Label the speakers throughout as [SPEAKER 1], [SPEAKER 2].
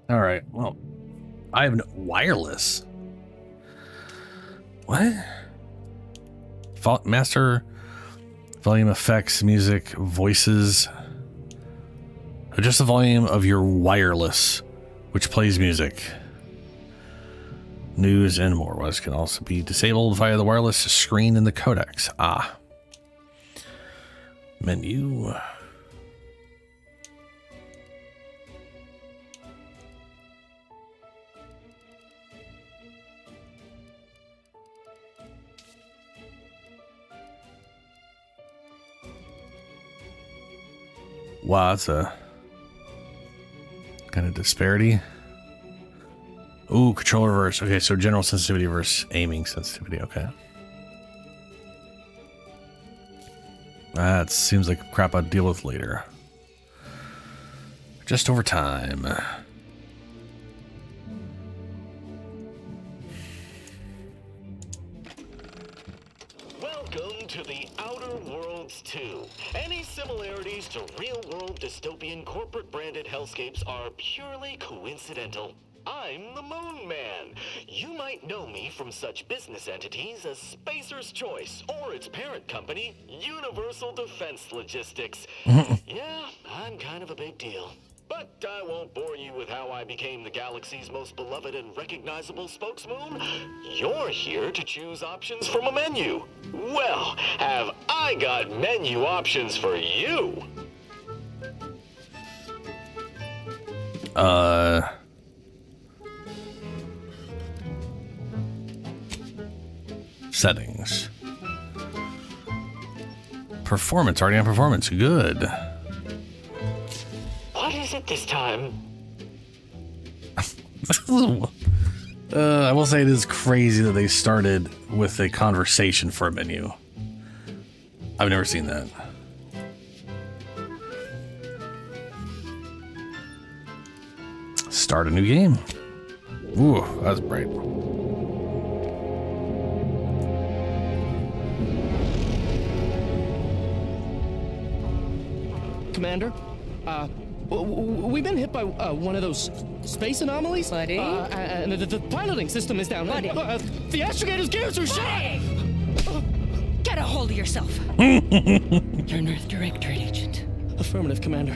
[SPEAKER 1] All right. Well, I have no wireless. What? Master volume effects, music, voices. Adjust the volume of your wireless, which plays music. News and more. Wireless can also be disabled via the wireless screen in the codecs. Ah. Menu. Wow, that's a kind of disparity. Ooh, control reverse. Okay, so general sensitivity versus aiming sensitivity. Okay. That seems like crap I'd deal with later. Just over time.
[SPEAKER 2] Welcome to the Outer Worlds 2. Any similarities to real-world dystopian corporate-branded hellscapes are purely coincidental. I'm the Moon Man. You might know me from such business entities as Spacer's Choice or its parent company, Universal Defense Logistics. Yeah, I'm kind of a big deal. But I won't bore you with how I became the galaxy's most beloved and recognizable spokesmoon. You're here to choose options from a menu. Well, have I got menu options for you?
[SPEAKER 1] Settings. Performance. Already on performance. Good.
[SPEAKER 2] What is it this time?
[SPEAKER 1] I will say it is crazy that they started with a conversation for a menu. I've never seen that. Start a new game. Ooh, that's bright.
[SPEAKER 3] Commander, we've been hit by one of those space anomalies.
[SPEAKER 4] Buddy?
[SPEAKER 3] And the piloting system is down.
[SPEAKER 4] Buddy?
[SPEAKER 3] The astrogator's gears are shot!
[SPEAKER 4] Get a hold of yourself. You're an Earth Directorate agent.
[SPEAKER 3] Affirmative, Commander.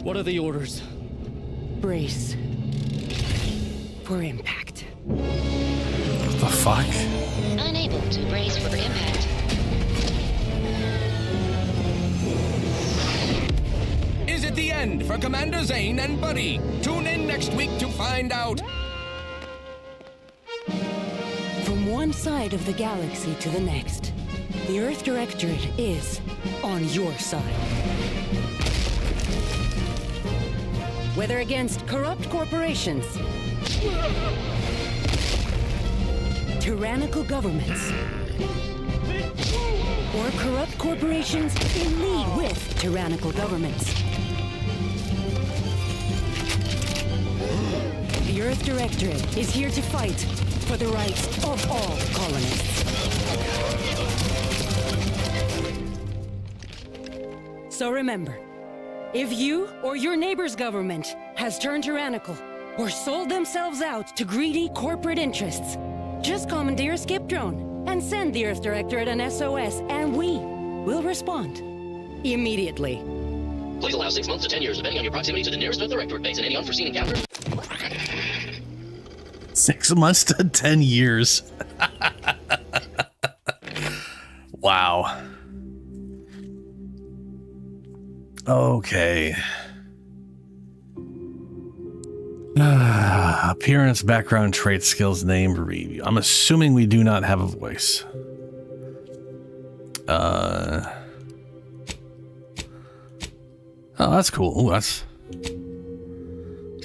[SPEAKER 3] What are the orders?
[SPEAKER 4] Brace for impact.
[SPEAKER 1] What the fuck?
[SPEAKER 5] Unable to brace for impact.
[SPEAKER 6] Is it the end for Commander Zane and Buddy? Tune in next week to find out.
[SPEAKER 4] From one side of the galaxy to the next, the Earth Directorate is on your side. Whether against corrupt corporations, tyrannical governments, or corrupt corporations in league with tyrannical governments, the Earth Directorate is here to fight for the rights of all colonists. So remember, if you or your neighbor's government has turned tyrannical or sold themselves out to greedy corporate interests, just commandeer a skip drone and send the Earth Directorate an SOS, and we will respond immediately.
[SPEAKER 5] Please allow 6 months to 10 years, depending on your proximity to the nearest Earth Directorate base and any unforeseen encounters.
[SPEAKER 1] 6 months to 10 years. Wow. Okay. Appearance, background, traits, skills, name, review. I'm assuming we do not have a voice. Oh, that's cool. Ooh, that's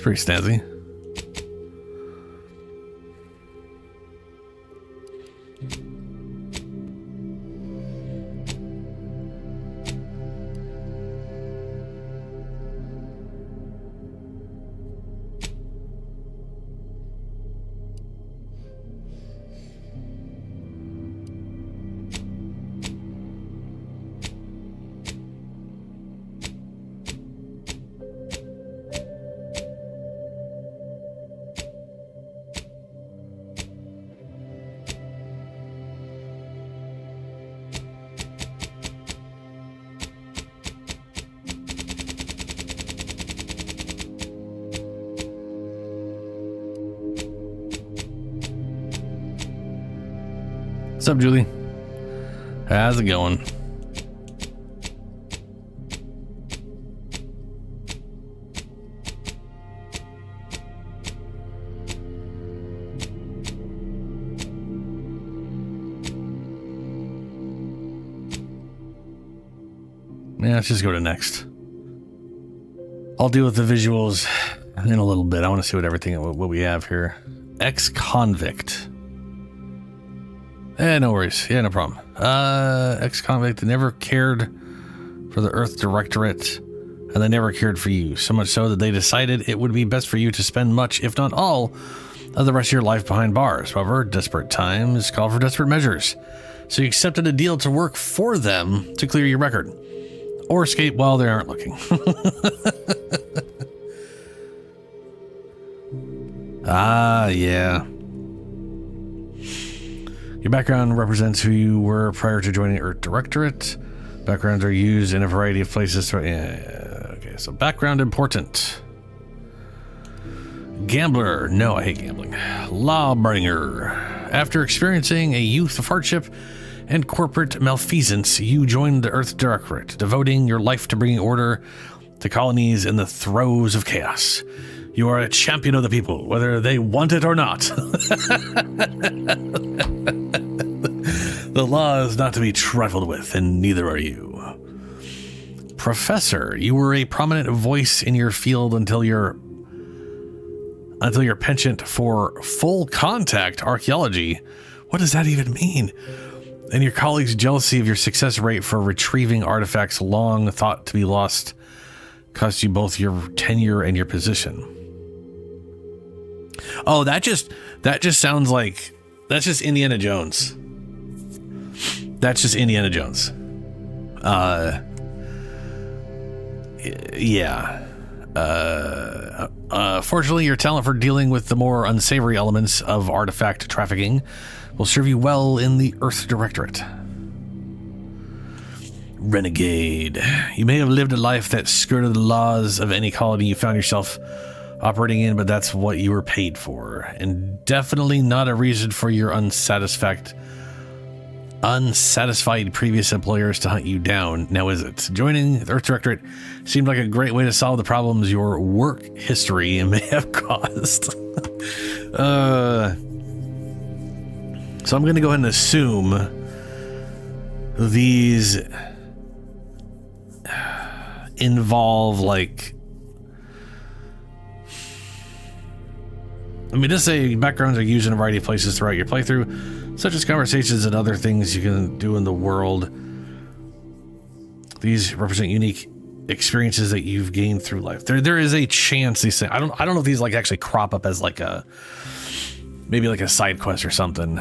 [SPEAKER 1] pretty snazzy. What's up, Julie? How's it going? Yeah, let's just go to next. I'll deal with the visuals in a little bit. I want to see what we have here. Ex-convict. No worries. Yeah, no problem. Ex-convict never cared for the Earth Directorate, and they never cared for you. So much so that they decided it would be best for you to spend much, if not all, of the rest of your life behind bars. However, desperate times call for desperate measures. So you accepted a deal to work for them to clear your record. Or escape while they aren't looking. Yeah. Your background represents who you were prior to joining Earth Directorate. Backgrounds are used in a variety of places. Okay, so background important. Gambler. No, I hate gambling. Lawbringer. After experiencing a youth of hardship and corporate malfeasance, you joined the Earth Directorate, devoting your life to bringing order to colonies in the throes of chaos. You are a champion of the people, whether they want it or not. The law is not to be trifled with, and neither are you. Professor, you were a prominent voice in your field until your penchant for full contact archaeology. What does that even mean? And your colleagues' jealousy of your success rate for retrieving artifacts long thought to be lost cost you both your tenure and your position. Oh, that just sounds like that's just Indiana Jones. That's just Indiana Jones. Yeah. Fortunately, your talent for dealing with the more unsavory elements of artifact trafficking will serve you well in the Earth Directorate. Renegade. You may have lived a life that skirted the laws of any colony you found yourself operating in, but that's what you were paid for, and definitely not a reason for your unsatisfied previous employers to hunt you down, now is it? Joining the Earth Directorate seemed like a great way to solve the problems your work history may have caused. So I'm going to go ahead and assume these involve, like, I mean, just say backgrounds are used in a variety of places throughout your playthrough, such as conversations and other things you can do in the world. These represent unique experiences that you've gained through life. There is a chance these things, I don't know if these like actually crop up as like maybe like a side quest or something.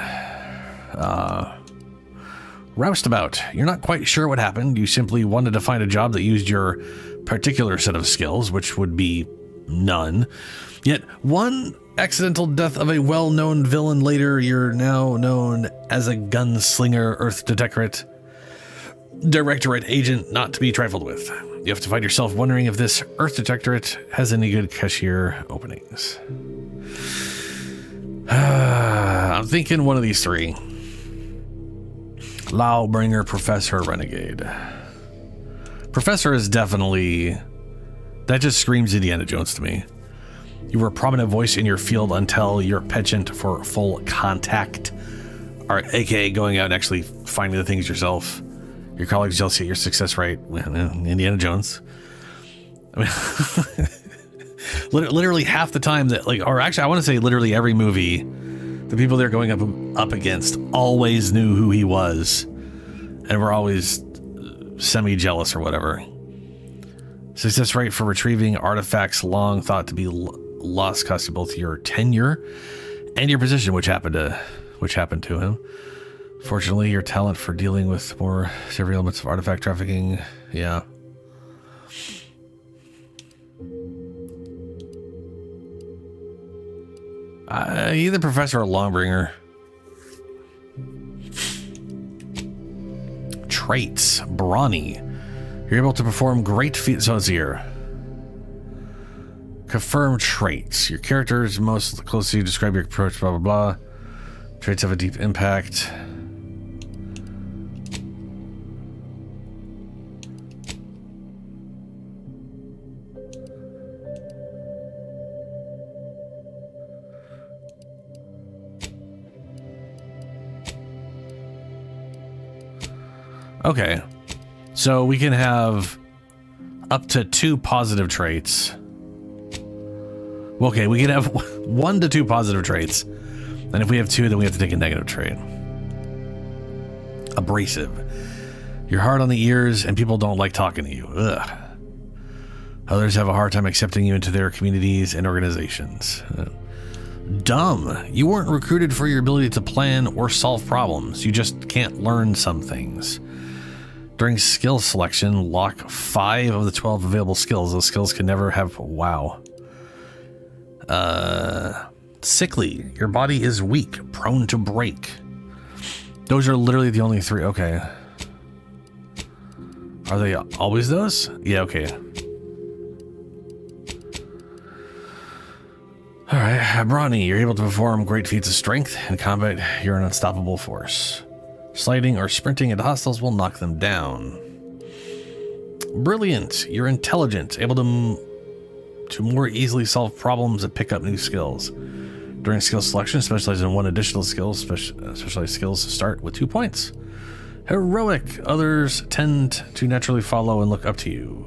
[SPEAKER 1] Roustabout. You're not quite sure what happened. You simply wanted to find a job that used your particular set of skills, which would be none. Yet one accidental death of a well-known villain later, you're now known as a gunslinger Earth Directorate agent not to be trifled with. You have to find yourself wondering if this Earth Directorate has any good cashier openings. I'm thinking one of these three. Lawbringer, Professor, Renegade. Professor is definitely... That just screams Indiana Jones to me. You were a prominent voice in your field until your penchant for full contact, or aka going out and actually finding the things yourself. Your colleagues jealousy at your success rate. Indiana Jones. I mean, literally half the time that, like, or actually I want to say literally every movie, the people they're going up against always knew who he was, and were always semi-jealous or whatever. Success rate for retrieving artifacts long thought to be lost cost you both your tenure and your position, which happened to him. Fortunately, your talent for dealing with more severe elements of artifact trafficking, yeah. Either Professor or Lawbringer. Traits, brawny. You're able to perform great feats. So it's here. Confirm traits. Your characters most closely describe your approach, blah, blah, blah. Traits have a deep impact. Okay. So we can have up to 2 positive traits. Okay, we can have 1 to 2 positive traits. And if we have 2, then we have to take a negative trait. Abrasive. You're hard on the ears and people don't like talking to you. Ugh. Others have a hard time accepting you into their communities and organizations. Dumb. You weren't recruited for your ability to plan or solve problems. You just can't learn some things. During skill selection, lock 5 of the 12 available skills. Those skills can never have... Wow. Sickly. Your body is weak, prone to break. Those are literally the only 3. Okay. Are they always those? Yeah, okay. Alright. Brawny. You're able to perform great feats of strength. In combat, you're an unstoppable force. Sliding or sprinting at hostiles will knock them down. Brilliant. You're intelligent, able to more easily solve problems and pick up new skills. During skill selection, specialize in 1 additional skill. Specialized skills start with 2 points. Heroic. Others tend to naturally follow and look up to you.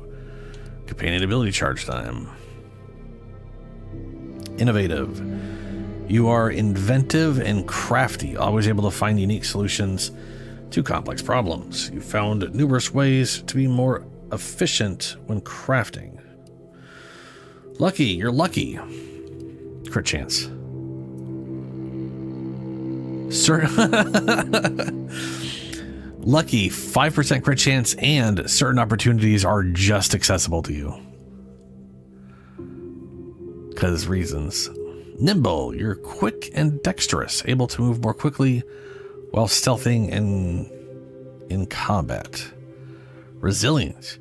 [SPEAKER 1] Companion ability charge time. Innovative. You are inventive and crafty, always able to find unique solutions to complex problems. You found numerous ways to be more efficient when crafting. Lucky, you're lucky. Crit chance. Lucky, 5% crit chance, and certain opportunities are just accessible to you. Because reasons. Nimble, you're quick and dexterous, able to move more quickly while stealthing and in combat. Resilient,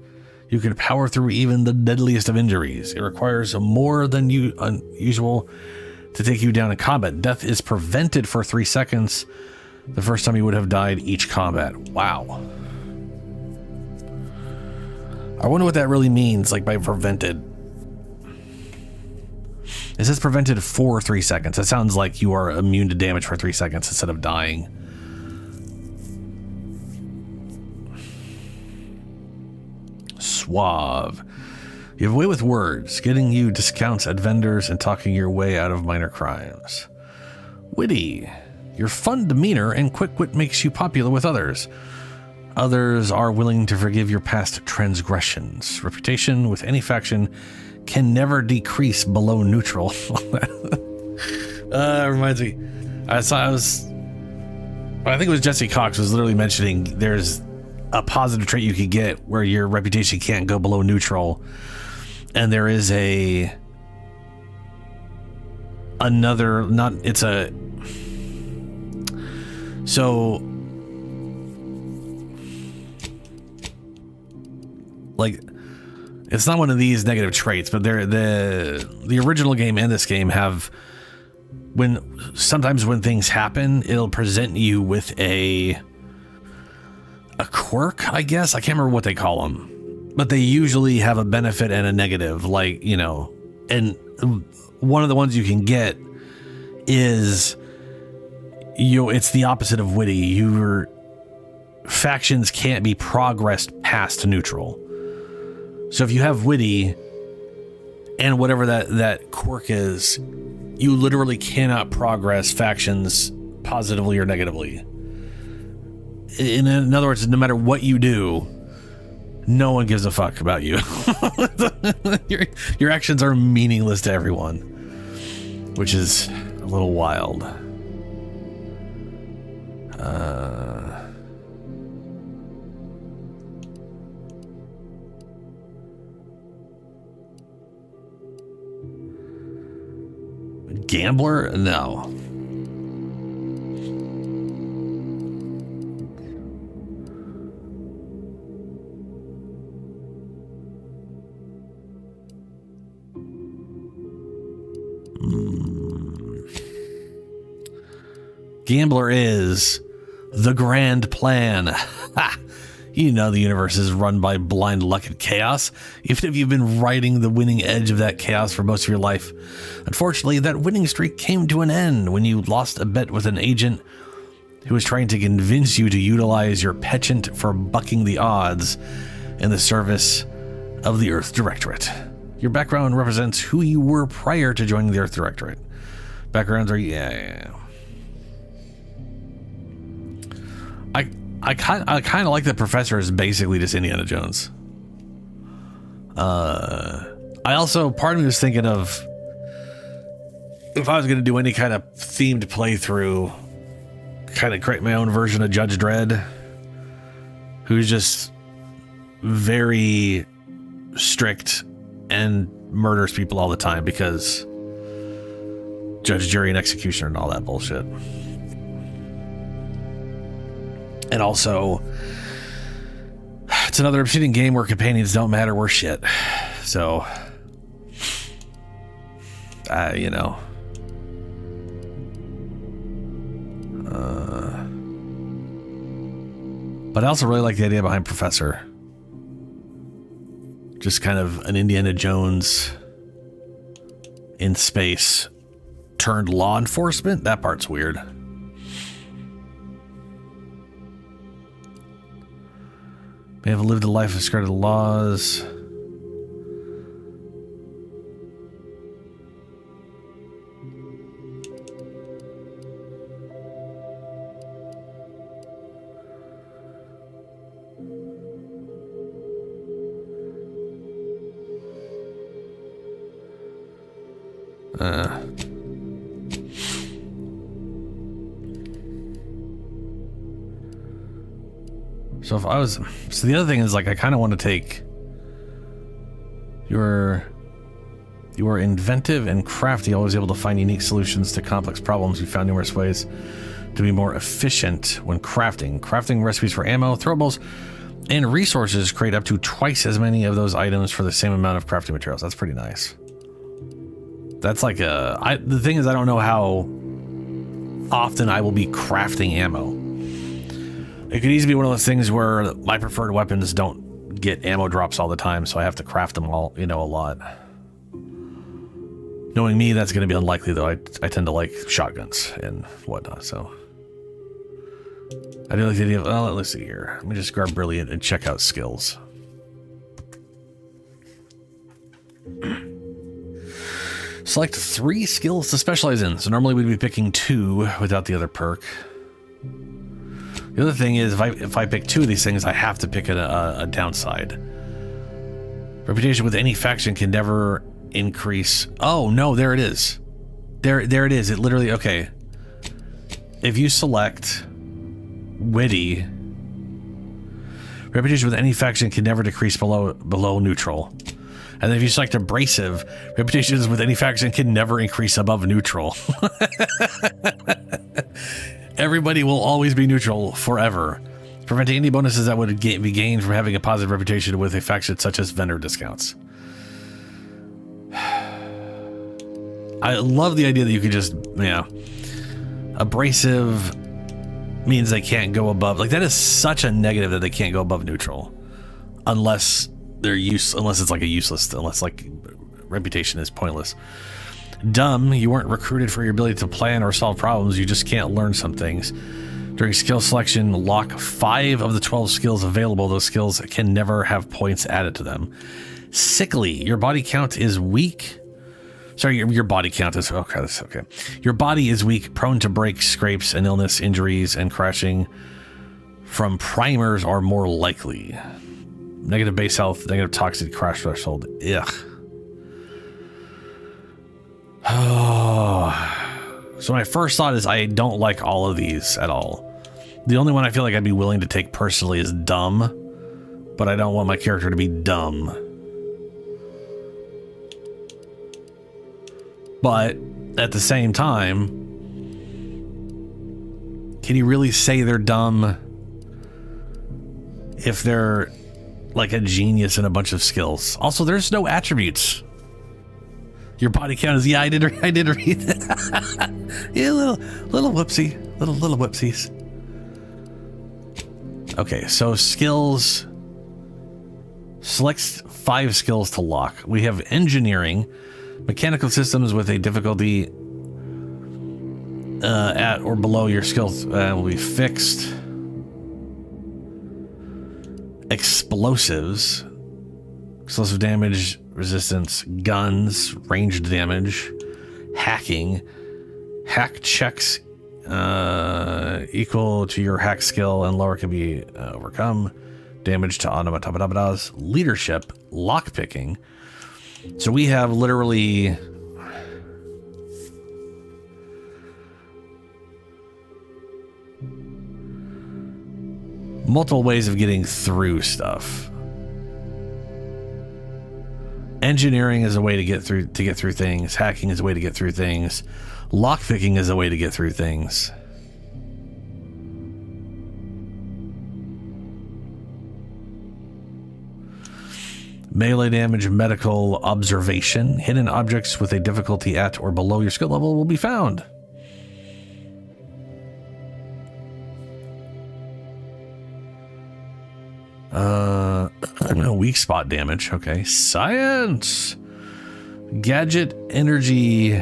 [SPEAKER 1] you can power through even the deadliest of injuries. It requires more than unusual to take you down in combat. Death is prevented for 3 seconds the first time you would have died each combat. Wow. I wonder what that really means, like by prevented. It says prevented for 3 seconds. That sounds like you are immune to damage for 3 seconds instead of dying. Suave. You have a way with words, getting you discounts at vendors and talking your way out of minor crimes. Witty. Your fun demeanor and quick wit makes you popular with others. Others are willing to forgive your past transgressions. Reputation with any faction can never decrease below neutral. Reminds me. I think it was Jesse Cox was literally mentioning there's a positive trait you could get where your reputation can't go below neutral. And there is a another, not, it's a, so, like, it's not one of these negative traits, but they're the original game and this game have, sometimes when things happen, it'll present you with a quirk, I guess. I can't remember what they call them, but they usually have a benefit and a negative, like, you know, and one of the ones you can get is, it's the opposite of witty. Your factions can't be progressed past neutral. So if you have witty and whatever that quirk is, you literally cannot progress factions positively or negatively. In other words, no matter what you do, no one gives a fuck about you. Your actions are meaningless to everyone, which is a little wild. Gambler? No. Gambler is the grand plan. Ha! You know the universe is run by blind luck and chaos, even if you've been riding the winning edge of that chaos for most of your life. Unfortunately, that winning streak came to an end when you lost a bet with an agent who was trying to convince you to utilize your penchant for bucking the odds in the service of the Earth Directorate. Your background represents who you were prior to joining the Earth Directorate. Backgrounds are, yeah. I kind of like that Professor is basically just Indiana Jones. I also, part of me was thinking of, if I was going to do any kind of themed playthrough, kind of create my own version of Judge Dredd, who's just very strict and murders people all the time because judge, jury, and executioner and all that bullshit. And also, it's another Obsidian game where companions don't matter worth shit. So, you know. But I also really like the idea behind Professor. Just kind of an Indiana Jones in space turned law enforcement. That part's weird. May have lived a life of skirted laws. So if I was, so the other thing is, like, I kind of want to take you are inventive and crafty, always able to find unique solutions to complex problems. You found numerous ways to be more efficient when crafting recipes for ammo, throwables, and resources. Create up to twice as many of those items for the same amount of crafting materials. That's pretty nice. That's like the thing is, I don't know how often I will be crafting ammo. It could easily be one of those things where my preferred weapons don't get ammo drops all the time, so I have to craft them all, you know, a lot. Knowing me, that's going to be unlikely, though. I tend to like shotguns and whatnot, so. I do like the idea of, well, let's see here. Let me just grab Brilliant and check out skills. Select 3 skills to specialize in. So normally we'd be picking 2 without the other perk. The other thing is, if I pick 2 of these things, I have to pick a downside. Reputation with any faction can never increase. Oh no, there it is. There it is. It literally, okay. If you select witty, reputation with any faction can never decrease below neutral. And if you select abrasive, reputations with any faction can never increase above neutral. Everybody will always be neutral forever, preventing any bonuses that would be gained from having a positive reputation with a faction such as vendor discounts. I love the idea that you could just, abrasive means they can't go above, like that is such a negative that they can't go above neutral unless it's like a useless, unless like reputation is pointless. Dumb, you weren't recruited for your ability to plan or solve problems, you just can't learn some things. During skill selection, lock 5 of the 12 skills available. Those skills can never have points added to them. Sickly, your body count is weak. Sorry, your body count is okay. That's okay. Your body is weak, prone to breaks, scrapes, and illness, injuries, and crashing from primers are more likely. Negative base health, negative toxic crash threshold. Ugh. Oh. So my first thought is I don't like all of these at all. The only one I feel like I'd be willing to take personally is dumb, but I don't want my character to be dumb. But at the same time, can you really say they're dumb if they're like a genius in a bunch of skills? Also, there's no attributes. Your body count is, I did read that. Yeah, little whoopsie, little whoopsies. Okay, so skills. Select 5 skills to lock. We have engineering, mechanical systems with a difficulty at or below your skills will be fixed. Explosives, explosive damage, resistance, guns, ranged damage, hacking, hack checks equal to your hack skill and lower can be overcome, damage to automatadas, leadership, lockpicking. So we have literally multiple ways of getting through stuff. Engineering is a way to get through things. Hacking is a way to get through things. Lockpicking is a way to get through things. Melee damage, medical, observation. Hidden objects with a difficulty at or below your skill level will be found. No weak spot damage. Okay. Science. Gadget energy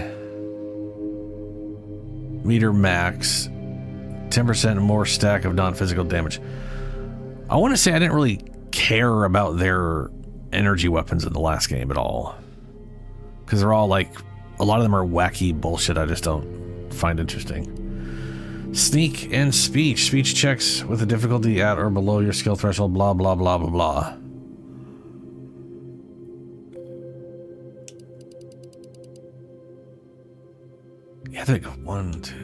[SPEAKER 1] meter max. 10% more stack of non-physical damage. I want to say I didn't really care about their energy weapons in the last game at all, because they're all like, a lot of them are wacky bullshit I just don't find interesting. Sneak and speech. Speech checks with a difficulty at or below your skill threshold, blah, blah, blah, blah, blah. Yeah, I think 1, 2.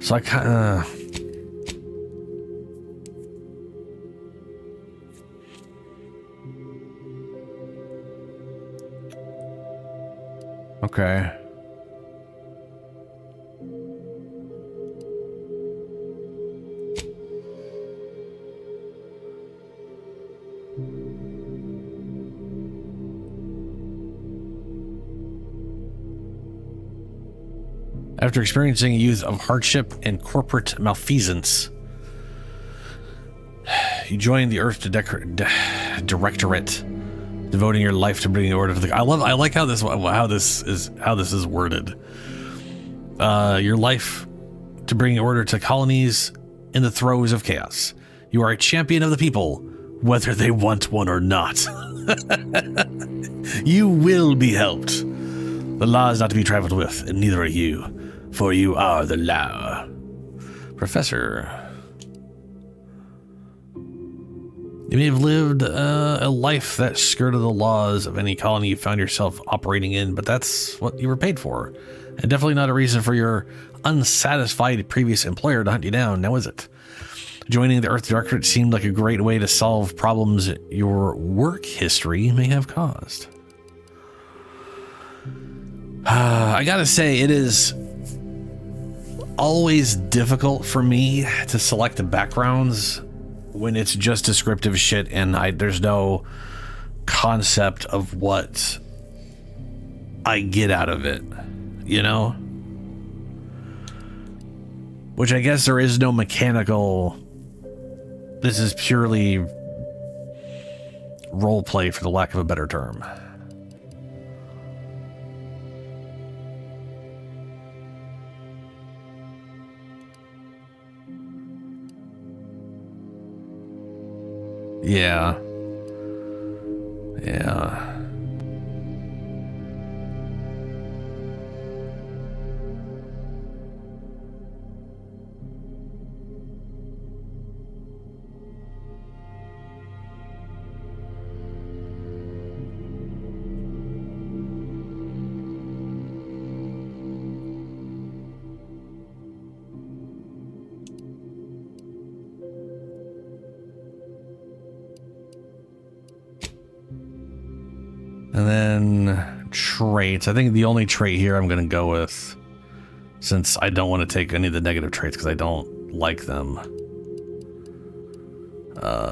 [SPEAKER 1] So I kind of... Okay. After experiencing a youth of hardship and corporate malfeasance, you joined the Earth Directorate, devoting your life to bringing order to the... I like how this is worded. Your life to bring order to colonies in the throes of chaos. You are a champion of the people, whether they want one or not. You will be helped. The law is not to be trifled with, and neither are you, for you are the law. Professor. You may have lived a life that skirted the laws of any colony you found yourself operating in, but that's what you were paid for. And definitely not a reason for your unsatisfied previous employer to hunt you down, now is it? Joining the Earth Directorate seemed like a great way to solve problems your work history may have caused. I gotta say, it is always difficult for me to select the backgrounds when it's just descriptive shit and there's no concept of what I get out of it, you know? Which I guess there is no mechanical... This is purely roleplay, for the lack of a better term. Yeah. Yeah. And then traits. I think the only trait here I'm going to go with, since I don't want to take any of the negative traits because I don't like them,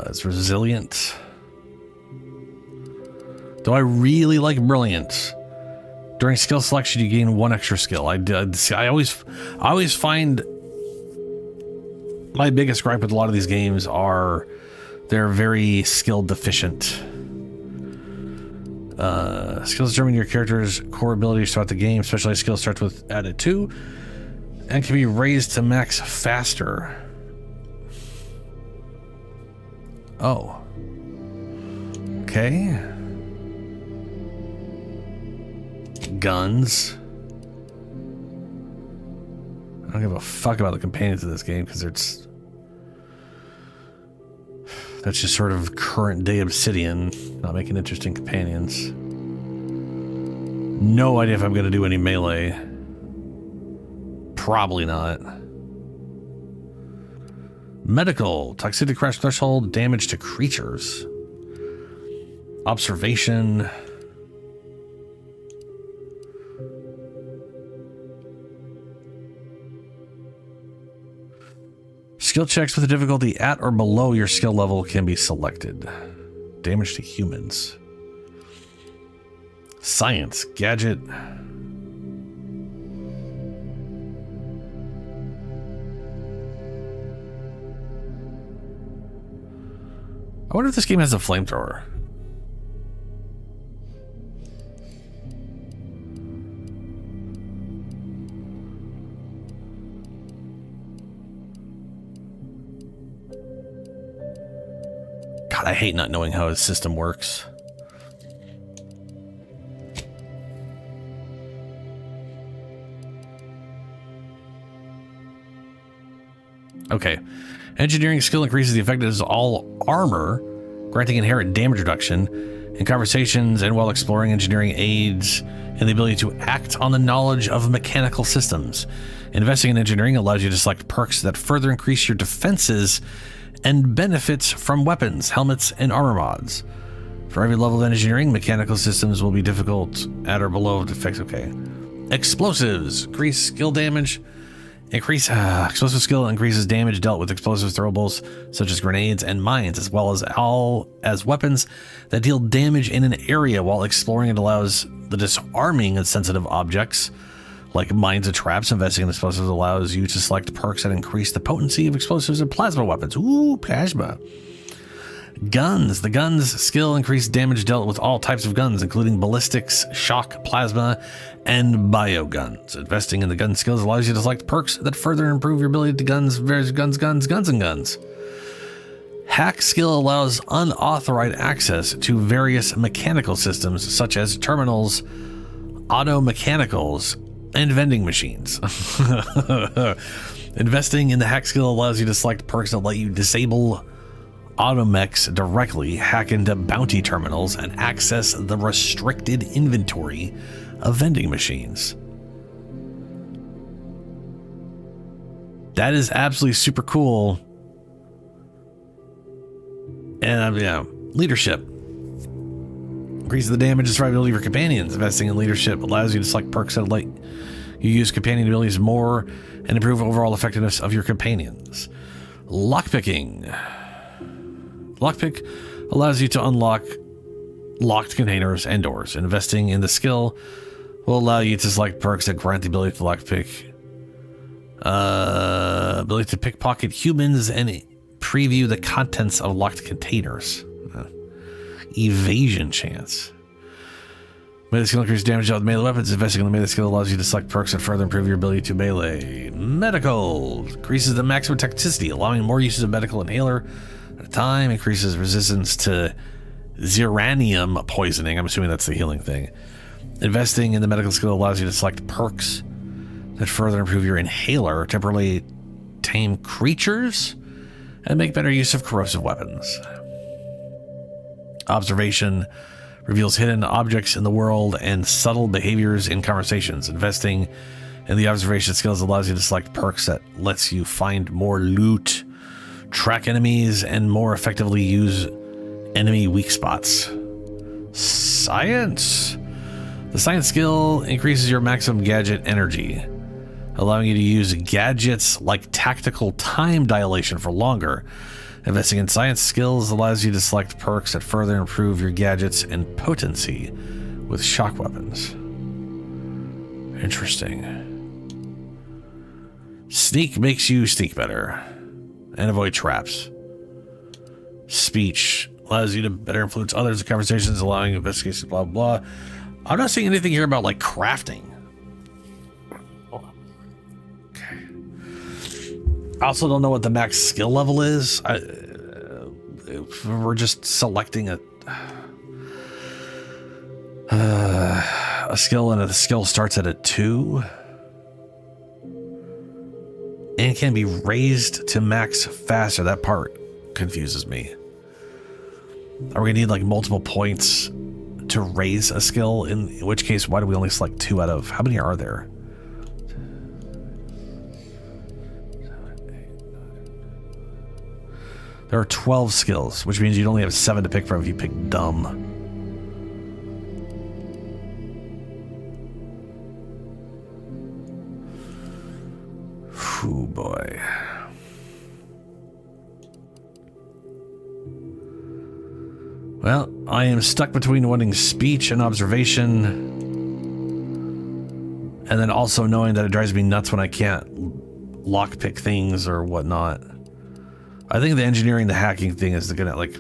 [SPEAKER 1] is resilient. Though I really like brilliant. During skill selection, you gain 1 extra skill. I always find my biggest gripe with a lot of these games are they're very skill deficient. Skills determine your character's core abilities throughout the game. Specialized skill starts with added 2 and can be raised to max faster. Oh. Okay. Guns. I don't give a fuck about the companions of this game because that's just sort of current day Obsidian, not making interesting companions. No idea if I'm going to do any melee. Probably not. Medical. Toxicity crash threshold. Damage to creatures. Observation. Skill checks with a difficulty at or below your skill level can be selected. Damage to humans. Science. Gadget. I wonder if this game has a flamethrower. God, I hate not knowing how his system works. Okay. Engineering skill increases the effectiveness of all armor, granting inherent damage reduction. In conversations and while exploring, engineering aids in the ability to act on the knowledge of mechanical systems. Investing in engineering allows you to select perks that further increase your defenses and benefits from weapons, helmets, and armor mods. For every level of engineering, mechanical systems will be difficult at or below to fix. Okay. Explosives. Increase skill damage. Explosive skill increases damage dealt with explosive throwables such as grenades and mines, as well as weapons that deal damage in an area while exploring. It allows the disarming of sensitive objects like mines and traps. Investing in explosives allows you to select perks that increase the potency of explosives and plasma weapons. Ooh, plasma. Guns. The guns skill increase damage dealt with all types of guns, including ballistics, shock, plasma, and bioguns. Investing in the gun skills allows you to select perks that further improve your ability to guns. Hack skill allows unauthorized access to various mechanical systems such as terminals, auto mechanicals, and vending machines. Investing in the hack skill allows you to select perks that let you disable automechs directly, hack into bounty terminals, and access the restricted inventory of vending machines. That is absolutely super cool. And yeah, leadership. Increases the damage and survivability of your companions. Investing in leadership allows you to select perks that let you use companion abilities more and improve overall effectiveness of your companions. Lockpicking. Lockpick allows you to unlock locked containers and doors. Investing in the skill will allow you to select perks that grant the ability to lockpick. Ability to pickpocket humans and preview the contents of locked containers. Evasion chance. Melee skill increases damage with melee weapons. Investing in the melee skill allows you to select perks that further improve your ability to melee. Medical increases the maximum toxicity, allowing more uses of medical inhaler at a time. Increases resistance to ziranium poisoning. I'm assuming that's the healing thing. Investing in the medical skill allows you to select perks that further improve your inhaler, temporarily tame creatures, and make better use of corrosive weapons. Observation reveals hidden objects in the world and subtle behaviors in conversations. Investing in the observation skills allows you to select perks that lets you find more loot, track enemies, and more effectively use enemy weak spots. Science. The science skill increases your maximum gadget energy, allowing you to use gadgets like tactical time dilation for longer. Investing in science skills allows you to select perks that further improve your gadgets and potency with shock weapons. Interesting. Sneak makes you sneak better and avoid traps. Speech allows you to better influence others in conversations, allowing investigations, blah, blah. I'm not seeing anything here about like crafting. I also don't know what the max skill level is. We're just selecting a skill, and the skill starts at a 2 and can be raised to max faster. That part confuses me. Are we gonna need like multiple points to raise a skill? In which case, why do we only select 2 out of how many are there? There are 12 skills, which means you'd only have 7 to pick from if you pick dumb. Ooh, boy. Well, I am stuck between wanting speech and observation, and then also knowing that it drives me nuts when I can't lockpick things or whatnot. I think the engineering, the hacking thing is gonna like...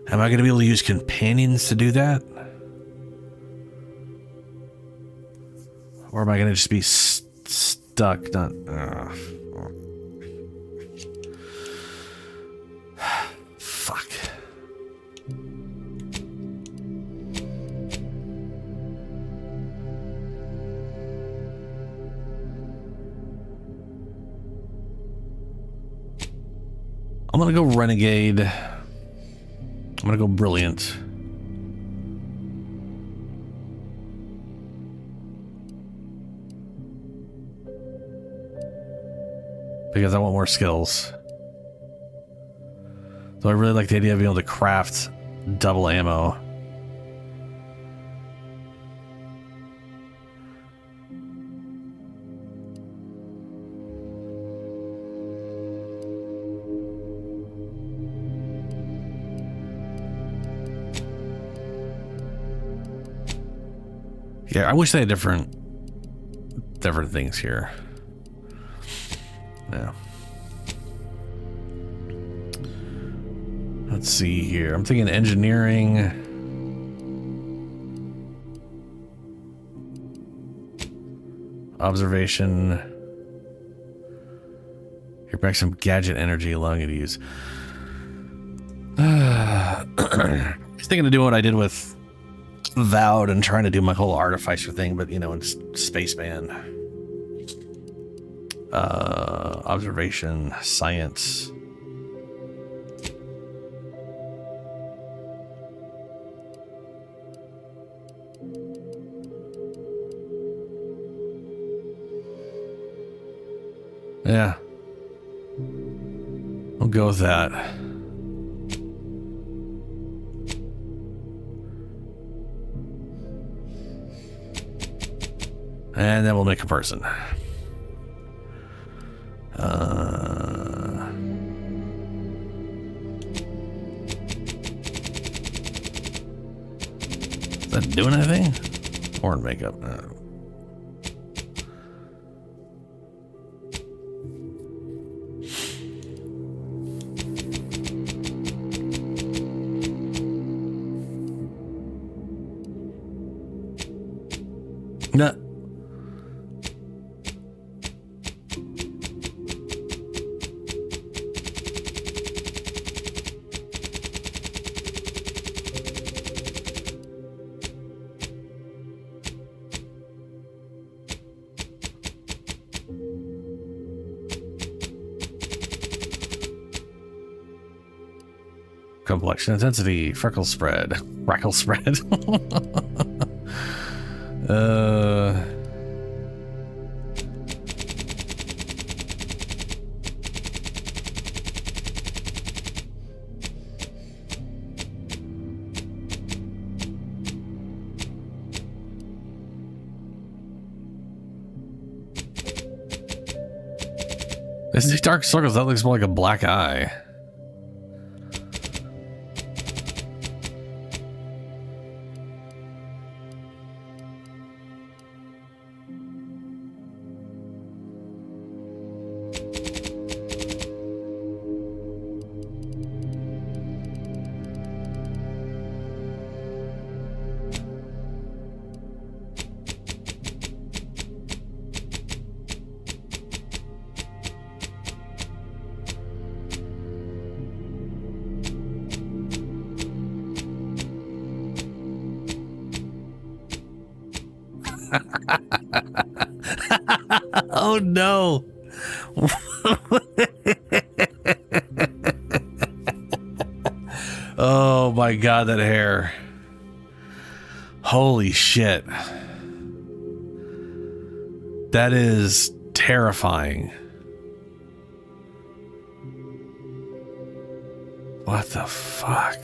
[SPEAKER 1] Am I gonna be able to use companions to do that? Or am I gonna just be stuck? Not... Fuck. I'm gonna go renegade. I'm gonna go brilliant. Because I want more skills. So I really like the idea of being able to craft double ammo. Yeah, I wish they had different things here. Yeah. Let's see here. I'm thinking engineering. Observation. Here back some gadget energy allowing you to use. I was thinking of doing what I did with Vowed and trying to do my whole artificer thing, but you know, it's spaceman. Observation, science. Yeah. go with that. And then we'll make a person. Is that doing anything? Or makeup? No. Complexion intensity, freckle spread, freckle spread. These dark circles, that looks more like a black eye. Oh no. Oh my god, that hair. Holy shit. That is terrifying. What the fuck?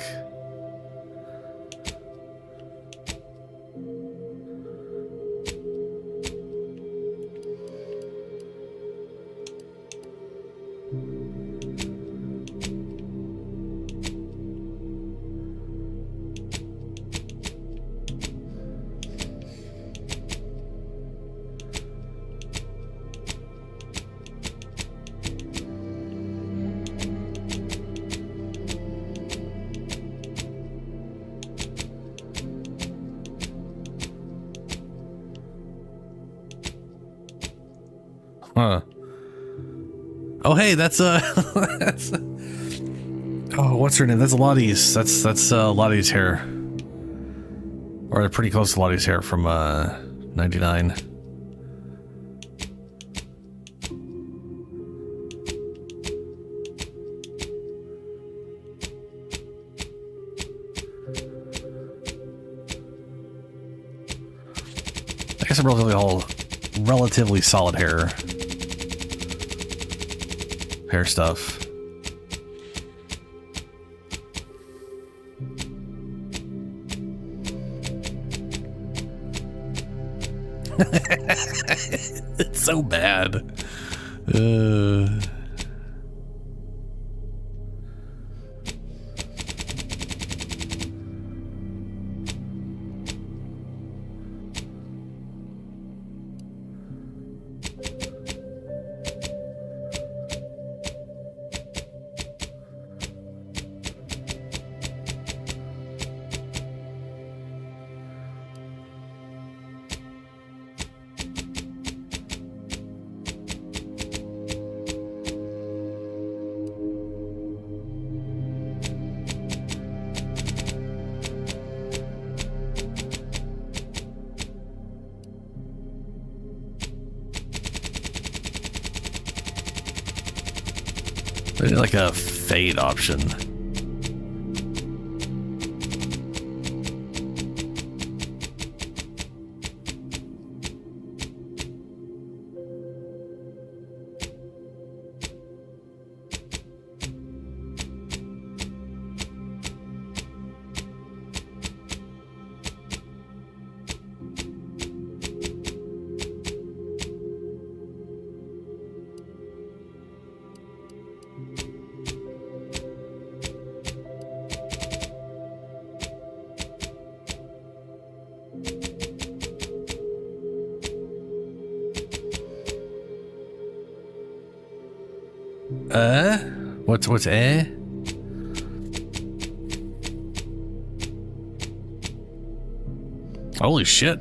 [SPEAKER 1] Huh. Oh hey, that's that's oh, what's her name? That's Lottie's. That's Lottie's hair. Or pretty close to Lottie's hair from 99. I guess I'm relatively solid hair stuff. It's so bad. They did like a fade option. What's eh? Holy shit.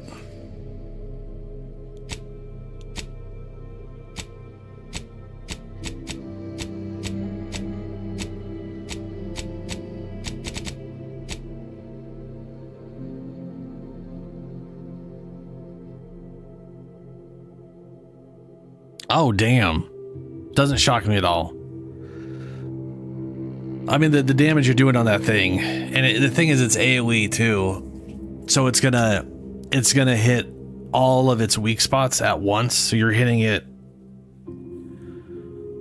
[SPEAKER 1] Oh, damn. Doesn't shock me at all. I mean, the damage you're doing on that thing, and the thing is, it's AoE too, so it's gonna hit all of its weak spots at once. So you're hitting it.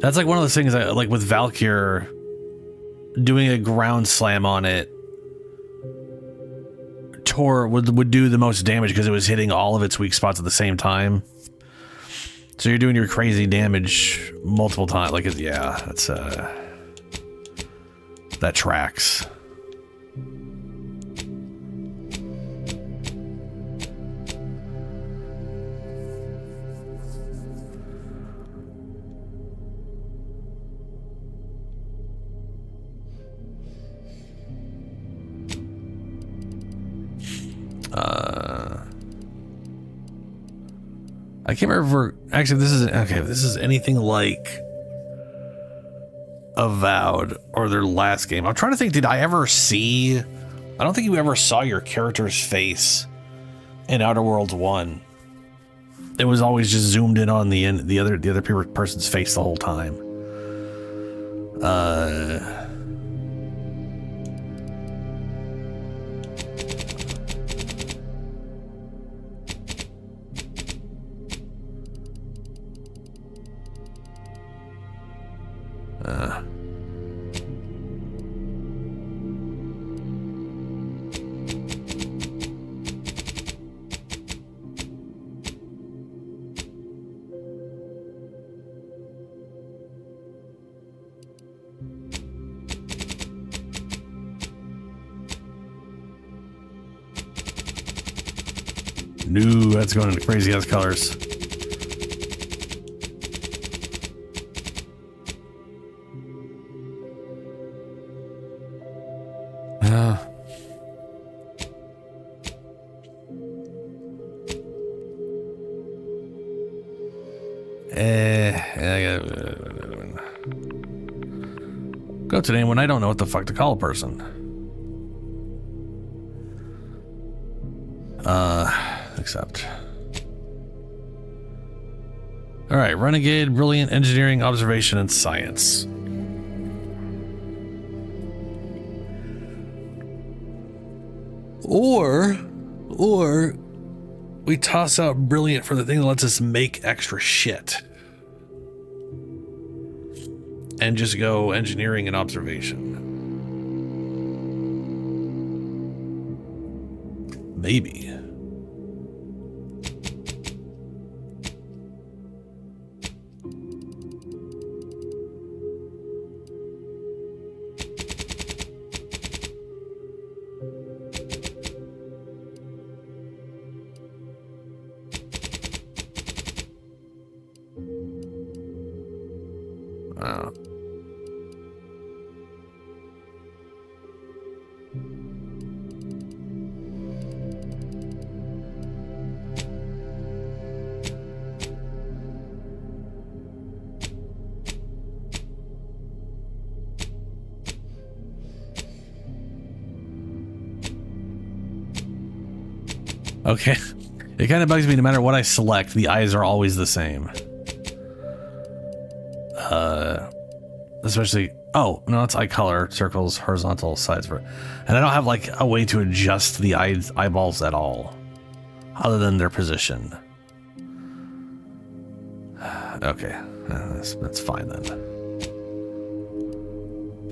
[SPEAKER 1] That's like one of those things that, like with Valkyr, doing a ground slam on it, Tor would do the most damage because it was hitting all of its weak spots at the same time. So you're doing your crazy damage multiple times. Like, yeah, that's that tracks. I can't remember. Actually, this isn't okay. If this is anything like Avowed or their last game. I'm trying to think. Did I ever see? I don't think you ever saw your character's face in Outer Worlds 1. It was always just zoomed in on the other person's face the whole time. No, that's going into crazy ass colors. Go to name when I don't know what the fuck to call a person. Accept. All right, Renegade, Brilliant, Engineering, Observation, and Science. Or we toss out Brilliant for the thing that lets us make extra shit. And just go Engineering and Observation. Maybe. Okay. It kind of bugs me no matter what I select, the eyes are always the same. Especially, oh, no, it's eye color, circles, horizontal, sides. And I don't have like a way to adjust the eyeballs at all, other than their position. Okay, that's fine then.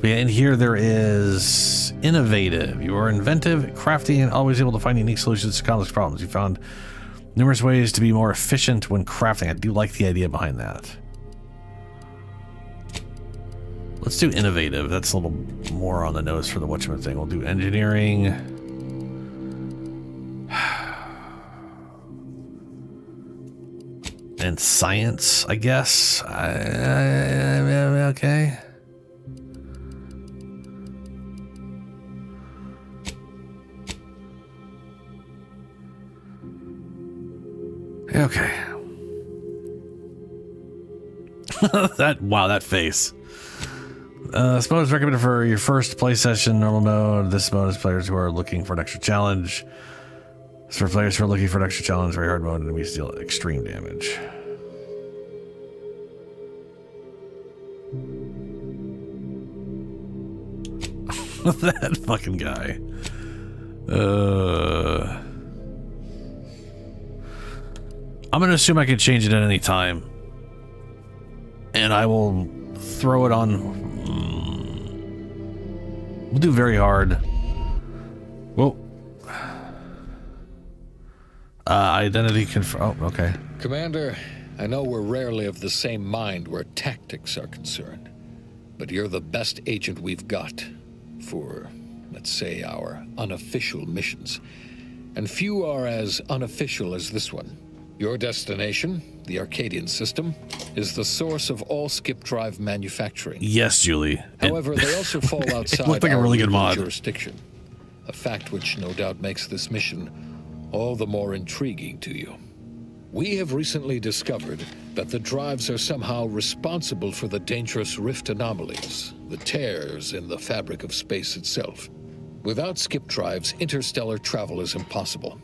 [SPEAKER 1] But yeah, in here there is innovative. You are inventive, crafty, and always able to find unique solutions to complex problems. You found numerous ways to be more efficient when crafting. I do like the idea behind that. Let's do innovative. That's a little more on the nose for the whatchamacallit thing. We'll do engineering. and science, I guess. Okay. Okay. That face. This mode is recommended for your first play session, normal mode. This mode is players who are looking for an extra challenge. It's for players who are looking for an extra challenge, very hard mode, and we deal extreme damage. That fucking guy. I'm gonna assume I can change it at any time. And I will throw it on. We'll do very hard. Whoa. Identity confirm. Oh, okay.
[SPEAKER 7] Commander, I know we're rarely of the same mind where tactics are concerned, but you're the best agent we've got for, let's say, our unofficial missions. And few are as unofficial as this one. Your destination, the Arcadian system, is the source of all skip drive manufacturing.
[SPEAKER 1] Yes, Julie.
[SPEAKER 7] However, they also fall outside
[SPEAKER 1] looked like a
[SPEAKER 7] our
[SPEAKER 1] really good
[SPEAKER 7] legal
[SPEAKER 1] mod.
[SPEAKER 7] jurisdiction, a fact which no doubt makes this mission all the more intriguing to you. We have recently discovered that the drives are somehow responsible for the dangerous rift anomalies, the tears in the fabric of space itself. Without skip drives, interstellar travel is impossible.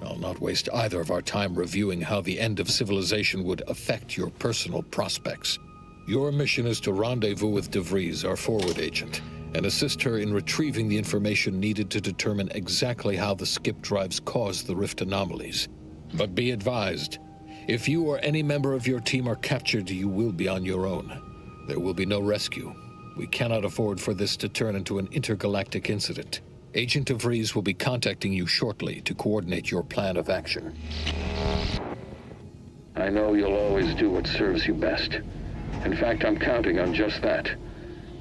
[SPEAKER 7] I'll not waste either of our time reviewing how the end of civilization would affect your personal prospects. Your mission is to rendezvous with DeVries, our forward agent, and assist her in retrieving the information needed to determine exactly how the skip drives cause the rift anomalies. But be advised, if you or any member of your team are captured, you will be on your own. There will be no rescue. We cannot afford for this to turn into an intergalactic incident. Agent DeVries will be contacting you shortly to coordinate your plan of action.
[SPEAKER 8] I know you'll always do what serves you best. In fact, I'm counting on just that.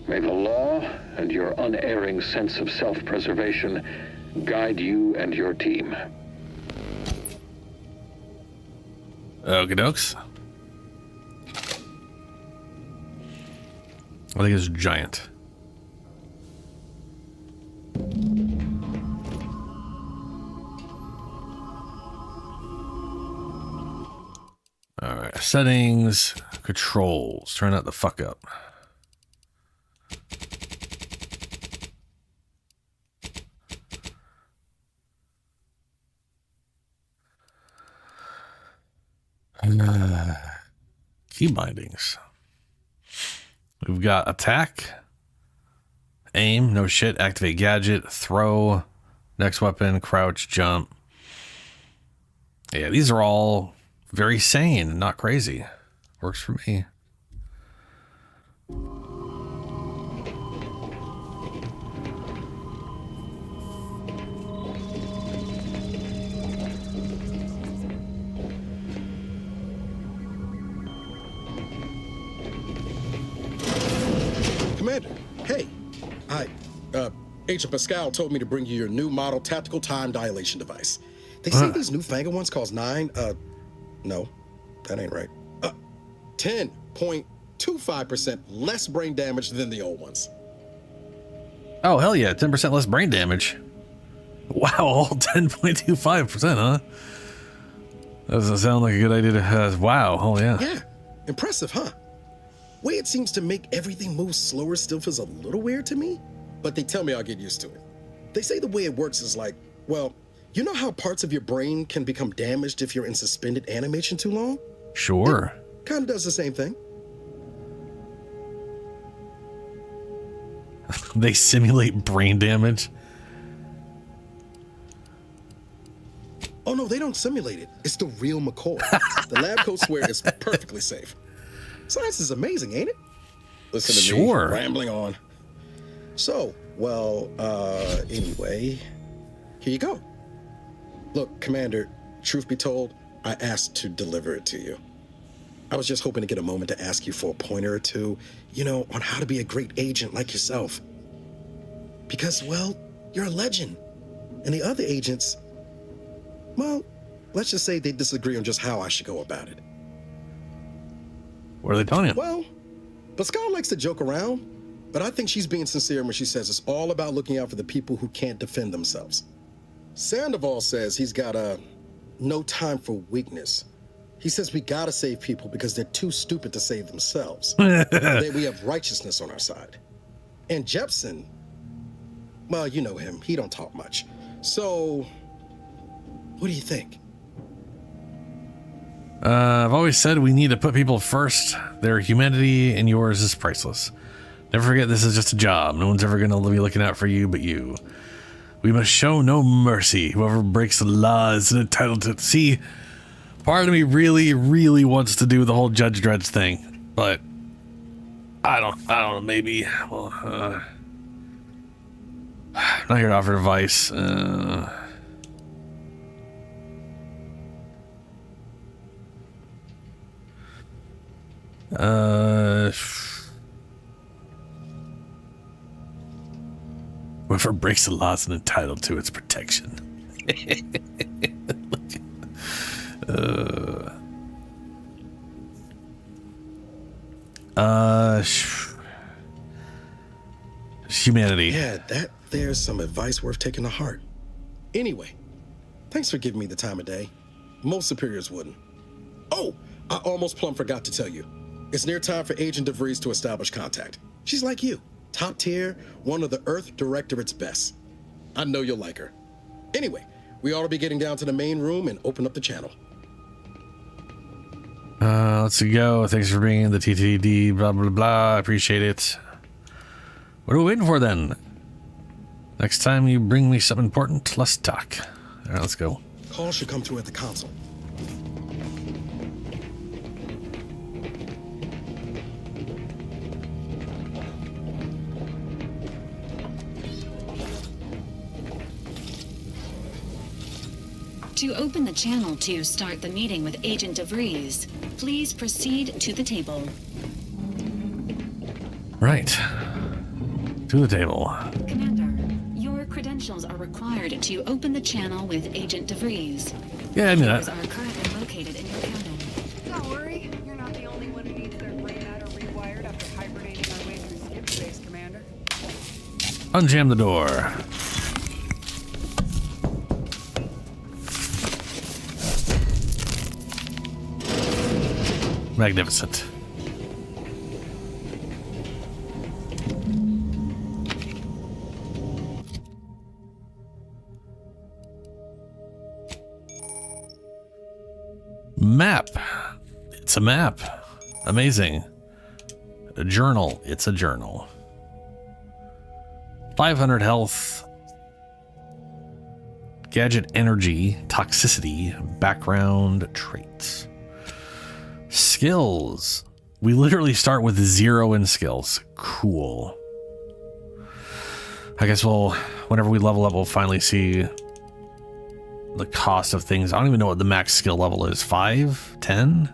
[SPEAKER 8] May the law and your unerring sense of self-preservation guide you and your team.
[SPEAKER 1] Okie dokes. I think it's giant. Alright, settings, controls. Turn that the fuck up. Key bindings. We've got attack, aim, no shit, activate gadget, throw, next weapon, crouch, jump. Yeah, these are all very sane and not crazy. Works for me.
[SPEAKER 9] Commander, hey. Agent Pascal told me to bring you your new model tactical time dilation device. They say these newfangled ones cause no, that ain't right. 10.25% less brain damage than the old ones.
[SPEAKER 1] Oh, hell yeah, 10% less brain damage. Wow, all 10.25%, huh? That doesn't sound like a good idea to have. Wow, oh yeah.
[SPEAKER 9] Yeah, impressive, huh? Way it seems to make everything move slower still feels a little weird to me, but they tell me I'll get used to it. They say the way it works is like, well, you know how parts of your brain can become damaged if you're in suspended animation too long?
[SPEAKER 1] Sure.
[SPEAKER 9] It kind of does the same thing.
[SPEAKER 1] They simulate brain damage.
[SPEAKER 9] Oh no, they don't simulate it. It's the real McCoy. The lab coats swear it's perfectly safe. Science is amazing, ain't it? Listen to
[SPEAKER 1] Sure.
[SPEAKER 9] me rambling on. So, well, anyway, here you go. Look, Commander, truth be told, I asked to deliver it to you. I was just hoping to get a moment to ask you for a pointer or two, on how to be a great agent like yourself. Because, well, you're a legend. And the other agents, well, let's just say they disagree on just how I should go about it.
[SPEAKER 1] What are they telling you?
[SPEAKER 9] Well, Pascal likes to joke around, but I think she's being sincere when she says it's all about looking out for the people who can't defend themselves. Sandoval says he's got no time for weakness. He says we gotta save people because they're too stupid to save themselves. That we have righteousness on our side. And Jepson, well, you know him. He don't talk much. So, what do you think?
[SPEAKER 1] I've always said we need to put people first. Their humanity and yours is priceless. Never forget this is just a job. No one's ever going to be looking out for you but you. We must show no mercy. Whoever breaks the law is entitled to... See, part of me really, really wants to do the whole Judge Dredd thing. But I don't know, maybe. Well, I'm not here to offer advice. Whoever breaks the law is entitled to its protection. Humanity.
[SPEAKER 9] Yeah, there's some advice worth taking to heart. Anyway, thanks for giving me the time of day. Most superiors wouldn't. Oh, I almost plumb forgot to tell you. It's near time for Agent DeVries to establish contact. She's like you, top tier, one of the Earth Directorate's best. I know you'll like her. Anyway, we ought to be getting down to the main room and open up the channel.
[SPEAKER 1] Let's go. Thanks for bringing the TTD, blah, blah, blah. I appreciate it. What are we waiting for then? Next time you bring me something important, let's talk. All right, let's go.
[SPEAKER 9] Call should come through at the console.
[SPEAKER 10] To open the channel to start the meeting with Agent DeVries, please proceed to the table.
[SPEAKER 1] Right. To the table.
[SPEAKER 10] Commander, your credentials are required to open the channel with Agent DeVries.
[SPEAKER 1] Yeah, I knew
[SPEAKER 10] Computers
[SPEAKER 1] that.
[SPEAKER 10] are currently located in your cabin.
[SPEAKER 11] Don't worry, you're not the only one who needs their brain matter rewired after hibernating our way through skip space, Commander.
[SPEAKER 1] Unjam the door. Magnificent. Map. It's a map. Amazing. A journal. It's a journal. 500 health. Gadget energy. Toxicity. Background traits. Skills. We literally start with 0 in skills. Cool. I guess whenever we level up, we'll finally see the cost of things. I don't even know what the max skill level is. 5? 10?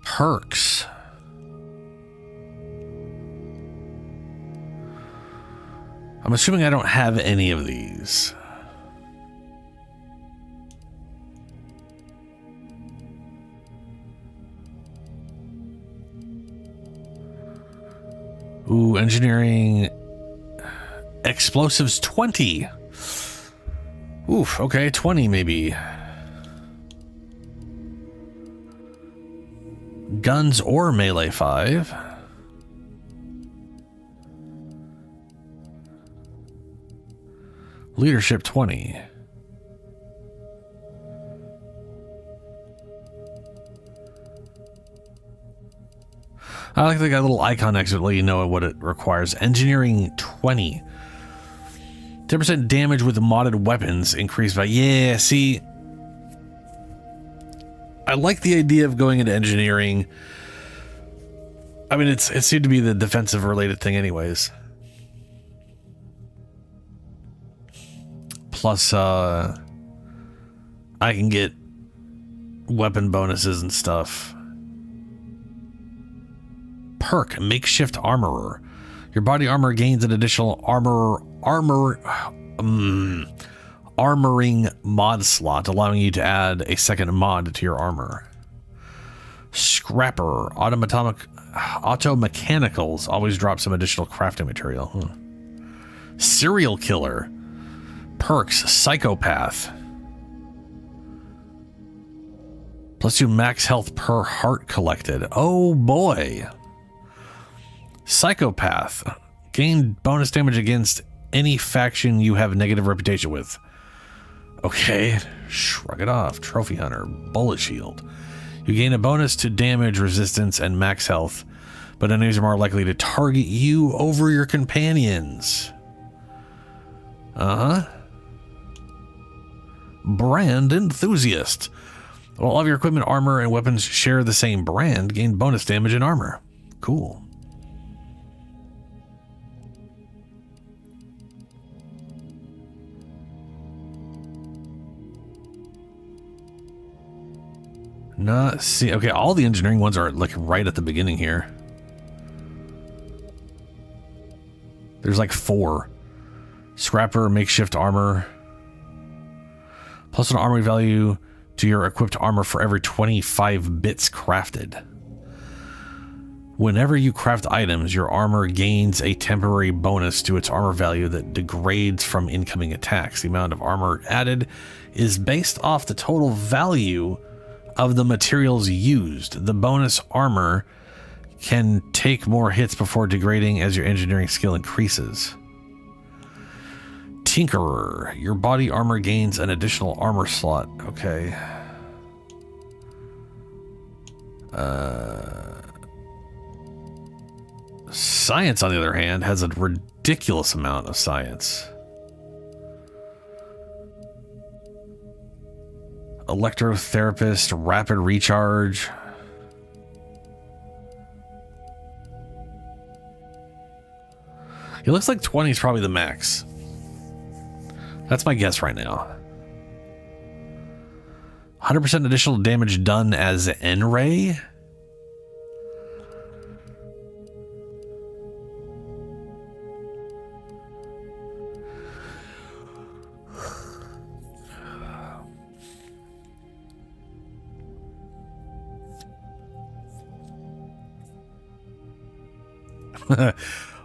[SPEAKER 1] Perks. I'm assuming I don't have any of these. Ooh, engineering. Explosives 20. Oof, okay, 20 maybe. Guns or melee 5. Leadership 20. I like they got a little icon next to it to let you know what it requires. Engineering 20. 10% damage with modded weapons increased by... Yeah, see... I like the idea of going into engineering. I mean, it seemed to be the defensive related thing anyways. Plus, I can get weapon bonuses and stuff. Perk, makeshift armorer. Your body armor gains an additional armoring mod slot, allowing you to add a second mod to your armor. Scrapper, auto mechanicals always drop some additional crafting material. Serial killer, perks, psychopath. +2 max health per heart collected. Oh boy. Psychopath, gain bonus damage against any faction you have negative reputation with. Okay, shrug it off. Trophy hunter, bullet shield. You gain a bonus to damage resistance and max health, but enemies are more likely to target you over your companions. Brand enthusiast. While all of your equipment, armor, and weapons share the same brand, gain bonus damage and armor. Cool. Okay, all the engineering ones are like right at the beginning here. There's like 4. Scrapper, makeshift armor. +1 armor value to your equipped armor for every 25 bits crafted. Whenever you craft items, your armor gains a temporary bonus to its armor value that degrades from incoming attacks. The amount of armor added is based off the total value of the materials used. The bonus armor can take more hits before degrading as your engineering skill increases. Tinkerer, your body armor gains an additional armor slot. Okay. Science, on the other hand, has a ridiculous amount of science. Electrotherapist, rapid recharge. It looks like 20 is probably the max. That's my guess right now. 100% additional damage done as N-Ray.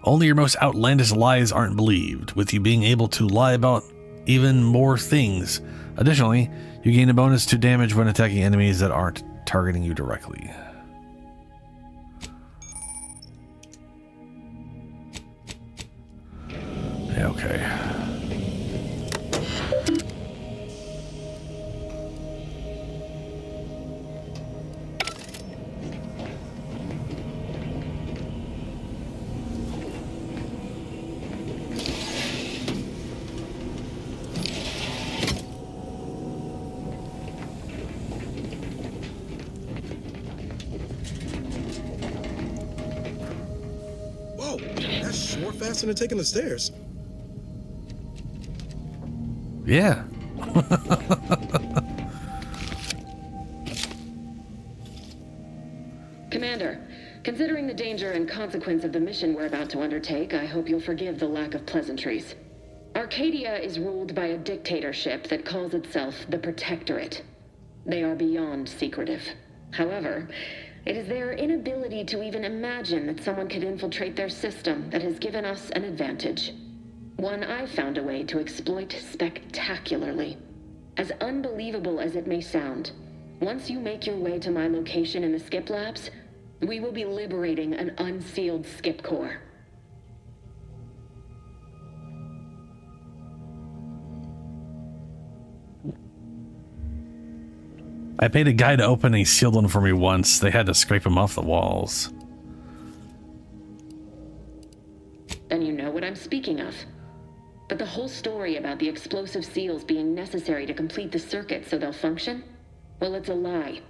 [SPEAKER 1] Only your most outlandish lies aren't believed, with you being able to lie about even more things. Additionally, you gain a bonus to damage when attacking enemies that aren't targeting you directly. Yeah, okay.
[SPEAKER 9] Faster than taking the stairs.
[SPEAKER 1] Yeah.
[SPEAKER 12] Commander, considering the danger and consequence of the mission we're about to undertake, I hope you'll forgive the lack of pleasantries. Arcadia is ruled by a dictatorship that calls itself the Protectorate. They are beyond secretive. However, it is their inability to even imagine that someone could infiltrate their system that has given us an advantage. One I've found a way to exploit spectacularly. As unbelievable as it may sound, once you make your way to my location in the Skip Labs, we will be liberating an unsealed Skip core.
[SPEAKER 1] I paid a guy to open a sealed one for me once. They had to scrape him off the walls.
[SPEAKER 12] Then you know what I'm speaking of. But the whole story about the explosive seals being necessary to complete the circuit so they'll function? Well, it's a lie.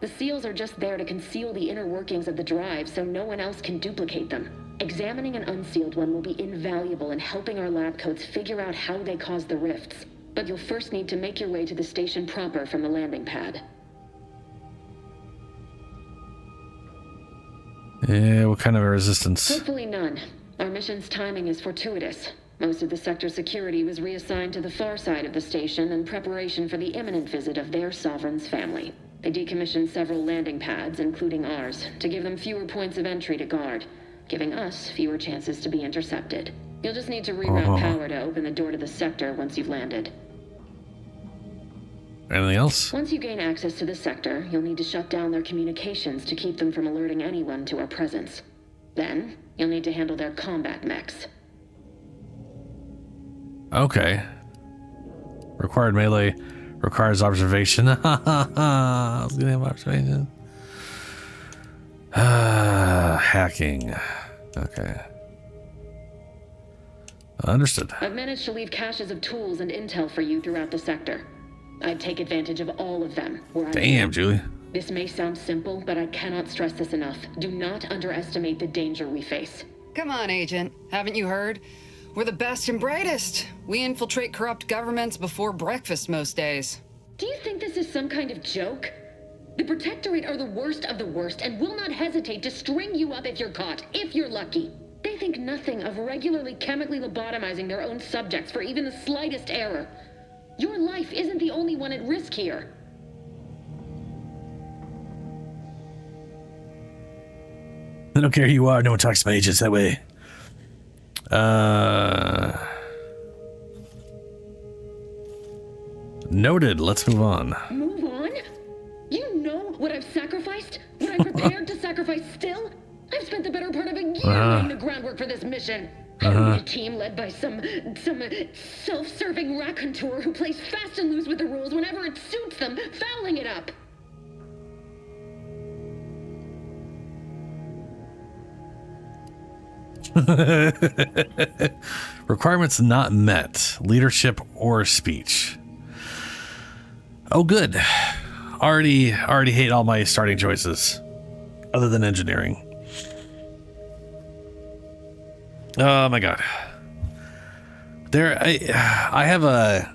[SPEAKER 12] The seals are just there to conceal the inner workings of the drive so no one else can duplicate them. Examining an unsealed one will be invaluable in helping our lab coats figure out how they caused the rifts. But you'll first need to make your way to the station proper from the landing pad.
[SPEAKER 1] Yeah, what kind of a resistance?
[SPEAKER 12] Hopefully none. Our mission's timing is fortuitous. Most of the sector security was reassigned to the far side of the station in preparation for the imminent visit of their sovereign's family. They decommissioned several landing pads, including ours, to give them fewer points of entry to guard, giving us fewer chances to be intercepted. You'll just need to reroute power to open the door to the sector once you've landed.
[SPEAKER 1] Anything else?
[SPEAKER 12] Once you gain access to the sector, you'll need to shut down their communications to keep them from alerting anyone to our presence. Then, you'll need to handle their combat mechs.
[SPEAKER 1] Okay. Required melee requires observation. I was gonna have observation. Hacking. Okay. Understood.
[SPEAKER 12] I've managed to leave caches of tools and intel for you throughout the sector. I'd take advantage of all of them.
[SPEAKER 1] Damn, Julie.
[SPEAKER 12] This may sound simple, but I cannot stress this enough. Do not underestimate the danger we face.
[SPEAKER 11] Come on, Agent. Haven't you heard? We're the best and brightest. We infiltrate corrupt governments before breakfast most days.
[SPEAKER 12] Do you think this is some kind of joke? The Protectorate are the worst of the worst and will not hesitate to string you up if you're caught, if you're lucky. They think nothing of regularly chemically lobotomizing their own subjects for even the slightest error. Your life isn't the only one at risk here.
[SPEAKER 1] I don't care who you are, no one talks to my agents that way. Noted. Let's move on.
[SPEAKER 12] Move on? You know what I've sacrificed? What I'm prepared to sacrifice still? I've spent the better part of a year laying the groundwork for this mission. I don't need a team led by some self-serving raconteur who plays fast and loose with the rules whenever it suits them, fouling it up.
[SPEAKER 1] Requirements not met. Leadership or speech. Oh, good. Already hate all my starting choices, other than engineering. Oh my god. I have a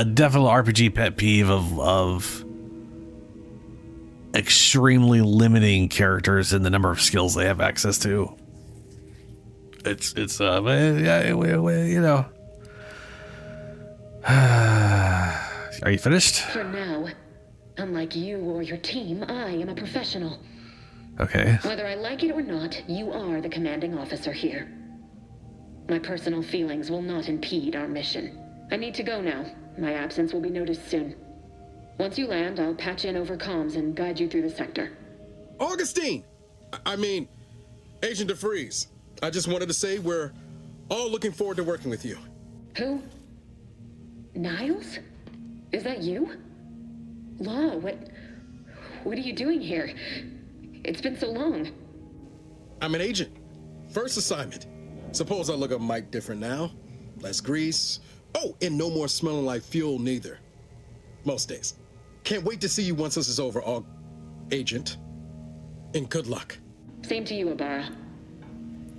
[SPEAKER 1] definite RPG pet peeve of extremely limiting characters in the number of skills they have access to. It's you know. Are you finished?
[SPEAKER 12] For now, unlike you or your team, I am a professional.
[SPEAKER 1] Okay.
[SPEAKER 12] Whether I like it or not, you are the commanding officer here. My personal feelings will not impede our mission. I need to go now. My absence will be noticed soon. Once you land, I'll patch in over comms and guide you through the sector.
[SPEAKER 9] Augustine! I mean, Agent DeVries. I just wanted to say we're all looking forward to working with you.
[SPEAKER 12] Who? Niles? Is that you? Law, what are you doing here? It's been so long.
[SPEAKER 9] I'm an agent. First assignment. Suppose I look a mic different now. Less grease. Oh, and no more smelling like fuel neither. Most days. Can't wait to see you once this is over, Agent. And good luck.
[SPEAKER 12] Same to you, Abara.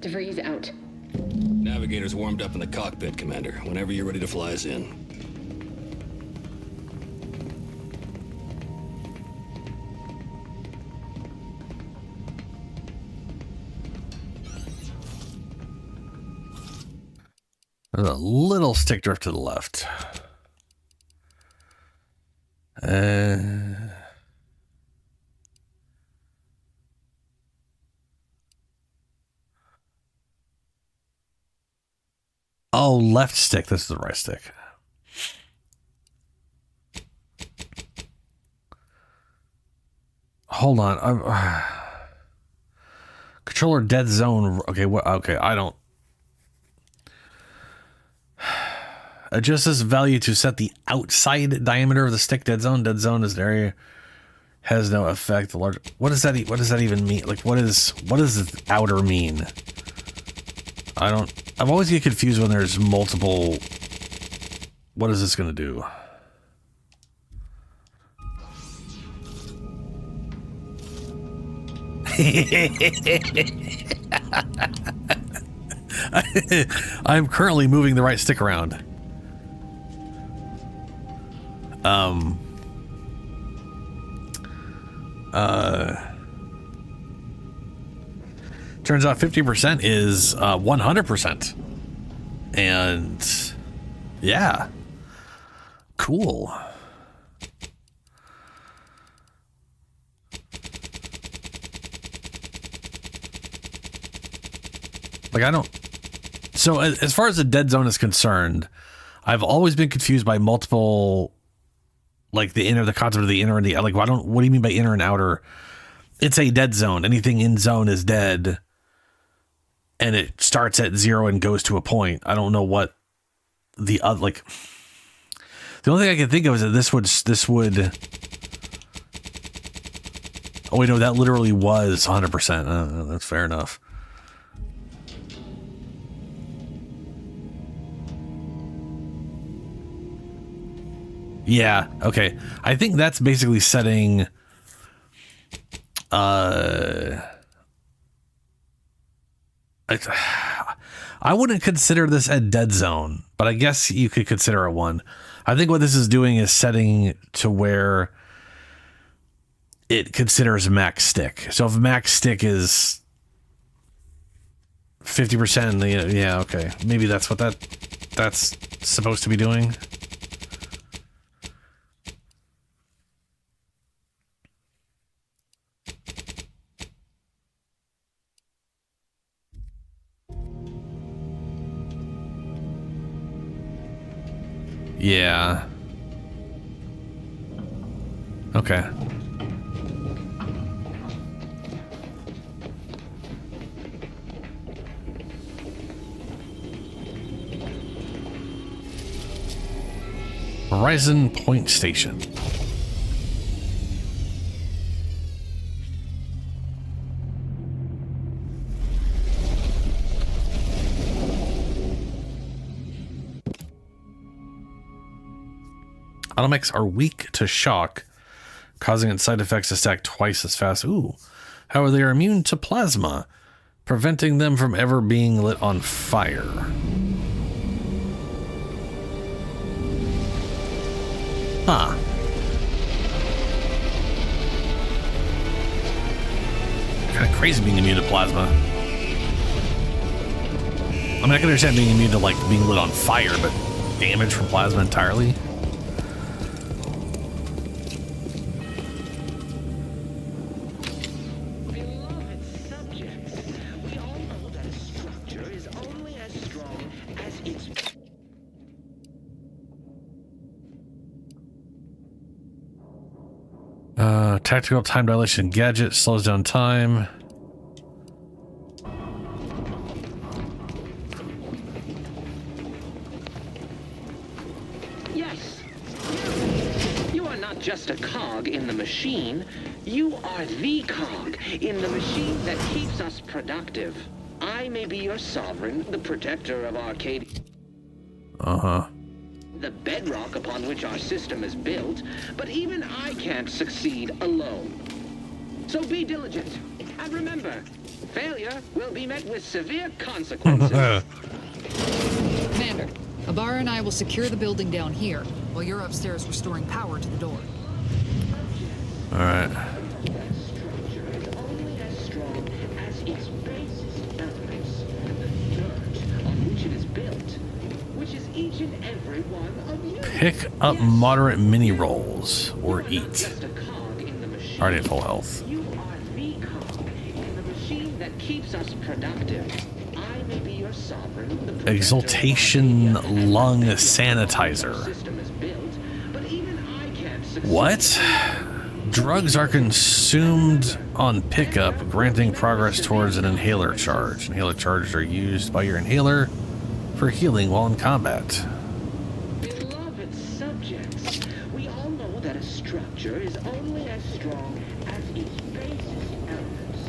[SPEAKER 12] DeVries out.
[SPEAKER 13] Navigator's warmed up in the cockpit, Commander. Whenever you're ready to fly us in.
[SPEAKER 1] There's a little stick drift to the left. Oh, left stick. This is the right stick. Hold on. Controller dead zone. Okay, what? Okay, I don't. Adjust this value to set the outside diameter of the stick. Dead zone. Dead zone is an area has no effect. The larger. What does that? What does that even mean? Like, what does the outer mean? I don't. I'm always get confused when there's multiple. What is this gonna do? I'm currently moving the right stick around. Turns out 50% is 100%. And yeah, cool. Like, I don't. So as far as the dead zone is concerned, I've always been confused by multiple, like the concept of the inner and the, like, what do you mean by inner and outer? It's a dead zone. Anything in zone is dead. And it starts at 0 and goes to a point. I don't know what the other, like, the only thing I can think of is that this would, oh wait, no, that literally was 100%. That's fair enough. Yeah, okay. I think that's basically setting I wouldn't consider this a dead zone, but I guess you could consider it one. I think what this is doing is setting to where it considers max stick. So if max stick is 50%, yeah, okay. Maybe that's what that's supposed to be doing. Yeah. Okay. Horizon Point Station. Automex are weak to shock, causing its side effects to stack twice as fast. Ooh. However, they are immune to plasma, preventing them from ever being lit on fire. Huh. Kind of crazy being immune to plasma. I mean, I can understand being immune to, like, being lit on fire, but damage from plasma entirely? Tactical time dilation gadget slows down time.
[SPEAKER 14] Yes. You are not just a cog in the machine. You are the cog in the machine that keeps us productive. I may be your sovereign, the protector of Arcadia.
[SPEAKER 1] Uh-huh.
[SPEAKER 14] The bedrock upon which our system is built, but even I can't succeed alone. So be diligent, and remember, failure will be met with severe consequences.
[SPEAKER 15] Commander, Abara and I will secure the building down here, while you're upstairs restoring power to the door.
[SPEAKER 1] All right. Pick up moderate mini rolls or eat. Already at full health.
[SPEAKER 14] You are the cog in the machine that keeps us productive. I may be your sovereign.
[SPEAKER 1] Exaltation lung sanitizer. What? Drugs are consumed on pickup, granting progress towards an inhaler charge. Inhaler charges are used by your inhaler for healing while in combat.
[SPEAKER 14] Beloved subjects, we all know that a structure is only as strong as its basis elements.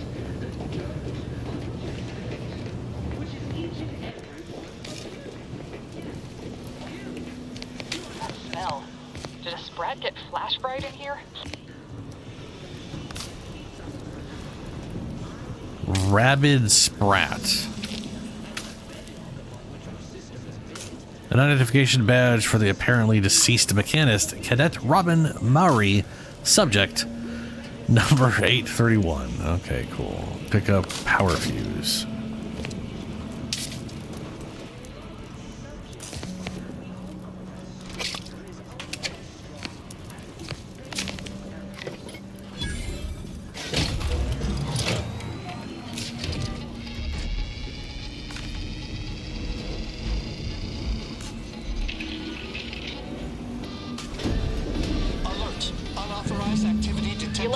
[SPEAKER 14] Which is each and every one.
[SPEAKER 16] That smell. Did a sprat get flash fried in here?
[SPEAKER 1] Rabid sprat. An identification badge for the apparently deceased mechanist, Cadet Robin Maury, subject number 831. Okay, cool. Pick up power fuse.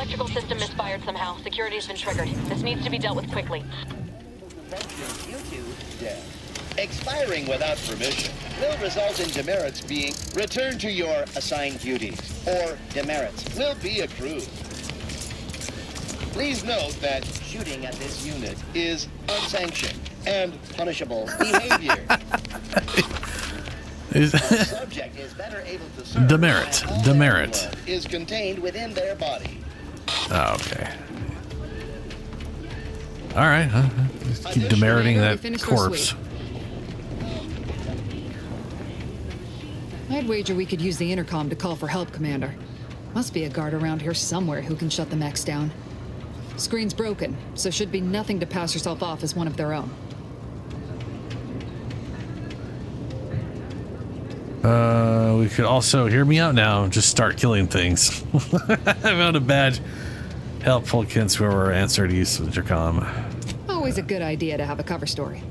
[SPEAKER 16] electrical system misfired somehow. Security's been triggered. This needs to be dealt with quickly.
[SPEAKER 17] Expiring without permission will result in demerits being returned to your assigned duties, or demerits will be accrued. Please note that shooting at this unit is unsanctioned and punishable behavior. The subject is better able to serve
[SPEAKER 1] Demerit.
[SPEAKER 17] when all
[SPEAKER 1] Demerit.
[SPEAKER 17] their blood is contained within their body.
[SPEAKER 1] Oh, okay. All right. Huh? Just keep demeriting that corpse.
[SPEAKER 15] I'd wager we could use the intercom to call for help, Commander. Must be a guard around here somewhere who can shut the mechs down. Screen's broken, so should be nothing to pass yourself off as one of their own.
[SPEAKER 1] We could also, hear me out now, just start killing things. I found a badge. Helpful against whoever answered use of the intercom.
[SPEAKER 15] Always a good idea to have a cover story.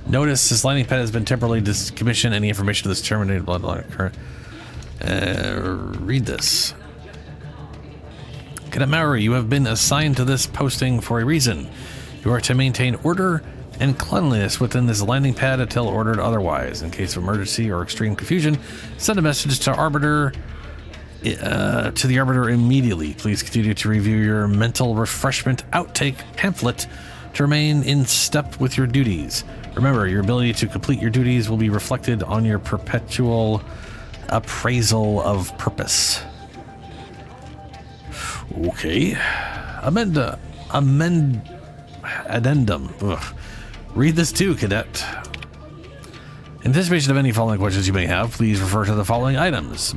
[SPEAKER 1] Notice this landing pad has been temporarily decommissioned. Any information to this terminated, blah, blah, blah. Read this. Cadet Maury, you have been assigned to this posting for a reason. You are to maintain order and cleanliness within this landing pad until ordered otherwise. In case of emergency or extreme confusion, send a message to Arbiter. To the Arbiter immediately. Please continue to review your mental refreshment outtake pamphlet to remain in step with your duties. Remember, your ability to complete your duties will be reflected on your perpetual appraisal of purpose. Okay. Addendum. Ugh. Read this too, Cadet. In anticipation of any following questions you may have, please refer to the following items.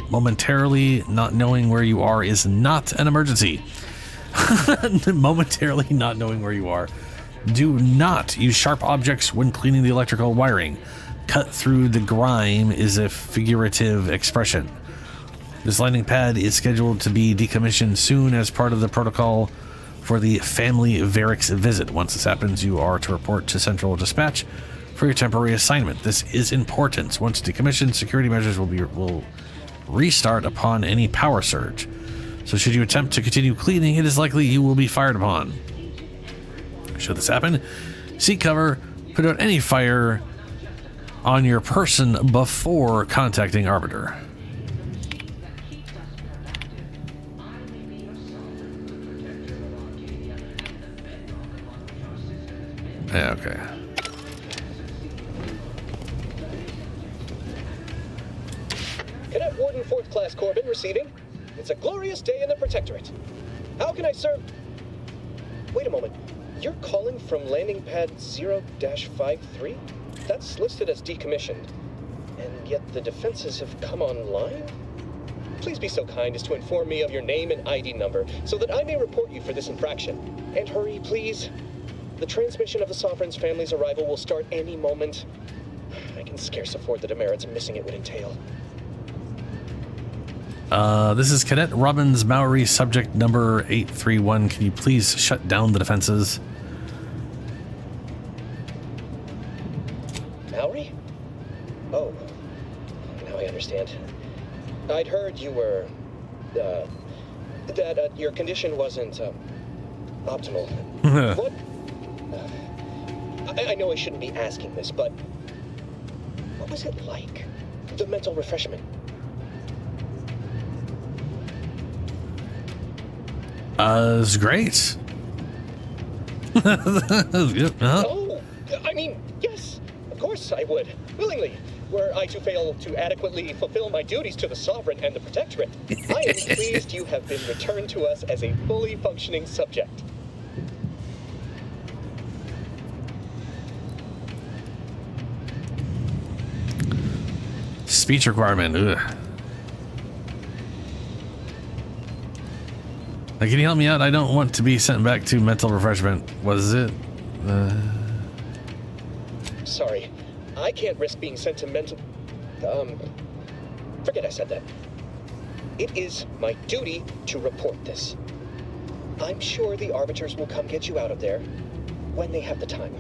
[SPEAKER 1] Momentarily not knowing where you are is not an emergency. Momentarily not knowing where you are. Do not use sharp objects when cleaning the electrical wiring. Cut through the grime is a figurative expression. This landing pad is scheduled to be decommissioned soon as part of the protocol for the family Varix visit. Once this happens, you are to report to Central Dispatch for your temporary assignment. This is important. Once decommissioned, security measures will restart upon any power surge. So should you attempt to continue cleaning, it is likely you will be fired upon. Should this happen, seek cover, put out any fire on your person before contacting Arbiter. Yeah, okay.
[SPEAKER 18] Cadet Warden 4th Class Corbin receiving. It's a glorious day in the Protectorate. How can I serve? Wait a moment. You're calling from landing pad 0-53? That's listed as decommissioned. And yet the defenses have come online? Please be so kind as to inform me of your name and ID number so that I may report you for this infraction. And hurry, please. The transmission of the Sovereign's family's arrival will start any moment. I can scarce afford the demerits missing it would entail.
[SPEAKER 1] This is Cadet Robbins Maury, subject number 831. Can you please shut down the defenses?
[SPEAKER 18] Maury? Oh, now I understand. I'd heard you were, that your condition wasn't, optimal. What? I know I shouldn't be asking this, but what was it like? The mental refreshment?
[SPEAKER 1] It's great.
[SPEAKER 18] Oh, I mean, yes, of course I would, willingly. Were I to fail to adequately fulfill my duties to the Sovereign and the Protectorate, I am pleased you have been returned to us as a fully functioning subject.
[SPEAKER 1] Speech requirement. Ugh. Can you help me out? I don't want to be sent back to mental refreshment. What is it?
[SPEAKER 18] Sorry, I can't risk being sent to mental... forget I said that. It is my duty to report this. I'm sure the Arbiters will come get you out of there when they have the time.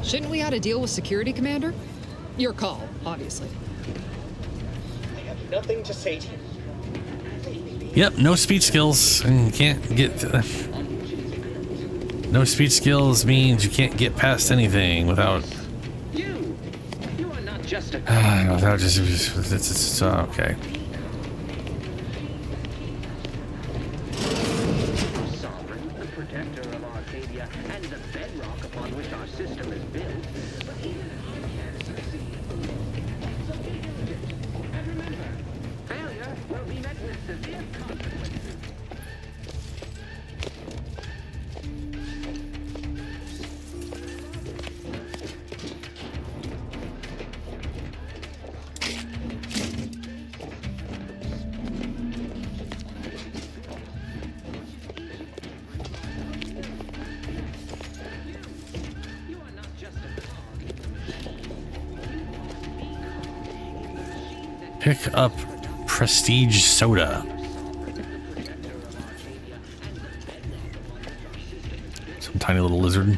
[SPEAKER 15] Shouldn't we add a deal with security, Commander? Your call, obviously.
[SPEAKER 18] I have nothing to say to you.
[SPEAKER 1] Yep, no speech skills, and you can't get. No speech skills means you can't get past anything without.
[SPEAKER 14] You are not just a
[SPEAKER 1] without just it's okay.
[SPEAKER 14] sovereign, the protector of Arcadia, and the bedrock upon which our system is built. But even if you can't succeed, and remember, failure will be met with severe consequences.
[SPEAKER 1] Pick up Prestige Soda. Some tiny little lizard.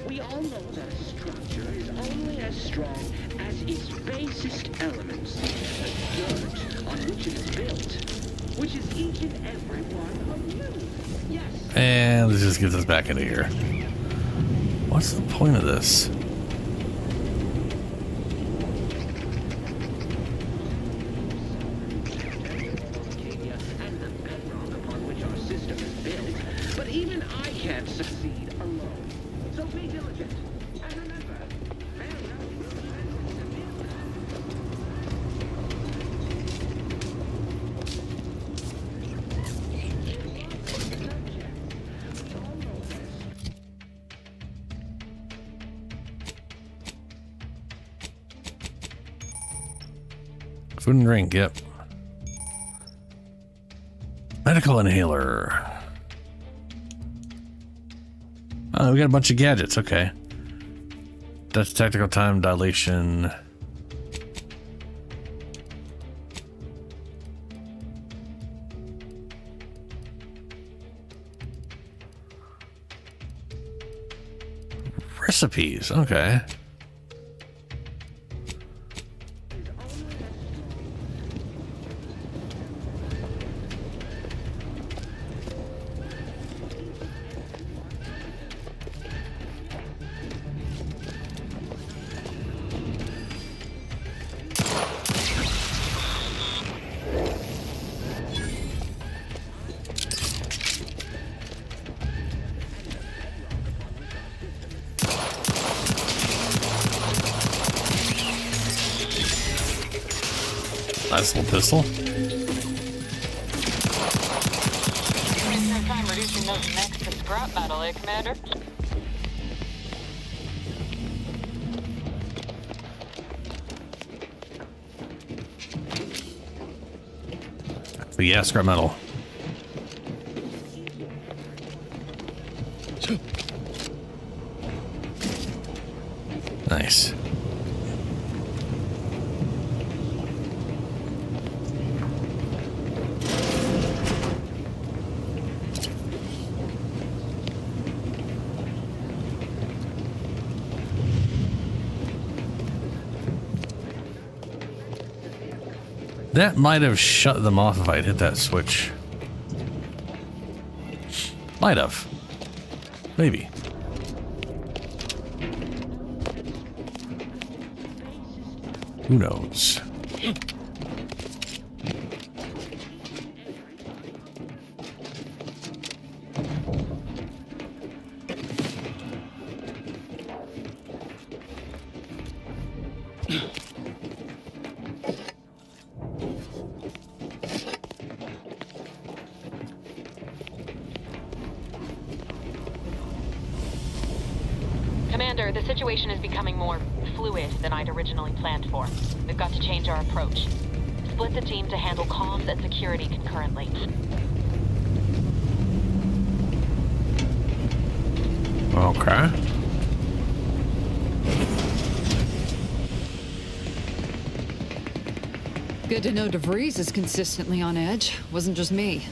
[SPEAKER 14] We all know that a structure is only as strong as its basest elements, the dirt on which it is built, which is each and every one of you. Yes.
[SPEAKER 1] And this just gets us back into here. What's the point of this?
[SPEAKER 14] And the bedrock upon which our system is built, but even I can't succeed alone. So be diligent, and remember, failure will be met with severe
[SPEAKER 1] Food and drink, yep. Medical inhaler. Oh, we got a bunch of gadgets, okay. That's tactical time dilation. Recipes, okay. Nice little pistol.
[SPEAKER 16] Spend time reducing those necks to scrap metal, eh, Commander?
[SPEAKER 1] But yeah, scrap metal. Nice. That might have shut them off if I'd hit that switch. Might have. Maybe. Who knows?
[SPEAKER 16] Commander, the situation is becoming more fluid than I'd originally planned for. We've got to change our approach. Split the team to handle comms and security concurrently.
[SPEAKER 1] Okay.
[SPEAKER 15] Good to know DeVries is consistently on edge. Wasn't just me.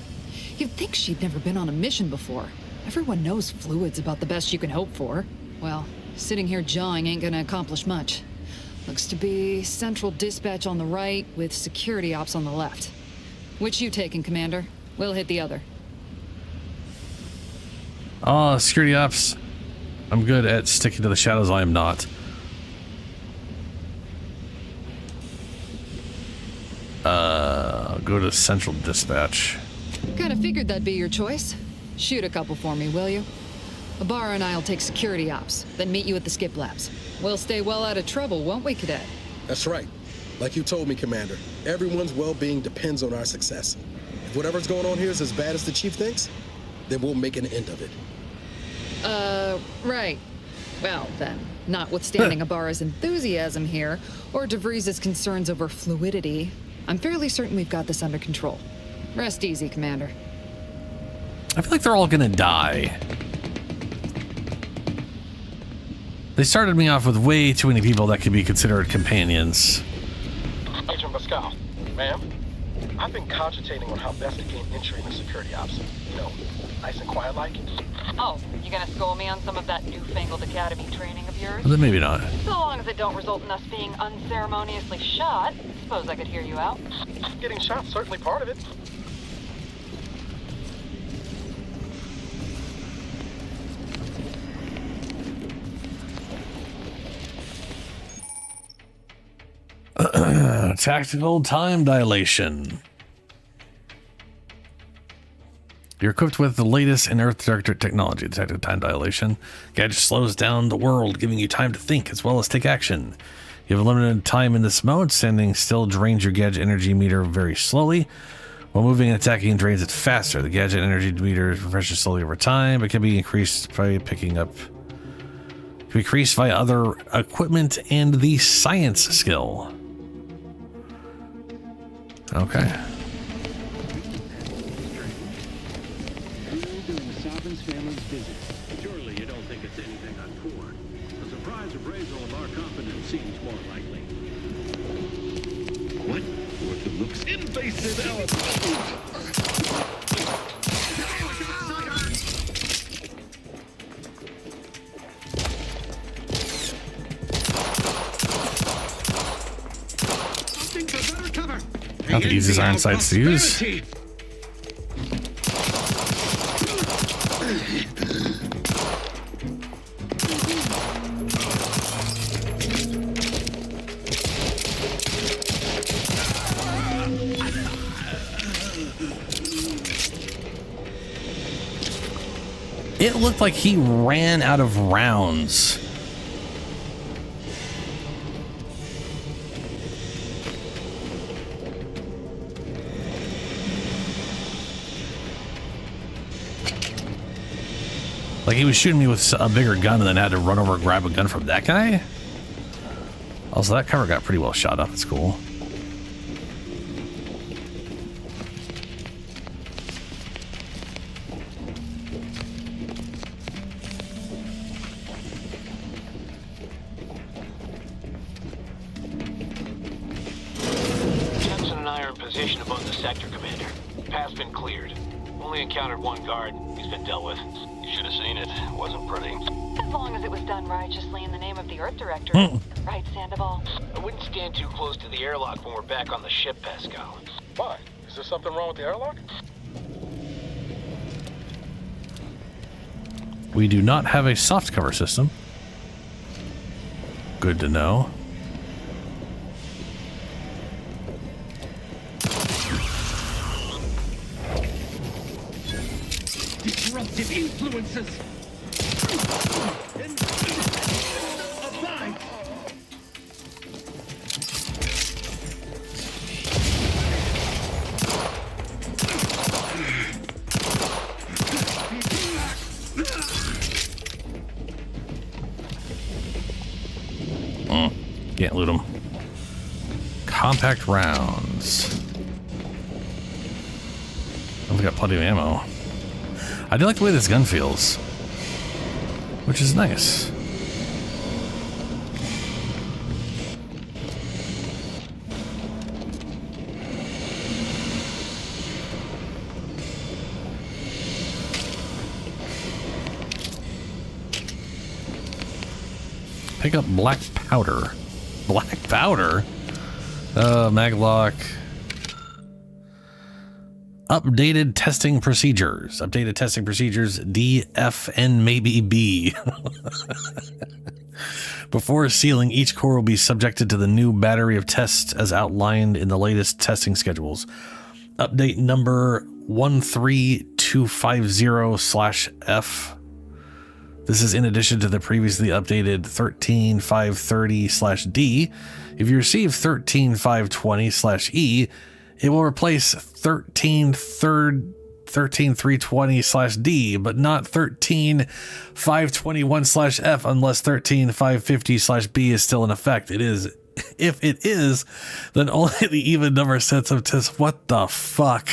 [SPEAKER 15] You'd think she'd never been on a mission before. Everyone knows fluid's about the best you can hope for. Well, sitting here jawing ain't gonna accomplish much. Looks to be central dispatch on the right with security ops on the left. Which you taking, Commander? We'll hit the other.
[SPEAKER 1] Security ops. I'm good at sticking to the shadows. I am not. Go to central dispatch.
[SPEAKER 15] Kinda figured that'd be your choice. Shoot a couple for me, will you? Ibarra and I'll take security ops, then meet you at the skip labs. We'll stay well out of trouble, won't we, Cadet?
[SPEAKER 9] That's right. Like you told me, Commander, everyone's well-being depends on our success. If whatever's going on here is as bad as the Chief thinks, then we'll make an end of it.
[SPEAKER 15] Right. Well, then, notwithstanding Ibarra's enthusiasm here, or DeVries' concerns over fluidity, I'm fairly certain we've got this under control. Rest easy, Commander.
[SPEAKER 1] I feel like they're all gonna die. They started me off with way too many people that could be considered companions.
[SPEAKER 18] Agent Pascal, ma'am, I've been cogitating on how best to gain entry into security ops. You know, nice and quiet like.
[SPEAKER 16] Oh, you gonna school me on some of that newfangled academy training of yours?
[SPEAKER 1] Well, then maybe not.
[SPEAKER 16] So long as it don't result in us being unceremoniously shot, suppose I could hear you out.
[SPEAKER 18] Getting shot's certainly part of it.
[SPEAKER 1] Tactical time dilation. You're equipped with the latest in Earth Directorate technology. The tactical time dilation gadget slows down the world, giving you time to think as well as take action. You have a limited time in this mode. Standing still drains your gadget energy meter very slowly, while moving and attacking drains it faster. The gadget energy meter refreshes slowly over time, but can be increased by picking up. Can be increased by other equipment and the science skill. Okay.
[SPEAKER 19] Sovereign's family's visit. Surely you don't think it's anything untoward. A surprise appraisal of our confidence seems more likely. What? What the looks invasive
[SPEAKER 1] Not the easiest iron sights to use. It looked like he ran out of rounds. Like he was shooting me with a bigger gun and then had to run over and grab a gun from that guy? Also, that cover got pretty well shot up. It's cool.
[SPEAKER 20] Jensen and I are in position above the sector, Commander. Path's been cleared. Only encountered one guard. He's been dealt with. You should have seen it. It wasn't pretty.
[SPEAKER 16] As long as it was done righteously in the name of the Earth Directorate. Right, Sandoval?
[SPEAKER 20] I wouldn't stand too close to the airlock when we're back on the ship, Pascal.
[SPEAKER 18] Why? Is there something wrong with the airlock?
[SPEAKER 1] We do not have a soft cover system. Good to know.
[SPEAKER 19] disruptive influences.
[SPEAKER 1] Can't loot them. Compact rounds. Oh, we got plenty of ammo. I do like the way this gun feels. which is nice. Pick up black powder. Black powder? Maglock. Updated testing procedures. Updated testing procedures D, F, and maybe B. Before sealing, each core will be subjected to the new battery of tests as outlined in the latest testing schedules. Update number 13250/F. This is in addition to the previously updated 13530/D. If you receive 13520/E, it will replace 13320/D, but not 13521/F unless 13550/B is still in effect. It is. If it is, then only the even number sets of tests. What the fuck?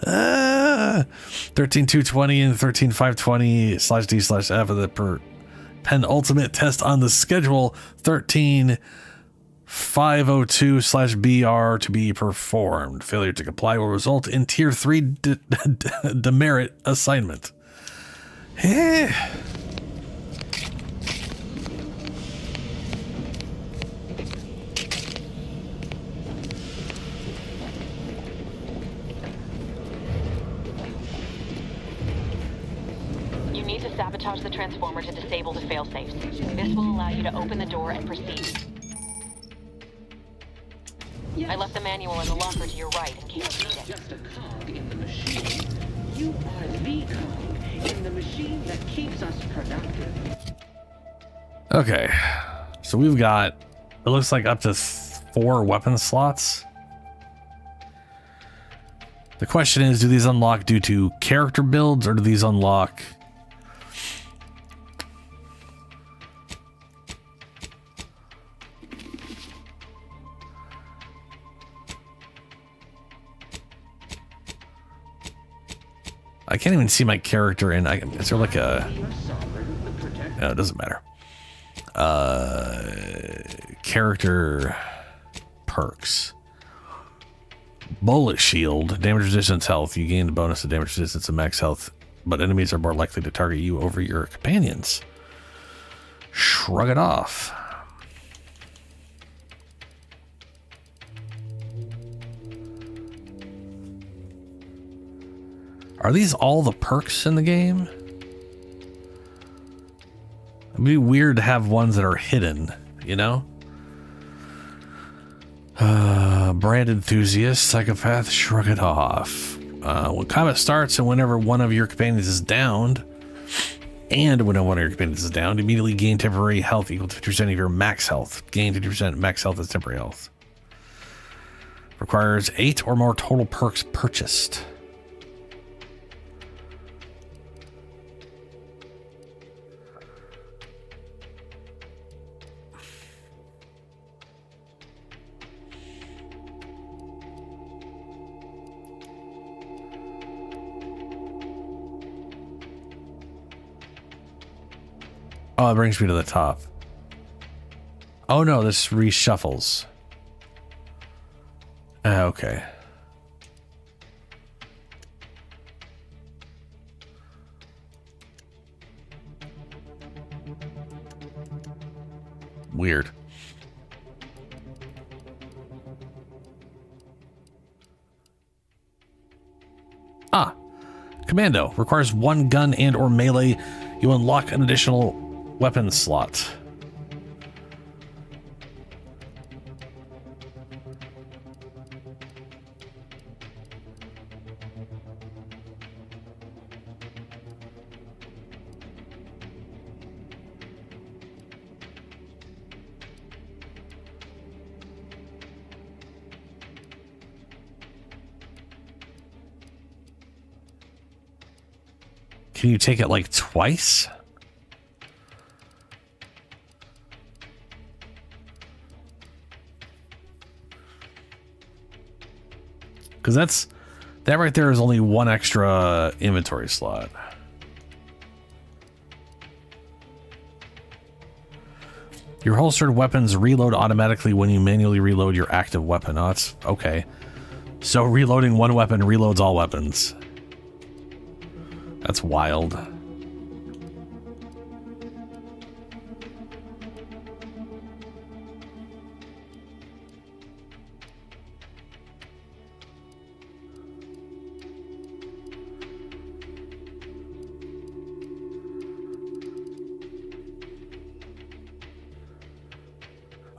[SPEAKER 1] 13220 and 13520/D/F of the penultimate test on the schedule. 13502/BR to be performed. Failure to comply will result in tier 3 demerit assignment.
[SPEAKER 16] Sabotage the transformer to disable the failsafes. This will allow you to open the door and proceed. Yes. I left the manual in the locker to your right in case you need it.
[SPEAKER 14] Just a cog in the machine. You are the cog in the machine that keeps us productive.
[SPEAKER 1] Okay, so we've got, it looks like up to 4 weapon slots. The question is, do these unlock due to character builds, or do these unlock I can't even see my character in. Is there like a? No, it doesn't matter. Character perks. Bullet shield, damage resistance health. You gain the bonus of damage resistance and max health, but enemies are more likely to target you over your companions. Shrug it off. Are these all the perks in the game? It'd be weird to have ones that are hidden, you know? Brand enthusiast, psychopath, shrug it off. When combat starts and whenever one of your companions is downed, immediately gain temporary health equal to 50% of your max health. Gain 50% max health as temporary health. Requires 8 or more total perks purchased. Oh, it brings me to the top. Oh no, this reshuffles. Okay. Weird. Ah, Commando requires 1 gun and or melee. You unlock an additional weapon slot. Can you take it like twice? Because that right there is only 1 extra inventory slot. Your holstered weapons reload automatically when you manually reload your active weapon. Oh, that's okay. So reloading one weapon reloads all weapons. That's wild.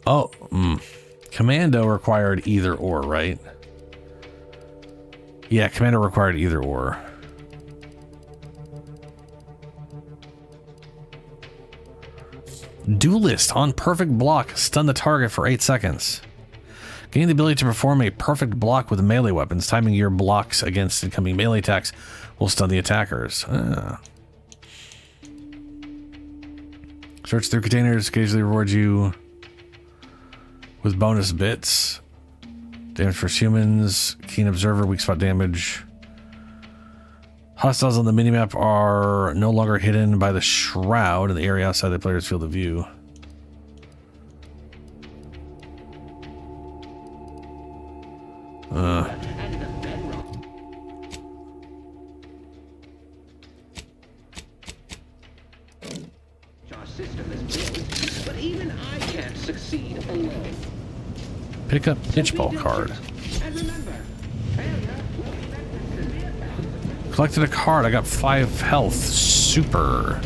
[SPEAKER 1] Oh, Commando required either or, right? Yeah, Commando required either or. Duelist on perfect block. Stun the target for 8 seconds. Gain the ability to perform a perfect block with melee weapons. Timing your blocks against incoming melee attacks will stun the attackers. Search through containers. Occasionally reward you with bonus bits. Damage for humans. Keen observer. Weak spot damage. Hostiles on the minimap are no longer hidden by the shroud in the area outside the player's field of view.
[SPEAKER 14] Our system is built, but even I can't succeed alone.
[SPEAKER 1] Pick up pitchball card.
[SPEAKER 14] And remember,
[SPEAKER 1] Collected a card. I got 5 health. Super.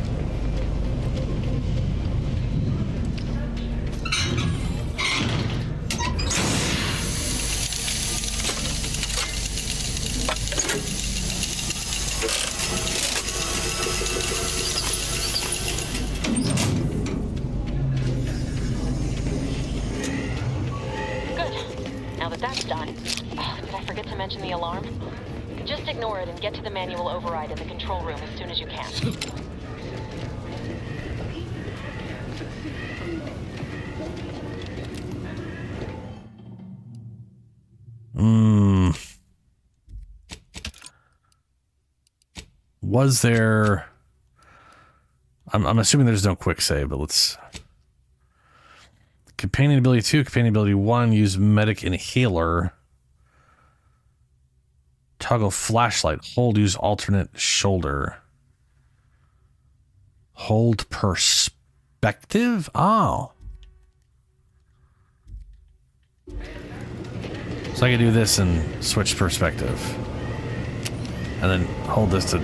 [SPEAKER 16] Now that that's done, did I forget to mention the alarm? Just ignore it and get to the manual override in the control room as soon as you can.
[SPEAKER 1] Was there... I'm assuming there's no quick save, but let's... Companion ability 2, companion ability 1, use medic inhaler. Toggle flashlight. Hold, use alternate shoulder. Hold perspective? Oh. So I can do this and switch perspective. And then hold this to...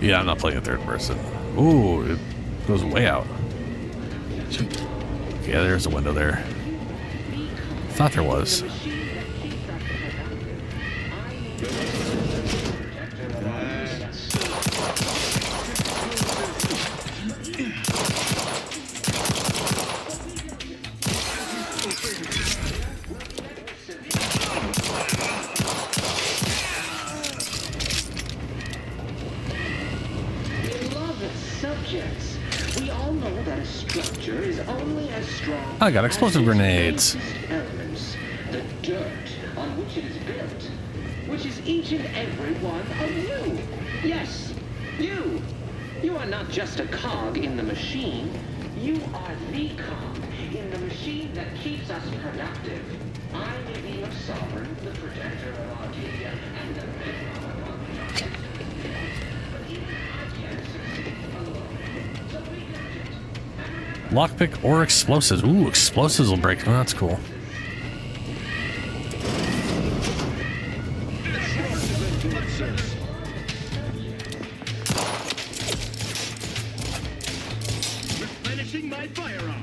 [SPEAKER 1] Yeah, I'm not playing a third person. Ooh, it goes way out. Yeah, there's a window there. Thought there was. I got explosive grenades.
[SPEAKER 14] Elements, the dirt on which it is built, which is each and every one of you. Yes, you. You are not just a cog in the machine. You are the cog in the machine that keeps us productive. I may be your sovereign, the protector of Arcadia, and the bedrock of our but even I can't succeed alone. So we got it.
[SPEAKER 1] Lockpick or explosives. Ooh, explosives will break. Oh, that's cool.
[SPEAKER 19] Replenishing my firearm.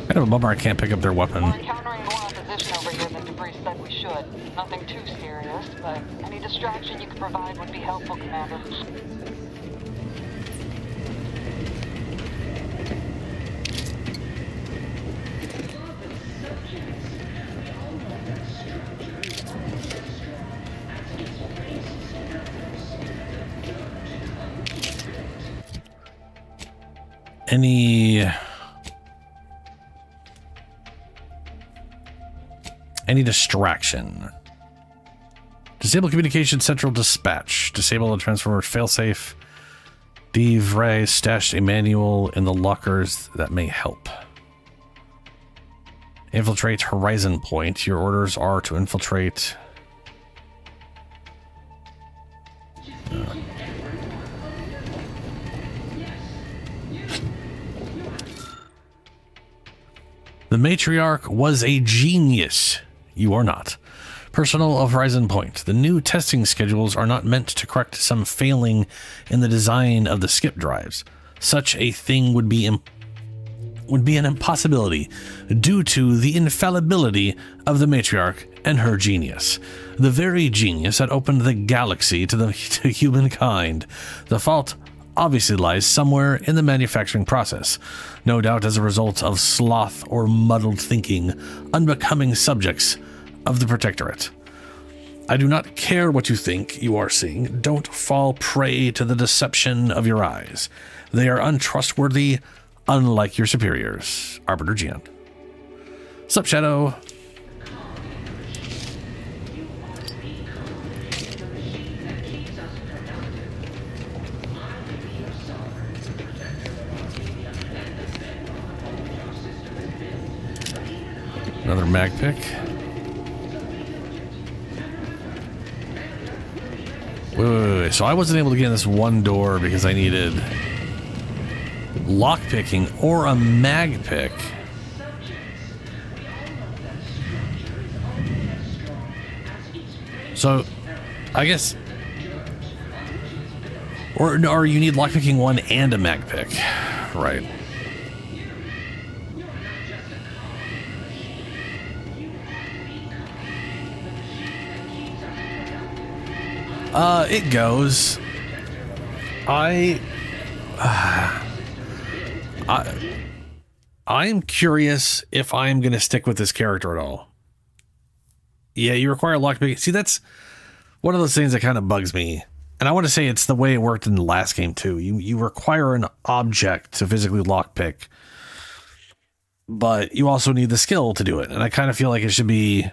[SPEAKER 1] Kind of a bummer I can't pick up their weapon.
[SPEAKER 16] We're encountering more opposition over here than Debris said we should. Nothing too serious, but any distraction you could provide would be helpful, Commander.
[SPEAKER 1] Any distraction? Disable communication central dispatch. Disable the transformer failsafe. DeVray stashed a manual in the lockers that may help. Infiltrate Horizon Point. Your orders are to infiltrate. The matriarch was a genius. You are not. Personnel of Horizon Point. The new testing schedules are not meant to correct some failing in the design of the skip drives. Such a thing would be an impossibility due to the infallibility of the matriarch and her genius. The very genius that opened the galaxy to humankind. The fault obviously lies somewhere in the manufacturing process, no doubt as a result of sloth or muddled thinking, unbecoming subjects of the Protectorate. I do not care what you think you are seeing. Don't fall prey to the deception of your eyes. They are untrustworthy, unlike your superiors. Arbiter Gian. Sup, Shadow? Another mag pick. Wait. So I wasn't able to get in this one door because I needed lock picking or a mag pick. So I guess, or you need lock picking one and a mag pick, right? It goes. I am curious if I'm going to stick with this character at all. Yeah, you require lockpick. See, that's one of those things that kind of bugs me. And I want to say it's the way it worked in the last game too. You require an object to physically lockpick, but you also need the skill to do it. And I kind of feel like it should be.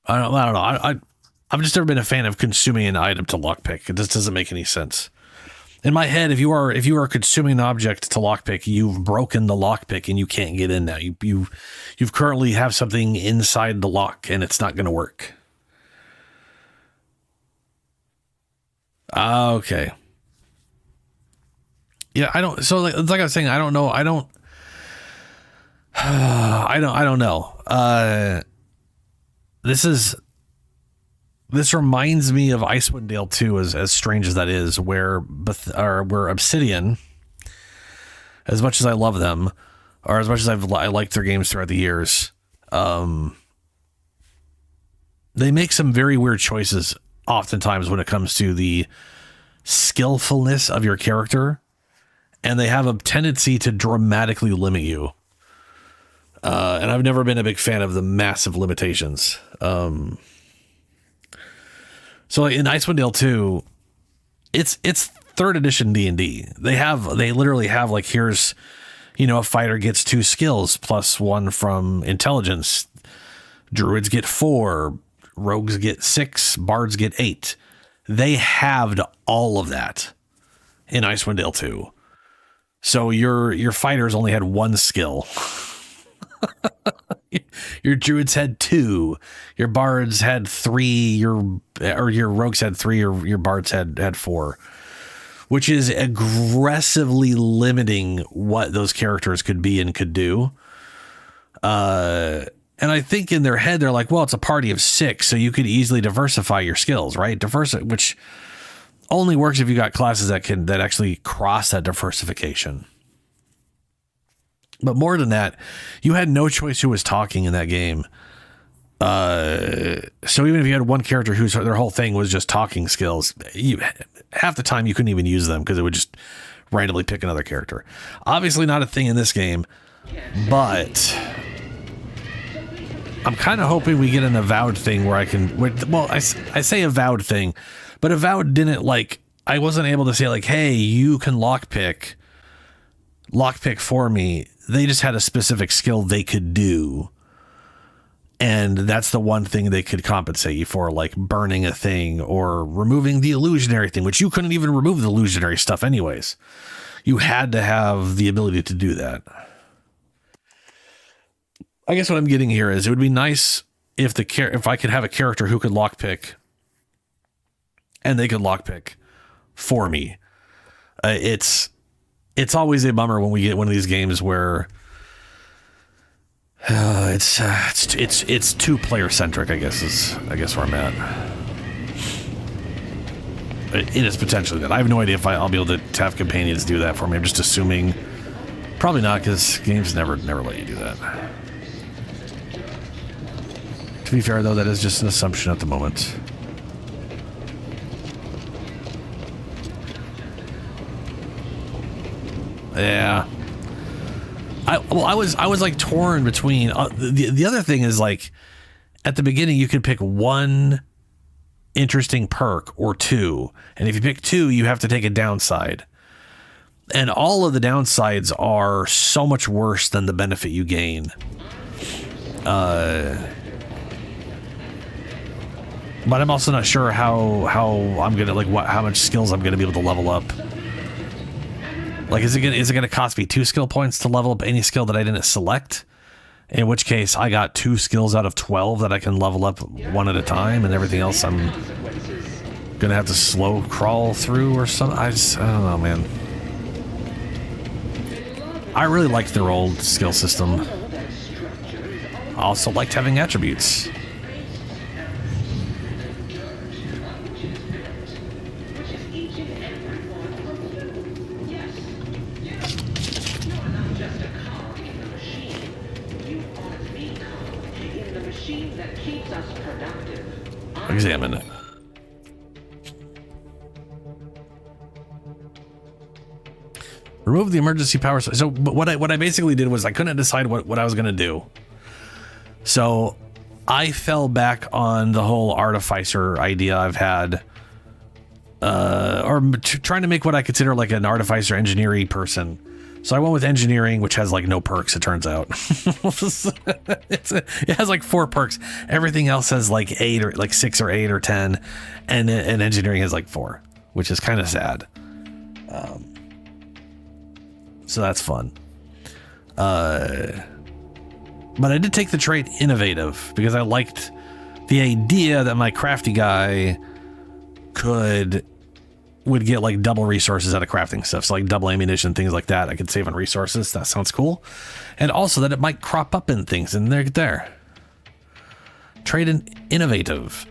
[SPEAKER 1] I don't know. I've just never been a fan of consuming an item to lockpick. It just doesn't make any sense. In my head, if you are consuming an object to lockpick, you've broken the lockpick and you can't get in now. You've currently have something inside the lock and it's not going to work. Okay. Yeah, I don't. So like I was saying, I don't know. I don't know. This reminds me of Icewind Dale 2, as strange as that is, where Obsidian, as much as I love them, or as much as I liked their games throughout the years, they make some very weird choices oftentimes when it comes to the skillfulness of your character, and they have a tendency to dramatically limit you. And I've never been a big fan of the massive limitations. So like in Icewind Dale 2, it's 3rd edition D&D. They literally have like, here's, a fighter gets 2 skills plus 1 from intelligence. Druids get 4, rogues get 6, bards get 8. They halved all of that in Icewind Dale 2. So your fighters only had 1 skill. Your druids had 2, your bards had 3, your rogues had 3, or your bards had 4, which is aggressively limiting what those characters could be and could do. And I think in their head, they're like, well, it's a party of 6, so you could easily diversify your skills, right? Which only works if you got classes that actually cross that diversification. But more than that, you had no choice who was talking in that game. So even if you had one character whose their whole thing was just talking skills, half the time you couldn't even use them because it would just randomly pick another character. Obviously not a thing in this game, but I'm kind of hoping we get an Avowed thing where I can, well, I say Avowed thing, but Avowed didn't like, I wasn't able to say like, hey, you can lockpick for me. They just had a specific skill they could do. And that's the one thing they could compensate you for, like burning a thing or removing the illusionary thing, which you couldn't even remove the illusionary stuff anyways. You had to have the ability to do that. I guess what I'm getting here is it would be nice if I could have a character who could lockpick and they could lockpick for me. It's always a bummer when we get one of these games where it's too player centric, I guess where I'm at. It is potentially that. I have no idea if I'll be able to have companions do that for me. I'm just assuming probably not, because games never let you do that. To be fair, though, that is just an assumption at the moment. Yeah. I was like torn between the other thing is like at the beginning you could pick one interesting perk or two, and if you pick two you have to take a downside, and all of the downsides are so much worse than the benefit you gain. But I'm also not sure how I'm gonna how much skills I'm gonna be able to level up. Like, is it gonna cost me 2 skill points to level up any skill that I didn't select? In which case, I got 2 skills out of 12 that I can level up one at a time, and everything else I'm gonna have to slow crawl through or something. I don't know, man. I really liked their old skill system. I also liked having attributes. Examine it. Remove the emergency power. So what I basically did was I couldn't decide what I was going to do. So I fell back on the whole artificer idea I've had, or trying to make what I consider like an artificer engineering person. So I went with engineering, which has like no perks, it turns out. It has like 4 perks. Everything else has like 8 or like 6 or 8 or 10. And engineering has like 4, which is kind of sad. So that's fun. But I did take the trait innovative because I liked the idea that my crafty guy would get like double resources out of crafting stuff. So like double ammunition, things like that. I could save on resources. That sounds cool. And also that it might crop up in things, and they're there. Trade in innovative.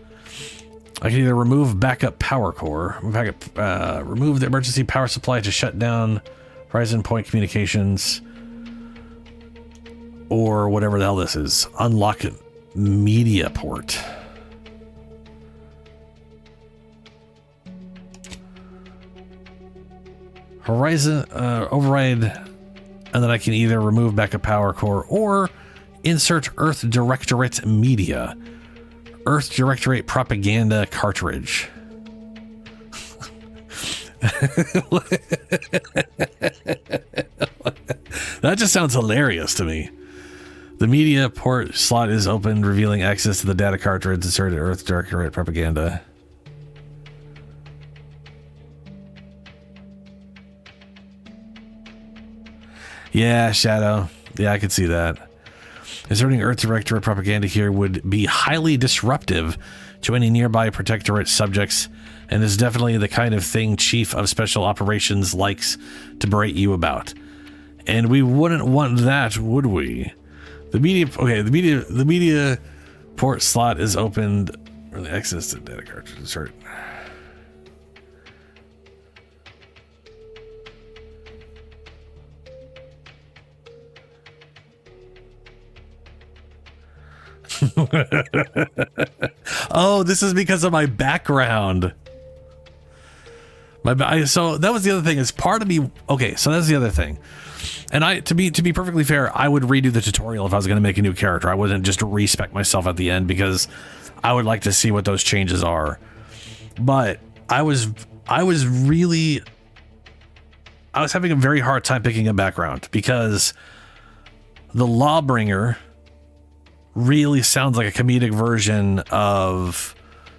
[SPEAKER 1] I can either remove backup power core, remove the emergency power supply to shut down Horizon Point communications, or whatever the hell this is. Unlock media port. Horizon override, and then I can either remove backup power core or insert Earth Directorate media. Earth Directorate propaganda cartridge. That just sounds hilarious to me. The media port slot is open, revealing access to the data cartridge inserted Earth Directorate propaganda. Yeah, Shadow. Yeah, I could see that. Inserting Earth Directorate propaganda here would be highly disruptive to any nearby Protectorate subjects, and is definitely the kind of thing Chief of Special Operations likes to berate you about. And we wouldn't want that, would we? The media port slot is opened, or the access to data cartridge insert. Oh, this is because of my background. So that was the other thing, is part of me. Okay, so that's the other thing. And to be perfectly fair, I would redo the tutorial if I was going to make a new character. I wouldn't just respec myself at the end because I would like to see what those changes are. But I was having a very hard time picking a background because the Lawbringer really sounds like a comedic version of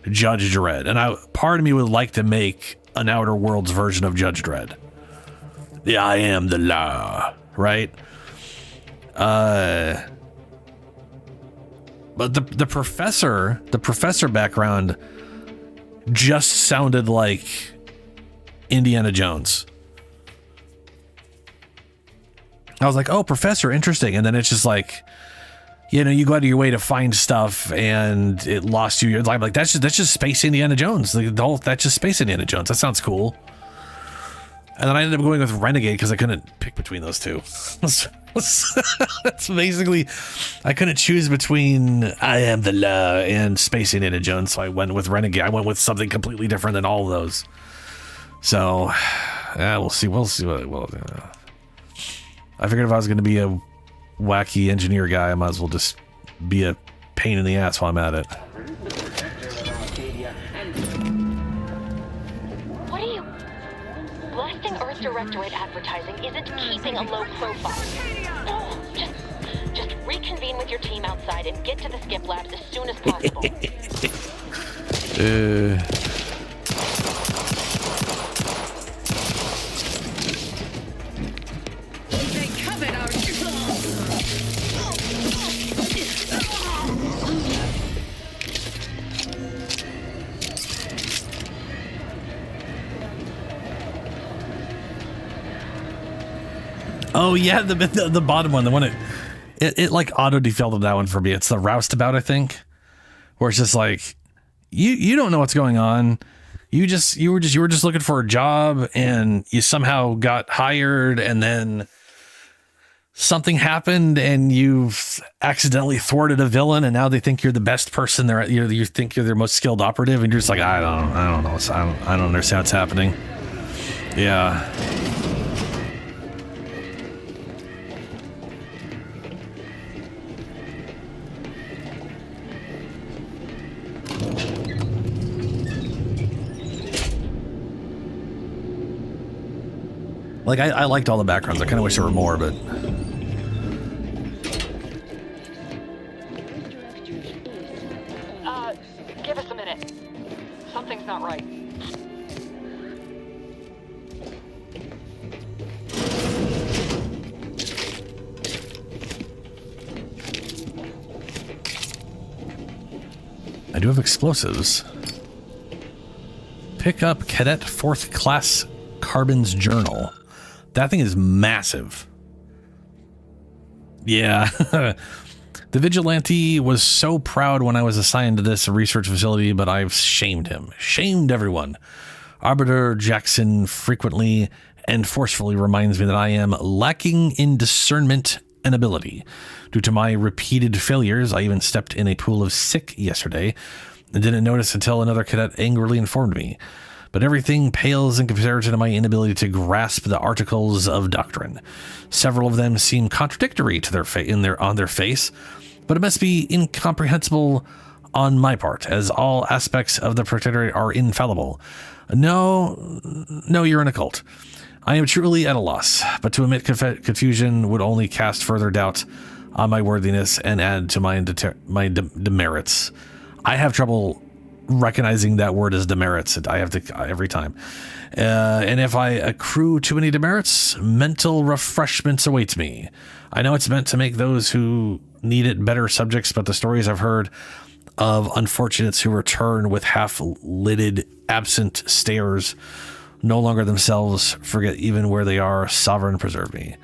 [SPEAKER 1] Judge Dredd. And part of me would like to make an Outer Worlds version of Judge Dredd. The I am the law, right? But the professor background just sounded like Indiana Jones. I was like, oh, Professor, interesting. And then it's just like, you know, you go out of your way to find stuff and it lost you. You're like, that's just Space Indiana Jones. That's just Space Indiana Jones. That sounds cool. And then I ended up going with Renegade because I couldn't pick between those two. That's basically, I couldn't choose between I Am the Law and Space Indiana Jones, so I went with Renegade. I went with something completely different than all of those. So, yeah, we'll see. We'll see what. I figured if I was going to be a wacky engineer guy, I might as well just be a pain in the ass while I'm at it.
[SPEAKER 16] Blasting Earth Directorate advertising isn't keeping a low profile. No, just reconvene with your team outside and get to the skip labs as soon as possible.
[SPEAKER 11] They covered our
[SPEAKER 1] Oh yeah, the bottom one, the one it like auto defaulted that one for me. It's the roustabout, I think, where it's just like you don't know what's going on. You were just looking for a job and you somehow got hired and then something happened and you've accidentally thwarted a villain and now they think you're the best person there. You think you're their most skilled operative and you're just like I don't know. I don't understand what's happening. Yeah. Like, I liked all the backgrounds. I kind of wish there were more, but...
[SPEAKER 11] Give us a minute. Something's not right.
[SPEAKER 1] I do have explosives. Pick up Cadet 4th Class Carbon's Journal. That thing is massive. Yeah. The Vigilante was so proud when I was assigned to this research facility, but I've shamed him. Shamed everyone. Arbiter Jackson frequently and forcefully reminds me that I am lacking in discernment and ability. Due to my repeated failures, I even stepped in a pool of sick yesterday and didn't notice until another cadet angrily informed me. But everything pales in comparison to my inability to grasp the articles of doctrine. Several of them seem contradictory to on their face, but it must be incomprehensible on my part, as all aspects of the Protectorate are infallible. No, you're in a cult. I am truly at a loss, but to admit confusion would only cast further doubt on my worthiness and add to my demerits. I have trouble recognizing that word as demerits. I have to every time. And if I accrue too many demerits, mental refreshments awaits me. I know it's meant to make those who need it better subjects, but the stories I've heard of unfortunates who return with half-lidded, absent stares, no longer themselves, forget even where they are, sovereign preserve me.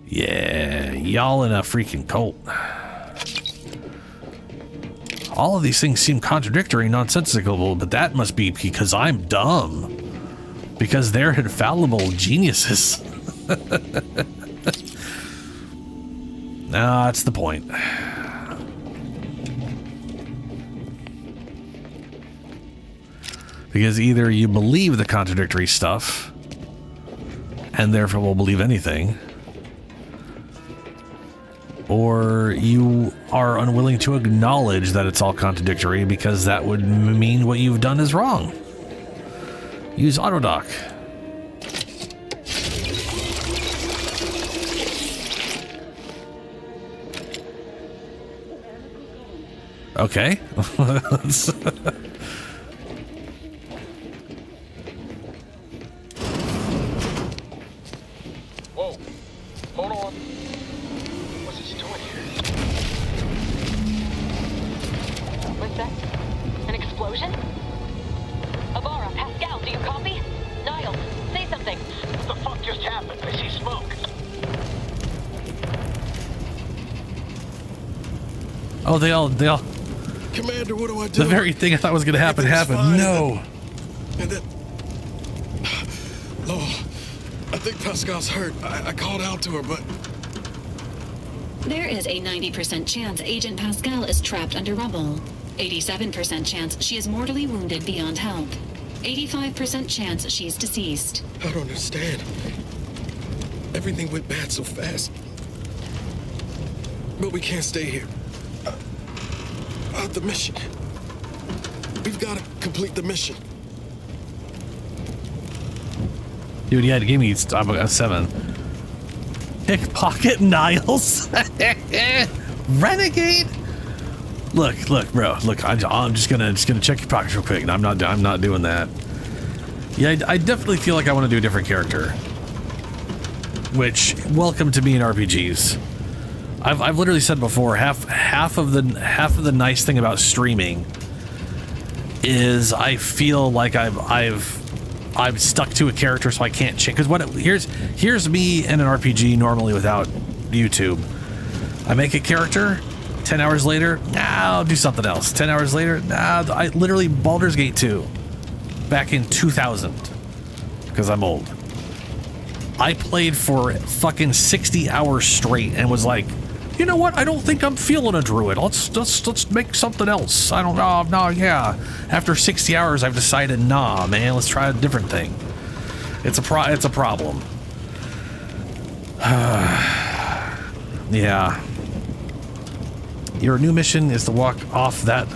[SPEAKER 1] Yeah, y'all in a freaking cult. All of these things seem contradictory, nonsensical, but that must be because I'm dumb. Because they're infallible geniuses. No, that's the point. Because either you believe the contradictory stuff, and therefore will believe anything, or you are unwilling to acknowledge that it's all contradictory because that would mean what you've done is wrong. Use autodock. Okay.
[SPEAKER 18] Whoa. Hold on. What's this doing here?
[SPEAKER 16] What's that? An explosion? Abara, Pascal, do you copy? Niles, say something.
[SPEAKER 20] What the fuck just happened? I see smoke.
[SPEAKER 1] Oh, they all.
[SPEAKER 9] Commander, what do I do?
[SPEAKER 1] The very thing I thought was going to happen happened. No.
[SPEAKER 9] And then, Law, I think Pascal's hurt. I called out to her, but
[SPEAKER 10] There is a 90% chance Agent Pascal is trapped under rubble. 87% chance she is mortally wounded beyond help. 85% chance she's deceased.
[SPEAKER 9] I don't understand. Everything went bad so fast. But we can't stay here. The mission. We've got to complete the mission.
[SPEAKER 1] Dude, yeah, give me a 7. Pickpocket Niles. Renegade. Look, bro. Look, I'm just gonna check your pockets real quick. And I'm not doing that. Yeah, I definitely feel like I want to do a different character. Which, welcome to me in RPGs. I've literally said before, half of the nice thing about streaming is I feel like I've stuck to a character, so I can't change. Because here's me in an RPG normally without YouTube. I make a character. 10 hours later, I'll do something else. 10 hours later, I literally Baldur's Gate 2 back in 2000 because I'm old. I played for fucking 60 hours straight and was like, you know what? I don't think I'm feeling a druid. Let's make something else. I don't know. No, yeah. After 60 hours, I've decided, nah, man, let's try a different thing. It's a problem. Yeah. Your new mission is to walk off that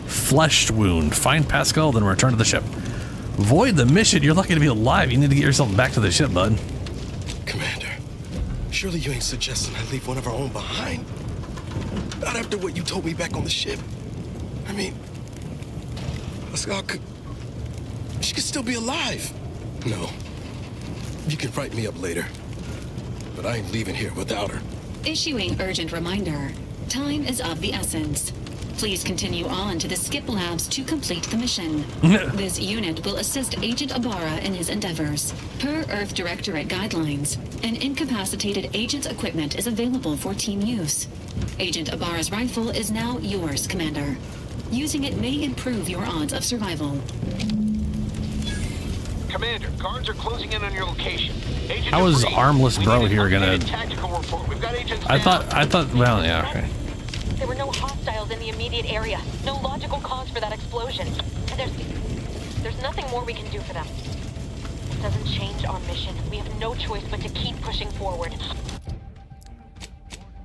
[SPEAKER 1] fleshed wound. Find Pascal, then return to the ship. Void the mission. You're lucky to be alive. You need to get yourself back to the ship, bud.
[SPEAKER 9] Commander, surely you ain't suggesting I leave one of our own behind? Not after what you told me back on the ship. I mean, Pascal she could still be alive. No. You can write me up later. But I ain't leaving here without her.
[SPEAKER 10] Issuing urgent reminder. Time is of the essence. Please continue on to the Skip Labs to complete the mission. This unit will assist Agent Abara in his endeavors. Per Earth Directorate guidelines, an incapacitated agent's equipment is available for team use. Agent Abara's rifle is now yours, Commander. Using it may improve your odds of survival.
[SPEAKER 20] Commander, guards are closing in on your location. Agent
[SPEAKER 1] How is
[SPEAKER 20] DeVries,
[SPEAKER 1] armless
[SPEAKER 20] we
[SPEAKER 1] bro
[SPEAKER 20] need an
[SPEAKER 1] here gonna?
[SPEAKER 20] updated tactical report. We've got agents
[SPEAKER 1] I
[SPEAKER 20] down.
[SPEAKER 1] thought. Well, yeah. Okay.
[SPEAKER 16] There were no hostiles in the immediate area. No logical cause for that explosion. And there's nothing more we can do for them. It doesn't change our mission. We have no choice but to keep pushing forward.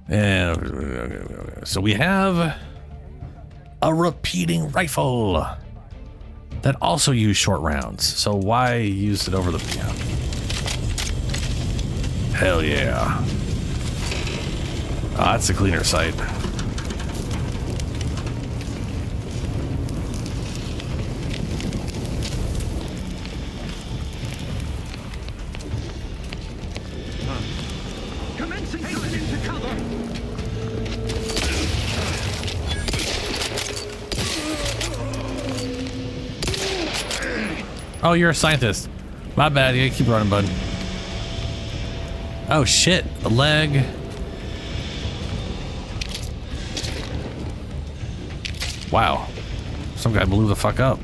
[SPEAKER 1] And so we have a repeating rifle that also used short rounds. So why use it over the piano? Hell yeah. Ah, that's a cleaner sight.
[SPEAKER 19] Commencing going into cover.
[SPEAKER 1] Oh, you're a scientist. My bad. You keep running, bud. Oh shit, the leg. Wow. Some guy blew the fuck up.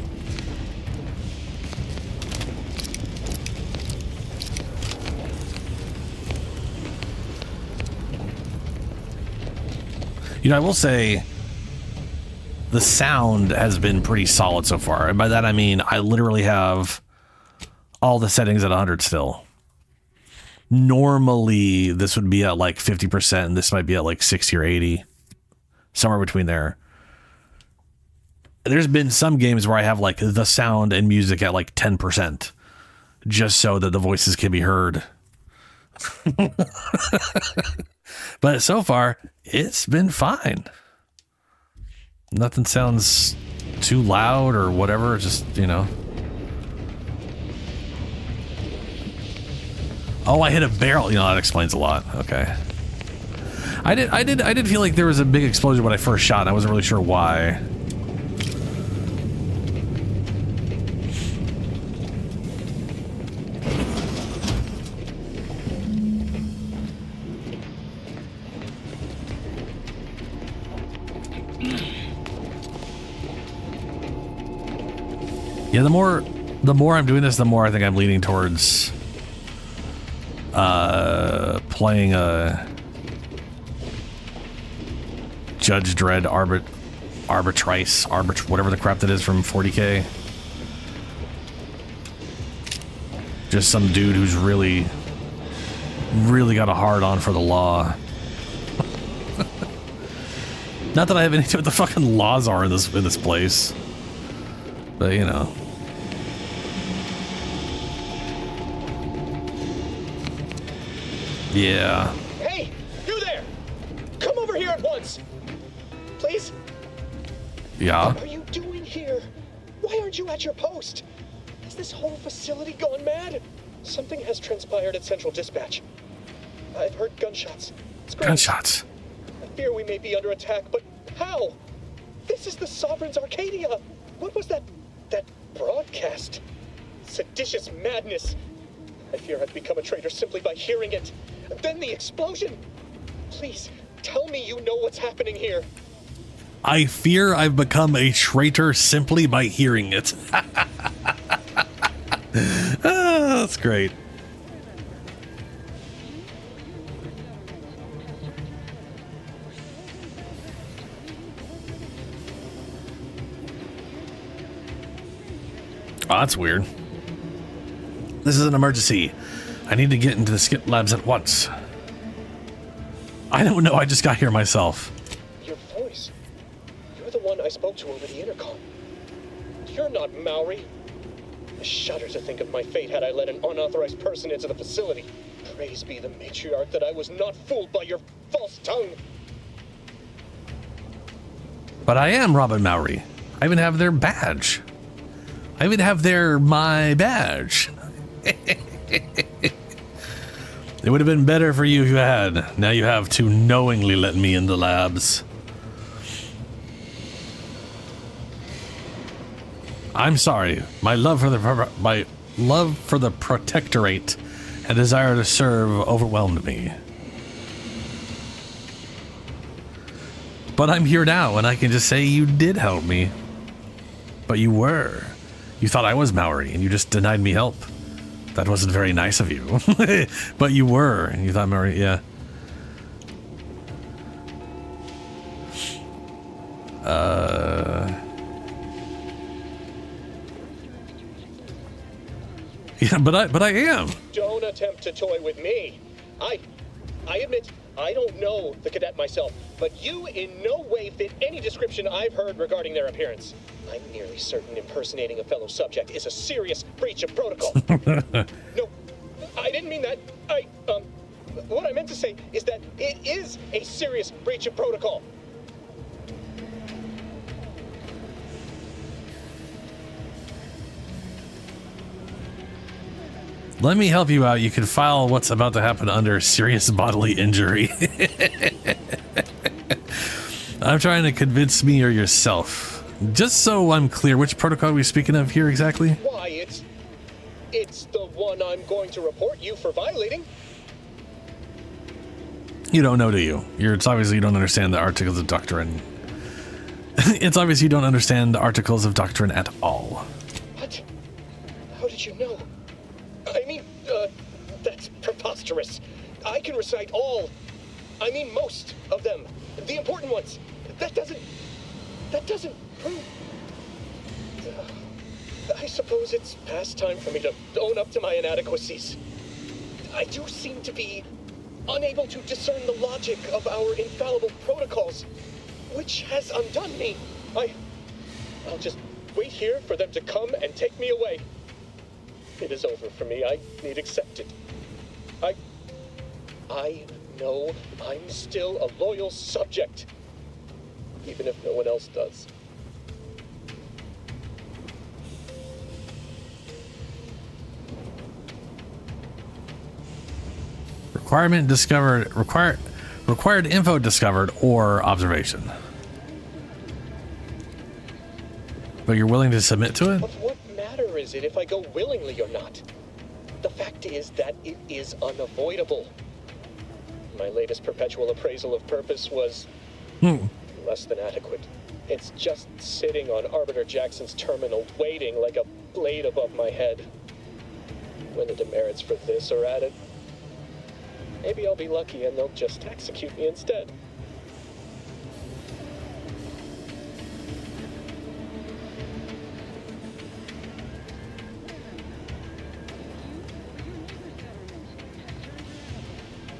[SPEAKER 1] You know, I will say the sound has been pretty solid so far. And by that I mean I literally have all the settings at 100 still. normally this would be at like 50%, and this might be at like 60 or 80, somewhere between there. There's been some games where I have like the sound and music at like 10%, just so that the voices can be heard. But so far, it's been fine. Nothing sounds too loud or whatever, just, you know. Oh, I hit a barrel. You know, that explains a lot. Okay. I did feel like there was a big explosion when I first shot. I wasn't really sure why. Yeah, the more I'm doing this, the more I think I'm leaning towards playing a Judge Dredd Arbitrice, whatever the crap that is from 40K. Just some dude who's really got a hard on for the law. Not that I have anything what the fucking laws are in this place, but you know. Yeah.
[SPEAKER 18] Hey, you there! Come over here at once! Please?
[SPEAKER 1] Yeah?
[SPEAKER 18] What are you doing here? Why aren't you at your post? Has this whole facility gone mad? Something has transpired at Central Dispatch. I've heard gunshots.
[SPEAKER 1] Gunshots?
[SPEAKER 18] I fear we may be under attack, but how? This is the Sovereign's Arcadia! What was that broadcast? Seditious madness! I fear I've become a traitor simply by hearing it. Then the explosion! Please, tell me you know what's happening here.
[SPEAKER 1] I fear I've become a traitor simply by hearing it. That's great. Oh, that's weird. This is an emergency. I need to get into the skip labs at once. I don't know, I just got here myself.
[SPEAKER 18] Your voice. You're the one I spoke to over the intercom. You're not Maori. I shudder to think of my fate had I let an unauthorized person into the facility. Praise be the matriarch that I was not fooled by your false tongue.
[SPEAKER 1] But I am Robin Maori. I even have their badge. I even have my badge. It would have been better for you if you had. Now you have to knowingly let me in the labs. I'm sorry. My love for the Protectorate and desire to serve overwhelmed me. But I'm here now, and I can just say you did help me. But you were. You thought I was Maori, and you just denied me help. That wasn't very nice of you. But you were, and you thought Maori, yeah. Yeah, but I am.
[SPEAKER 18] Don't attempt to toy with me. I admit I don't know the cadet myself, but you in no way fit any description I've heard regarding their appearance. I'm nearly certain impersonating a fellow subject is a serious breach of protocol. No, I didn't mean that. What I meant to say is that it is a serious breach of protocol.
[SPEAKER 1] Let me help you out. You can file what's about to happen under serious bodily injury. I'm trying to convince me or yourself. Just so I'm clear, which protocol are we speaking of here exactly?
[SPEAKER 18] Why, it's the one I'm going to report you for violating.
[SPEAKER 1] You don't know, do you? It's obviously you don't understand the Articles of Doctrine. It's obvious you don't understand the Articles of Doctrine at all.
[SPEAKER 18] What? How did you know? I mean, that's preposterous. I can recite most of them. The important ones. That doesn't prove... I suppose it's past time for me to own up to my inadequacies. I do seem to be unable to discern the logic of our infallible protocols, which has undone me. I'll just wait here for them to come and take me away. It is over for me. I need accept it. I know I'm still a loyal subject, even if no one else does.
[SPEAKER 1] Requirement discovered. Required info discovered or observation. But you're willing to submit to it?
[SPEAKER 18] Of what matter is it if I go willingly or not? The fact is that it is unavoidable. My latest perpetual appraisal of purpose was less than adequate. It's just sitting on Arbiter Jackson's terminal, waiting like a blade above my head. When the demerits for this are added, maybe I'll be lucky and they'll just execute me instead.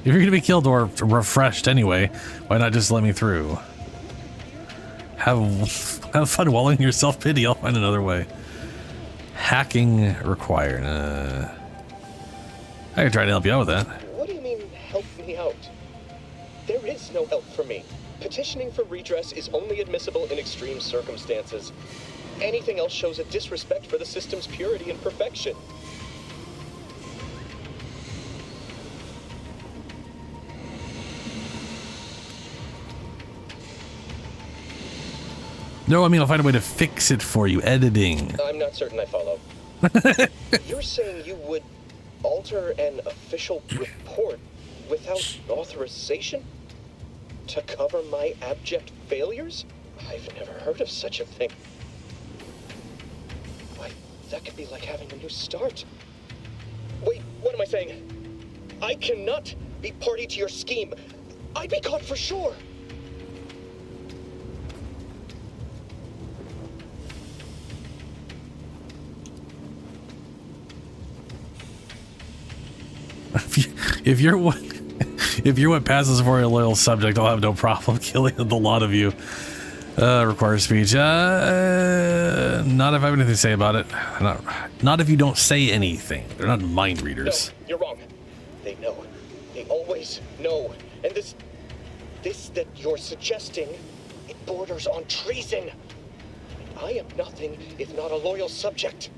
[SPEAKER 1] If you're going to be killed or refreshed anyway, why not just let me through? Have fun wallowing your self-pity. I'll find another way. Hacking required. I can try to help you out with that.
[SPEAKER 18] What do you mean, help me out? There is no help for me. Petitioning for redress is only admissible in extreme circumstances. Anything else shows a disrespect for the system's purity and perfection.
[SPEAKER 1] No, I mean, I'll find a way to fix it for you. Editing.
[SPEAKER 18] I'm not certain I follow. You're saying you would alter an official report without authorization? To cover my abject failures? I've never heard of such a thing. Why, that could be like having a new start. Wait, what am I saying? I cannot be party to your scheme. I'd be caught for sure.
[SPEAKER 1] If you're what passes for a loyal subject, I'll have no problem killing the lot of you. Requires speech. Not if I have anything to say about it. Not if you don't say anything. They're not mind readers.
[SPEAKER 18] No, you're wrong. They know. They always know. And this that you're suggesting, it borders on treason. And I am nothing if not a loyal subject.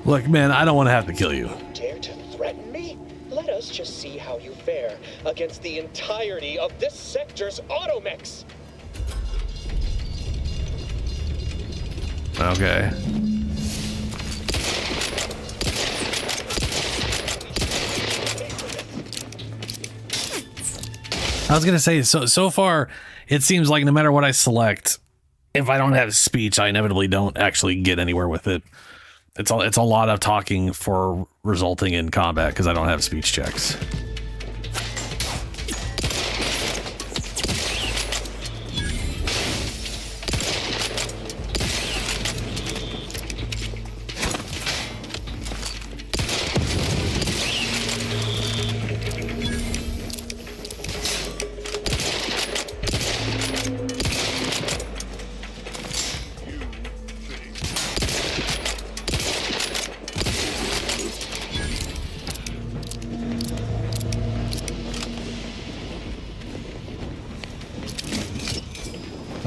[SPEAKER 1] Look, man, I don't want to have to kill you.
[SPEAKER 18] Dare to threaten me? Let us just see how you fare against the entirety of this sector's automechs.
[SPEAKER 1] Okay. I was gonna say, so far, it seems like no matter what I select, if I don't have speech, I inevitably don't actually get anywhere with it. It's a lot of talking for resulting in combat because I don't have speech checks.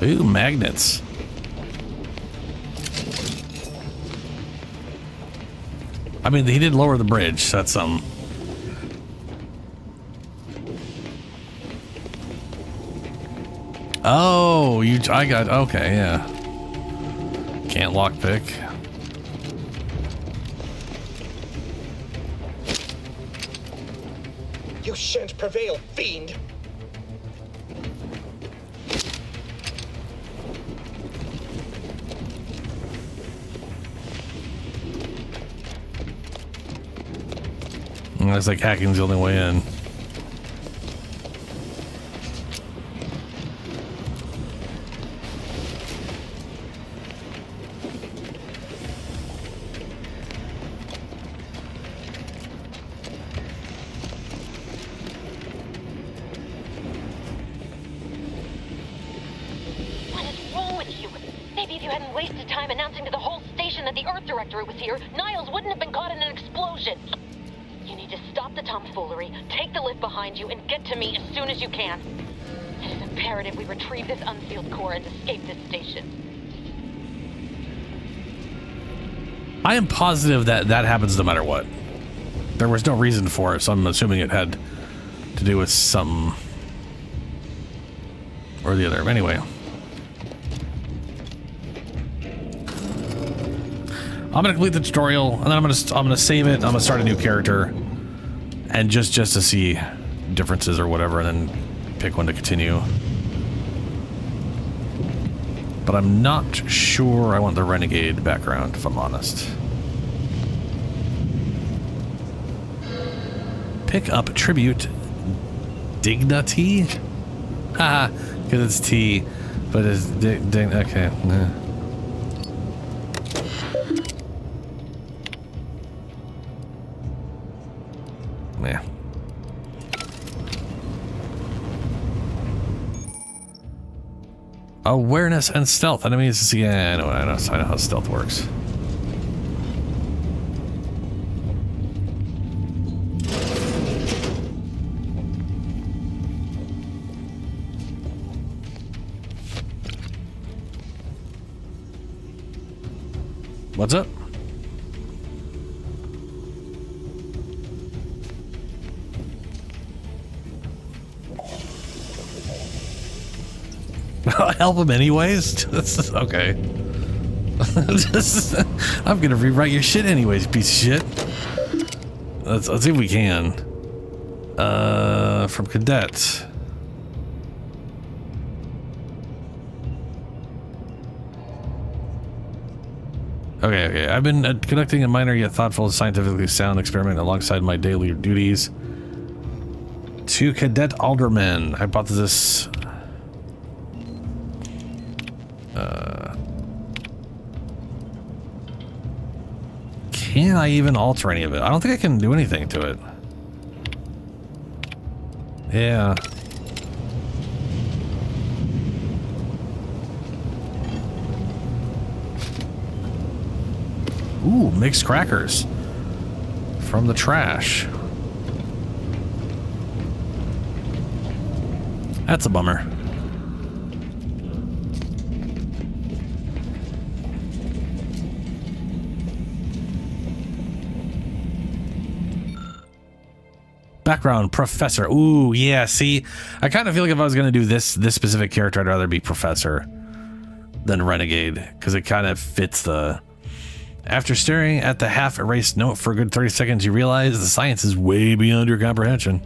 [SPEAKER 1] Ooh, magnets. I mean, he did lower the bridge, so that's something. Oh, I got, okay, yeah. Can't lockpick.
[SPEAKER 18] You shan't prevail, fiend!
[SPEAKER 1] It's like hacking's the only way in.
[SPEAKER 16] hadn't wasted time announcing to the whole station that the Earth Directorate was here, Niles wouldn't have been caught in an explosion. You need to stop the tomfoolery, take the lift behind you, and get to me as soon as you can. It is imperative we retrieve this unsealed core and escape this station.
[SPEAKER 1] I am positive that that happens no matter what. There was no reason for it, so I'm assuming it had to do with something or the other. Anyway, I'm gonna complete the tutorial, and then I'm gonna save it. I'm gonna start a new character, and just to see differences or whatever, and then pick one to continue. But I'm not sure I want the Renegade background, if I'm honest. Pick up tribute dignity. Haha, because it's T, but it's okay. Yeah. Awareness and stealth. Enemies. Yeah, I know how stealth works. What's up? Help him anyways? Okay. I'm gonna rewrite your shit anyways, piece of shit. Let's see if we can. From cadet. Okay. I've been conducting a minor yet thoughtful, scientifically sound experiment alongside my daily duties. To Cadet Alderman. Hypothesis. Can I even alter any of it? I don't think I can do anything to it. Yeah. Ooh, mixed crackers from the trash. That's a bummer. Background, Professor. Ooh, yeah, see, I kind of feel like if I was going to do this specific character, I'd rather be Professor than Renegade, because it kind of fits the... After staring at the half-erased note for a good 30 seconds, you realize the science is way beyond your comprehension.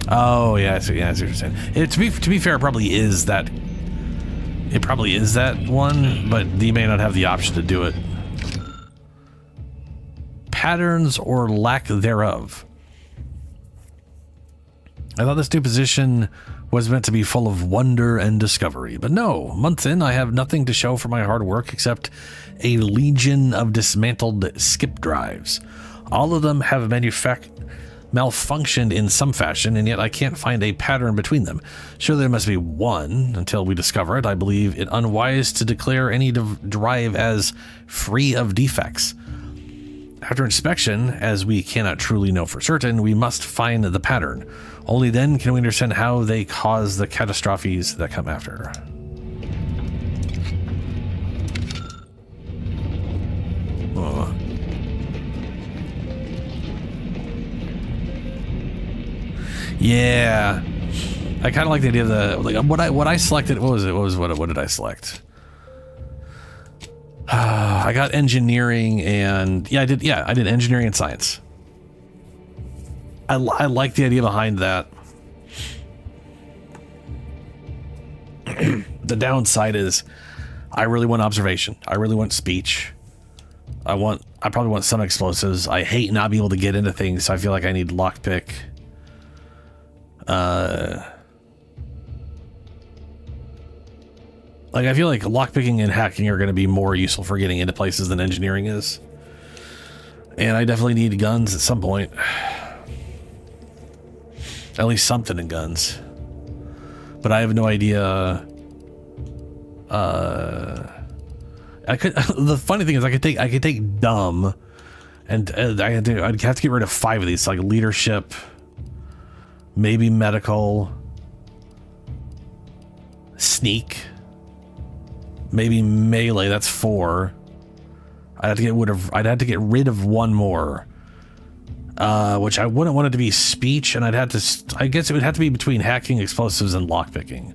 [SPEAKER 1] Oh, yeah, I see what you're saying. To be fair, it probably is that... It probably is that one, but you may not have the option to do it. Patterns or lack thereof. I thought this new position was meant to be full of wonder and discovery, but no, months in, I have nothing to show for my hard work except a legion of dismantled skip drives. All of them have malfunctioned in some fashion, and yet I can't find a pattern between them. Surely there must be one. Until we discover it, I believe it unwise to declare any drive as free of defects. After inspection, as we cannot truly know for certain, we must find the pattern. Only then can we understand how they cause the catastrophes that come after. Oh. Yeah, I kind of like the idea of the what I selected. What did I select? I got engineering and I did engineering and science. I like the idea behind that. The downside is I really want observation. I really want speech. I probably want some explosives. I hate not being able to get into things, so I feel like I need lockpick. Like, I feel like lockpicking and hacking are going to be more useful for getting into places than engineering is. And I definitely need guns at some point. At least something in guns. But I have no idea I could. The funny thing is, I could take dumb, and I'd have to get rid of 5 of these, like leadership, maybe medical, sneak, maybe melee. That's 4. I'd have to get rid of 1 more, which I wouldn't want it to be speech, and I guess it would have to be between hacking, explosives, and lockpicking.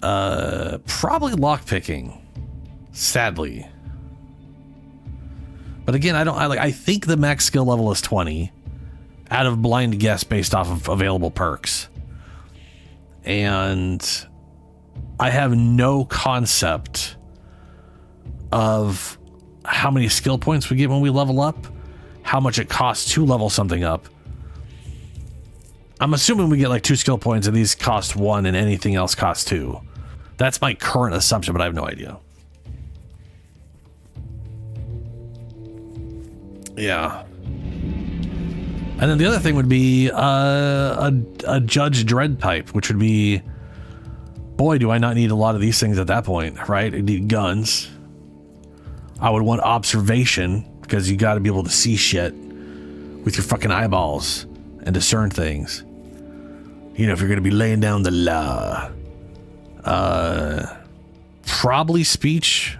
[SPEAKER 1] Probably lockpicking. Sadly, but again, I think the max skill level is 20 out of blind guess based off of available perks, and I have no concept of how many skill points we get when we level up, how much it costs to level something up. I'm assuming we get like 2 skill points and these cost 1 and anything else costs 2. That's my current assumption, but I have no idea. Yeah. And then the other thing would be a Judge Dredd type, which would be, boy, do I not need a lot of these things at that point, right? I need guns. I would want observation, because you got to be able to see shit with your fucking eyeballs and discern things. You know, if you're going to be laying down the law. Probably speech.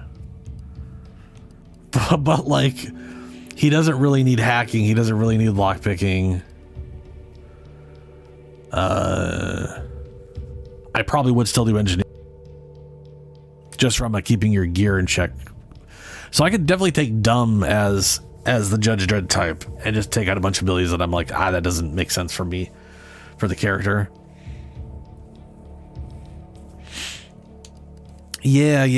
[SPEAKER 1] But like, he doesn't really need hacking. He doesn't really need lockpicking. I probably would still do engineering, just from keeping your gear in check. So I could definitely take dumb as the Judge Dredd type and just take out a bunch of abilities that I'm like, that doesn't make sense for me, for the character. Yeah. I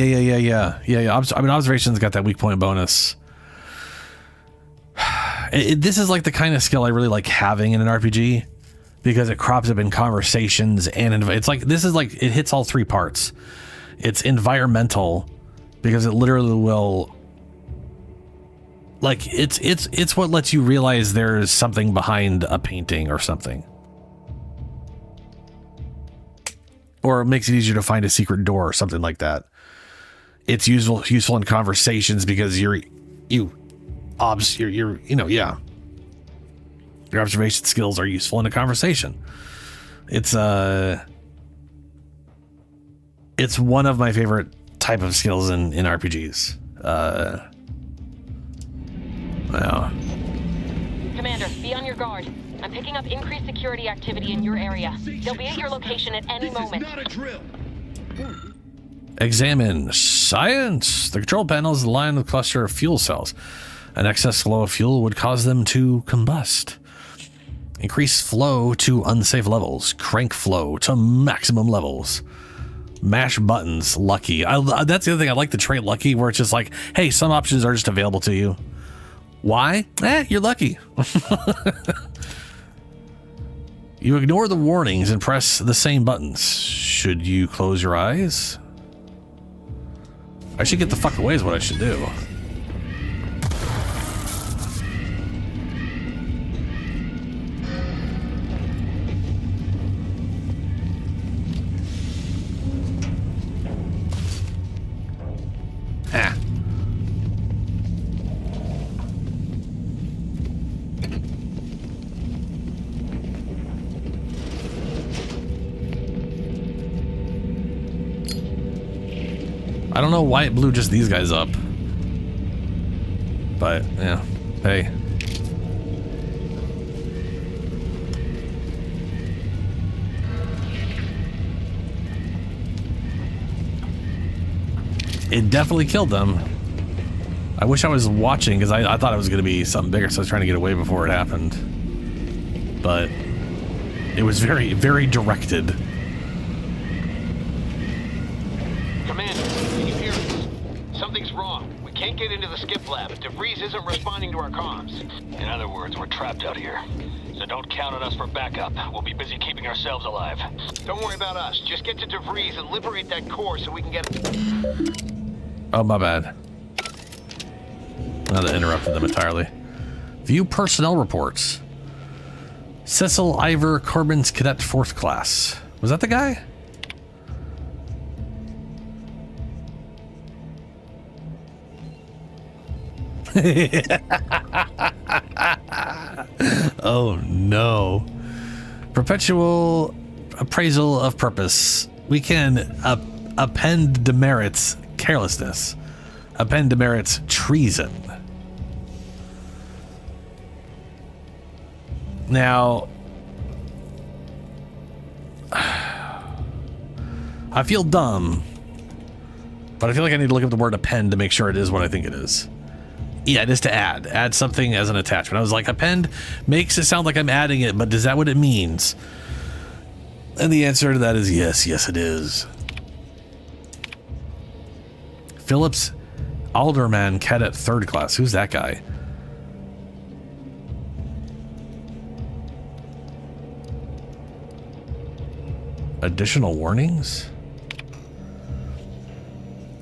[SPEAKER 1] mean, observation's got that weak point bonus. This is like the kind of skill I really like having in an RPG, because it crops up in conversations, and it's like, this is like, it hits all 3 parts. It's environmental, because it literally will, like, it's what lets you realize there's something behind a painting or something, or it makes it easier to find a secret door or something like that. It's useful in conversations, because your observation skills are useful in a conversation. It's one of my favorite type of skills in RPGs. Yeah.
[SPEAKER 16] Commander, be on your guard. I'm picking up increased security activity in your area. They'll be at your location at any moment.
[SPEAKER 19] This is not a drill.
[SPEAKER 1] Examine. Science. The control panel is lined with a cluster of fuel cells. An excess flow of fuel would cause them to combust. Increase flow to unsafe levels. Crank flow to maximum levels. Mash buttons. Lucky. That's the other thing. I like the trait lucky, where it's just like, hey, some options are just available to you. Why? You're lucky. You ignore the warnings and press the same buttons. Should you close your eyes? I should get the fuck away is what I should do. I don't know why it blew just these guys up, but yeah, hey. It definitely killed them. I wish I was watching, because I thought it was going to be something bigger, so I was trying to get away before it happened. But it was very, very directed.
[SPEAKER 20] Commander, can you hear us? Something's wrong. We can't get into the skip lab. DeVries isn't responding to our comms. In other words, we're trapped out here. So don't count on us for backup. We'll be busy keeping ourselves alive. Don't worry about us. Just get to DeVries and liberate that core so we can get...
[SPEAKER 1] Oh, my bad. Now that interrupted them entirely. View personnel reports. Cecil Ivor Corbin's cadet 4th class. Was that the guy? Oh no. Perpetual appraisal of purpose. We can append demerits carelessness. Append demerits treason. Now, I feel dumb, but I feel like I need to look up the word append to make sure it is what I think it is. Yeah, it is to add something as an attachment. I was like, append makes it sound like I'm adding it, but is that what it means? And the answer to that is yes. Yes, it is. Phillips Alderman Cadet 3rd Class. Who's that guy? Additional warnings?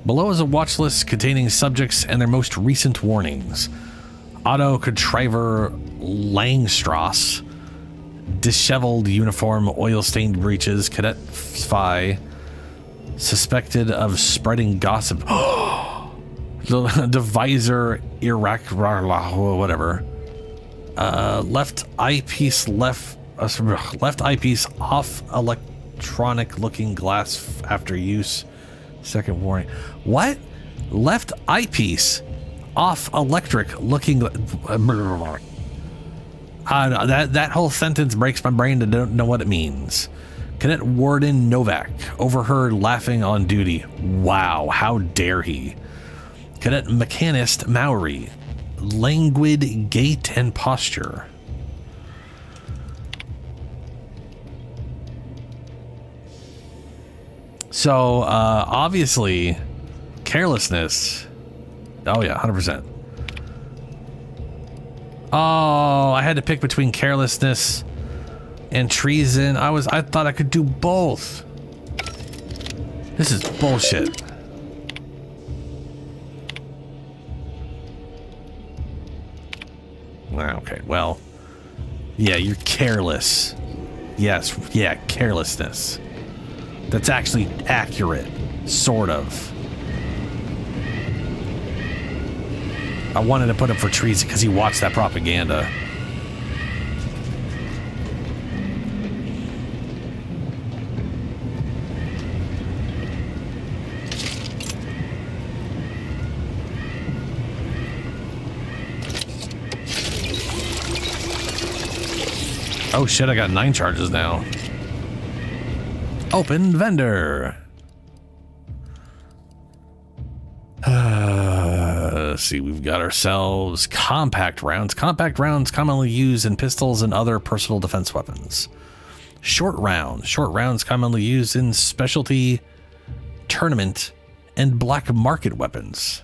[SPEAKER 1] Below is a watch list containing subjects and their most recent warnings. Otto Contriver Langstrasse, disheveled uniform, oil-stained breeches, Cadet Spy, suspected of spreading gossip. The visor, Iraq, whatever. Left eyepiece off electronic looking glass after use. Second warning. What? Left eyepiece off electric looking. That whole sentence breaks my brain to don't know what it means. Cadet Warden Novak overheard laughing on duty. Wow, how dare he? Cadet Mechanist Maori, languid gait and posture. So, obviously, carelessness. Oh yeah, 100%. Oh, I had to pick between carelessness and treason. I thought I could do both. This is bullshit. Okay, well, yeah, you're careless. Yes, yeah, carelessness. That's actually accurate, sort of. I wanted to put him for treason because he watched that propaganda. Oh shit, I got 9 charges now. Open vendor. Let's see, we've got ourselves compact rounds. Compact rounds commonly used in pistols and other personal defense weapons. Short rounds. Short rounds commonly used in specialty, tournament, and black market weapons.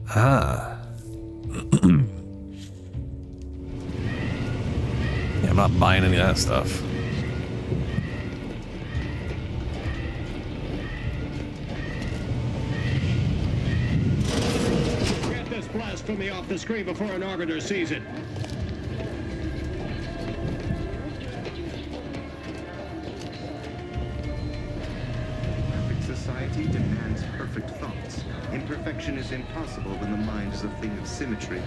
[SPEAKER 1] Ah. Yeah, I'm not buying any of that stuff.
[SPEAKER 19] Get this blasphemy off the screen before an arbiter sees it.
[SPEAKER 21] Perfect society demands perfect thoughts. Imperfection is impossible when the mind is a thing of symmetry.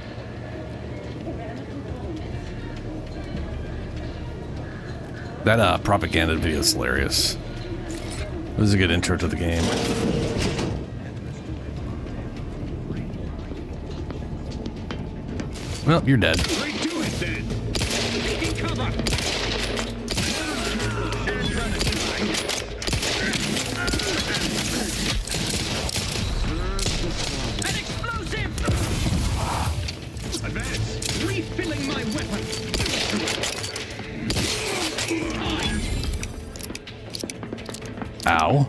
[SPEAKER 1] That propaganda video is hilarious. It was a good intro to the game. Well, you're dead.
[SPEAKER 19] Right to it, then. Taking cover. An explosive! Advance! Refilling my weapon!
[SPEAKER 1] Ow.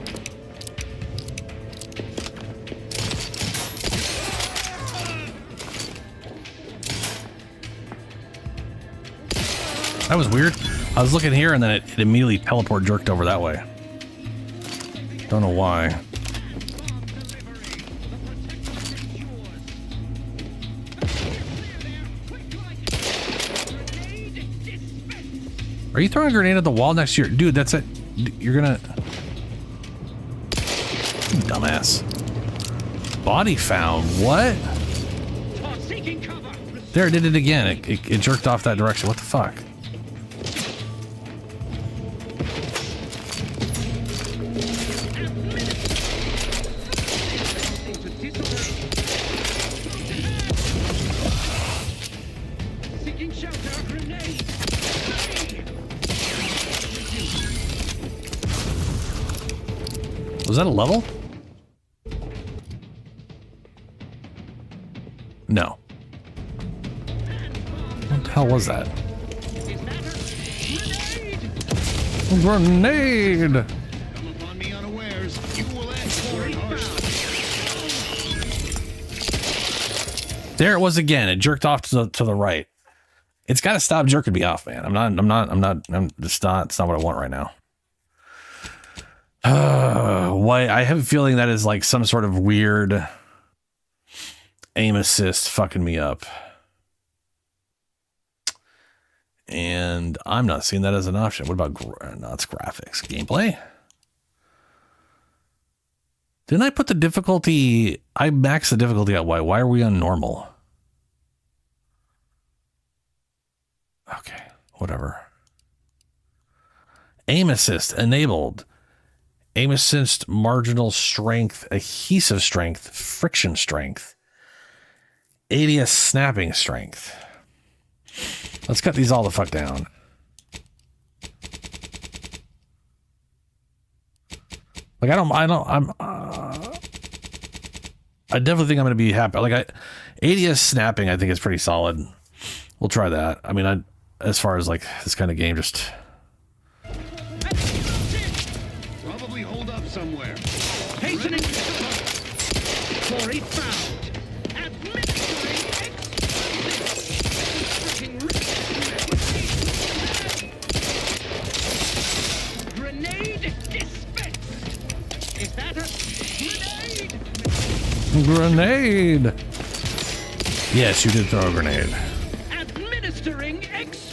[SPEAKER 1] That was weird. I was looking here and then it immediately teleport jerked over that way. Don't know why. Are you throwing a grenade at the wall next to your... Dude, that's it. You're gonna... Dumbass. Body found. What? There, it did it again. It jerked off that direction. What the fuck? Was that a level? No. What the hell was that? Grenade! There it was again. It jerked off to the right. It's got to stop jerking me off, man. It's not what I want right now. Why? I have a feeling that is like some sort of weird aim assist fucking me up. And I'm not seeing that as an option. What about, no, it's graphics. Gameplay? Didn't I put the difficulty, I maxed the difficulty out. Why are we on normal? Okay, whatever. Aim assist enabled. Aim assist, marginal strength, adhesive strength, friction strength, ADS snapping strength. Let's cut these all the fuck down. Like I definitely think I'm going to be happy. Like ADS snapping, I think is pretty solid. We'll try that. I mean, as far as like this kind of game, just.
[SPEAKER 19] Probably hold up somewhere. Hastening Quarry found. Grenade dispensed. Is that a grenade?
[SPEAKER 1] Grenade. Yes, you did throw a grenade.
[SPEAKER 19] Administering explosive.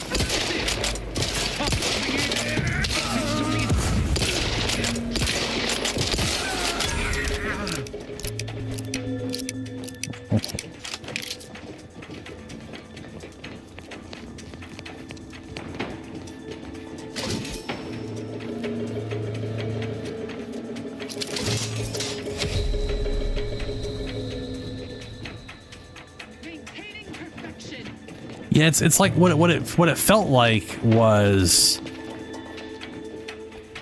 [SPEAKER 1] Yeah, it's like what it felt like was.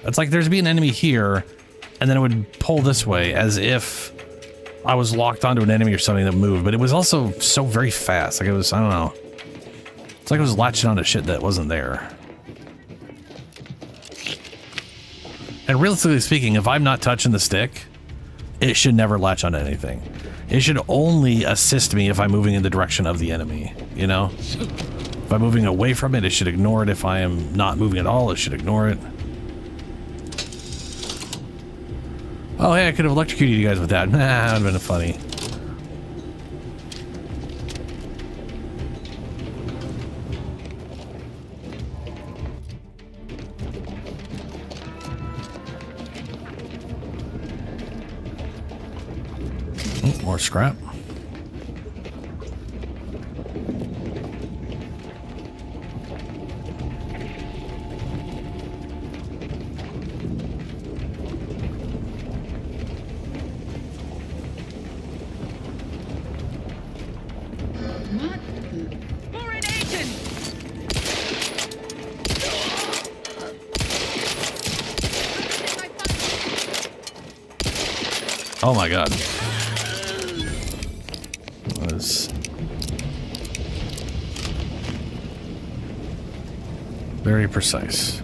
[SPEAKER 1] It's like there'd be an enemy here, and then it would pull this way as if I was locked onto an enemy or something that moved. But it was also so very fast. Like it was, I don't know. It's like it was latching onto shit that wasn't there. And realistically speaking, if I'm not touching the stick, it should never latch onto anything. It should only assist me if I'm moving in the direction of the enemy, you know? If I'm moving away from it, it should ignore it. If I am not moving at all, it should ignore it. Oh, hey, I could have electrocuted you guys with that. Nah, that would have been funny. More scrap. Oh my god. That was very precise.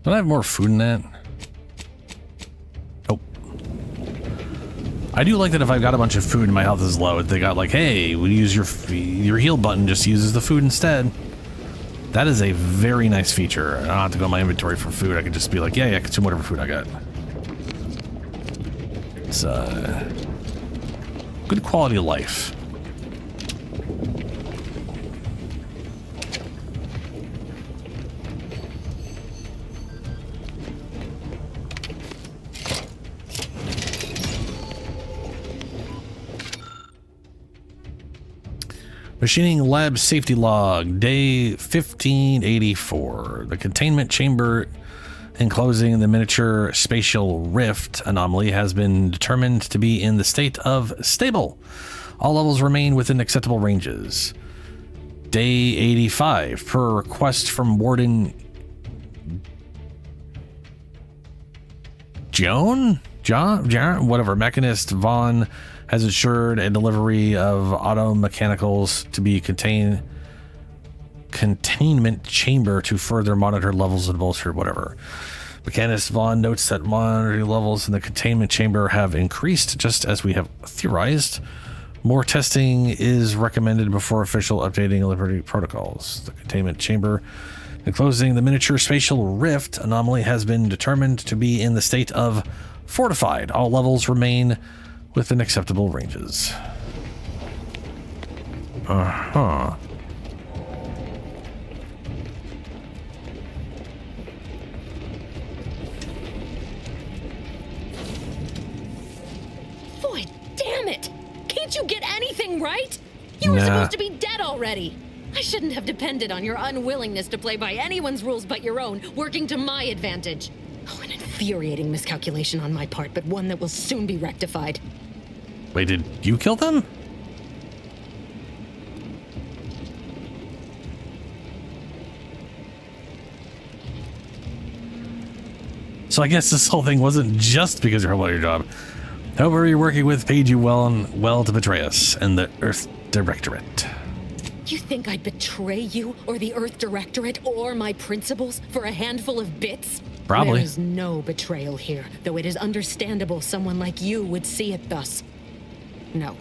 [SPEAKER 1] Don't I have more food in that? Nope. I do like that if I've got a bunch of food and my health is low, they got like, hey, we use your heal button, just uses the food instead. That is a very nice feature. I don't have to go in my inventory for food. I could just be like, yeah, consume whatever food I got. It's good quality of life. Machining lab safety log, day 1584. The containment chamber enclosing the miniature spatial rift anomaly has been determined to be in the state of stable. All levels remain within acceptable ranges. Day 85. Per request from Warden John, whatever, Mechanist Vaughn has assured a delivery of auto mechanicals to be containment chamber to further monitor levels of bolster, whatever. Mechanist Vaughn notes that monitoring levels in the containment chamber have increased, just as we have theorized. More testing is recommended before official updating Liberty protocols. The containment chamber enclosing the miniature spatial rift anomaly has been determined to be in the state of fortified. All levels remain within acceptable ranges. Uh-huh.
[SPEAKER 2] Boy, damn it! Can't you get anything right? You were supposed to be dead already. I shouldn't have depended on your unwillingness to play by anyone's rules but your own, working to my advantage. Oh, an infuriating miscalculation on my part, but one that will soon be rectified.
[SPEAKER 1] Wait, did you kill them? So I guess this whole thing wasn't just because you're about your job. Whoever you're working with paid you well to betray us and the Earth Directorate.
[SPEAKER 2] You think I'd betray you, or the Earth Directorate, or my principals for a handful of bits?
[SPEAKER 1] Probably.
[SPEAKER 2] There is no betrayal here, though it is understandable someone like you would see it thus. No.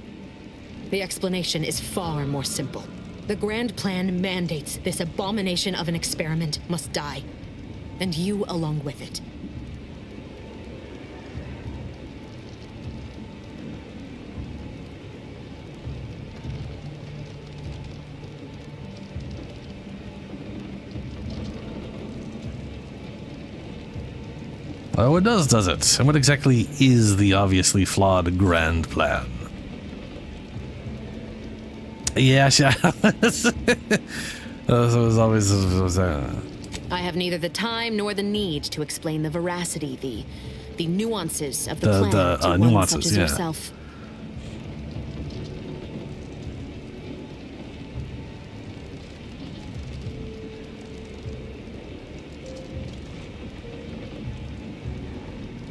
[SPEAKER 2] The explanation is far more simple. The Grand Plan mandates this abomination of an experiment must die, and you along with it.
[SPEAKER 1] Oh, it does it? And what exactly is the obviously flawed Grand Plan? Yeah,
[SPEAKER 2] I have neither the time nor the need to explain the veracity, the nuances of the plan to one
[SPEAKER 1] nuances,
[SPEAKER 2] such as yourself.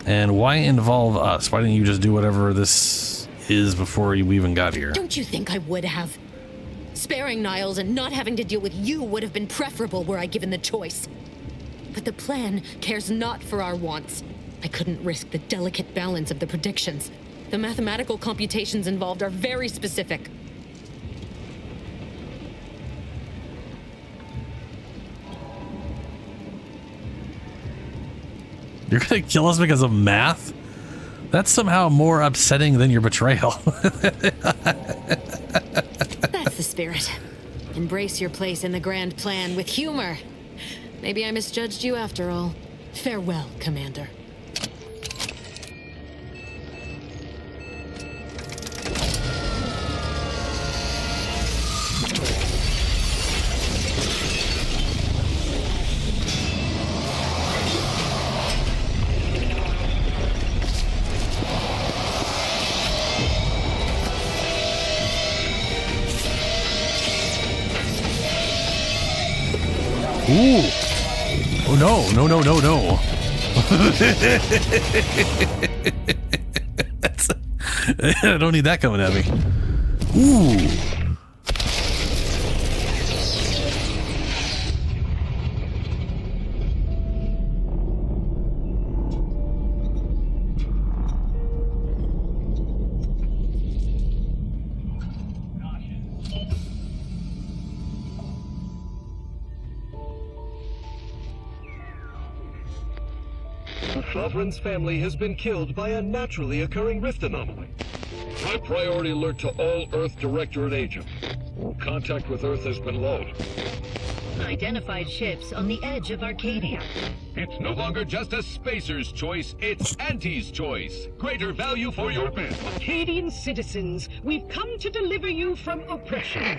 [SPEAKER 1] And why involve us? Why didn't you just do whatever this is before we even got here?
[SPEAKER 2] Don't you think I would have? Sparing Niles and not having to deal with you would have been preferable were I given the choice. But the plan cares not for our wants. I couldn't risk the delicate balance of the predictions. The mathematical computations involved are very specific.
[SPEAKER 1] You're gonna kill us because of math? That's somehow more upsetting than your betrayal.
[SPEAKER 2] That's the spirit. Embrace your place in the Grand Plan with humor. Maybe I misjudged you after all. Farewell, Commander.
[SPEAKER 1] Ooh. Oh no, no, no, no, no. I don't need that coming at me. Ooh.
[SPEAKER 22] Sovereign's family has been killed by a naturally occurring rift anomaly. High priority alert to all Earth Directorate agents. Contact with Earth has been low.
[SPEAKER 3] unidentified ships on the edge of Arcadia.
[SPEAKER 22] It's no longer just a spacer's choice, it's Auntie's choice. Greater value for your bid.
[SPEAKER 3] Arcadian citizens, we've come to deliver you from oppression.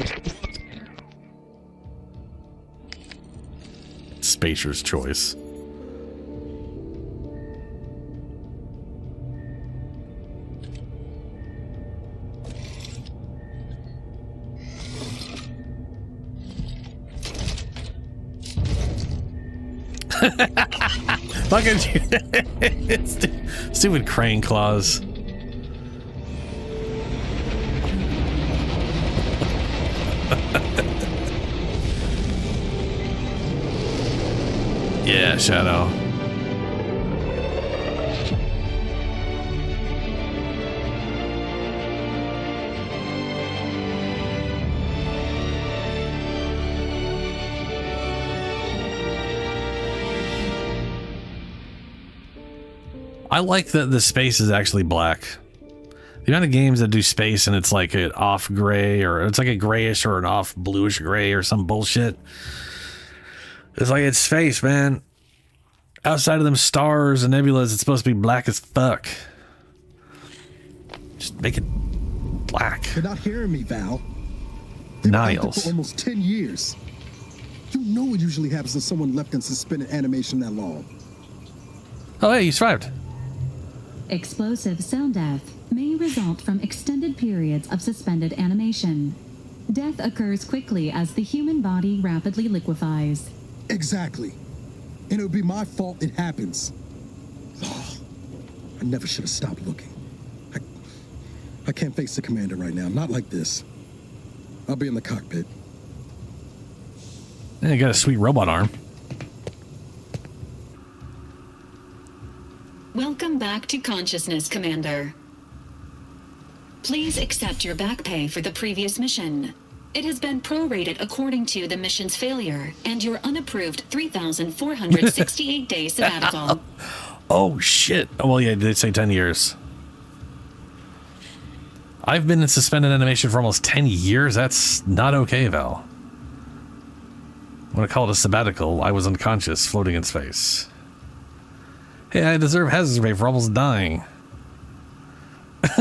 [SPEAKER 1] Spacer's choice. Fucking stupid crane claws. Yeah, Shadow. I like that the space is actually black. The amount of games that do space and it's like an off gray, or it's like a grayish or an off bluish gray or some bullshit. It's like, it's space, man. Outside of them stars and nebulas, it's supposed to be black as fuck. Just make it black.
[SPEAKER 6] You're not hearing me, Val. They've been out there for almost 10 years. You know what usually happens when someone left in suspended animation that long.
[SPEAKER 1] Oh, hey, you survived.
[SPEAKER 23] Explosive cell death may result from extended periods of suspended animation. Death occurs quickly as the human body rapidly liquefies.
[SPEAKER 6] Exactly. And it would be my fault it happens. Oh, I never should have stopped looking. I can't face the commander right now. Not like this. I'll be in the cockpit.
[SPEAKER 1] Yeah, you got a sweet robot arm.
[SPEAKER 10] Welcome back to consciousness, Commander. Please accept your back pay for the previous mission. It has been prorated according to the mission's failure and your unapproved 3,468-day sabbatical.
[SPEAKER 1] Oh, shit. Oh, well, yeah, they say 10 years. I've been in suspended animation for almost 10 years. That's not okay, Val. I'm going to call it a sabbatical. I was unconscious, floating in space. Hey, I deserve hazard pay for almost dying.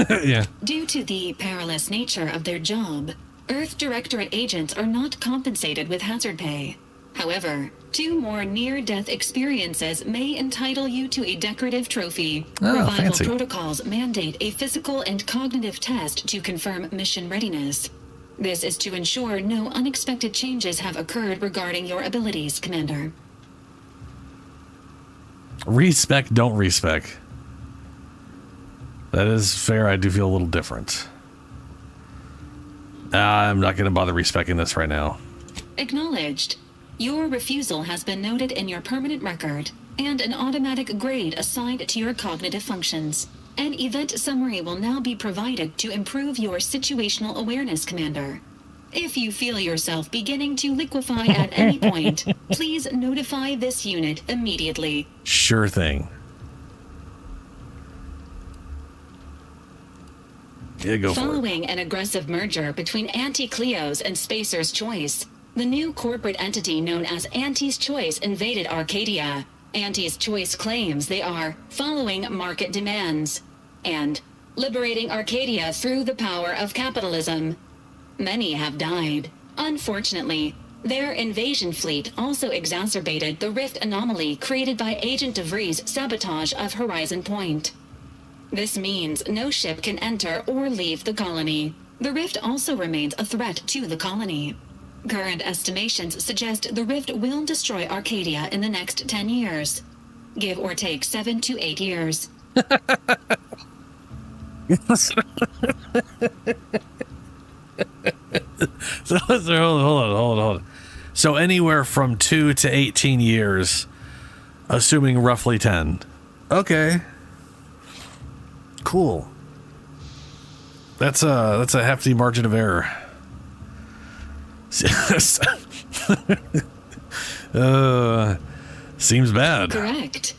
[SPEAKER 1] Yeah.
[SPEAKER 10] Due to the perilous nature of their job, Earth Directorate agents are not compensated with hazard pay. However, 2 more near-death experiences may entitle you to a decorative trophy. Revival
[SPEAKER 1] fancy.
[SPEAKER 10] protocols mandate a physical and cognitive test to confirm mission readiness. This is to ensure no unexpected changes have occurred regarding your abilities, Commander.
[SPEAKER 1] Respec, don't respec. That is fair. I do feel a little different. I'm not going to bother respecing this right now.
[SPEAKER 10] Acknowledged. Your refusal has been noted in your permanent record, and an automatic grade assigned to your cognitive functions. An event summary will now be provided to improve your situational awareness, Commander. If you feel yourself beginning to liquefy at any point, please notify this unit immediately.
[SPEAKER 1] Sure thing. Yeah, go for it.
[SPEAKER 10] Following an aggressive merger between Anti-Cleos and Spacer's Choice, the new corporate entity known as Auntie's Choice invaded Arcadia. Auntie's Choice claims they are following market demands and liberating Arcadia through the power of capitalism. Many have died. Unfortunately, their invasion fleet also exacerbated the rift anomaly created by Agent DeVries' sabotage of Horizon Point. This means no ship can enter or leave the colony. The rift also remains a threat to the colony. Current estimations suggest the rift will destroy Arcadia in the next 10 years. Give or take 7 to 8 years.
[SPEAKER 1] So hold on. So anywhere from 2 to 18 years, assuming roughly 10. Okay. Cool. That's a hefty margin of error. Seems bad.
[SPEAKER 10] Correct.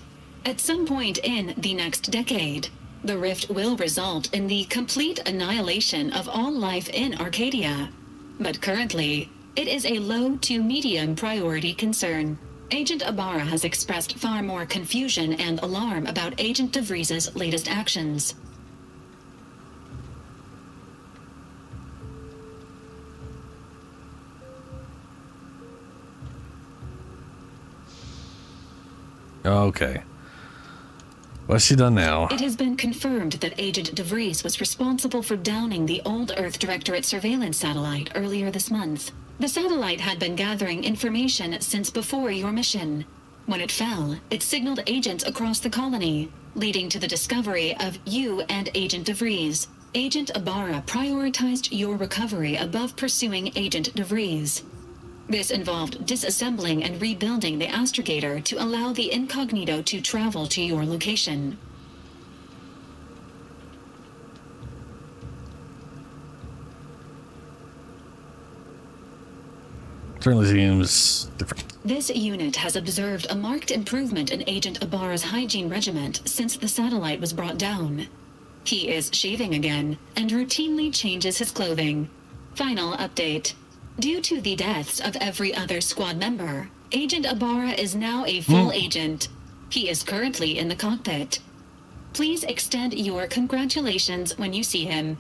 [SPEAKER 10] At some point in the next decade, the rift will result in the complete annihilation of all life in Arcadia. But currently, It is a low to medium priority concern. Agent Ibarra has expressed far more confusion and alarm about Agent DeVries's latest actions.
[SPEAKER 1] Okay. What's she done now?
[SPEAKER 10] It has been confirmed that Agent DeVries was responsible for downing the old Earth Directorate surveillance satellite earlier this month. The satellite had been gathering information since before your mission. When it fell, it signaled agents across the colony, leading to the discovery of you and Agent DeVries. Agent Ibarra prioritized your recovery above pursuing Agent DeVries. This involved disassembling and rebuilding the astrogator to allow the incognito to travel to your location.
[SPEAKER 1] Certainly seems different.
[SPEAKER 10] This unit has observed a marked improvement in Agent Ibarra's hygiene regiment since the satellite was brought down. He is shaving again and routinely changes his clothing. Final update. Due to the deaths of every other squad member, Agent Ibarra is now a full agent. He is currently in the cockpit. Please extend your congratulations when you see him.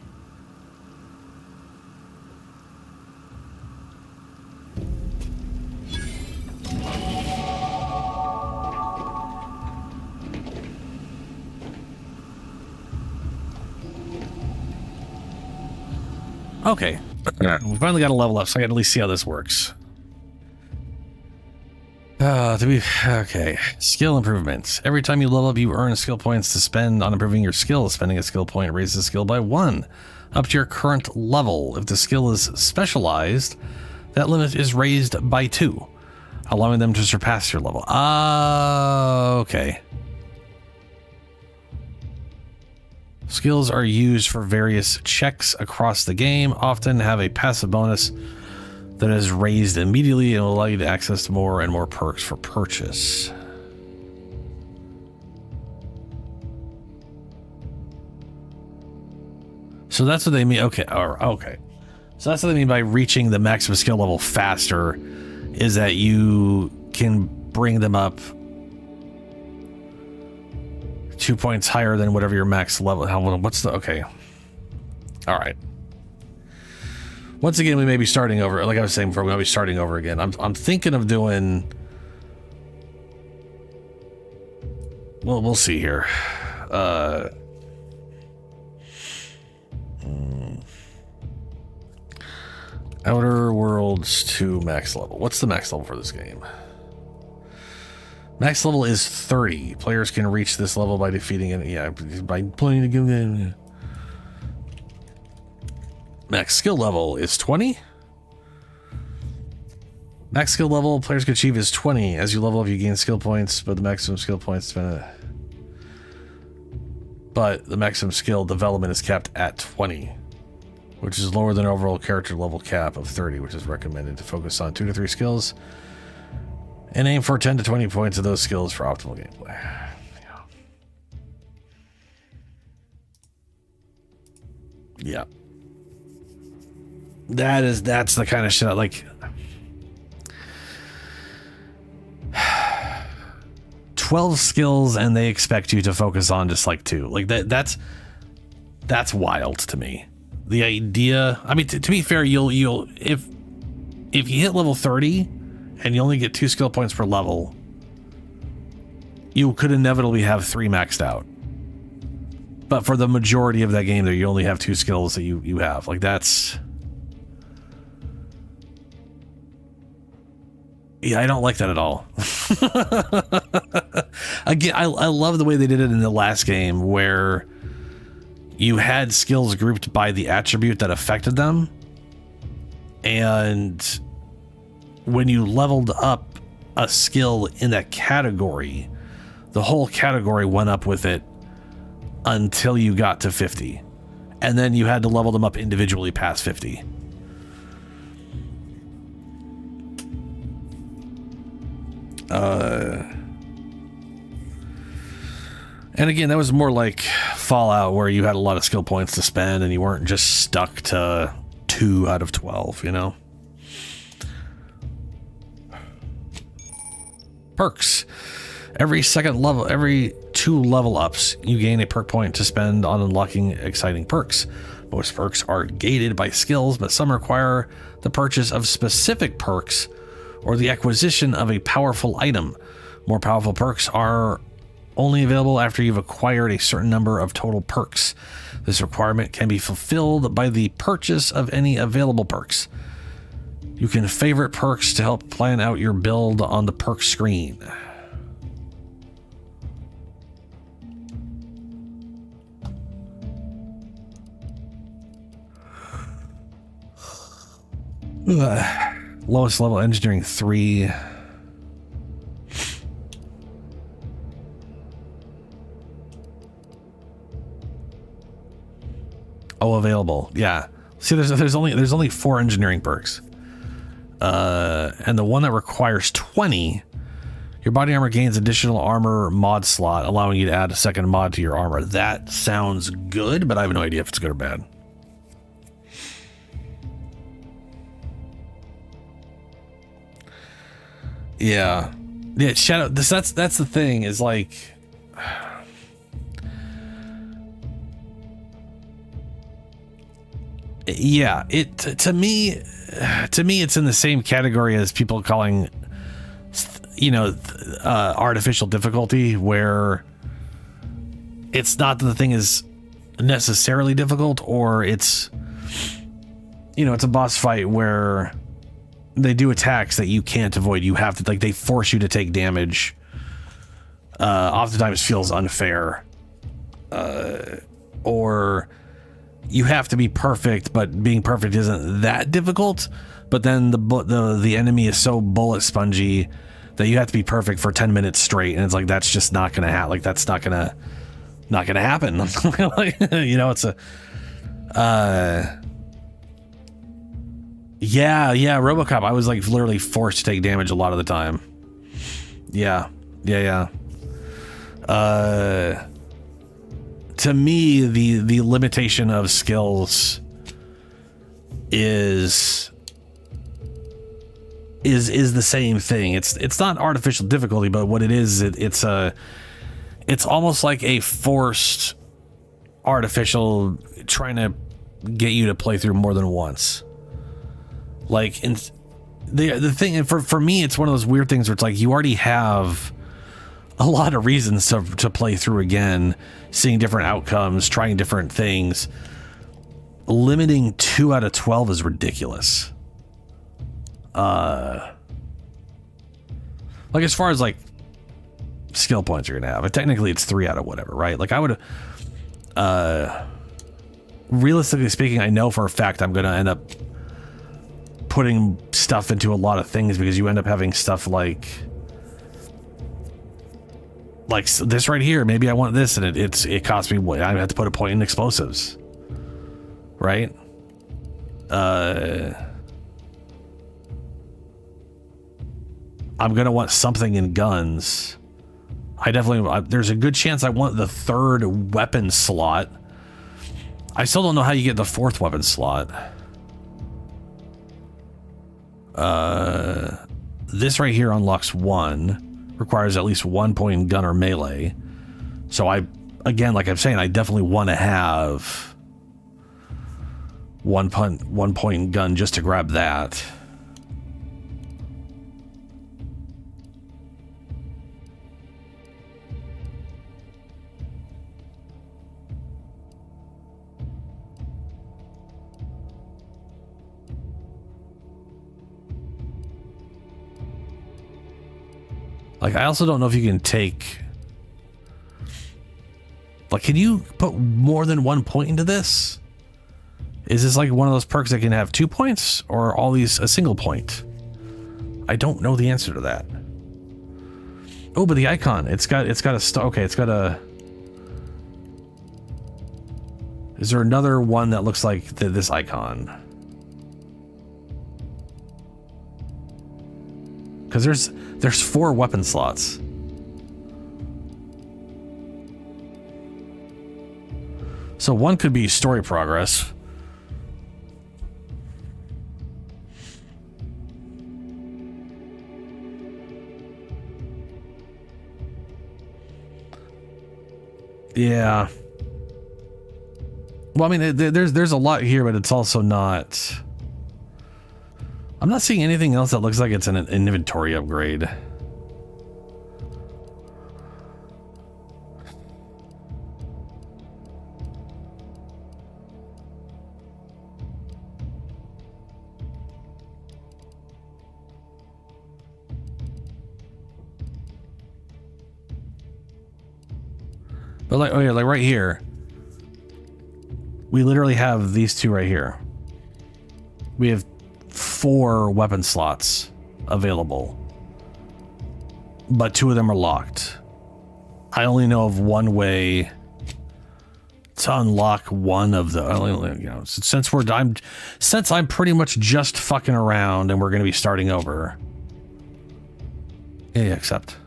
[SPEAKER 1] Okay. We finally got a level up, so I can at least see how this works. Okay. Skill improvements. Every time you level up, you earn skill points to spend on improving your skill. Spending a skill point raises the skill by 1 up to your current level. If the skill is specialized, that limit is raised by 2, allowing them to surpass your level. Okay. Skills are used for various checks across the game, often have a passive bonus that is raised immediately and will allow you to access more and more perks for purchase. So that's what they mean. Okay. Okay. So that's what they mean by reaching the maximum skill level faster, is that you can bring them up 2 points higher than whatever your max level. What's the, okay. All right. Once again, we may be starting over. Like I was saying before, we might be starting over again. I'm thinking of doing, well, we'll see here. Outer Worlds 2 max level. What's the max level for this game? Max level is 30. Players can reach this level by defeating it. Yeah, by playing the game. Max skill level is 20. Max skill level players can achieve is 20. As you level up, you gain skill points, but the maximum skill points spent. But the maximum skill development is capped at 20, which is lower than overall character level cap of 30, which is recommended to focus on 2 to 3 skills. And aim for 10 to 20 points of those skills for optimal gameplay. Yeah. That's the kind of shit I like. 12 skills and they expect you to focus on just like 2. Like that's wild to me. The idea, I mean, to be fair, you'll if you hit level 30 and you only get 2 skill points per level, you could inevitably have 3 maxed out. But for the majority of that game there, you only have 2 skills that you have. Like that's, yeah, I don't like that at all. Again, I love the way they did it in the last game, where you had skills grouped by the attribute that affected them, and when you leveled up a skill in that category, the whole category went up with it until you got to 50, and then you had to level them up individually past 50. And again, that was more like Fallout, where you had a lot of skill points to spend and you weren't just stuck to 2 out of 12, you know? Perks. Every 2 level ups, you gain a perk point to spend on unlocking exciting perks. Most perks are gated by skills, but some require the purchase of specific perks or the acquisition of a powerful item. More powerful perks are only available after you've acquired a certain number of total perks. This requirement can be fulfilled by the purchase of any available perks. You can favorite perks to help plan out your build on the perk screen. Lowest level engineering 3. Oh, available. Yeah. See, there's only 4 engineering perks. And the one that requires 20, your body armor gains additional armor mod slot, allowing you to add a second mod to your armor. That sounds good, but I have no idea if it's good or bad. Yeah. Yeah, Shadow, that's the thing, is like, yeah, to me it's in the same category as people calling, artificial difficulty, where it's not that the thing is necessarily difficult, or it's a boss fight where they do attacks that you can't avoid. You have to, like, they force you to take damage. Oftentimes feels unfair. Or you have to be perfect, but being perfect isn't that difficult. But then the enemy is so bullet spongy that you have to be perfect for 10 minutes straight, and it's like, that's just not gonna happen. Like, that's not gonna happen. Like, it's a yeah, RoboCop. I was like literally forced to take damage a lot of the time. Yeah. To me, the limitation of skills is the same thing. It's not artificial difficulty, but what it is, it's almost like a forced artificial trying to get you to play through more than once. Like, the thing, and for me, it's one of those weird things where it's like, you already have a lot of reasons to play through again, seeing different outcomes, trying different things. Limiting 2 out of 12 is ridiculous. Like, as far as like skill points you're gonna have, but technically it's 3 out of whatever, right? Like, I would, realistically speaking, I know for a fact I'm gonna end up putting stuff into a lot of things, because you end up having stuff like this right here. Maybe I want this, and it costs me what I have to put a point in explosives, right? I'm gonna want something in guns. There's a good chance I want the 3rd weapon slot. I still don't know how you get the 4th weapon slot. This right here unlocks 1, requires at least 1 point in gun or melee. So again, like I'm saying, I definitely want to have 1 point in gun just to grab that. Like, I also don't know if you can take, like, can you put more than 1 point into this? Is this like one of those perks that can have 2 points, or are all these a single point? I don't know the answer to that. Oh, but the icon, it's got a star. Okay, it's got a, is there another one that looks like this icon? Because there's 4 weapon slots. So one could be story progress. Yeah. Well, I mean, there's a lot here, but it's also not. I'm not seeing anything else that looks like it's an inventory upgrade. But like, oh yeah, like right here, we literally have these two right here. We have 4 weapon slots available, but 2 of them are locked. I only know of one way to unlock one of the. You know, since I'm pretty much just fucking around, and we're going to be starting over. Yeah, accept.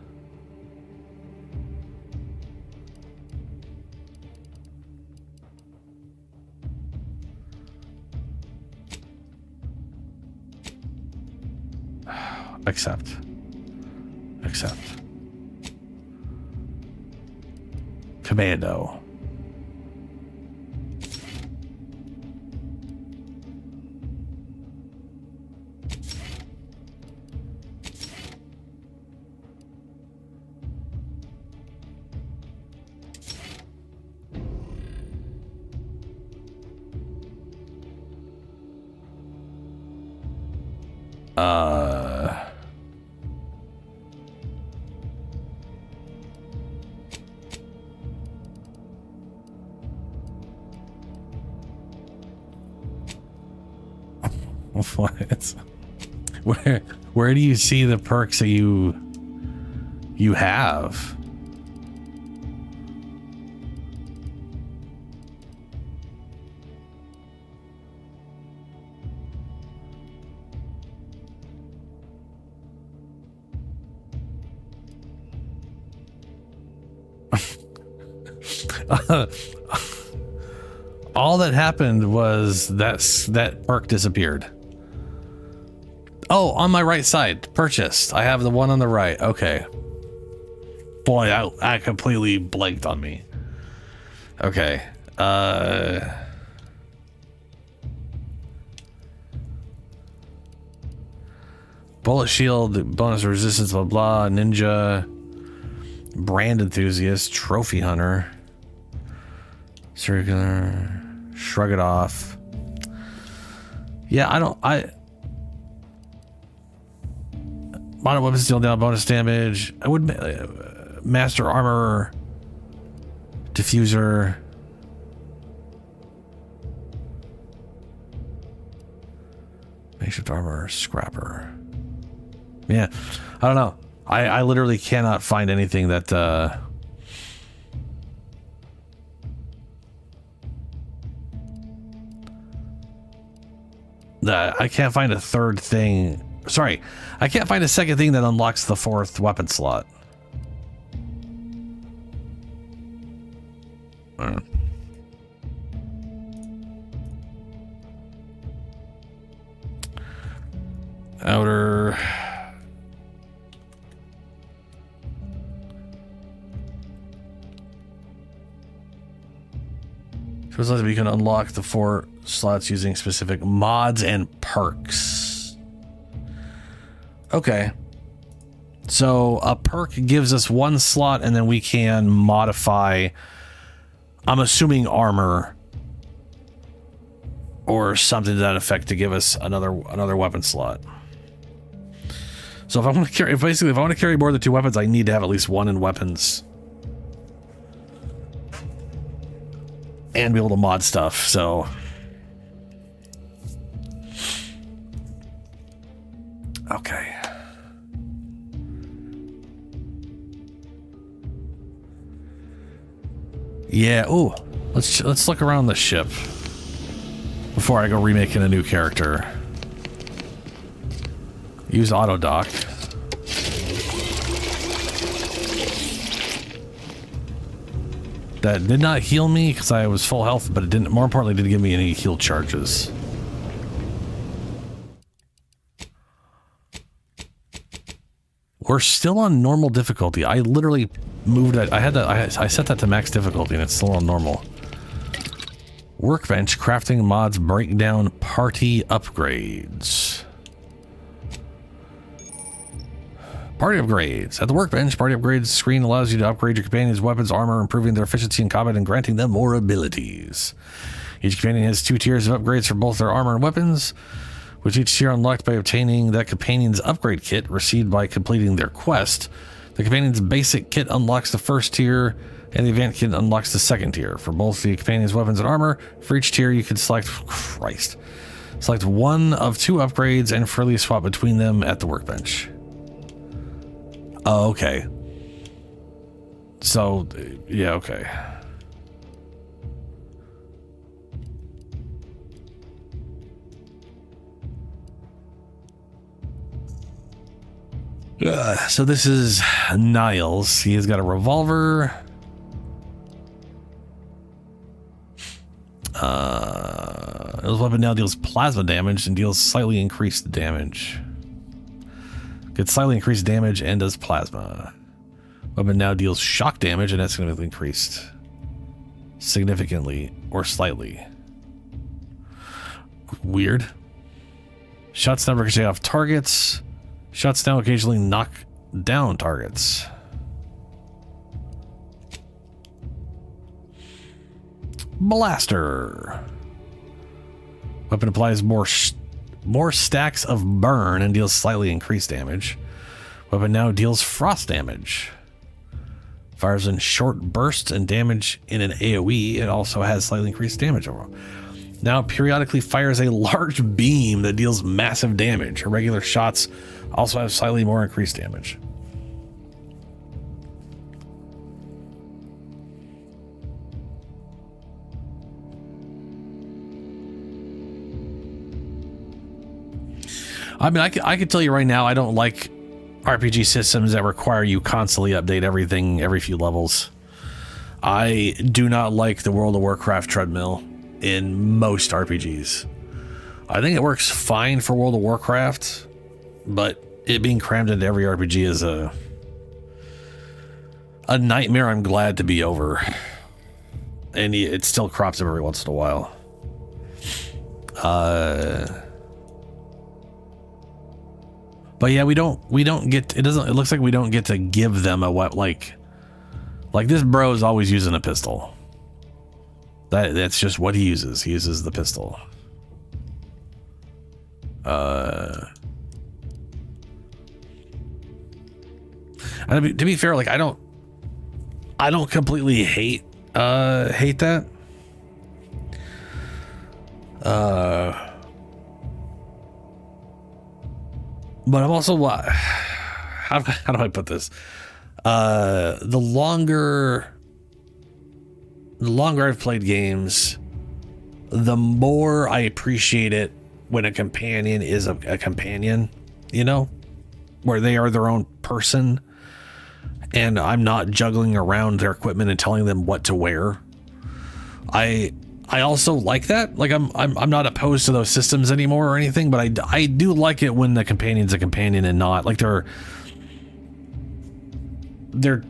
[SPEAKER 1] Accept. Accept. Commando. What? Where do you see the perks that you have? All that happened was that perk disappeared. Oh, on my right side, purchased. I have the one on the right. Okay. Boy, I completely blanked on me. Okay. Bullet shield, bonus resistance, blah blah, ninja, brand enthusiast, trophy hunter, circular, shrug it off. Yeah, modern weapons deal down bonus damage. I would master armor, diffuser. Makeshift armor, scrapper. Yeah, I don't know. I literally cannot find anything that I can't find a third thing. Sorry, I can't find a second thing that unlocks the 4th weapon slot. Outer. Shows us we can unlock the 4 slots using specific mods and perks. Okay. So a perk gives us 1 slot and then we can modify, I'm assuming, armor or something to that effect to give us another weapon slot. So if I want to carry, basically if I want to carry more than 2 weapons, I need to have at least 1 in weapons and be able to mod stuff. So okay. Yeah, ooh. Let's look around the ship before I go remaking a new character. Use auto dock. That did not heal me because I was full health, but it didn't, more importantly, didn't give me any heal charges. We're still on normal difficulty. I literally moved it. I set that to max difficulty and it's still on normal. Workbench, crafting mods, breakdown, party upgrades. Party upgrades. At the workbench, party upgrades screen allows you to upgrade your companion's weapons, armor, improving their efficiency in combat and granting them more abilities. Each companion has 2 tiers of upgrades for both their armor and weapons, which each tier unlocked by obtaining that companion's upgrade kit received by completing their quest. The companion's basic kit unlocks the first tier, and the advanced kit unlocks the second tier. For both the companion's weapons and armor, for each tier you can select, select one of 2 upgrades and freely swap between them at the workbench. Oh, okay. So, yeah, okay. So this is Niles. He has got a revolver. His weapon now deals plasma damage and deals slightly increased damage. Gets slightly increased damage and does plasma. Weapon now deals shock damage and that's going to be increased significantly or slightly. Weird. Shots now ricochet off targets. Shots now occasionally knock down targets. Blaster. Weapon applies more stacks of burn and deals slightly increased damage. Weapon now deals frost damage. Fires in short bursts and damage in an AoE. It also has slightly increased damage overall. Now periodically fires a large beam that deals massive damage. Irregular shots also have slightly more increased damage. I mean, I could tell you right now, I don't like RPG systems that require you constantly update everything every few levels. I do not like the World of Warcraft treadmill in most RPGs. I think it works fine for World of Warcraft, but it being crammed into every RPG is a nightmare I'm glad to be over. And it still crops up every once in a while. But yeah, we don't get, it looks like we don't get to give them a what, like this bro is always using a pistol. That's just what he uses. He uses the pistol. And to be fair, like I don't completely hate that. But I'm also, how do I put this? The longer I've played games, the more I appreciate it when a companion is a companion, you know, where they are their own person and I'm not juggling around their equipment and telling them what to wear. I also like that. Like I'm not opposed to those systems anymore or anything, but I do like it when the companion's a companion and not like they're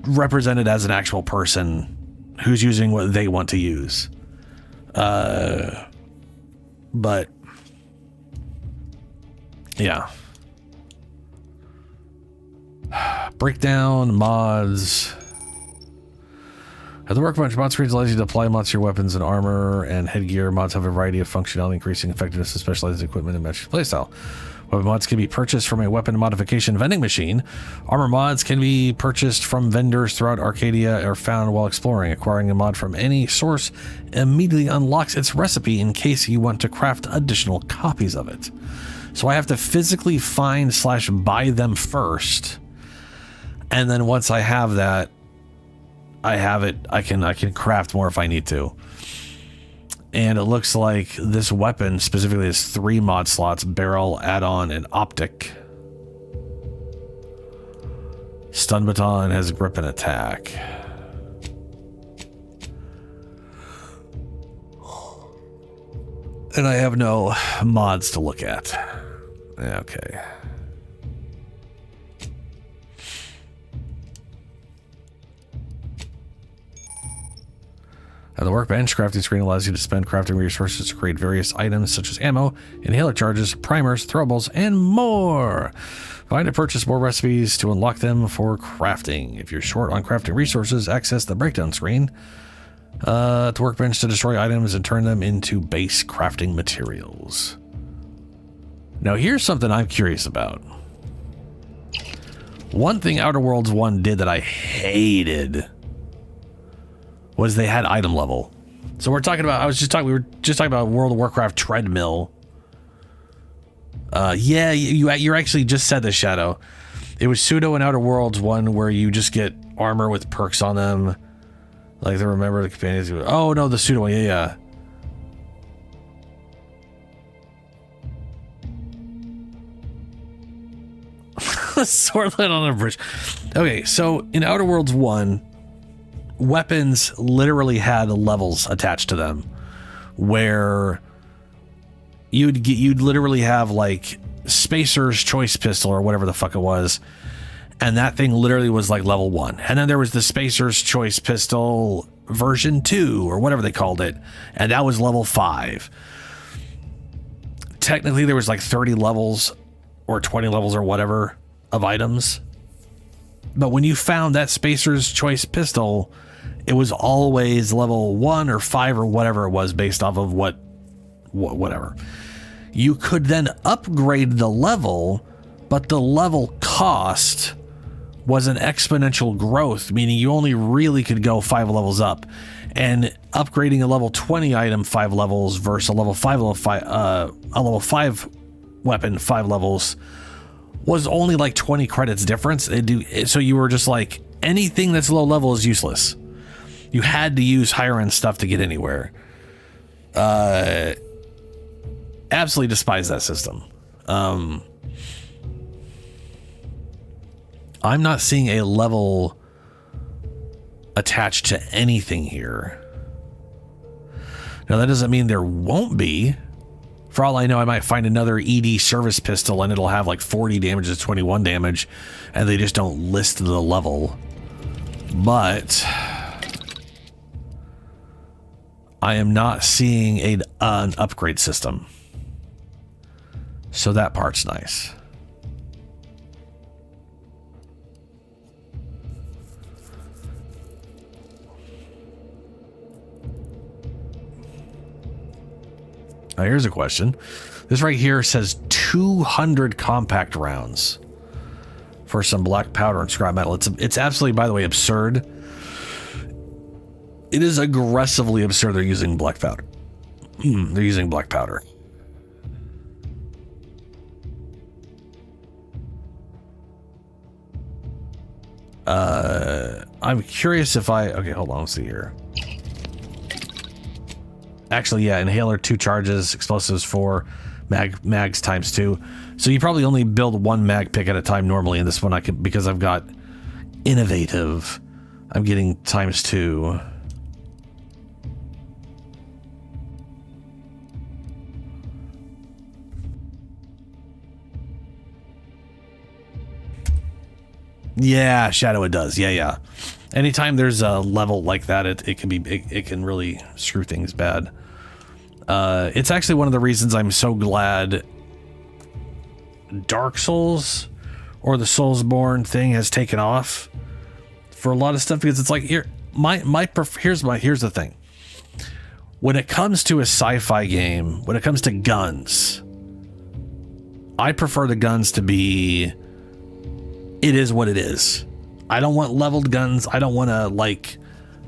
[SPEAKER 1] represented as an actual person who's using what they want to use. But yeah. Breakdown mods. At the workbench, mod screens allows you to apply mods to your weapons and armor and headgear. Mods have a variety of functionality, increasing effectiveness of specialized equipment and match your playstyle. Weapon mods can be purchased from a weapon modification vending machine. Armor mods can be purchased from vendors throughout Arcadia or found while exploring. Acquiring a mod from any source immediately unlocks its recipe in case you want to craft additional copies of it. So I have to physically find / buy them first. And then once I have that, I have it, I can craft more if I need to. And it looks like this weapon specifically has 3 mod slots: barrel, add-on, and optic. Stun baton has grip and attack. And I have no mods to look at. Okay. At the workbench, crafting screen allows you to spend crafting resources to create various items such as ammo, inhaler charges, primers, throwables, and more. Find and purchase more recipes to unlock them for crafting. If you're short on crafting resources, access the breakdown screen at the workbench to destroy items and turn them into base crafting materials. Now here's something I'm curious about. One thing Outer Worlds 1 did that I hated was they had item level. So we were talking about World of Warcraft treadmill. Yeah, you actually just said this, Shadow. It was pseudo in Outer Worlds 1 where you just get armor with perks on them. Like the Remember the Companions. Oh no, the pseudo one, yeah. Swordlet on a bridge. Okay, so in Outer Worlds 1, weapons literally had levels attached to them, where you'd literally have like Spacer's Choice Pistol or whatever the fuck it was, and that thing literally was like level 1. And then there was the Spacer's Choice Pistol version 2 or whatever they called it, and that was level 5. Technically there was like 30 levels or 20 levels or whatever of items, but when you found that Spacer's Choice Pistol, it was always level 1 or 5 or whatever it was, based off of whatever. You could then upgrade the level, but the level cost was an exponential growth, meaning you only really could go 5 levels up. And upgrading a level 20 item 5 levels versus a level 5 weapon 5 levels was only like 20 credits difference. So you were just like, anything that's low level is useless. You had to use higher end stuff to get anywhere. Absolutely despise that system. I'm not seeing a level attached to anything here. Now that doesn't mean there won't be. For all I know, I might find another ED service pistol and it'll have like 40 damage to 21 damage, and they just don't list the level. But I am not seeing an upgrade system. So that part's nice. Now here's a question. This right here says 200 compact rounds for some black powder and scrap metal. It's absolutely, by the way, absurd. It is aggressively absurd they're using black powder. They're using black powder. I'm curious if okay, hold on, let's see here. Actually, yeah, inhaler 2 charges, explosives 4, mags times 2. So you probably only build 1 mag pick at a time normally. In this one, because I've got innovative, I'm getting times 2. Yeah, Shadow, it does. Yeah. Anytime there's a level like that, it can really screw things bad. It's actually one of the reasons I'm so glad Dark Souls or the Soulsborne thing has taken off for a lot of stuff, because it's like, here's the thing. When it comes to a sci-fi game, when it comes to guns, I prefer the guns to be, it is what it is. I don't want leveled guns. I don't want to like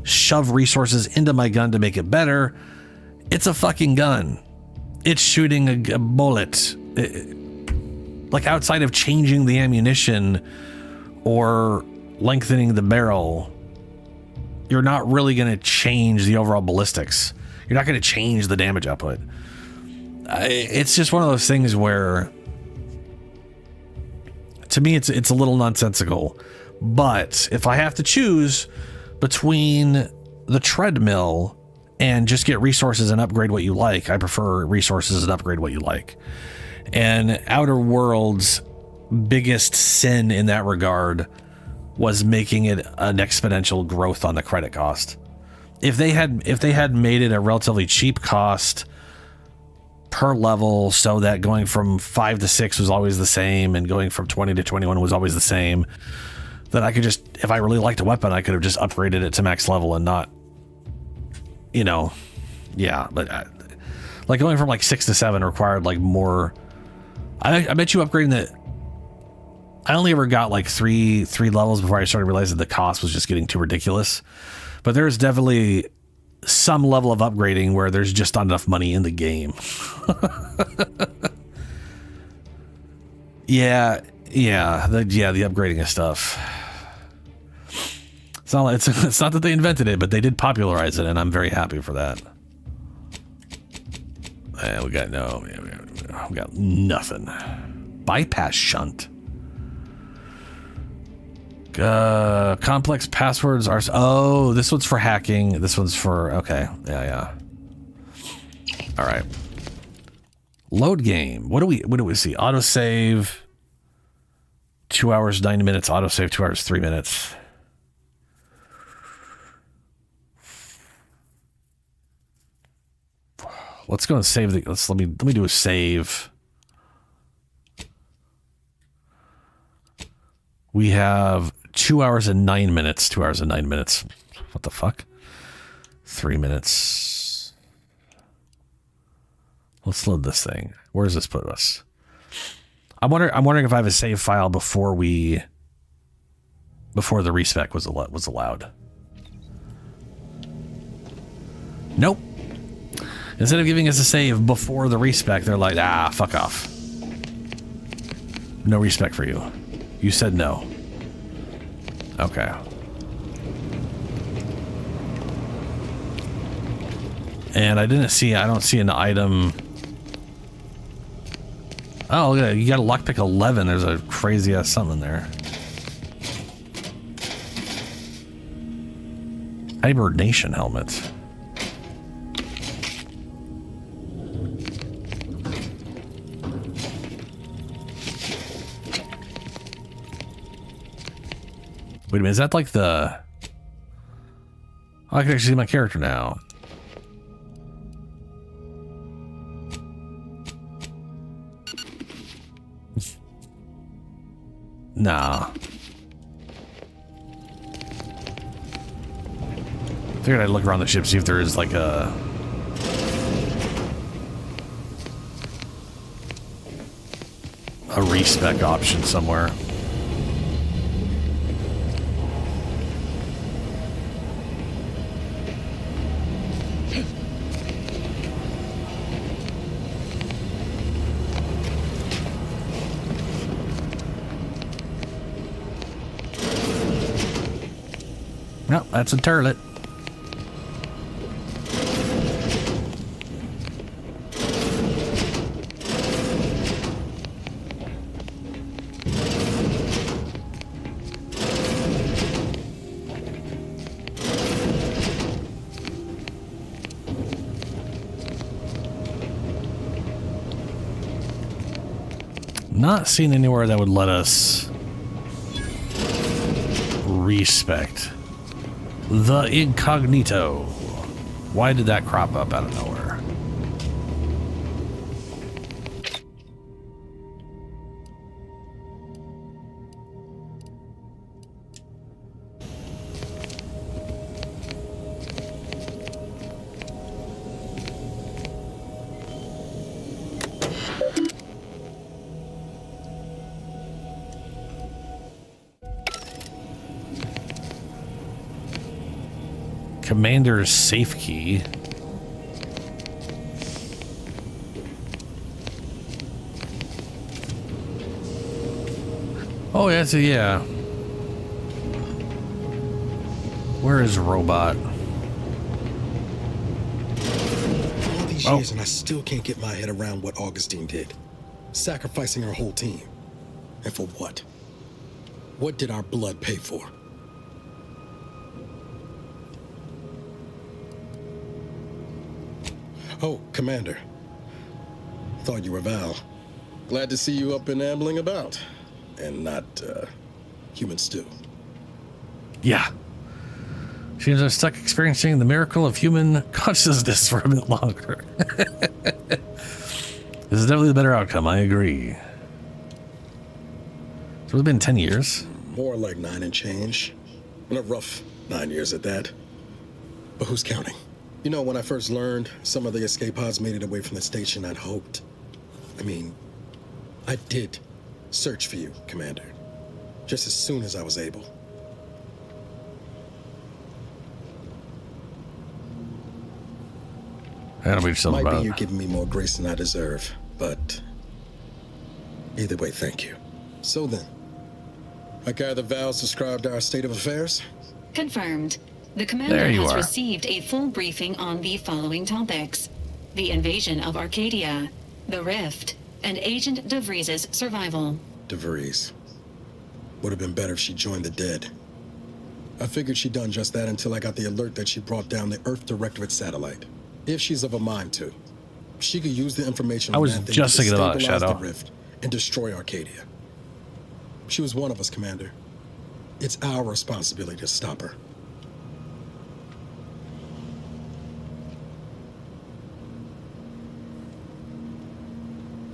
[SPEAKER 1] shove resources into my gun to make it better. It's a fucking gun. It's shooting a bullet. Like, outside of changing the ammunition or lengthening the barrel, you're not really going to change the overall ballistics. You're not going to change the damage output. It's just one of those things where, to me, it's a little nonsensical. But if I have to choose between the treadmill and just get resources and upgrade what you like, I prefer resources and upgrade what you like. And Outer Worlds' biggest sin in that regard was making it an exponential growth on the credit cost. if they had made it a relatively cheap cost per level, so that going from 5 to 6 was always the same and going from 20 to 21 was always the same, then I could just, if I really liked a weapon, I could have just upgraded it to max level and not, you know, yeah. But like going from like 6 to 7 required like more. I bet you upgrading the. I only ever got like three levels before I started realizing the cost was just getting too ridiculous. But there's definitely some level of upgrading where there's just not enough money in the game. Yeah, the upgrading of stuff. It's not that they invented it, but they did popularize it, and I'm very happy for that. We got nothing. Bypass shunt. Complex passwords are. Oh, this one's for hacking. This one's for. Okay, yeah. All right. Load game. What do we see? Autosave. 2 hours 9 minutes. Autosave 2 hours 3 minutes. Let's go and save the. Let me do a save. We have 2 hours and 9 minutes. 2 hours and 9 minutes. What the fuck? 3 minutes. Let's load this thing. Where does this put us? I'm wondering if I have a save file before the respec was allowed. Nope. Instead of giving us a save before the respec, they're like, fuck off. No respec for you. You said no. Okay. And I don't see an item. Oh, look at that. You got a lockpick 11. There's a crazy ass something there. Hibernation helmet. Wait a minute, is that like the... Oh, I can actually see my character now. Nah. Figured I'd look around the ship, see if there is like a... respec option somewhere. No, that's a turlet. Not seen anywhere that would let us respect. The incognito. Why did that crop up out of nowhere? Commander's safe key. Oh, yeah. Where is Robot?
[SPEAKER 6] All these years and I still can't get my head around what Augustine did. Sacrificing our whole team. And for what? What did our blood pay for? Oh, Commander. Thought you were Val. Glad to see you up and ambling about. And not, human stew.
[SPEAKER 1] Yeah. Seems I'm stuck experiencing the miracle of human consciousness for a bit longer. This is definitely the better outcome, I agree. So it's been 10 years.
[SPEAKER 9] More like 9 and change. And a rough 9 years at that. But who's counting? You know, when I first learned some of the escape pods made it away from the station, I'd hoped. I mean, I did search for you, Commander. Just as soon as I was able.
[SPEAKER 1] That'll be something
[SPEAKER 9] Might
[SPEAKER 1] about
[SPEAKER 9] be you giving me more grace than I deserve, but either way, thank you. So then, I gather Val's described our state of affairs?
[SPEAKER 10] Confirmed. The commander
[SPEAKER 1] There you
[SPEAKER 10] has
[SPEAKER 1] are.
[SPEAKER 10] received a full briefing on the following topics: the invasion of Arcadia, the Rift, and Agent DeVries' survival.
[SPEAKER 9] DeVries. Would have been better if she joined the dead. I figured she'd done just that until I got the alert that she brought down the Earth Directorate satellite. If she's of a mind to, she could use the information
[SPEAKER 1] I
[SPEAKER 9] on
[SPEAKER 1] was
[SPEAKER 9] that thing
[SPEAKER 1] just
[SPEAKER 9] to
[SPEAKER 1] thinking about it,
[SPEAKER 9] destabilize
[SPEAKER 1] Shadow.
[SPEAKER 9] the Rift and destroy Arcadia. She was one of us, Commander. It's our responsibility to stop her.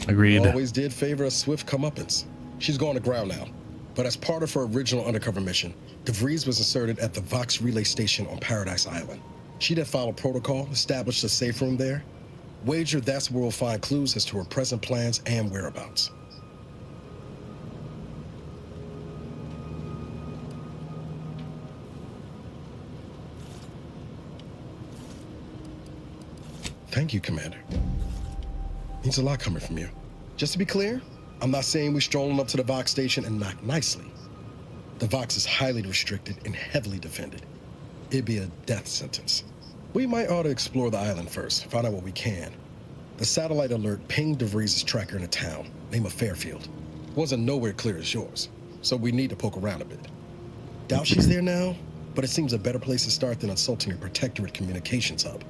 [SPEAKER 1] Agreed.
[SPEAKER 9] Always did favor a swift comeuppance. She's going to ground now. But as part of her original undercover mission, DeVries was inserted at the Vox Relay Station on Paradise Island. She'd have followed protocol, established a safe room there. Wager that's where we'll find clues as to her present plans and whereabouts. Thank you, Commander. Means a lot coming from you. Just to be clear, I'm not saying we're strolling up to the Vox station and knock nicely. The Vox is highly restricted and heavily defended. It'd be a death sentence. We might ought to explore the island first, find out what we can. The satellite alert pinged DeVries' tracker in a town, name of Fairfield. Wasn't nowhere clear as yours, so we need to poke around a bit. Doubt she's there now, but it seems a better place to start than insulting a Protectorate communications hub.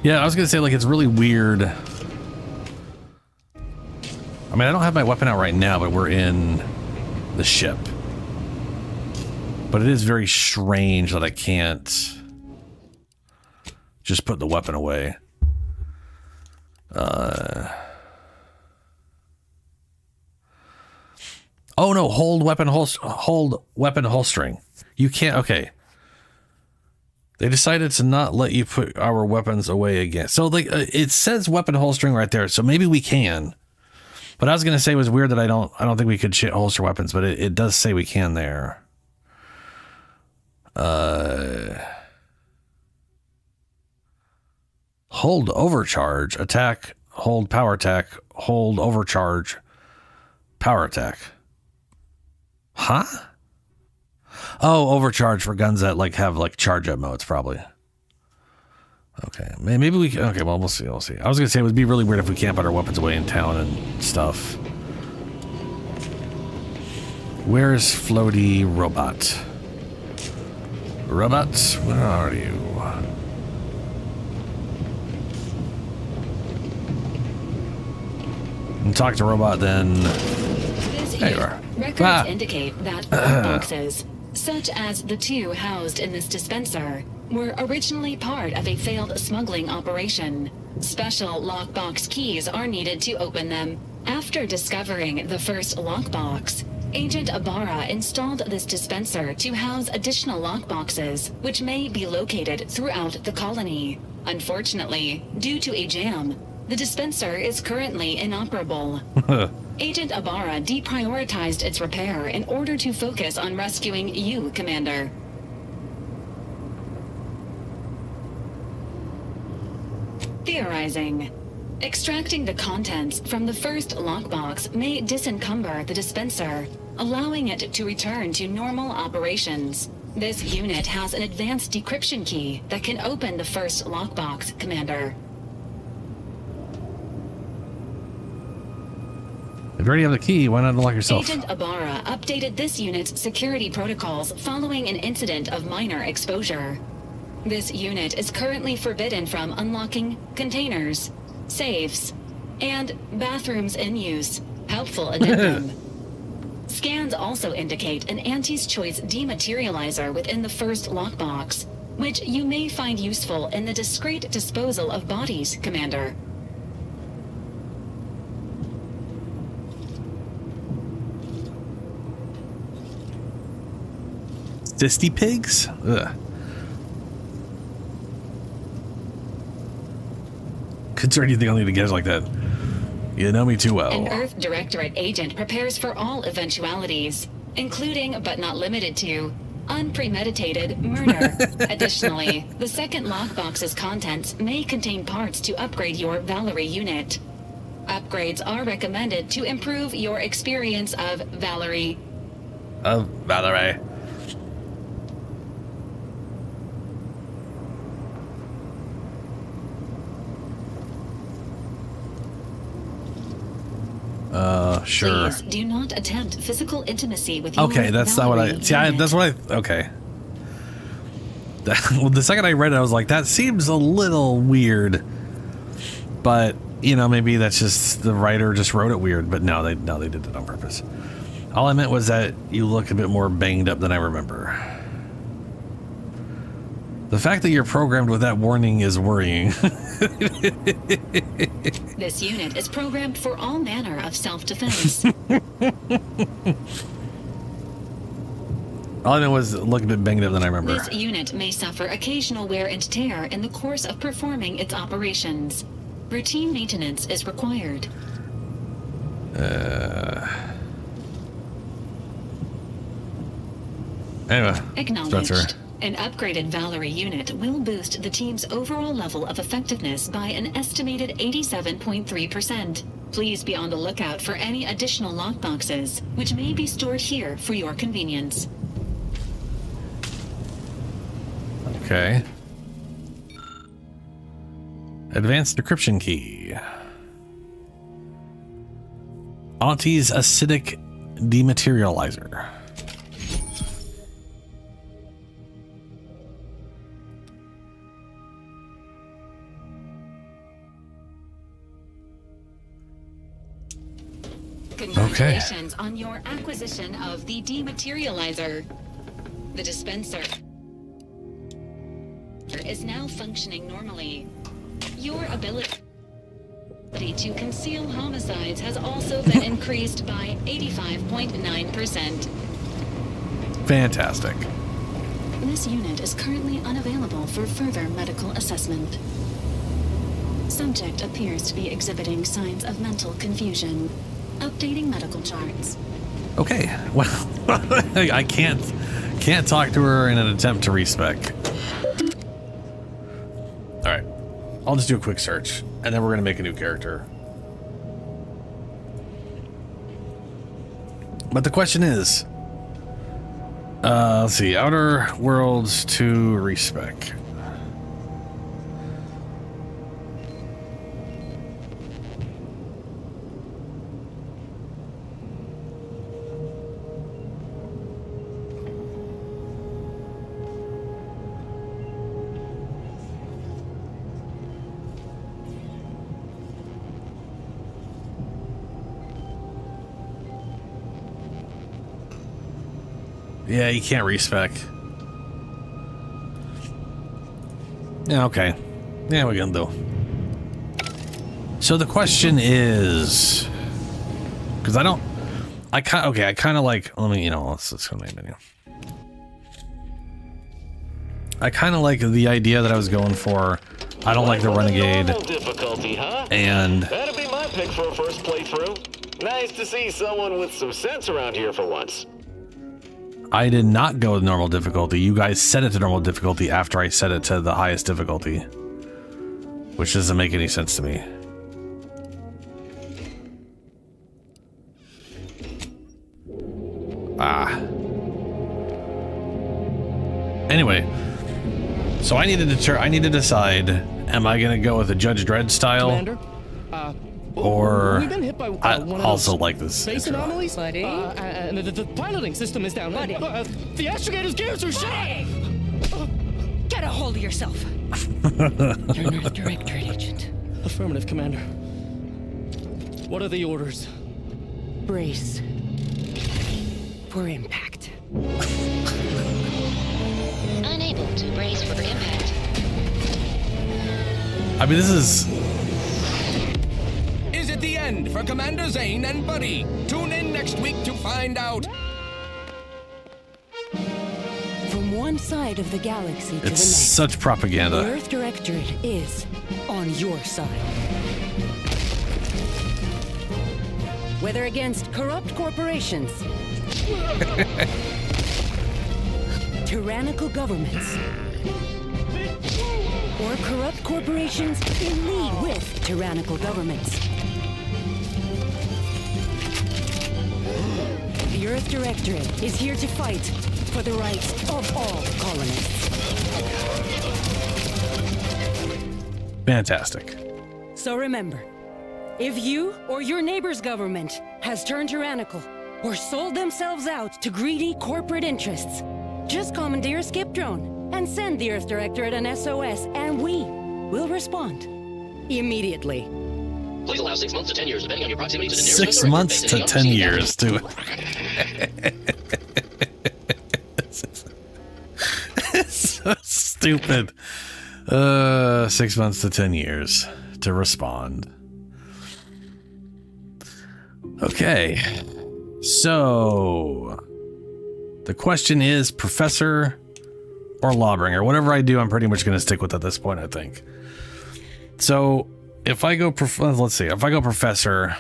[SPEAKER 1] Yeah, I was gonna say, like, it's really weird. I mean, I don't have my weapon out right now, but we're in the ship. But it is very strange that I can't just put the weapon away. Oh no, hold weapon holstering. You can't, okay. They decided to not let you put our weapons away again. So like it says weapon holstering right there, so maybe we can. But I was gonna say it was weird that I don't think we could holster weapons, but it does say we can there. Hold overcharge, attack, hold power attack, hold overcharge, power attack. Huh? Oh, overcharge for guns that like have like charge up modes, probably. Okay, maybe we can. Okay, well, we'll see. We'll see. I was gonna say it would be really weird if we can't put our weapons away in town and stuff. Where's floaty robot? Robot, where are you? And talk to robot then. There you are.
[SPEAKER 10] Records indicate that boxes, such as the two housed in this dispenser, were originally part of a failed smuggling operation. Special lockbox keys are needed to open them. After discovering the first lockbox, Agent Ibarra installed this dispenser to house additional lockboxes, which may be located throughout the colony. Unfortunately, due to a jam, the dispenser is currently inoperable. Agent Ibarra deprioritized its repair in order to focus on rescuing you, Commander. Theorizing. Extracting the contents from the first lockbox may disencumber the dispenser, allowing it to return to normal operations. This unit has an advanced decryption key that can open the first lockbox, Commander.
[SPEAKER 1] If you already have the key, why not unlock yourself?
[SPEAKER 10] Agent Ibarra updated this unit's security protocols following an incident of minor exposure. This unit is currently forbidden from unlocking containers, safes, and bathrooms in use. Helpful addendum. Scans also indicate an Auntie's Choice dematerializer within the first lockbox, which you may find useful in the discreet disposal of bodies, Commander.
[SPEAKER 1] Disty pigs? Ugh. Consider anything only to guess like that. You know me too well.
[SPEAKER 10] An Earth Directorate agent prepares for all eventualities, including, but not limited to, unpremeditated murder. Additionally, the second lockbox's contents may contain parts to upgrade your Valerie unit. Upgrades are recommended to improve your experience of Valerie.
[SPEAKER 1] Valerie. Sure.
[SPEAKER 10] Please do not attempt physical intimacy with your
[SPEAKER 1] Okay, that's not what I... See, that's what I... Okay. Well, the second I read it, I was like, that seems a little weird. But, you know, maybe that's just... The writer just wrote it weird. But no, they did it on purpose. All I meant was that you look a bit more banged up than I remember. The fact that you're programmed with that warning is worrying.
[SPEAKER 10] This unit is programmed for all manner of self-defense.
[SPEAKER 1] All I know was look a bit banged up than I remember.
[SPEAKER 10] This unit may suffer occasional wear and tear in the course of performing its operations. Routine maintenance is required.
[SPEAKER 1] Anyway,
[SPEAKER 10] Acknowledged.
[SPEAKER 1] Spencer.
[SPEAKER 10] An upgraded Valerie unit will boost the team's overall level of effectiveness by an estimated 87.3%. Please be on the lookout for any additional lockboxes, which may be stored here for your convenience.
[SPEAKER 1] Okay. Advanced decryption key. Auntie's acidic dematerializer.
[SPEAKER 10] Congratulations on your acquisition of the dematerializer. The dispenser is now functioning normally. Your ability to conceal homicides has also been increased by 85.9%.
[SPEAKER 1] Fantastic.
[SPEAKER 10] This unit is currently unavailable for further medical assessment. Subject appears to be exhibiting signs of mental confusion. Updating medical charts.
[SPEAKER 1] Okay. Well, I can't talk to her in an attempt to respec. All right. I'll just do a quick search, and then we're gonna make a new character. But the question is, let's see, Outer Worlds to respec. Yeah, you can't respec. Yeah, okay. Yeah, we can do. So the question is, because I kind of like. Let me, let's go to my menu. I kind of like the idea that I was going for. I don't like the renegade.
[SPEAKER 4] Difficulty, huh?
[SPEAKER 1] And
[SPEAKER 4] that'd be my pick for a first playthrough. Nice to see someone with some sense around here for once.
[SPEAKER 1] I did not go with normal difficulty. You guys set it to normal difficulty after I set it to the highest difficulty, which doesn't make any sense to me. Anyway, so I need to decide: am I going to go with the Judge Dredd style,
[SPEAKER 18] Commander,
[SPEAKER 1] or
[SPEAKER 18] we've been hit by
[SPEAKER 1] I
[SPEAKER 18] one of
[SPEAKER 1] also
[SPEAKER 18] those
[SPEAKER 1] like this
[SPEAKER 18] space
[SPEAKER 1] intro.
[SPEAKER 18] anomalies, buddy. And the piloting system is down. The astrogator's gears are shot.
[SPEAKER 16] Get a hold of yourself. You're an Earth Directorate agent.
[SPEAKER 18] Affirmative, Commander. What are the orders?
[SPEAKER 16] Brace
[SPEAKER 5] for impact.
[SPEAKER 10] Unable to brace for impact.
[SPEAKER 1] I mean, this is...
[SPEAKER 7] Is it the end for Commander Zane and Buddy? Tune in next week to find out.
[SPEAKER 5] From one side of the galaxy to the
[SPEAKER 1] It's
[SPEAKER 5] next,
[SPEAKER 1] such
[SPEAKER 5] the
[SPEAKER 1] propaganda.
[SPEAKER 5] Earth Directorate is on your side. Whether against corrupt corporations, tyrannical governments, or corrupt corporations in league with tyrannical governments. The Earth Directorate is here to fight for the rights of all colonists.
[SPEAKER 1] Fantastic.
[SPEAKER 5] So remember, if you or your neighbor's government has turned tyrannical or sold themselves out to greedy corporate interests, just commandeer a skip drone and send the Earth Directorate an SOS, and we will respond immediately.
[SPEAKER 14] Please allow 6 months to 10 years, depending on your proximity to the nearest
[SPEAKER 1] 6 months to 10 years to... It's so stupid. 6 months to 10 years to respond. Okay. So the question is Professor or Lawbringer. Whatever I do, I'm pretty much going to stick with at this point, I think. So if I go, let's see, if I go Professor,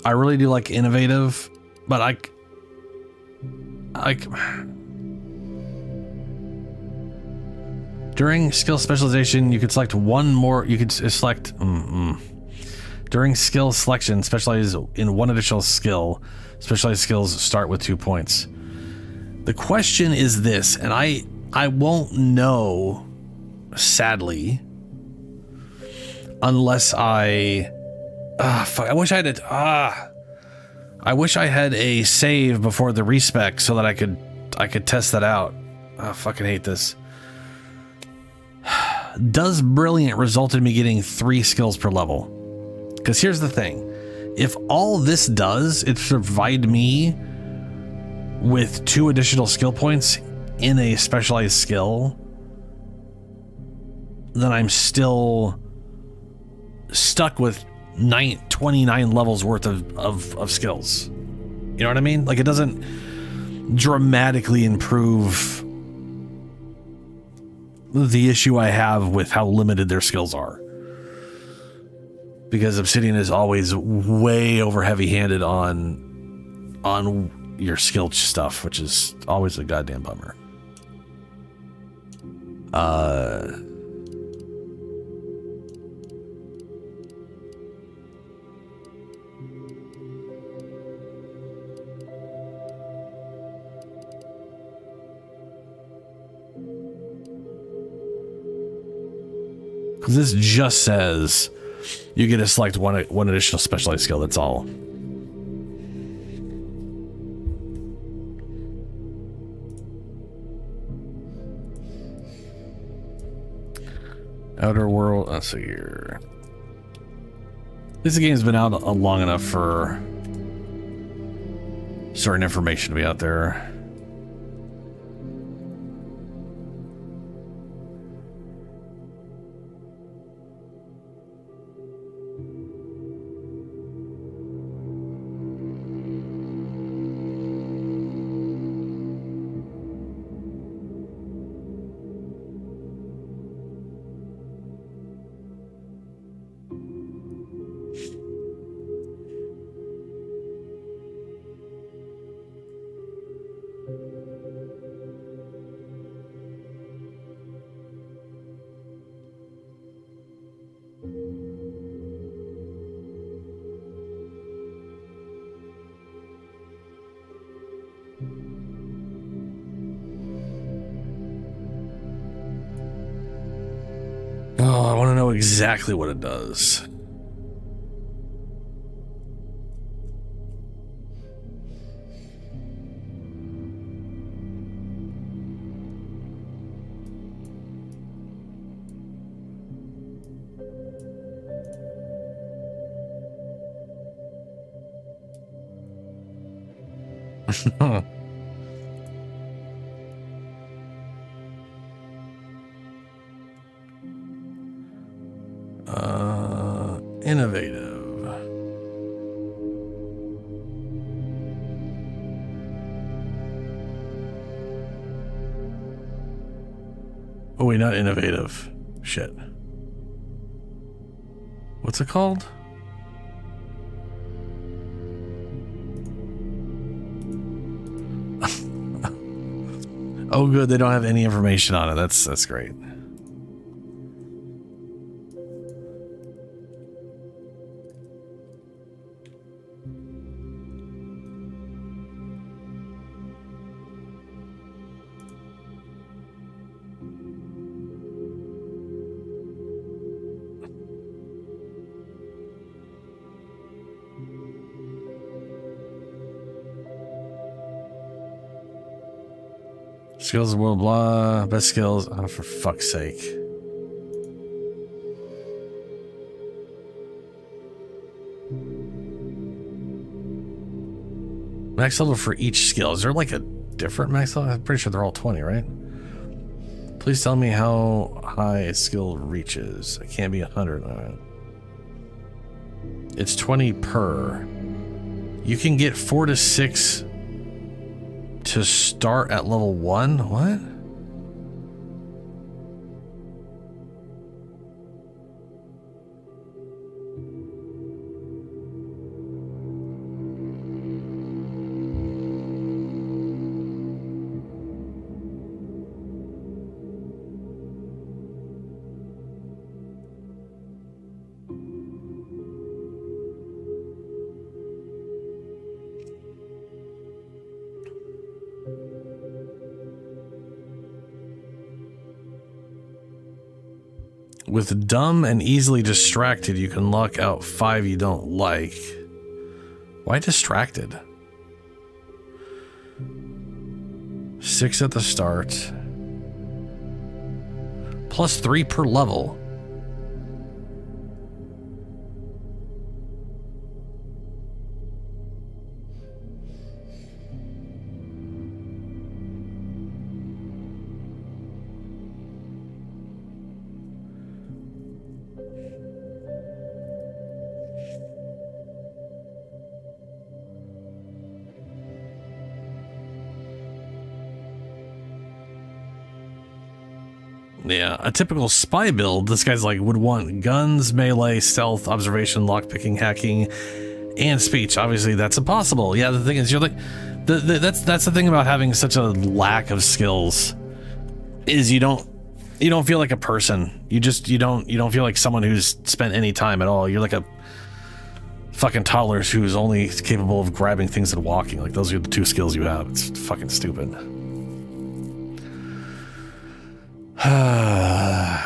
[SPEAKER 1] I really do like innovative, but I during skill specialization, you could select one more. You could select during skill selection, specialize in one additional skill. Specialized skills start with 2 points. The question is this, and I won't know, sadly, unless I fuck, I wish I had I wish I had a save before the respec so that I could test that out. I fucking hate this. Does Brilliant result in me getting 3 skills per level? Because here's the thing. If all this does is provide me with 2 additional skill points in a specialized skill, then I'm still stuck with 29 levels worth of skills. You know what I mean? Like, it doesn't dramatically improve the issue I have with how limited their skills are. Because Obsidian is always way over heavy-handed on your skill stuff, which is always a goddamn bummer. This just says you get to select one additional specialized skill. That's all. Outer World. Let's see here. This game's been out long enough for certain information to be out there. Oh, I want to know exactly what it does. Innovative. Oh wait, not innovative. Shit. What's it called? Oh good, they don't have any information on it. That's great. Skills of the world, blah. Best skills. Oh, for fuck's sake. Max level for each skill. Is there like a different max level? I'm pretty sure they're all 20, right? Please tell me how high a skill reaches. It can't be 100. All right. It's 20 per. You can get 4 to 6 to start at level 1? What? With dumb and easily distracted, you can lock out 5 you don't like. Why distracted? 6 at the start. Plus 3 per level. Yeah, a typical spy build, this guy's like would want guns, melee, stealth, observation, lockpicking, hacking, and speech. Obviously, that's impossible. Yeah, the thing is, you're like, that's the thing about having such a lack of skills, is you don't feel like a person. You don't feel like someone who's spent any time at all. You're like a fucking toddler who's only capable of grabbing things and walking. Like those are the 2 skills you have. It's fucking stupid.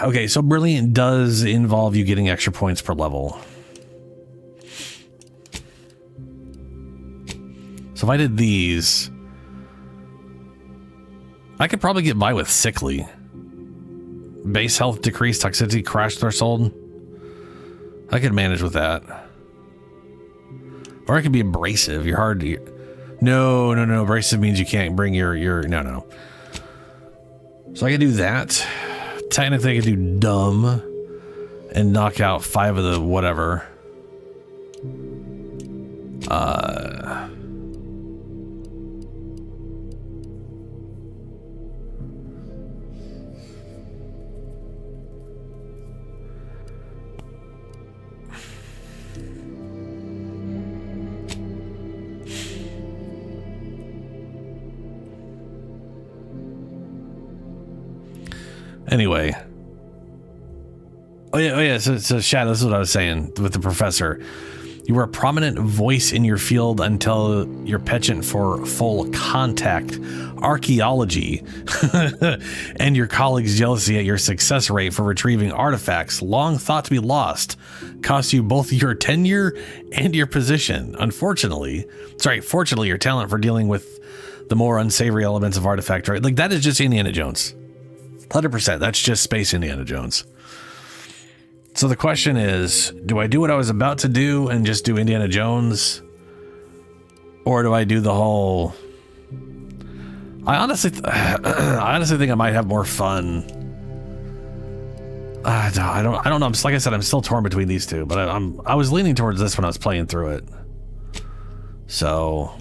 [SPEAKER 1] Okay, so Brilliant does involve you getting extra points per level. So if I did these, I could probably get by with Sickly. Base health decrease, toxicity, crash threshold. I could manage with that. Or I could be abrasive. You're hard to... No. Abrasive means you can't bring your... No. So I could do that. Technically, I could do dumb and knock out 5 of the whatever. Anyway. Oh yeah. So Shadow, this is what I was saying with the professor. You were a prominent voice in your field until your penchant for full contact archaeology and your colleagues' jealousy at your success rate for retrieving artifacts long thought to be lost cost you both your tenure and your position. Fortunately, your talent for dealing with the more unsavory elements of artifact, right? Like that is just Indiana Jones. 100%. That's just space Indiana Jones. So the question is, do I do what I was about to do and just do Indiana Jones? Or do I do the whole I honestly think I might have more fun. I don't know. I'm like I said, I'm still torn between these two, but I was leaning towards this when I was playing through it. So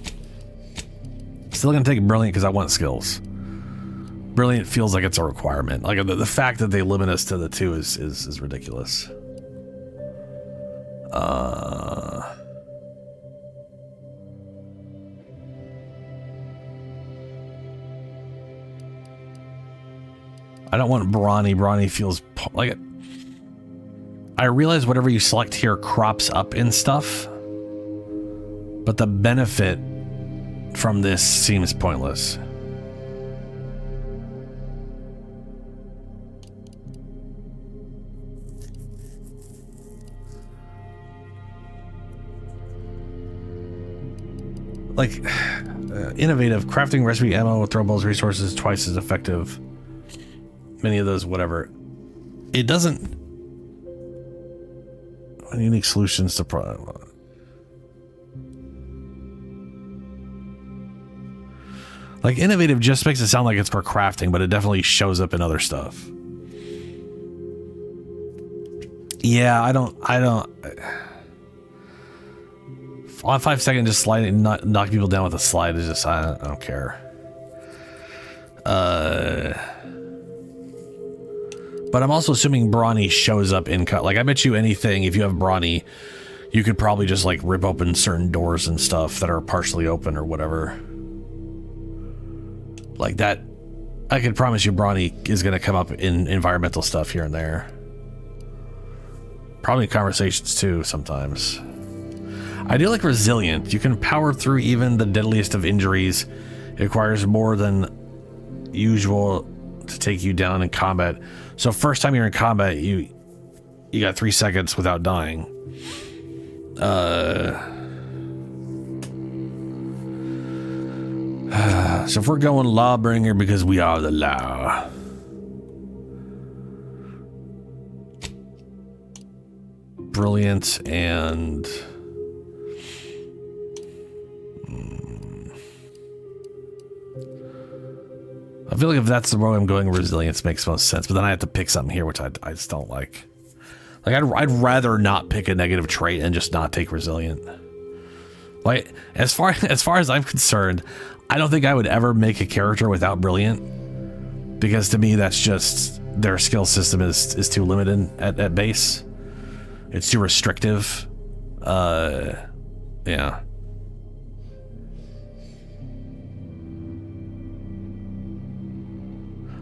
[SPEAKER 1] still gonna take Brilliant because I want skills. Brilliant feels like it's a requirement. Like the fact that they limit us to the two is ridiculous. I don't want Brawny. Brawny feels like it. I realize whatever you select here crops up in stuff, but the benefit from this seems pointless. Like, innovative, crafting recipe, ammo, throwables, resources, twice as effective. Many of those, whatever. It doesn't. Unique solutions to like innovative just makes it sound like it's for crafting, but it definitely shows up in other stuff. Yeah, I don't. 5 second just slide and knock people down with a slide is just I don't care. But I'm also assuming Brawny shows up in cut. Like I bet you anything, if you have Brawny, you could probably just like rip open certain doors and stuff that are partially open or whatever. Like that, I could promise you Brawny is going to come up in environmental stuff here and there. Probably conversations too sometimes. I do like Resilient. You can power through even the deadliest of injuries. It requires more than usual to take you down in combat. So first time you're in combat, you got 3 seconds without dying. So if we're going Lawbringer because we are the law. Brilliant and I feel like if that's the road I'm going, Resilience makes most sense, but then I have to pick something here, which I just don't like. Like, I'd rather not pick a negative trait and just not take Resilient. Like, as far as I'm concerned, I don't think I would ever make a character without Brilliant, because to me, that's just, their skill system is too limited at base. It's too restrictive. Yeah.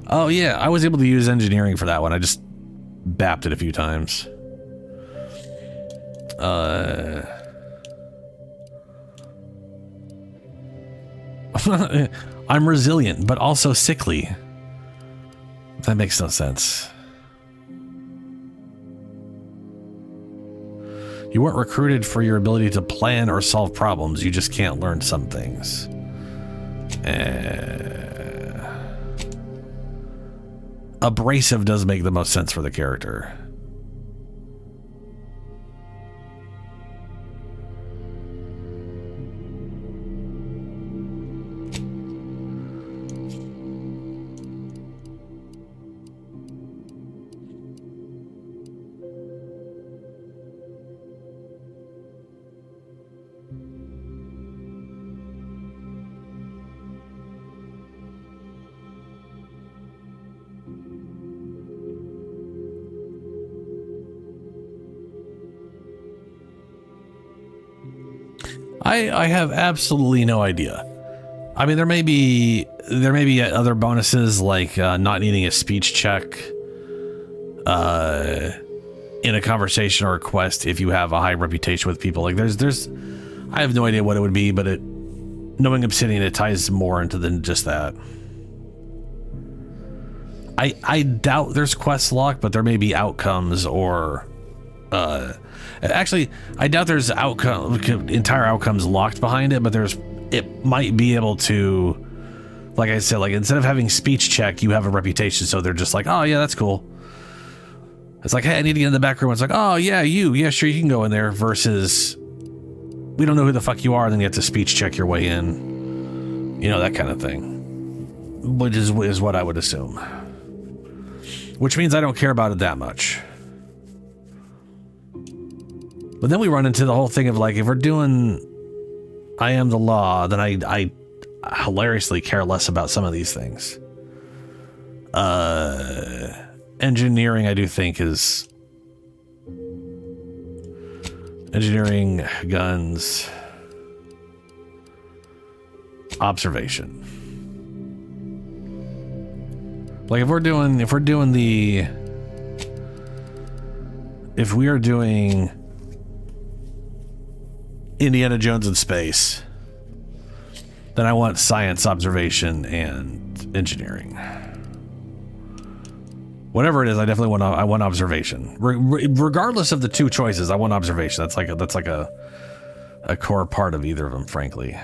[SPEAKER 1] Oh yeah, I was able to use engineering for that one. I just bapped it a few times. I'm resilient, but also sickly. That makes no sense. You weren't recruited for your ability to plan or solve problems. You just can't learn some things. Abrasive does make the most sense for the character. I have absolutely no idea. I mean, there may be other bonuses like not needing a speech check in a conversation or a quest if you have a high reputation with people. Like there's I have no idea what it would be, but knowing Obsidian, it ties more into than just that. I doubt there's quest lock, but there may be outcomes or actually, I doubt there's entire outcomes locked behind it, but it might be able to, like I said, like instead of having speech check, you have a reputation, so they're just like, oh yeah, that's cool. It's like, hey, I need to get in the back room. It's like, oh yeah, yeah, sure, you can go in there. Versus, we don't know who the fuck you are, and then you have to speech check your way in. You know, that kind of thing. which is what I would assume. Which means I don't care about it that much. But then we run into the whole thing of like, if we're doing I am the law, then I hilariously care less about some of these things. Engineering, I do think, is engineering, guns, observation. Like if we are doing Indiana Jones in space, then I want science, observation, and engineering. Whatever it is, I definitely want observation. Regardless of the two choices, I want observation. That's like a core part of either of them, frankly.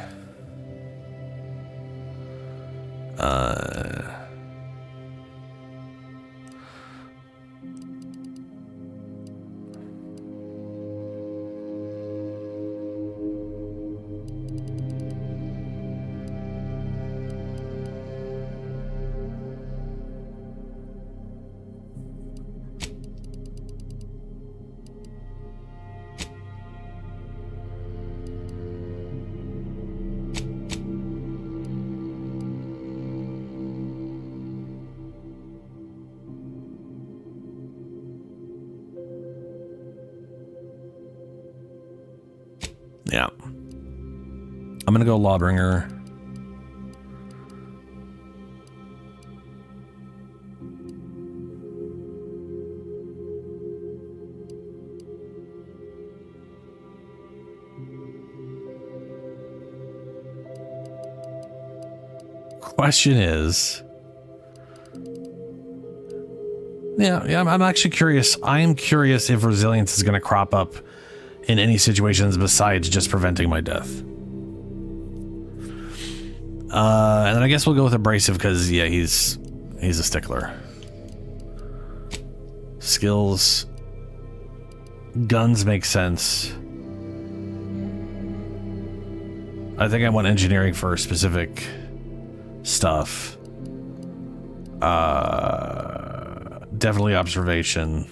[SPEAKER 1] Yeah. I'm gonna go Lawbringer. Question is, yeah, I'm actually curious. I'm curious if resilience is going to crop up in any situations besides just preventing my death. And then I guess we'll go with abrasive because yeah, he's a stickler. Skills, guns make sense. I think I want engineering for specific stuff. Definitely observation.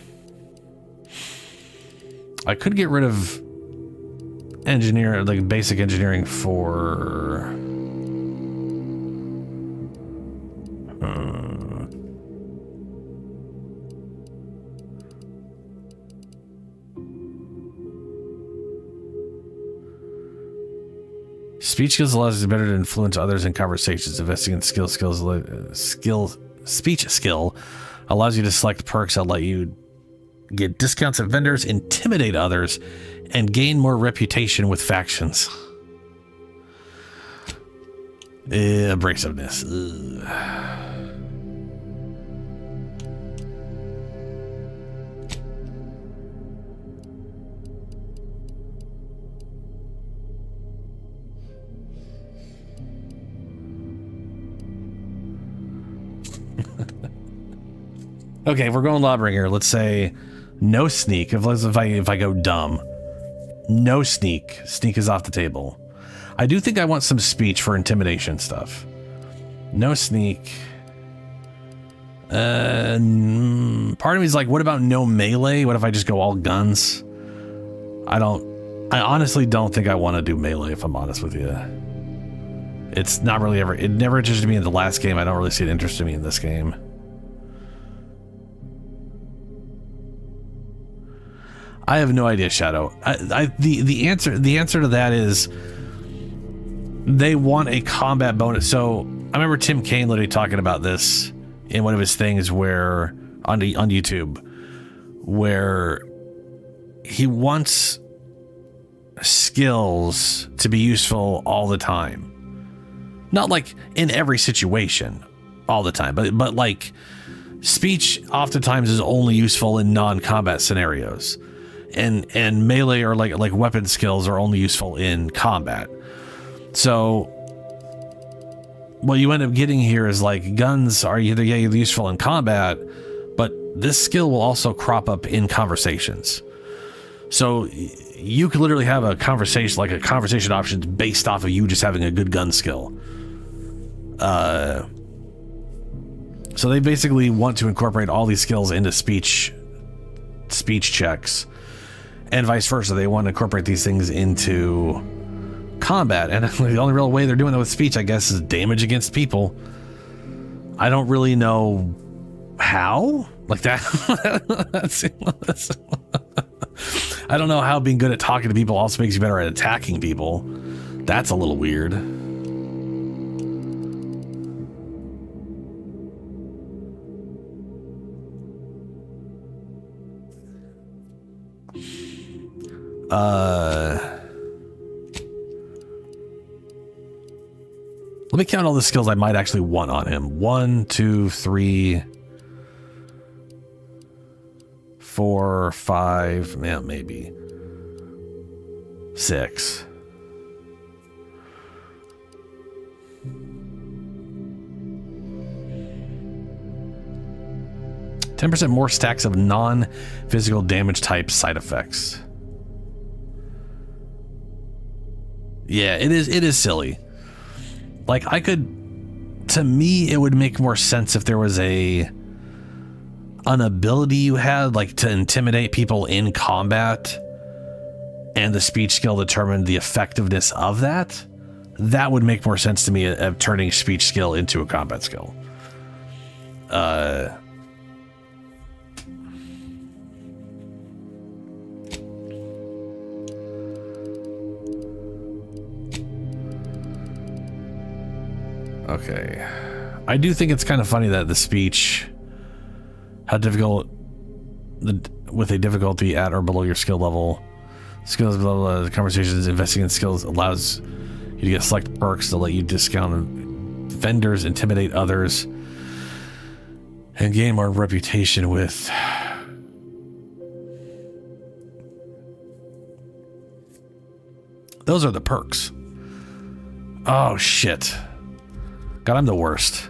[SPEAKER 1] I could get rid of engineer, like basic engineering for speech skills allows you better to influence others in conversations. Investing in speech skill allows you to select perks that let you get discounts at vendors, intimidate others, and gain more reputation with factions. Abrasiveness. Okay, if we're going Lawbringer, let's say no sneak. If I go dumb, no sneak. Sneak is off the table. I do think I want some speech for intimidation stuff. No sneak. Part of me is like, what about no melee? What if I just go all guns? I honestly don't think I want to do melee, if I'm honest with you. It's not really it never interested me in the last game. I don't really see it interested me in this game. I have no idea, Shadow. The answer to that is they want a combat bonus. So I remember Tim Kaine literally talking about this in one of his things where on YouTube, where he wants skills to be useful all the time. Not like in every situation all the time, but like speech oftentimes is only useful in non-combat scenarios. And melee or like weapon skills are only useful in combat. So what you end up getting here is like guns are either useful in combat, but this skill will also crop up in conversations. So you could literally have a conversation, like a conversation options based off of you just having a good gun skill. So they basically want to incorporate all these skills into speech checks, and vice versa. They want to incorporate these things into combat, and the only real way they're doing that with speech, I guess, is damage against people. I don't really know how, like that. I don't know how being good at talking to people also makes you better at attacking people. That's a little weird. Let me count all the skills I might actually want on him. 1, 2, 3, 4, 5, man, maybe 6. %, more stacks of non-physical damage type side effects. Yeah, it is silly. Like, to me, it would make more sense if there was an ability you had, like, to intimidate people in combat, and the speech skill determined the effectiveness of that. That would make more sense to me of turning speech skill into a combat skill. Okay. I do think it's kind of funny that the speech, how difficult, with a difficulty at or below your skill level, skills, blah, blah, blah, conversations, investing in skills allows you to get select perks to let you discount vendors, intimidate others, and gain more reputation with. Those are the perks. Oh, shit. God, I'm the worst.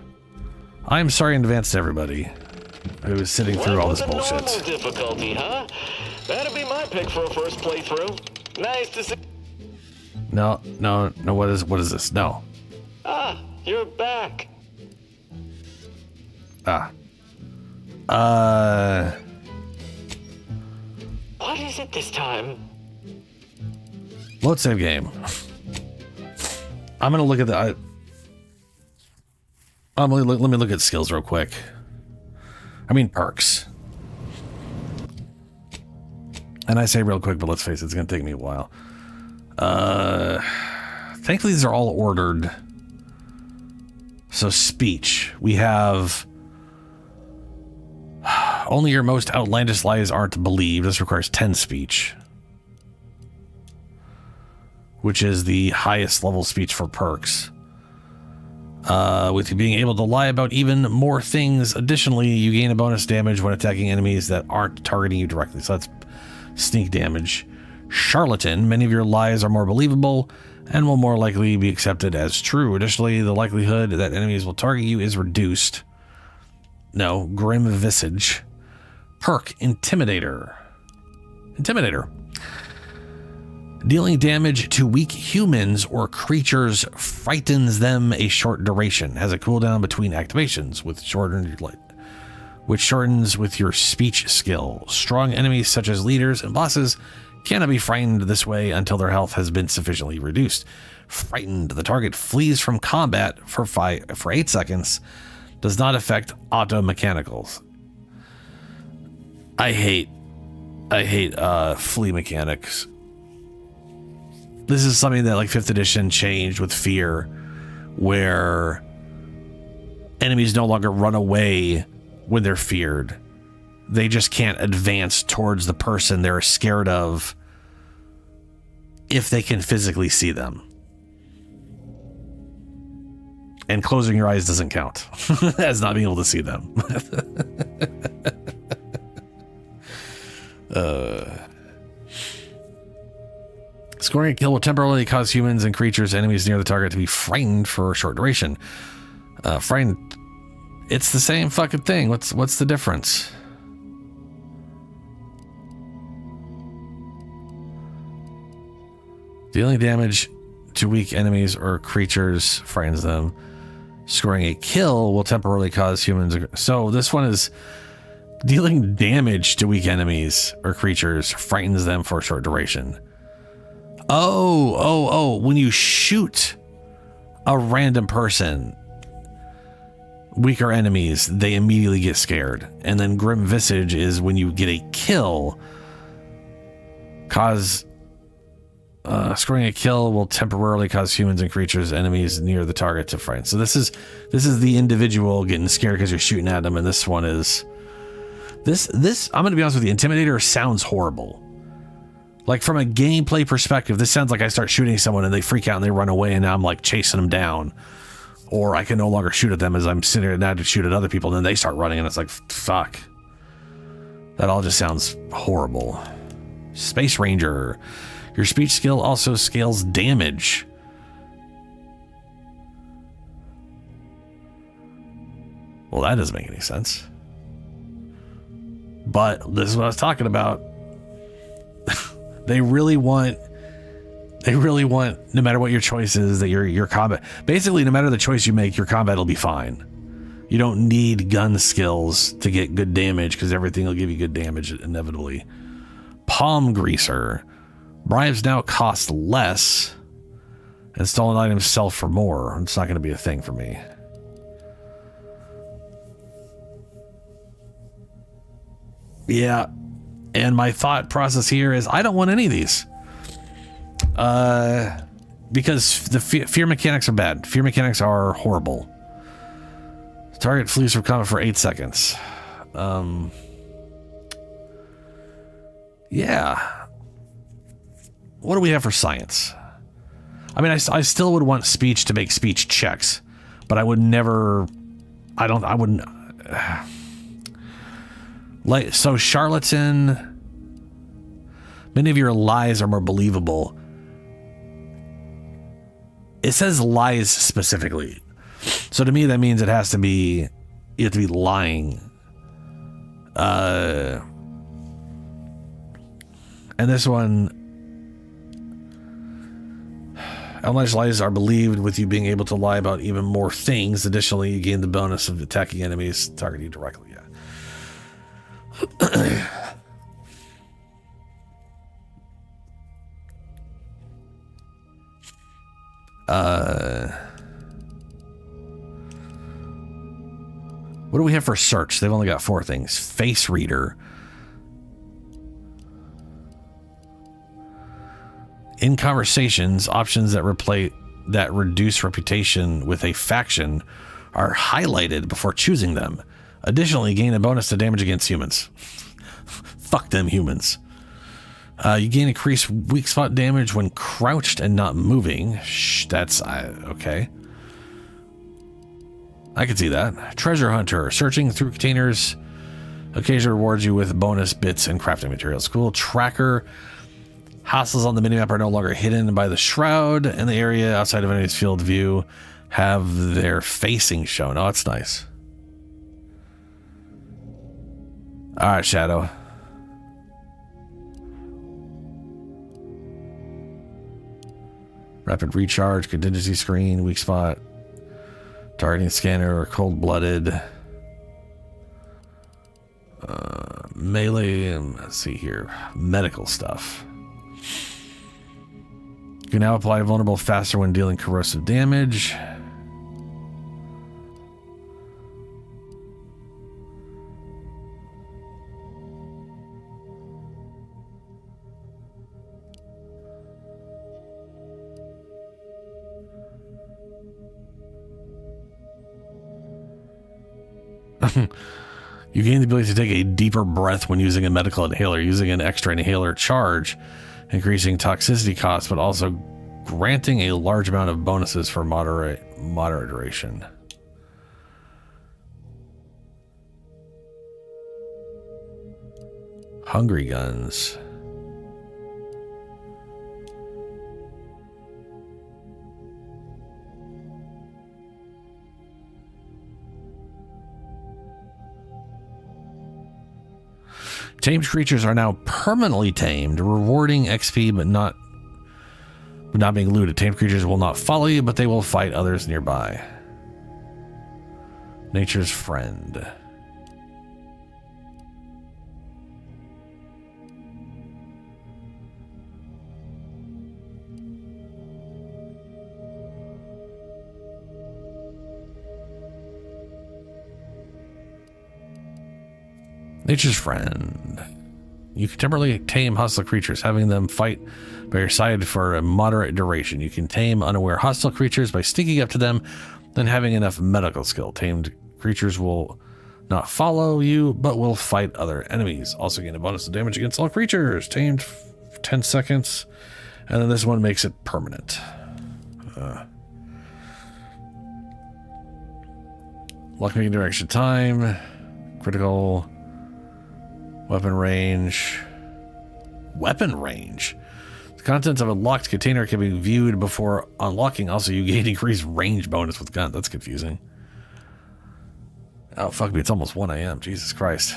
[SPEAKER 1] I'm sorry in advance to everybody who is sitting through all this bullshit.
[SPEAKER 4] Normal difficulty, huh? That'd be my pick for a first playthrough. Nice to see.
[SPEAKER 1] No. What is this? No.
[SPEAKER 4] Ah, you're back. What is it this time?
[SPEAKER 1] Load save game. I'm gonna look at the. Let me look at skills real quick. I mean perks. And I say real quick, but let's face it, it's gonna take me a while. Thankfully these are all ordered. So speech. We have only your most outlandish lies aren't believed. This requires 10 speech, which is the highest level speech for perks. With you being able to lie about even more things. Additionally, you gain a bonus damage when attacking enemies that aren't targeting you directly. So that's sneak damage. Charlatan. Many of your lies are more believable and will more likely be accepted as true. Additionally, the likelihood that enemies will target you is reduced. No. Grim Visage. Perk. Intimidator. Dealing damage to weak humans or creatures frightens them a short duration. Has a cooldown between activations, which shortens with your speech skill. Strong enemies such as leaders and bosses cannot be frightened this way until their health has been sufficiently reduced. Frightened, the target flees from combat for 8 seconds. Does not affect auto mechanicals. I hate flee mechanics. This is something that like 5th edition changed with Fear, where enemies no longer run away when they're feared. They just can't advance towards the person they're scared of if they can physically see them. And closing your eyes doesn't count as not being able to see them. Scoring a kill will temporarily cause humans and creatures, enemies near the target to be frightened for a short duration. Frightened, it's the same fucking thing. What's the difference? Dealing damage to weak enemies or creatures frightens them. Scoring a kill will temporarily cause humans. So this one is dealing damage to weak enemies or creatures frightens them for a short duration. Oh, when you shoot a random person, weaker enemies, they immediately get scared. And then Grim Visage is when you get a kill, scoring a kill will temporarily cause humans and creatures, enemies near the target to frighten. So this is the individual getting scared because you're shooting at them, and this one is this. I'm going to be honest with you, Intimidator sounds horrible. Like from a gameplay perspective, this sounds like I start shooting someone and they freak out and they run away, and now I'm like chasing them down, or I can no longer shoot at them as I'm sitting there now to shoot at other people, and then they start running, and it's like fuck. That all just sounds horrible. Space Ranger. Your speech skill also scales damage. Well, that doesn't make any sense. But this is what I was talking about. They really want, no matter what your choice is, that your combat, basically no matter the choice you make, your combat will be fine. You don't need gun skills to get good damage because everything will give you good damage inevitably. Palm Greaser. Bribes now cost less, and stolen items sell for more. It's not going to be a thing for me. Yeah, and my thought process here is I don't want any of these. Because the fear mechanics are bad. Fear mechanics are horrible. Target flees from combat for 8 seconds. Yeah. What do we have for science? I mean, I still would want speech to make speech checks, but I would never. I wouldn't. Like, so charlatan. Many of your lies are more believable. It says lies specifically. So to me, that means you have to be lying. And this one, alleged lies are believed with you being able to lie about even more things. Additionally, you gain the bonus of attacking enemies targeting you directly. What do we have for search? They've only got 4 things. Face Reader. In conversations, options that reduce reputation with a faction are highlighted before choosing them. Additionally, gain a bonus to damage against humans. Fuck them humans. You gain increased weak spot damage when crouched and not moving. That's okay. I can see that. Treasure Hunter. Searching through containers occasionally rewards you with bonus bits and crafting materials. Cool. Tracker. Hostiles on the minimap are no longer hidden by the shroud, and the area outside of enemy's field view have their facing shown. Oh, that's nice. All right, Shadow. Rapid recharge, contingency screen, weak spot, targeting scanner, or cold-blooded. Melee, and let's see here, medical stuff. You can now apply vulnerable faster when dealing corrosive damage. You gain the ability to take a deeper breath when using a medical inhaler, using an extra inhaler charge, increasing toxicity costs, but also granting a large amount of bonuses for moderate duration. Hungry Guns. Tamed creatures are now permanently tamed, rewarding XP but not being looted. Tamed creatures will not follow you, but they will fight others nearby. Nature's friend. Nature's friend. You can temporarily tame hostile creatures, having them fight by your side for a moderate duration. You can tame unaware hostile creatures by sneaking up to them, then having enough medical skill. Tamed creatures will not follow you, but will fight other enemies. Also gain a bonus of damage against all creatures. Tamed for 10 seconds. And then this one makes it permanent. Luck making direction time. Critical. Weapon range. Weapon range? The contents of a locked container can be viewed before unlocking. Also, you gain increased range bonus with gun. That's confusing. Oh, fuck me. It's almost 1 a.m. Jesus Christ.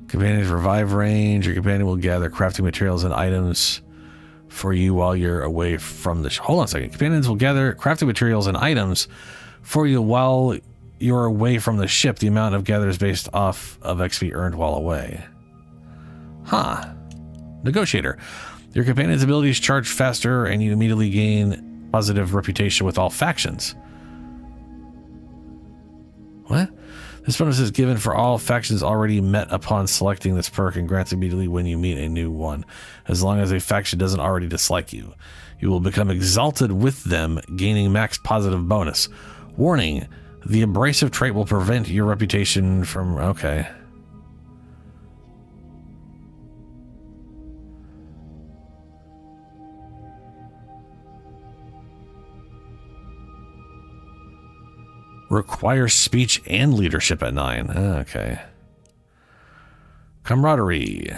[SPEAKER 1] Companion's revive range. Your companion will gather crafting materials and items for you while you're away from the... Hold on a second. Companions will gather crafting materials and items for you while you're away from the ship. The amount of gather is based off of XP earned while away. Huh. Negotiator. Your companion's abilities charge faster and you immediately gain positive reputation with all factions. What? This bonus is given for all factions already met upon selecting this perk and grants immediately when you meet a new one, as long as a faction doesn't already dislike you. You will become exalted with them, gaining max positive bonus. Warning, the abrasive trait will prevent your reputation from... Okay. Requires speech and leadership at 9. Okay. Camaraderie.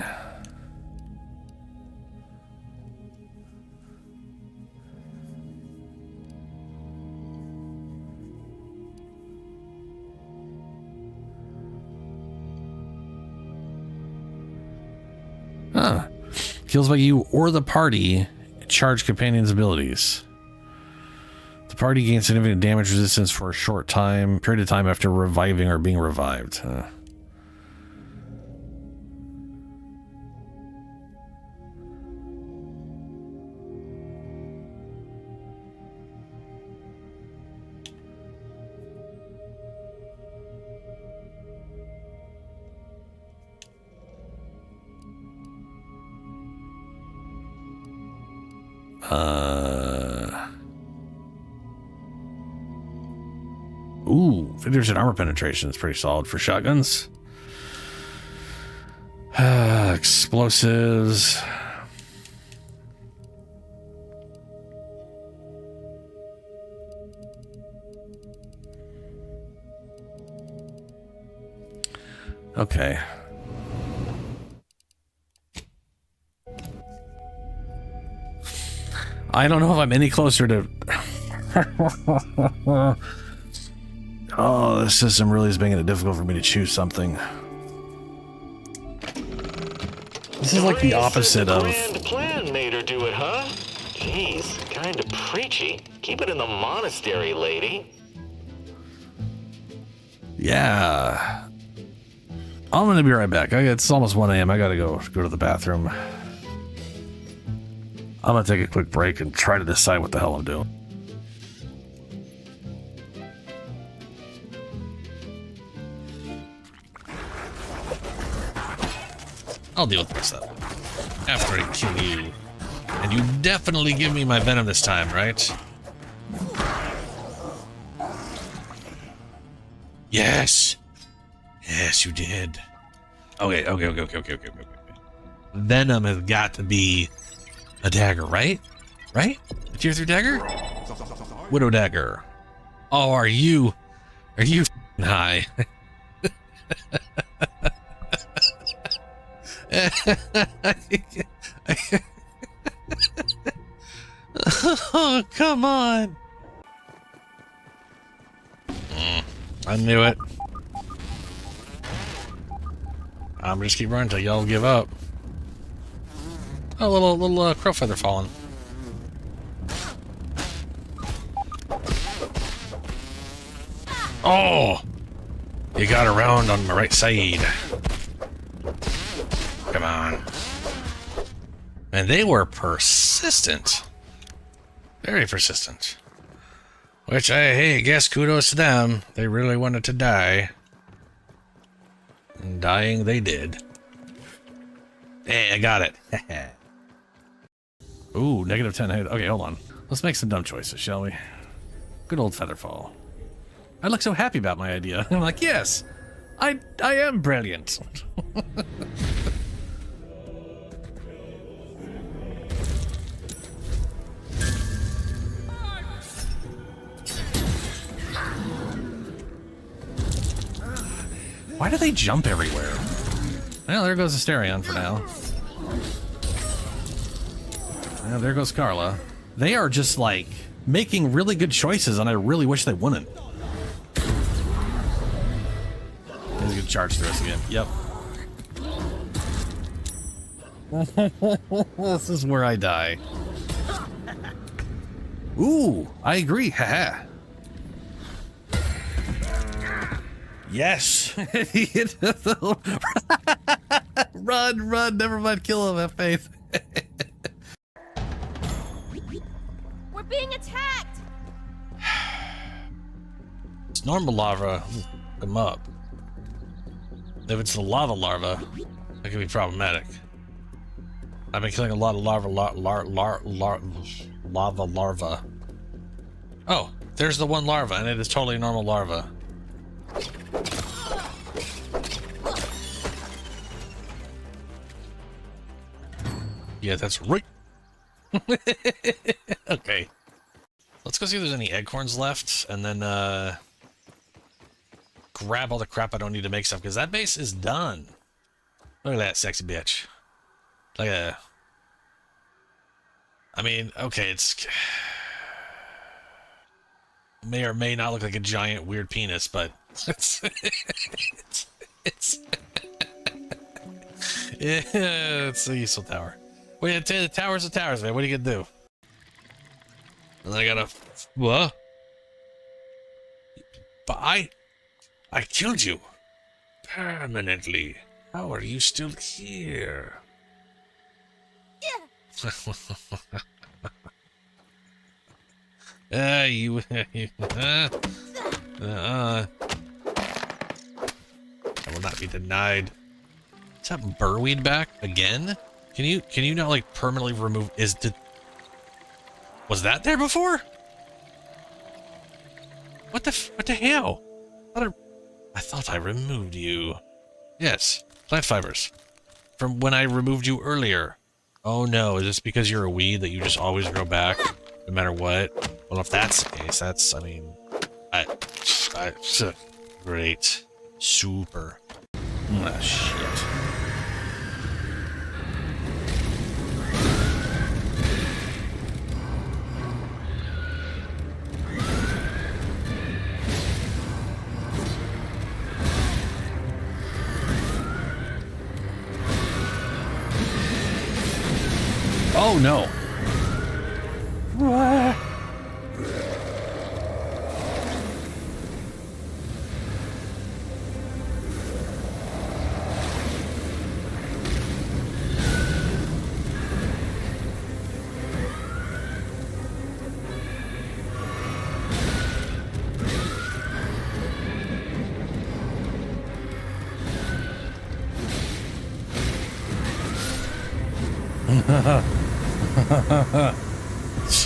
[SPEAKER 1] Huh. Kills by you or the party charge companions' abilities. The party gains significant damage resistance for a short period of time after reviving or being revived. Ooh, 50% armor penetration is pretty solid for shotguns. Explosives. Okay. I don't know if I'm any closer to... Oh, this system really is making it difficult for me to choose something. This is like the opposite of...
[SPEAKER 4] Grand plan made her do it, huh? Jeez, kinda preachy. Keep it in the monastery, lady.
[SPEAKER 1] Yeah. I'm gonna be right back. It's almost 1 a.m. I gotta go to the bathroom. I'm gonna take a quick break and try to decide what the hell I'm doing. I'll deal with this up after I kill you. And you definitely give me my venom this time, right? Yes. Yes, you did. Okay. Venom has got to be a dagger, right? Right? A tier 3 dagger? Widow dagger. Oh, are you high? Oh, come on. I knew it. I'm just keep running until y'all give up. A little crow feather falling. Oh! You got around on the right side. Come on. And they were persistent. Very persistent. Which I guess kudos to them. They really wanted to die. And dying they did. Hey, I got it. Ooh, -10. Okay, hold on. Let's make some dumb choices, shall we? Good old Featherfall. I look so happy about my idea. I'm like, yes, I am brilliant. Why do they jump everywhere? Well, there goes Asterion for now. Well, there goes Carla. They are just like making really good choices, and I really wish they wouldn't. He's gonna charge through us again. Yep. This is where I die. Ooh, I agree. Haha. Yes. Run. Never mind. Kill him. Have faith.
[SPEAKER 8] We're being attacked.
[SPEAKER 1] It's normal lava. Come up. If it's the lava larva, that can be problematic. I've been killing a lot of lava larva. Oh, there's the one larva, and it is totally normal larva. Yeah, that's right. Okay. Let's go see if there's any acorns left, and then grab all the crap I don't need to make stuff, because that base is done. Look at that sexy bitch. Like a... I mean, okay, it's... may or may not look like a giant weird penis, but it's yeah, it's a useful tower. Wait, the tower's the towers, man. What are you gonna do? And then I gotta... What? But I killed you. Permanently. How are you still here? You... I will not be denied. Is that Burweed back again? Can you not like permanently remove? Was that there before? What the hell? I thought I removed you. Yes, plant fibers from when I removed you earlier. Oh no, is this because you're a weed that you just always grow back no matter what? Well, if that's the case, that's, I mean, great. Super. Ah, shit. Oh no. What?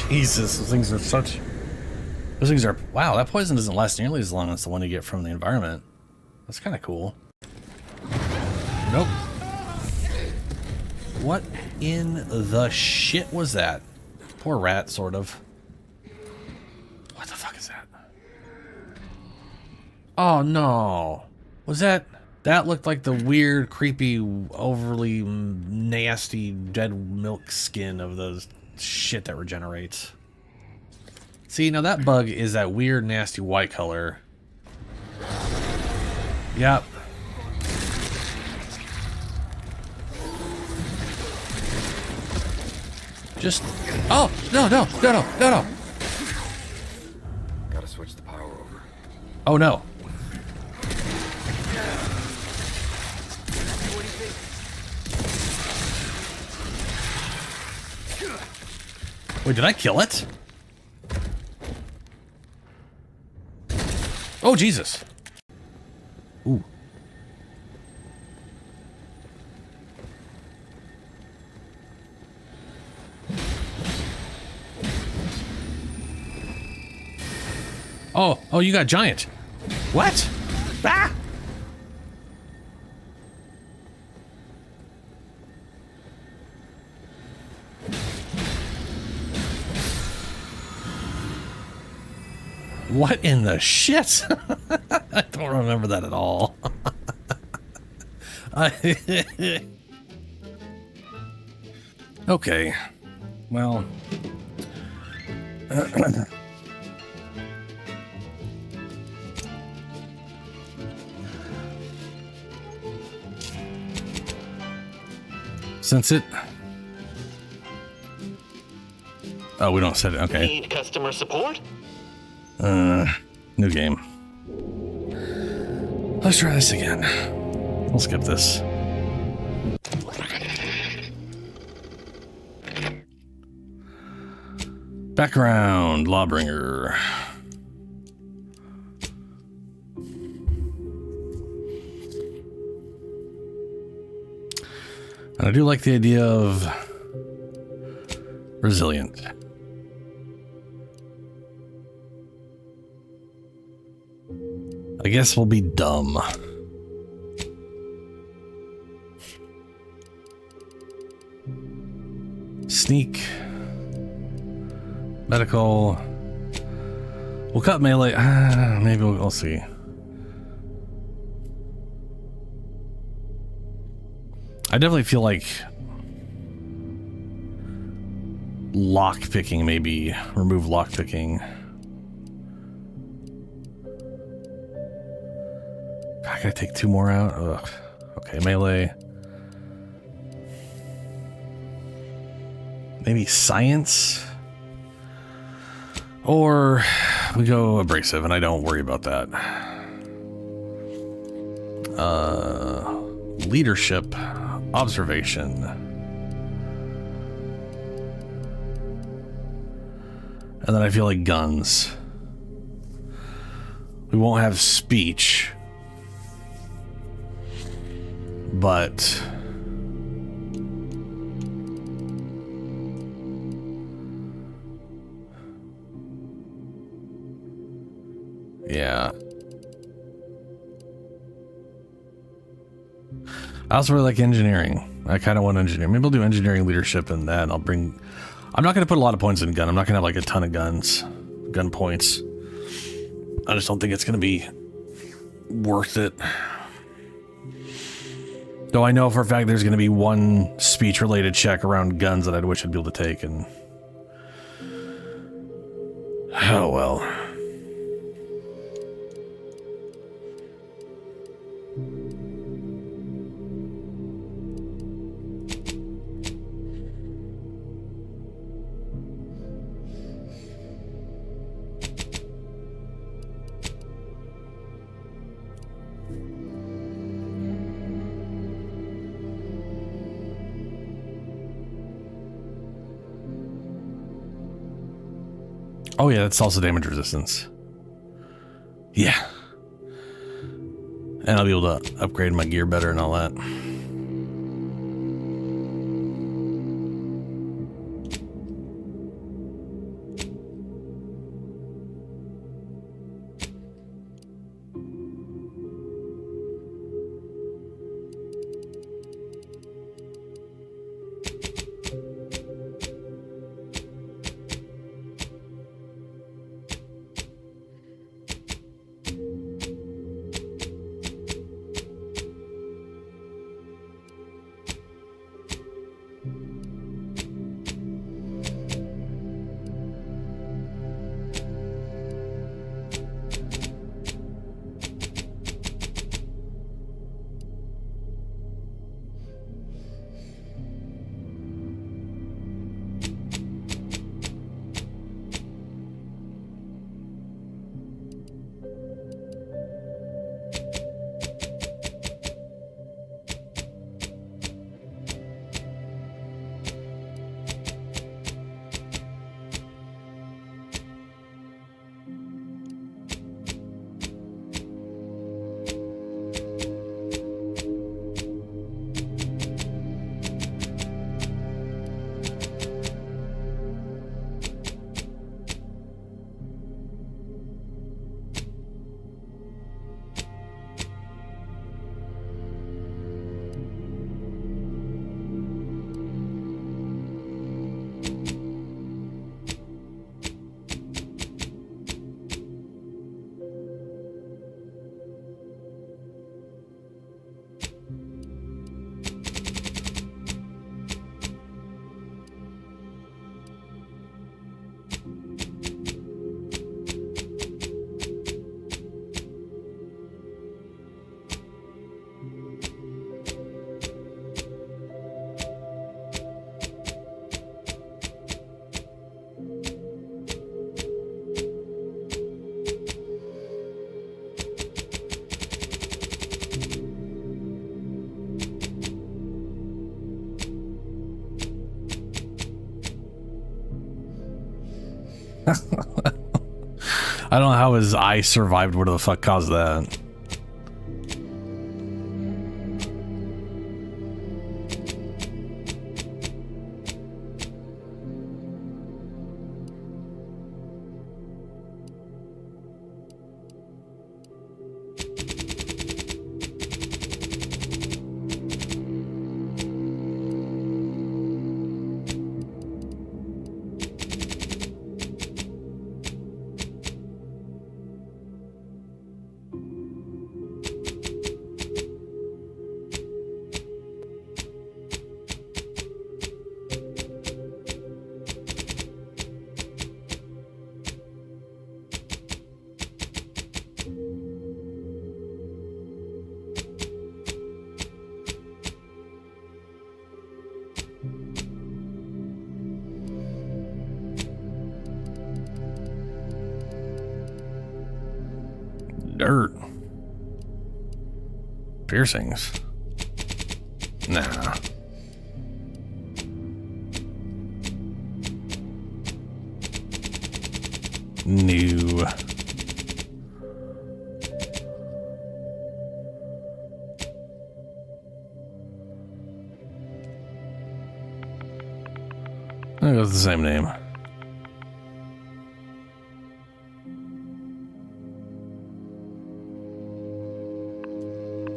[SPEAKER 1] Jesus, those things are such... Those things are... Wow, that poison doesn't last nearly as long as the one you get from the environment. That's kind of cool. Nope. What in the shit was that? Poor rat, sort of. What the fuck is that? Oh, no. Was that... That looked like the weird, creepy, overly nasty dead milk skin of the shit that regenerates. See, now that bug is that weird, nasty white color. Yep. Just... Oh! No!
[SPEAKER 12] Gotta switch the power over.
[SPEAKER 1] Oh, no. Wait, did I kill it? Oh, Jesus. Ooh. Oh, you got giant. What? Ah! What in the shit? I don't remember that at all. Okay. Well. Since it... Oh, we don't set it. Okay.
[SPEAKER 4] Need customer support?
[SPEAKER 1] New game. Let's try this again. We'll skip this. Background, Lawbringer. And I do like the idea of resilient. I guess we'll be dumb. Sneak. Medical. We'll cut melee. Maybe we'll see. I definitely feel like lock picking, maybe remove lock picking. God, I gotta take 2 more out. Ugh. Okay, melee. Maybe science, or we go abrasive, and I don't worry about that. Leadership. Observation. And then I feel like guns. We won't have speech. But yeah. I also really like engineering. I kind of want engineering. Maybe I'll do engineering, leadership, and that. I'll bring... I'm not going to put a lot of points in gun. I'm not going to have like a ton of gun points. I just don't think it's going to be worth it. Though I know for a fact there's going to be one speech-related check around guns that I wish I'd be able to take, and... oh well. Oh yeah, that's also damage resistance. Yeah. And I'll be able to upgrade my gear better and all that. I don't know how his eye survived. What the fuck caused that? Dirt. Piercings. Nah. New. I think it's the same name.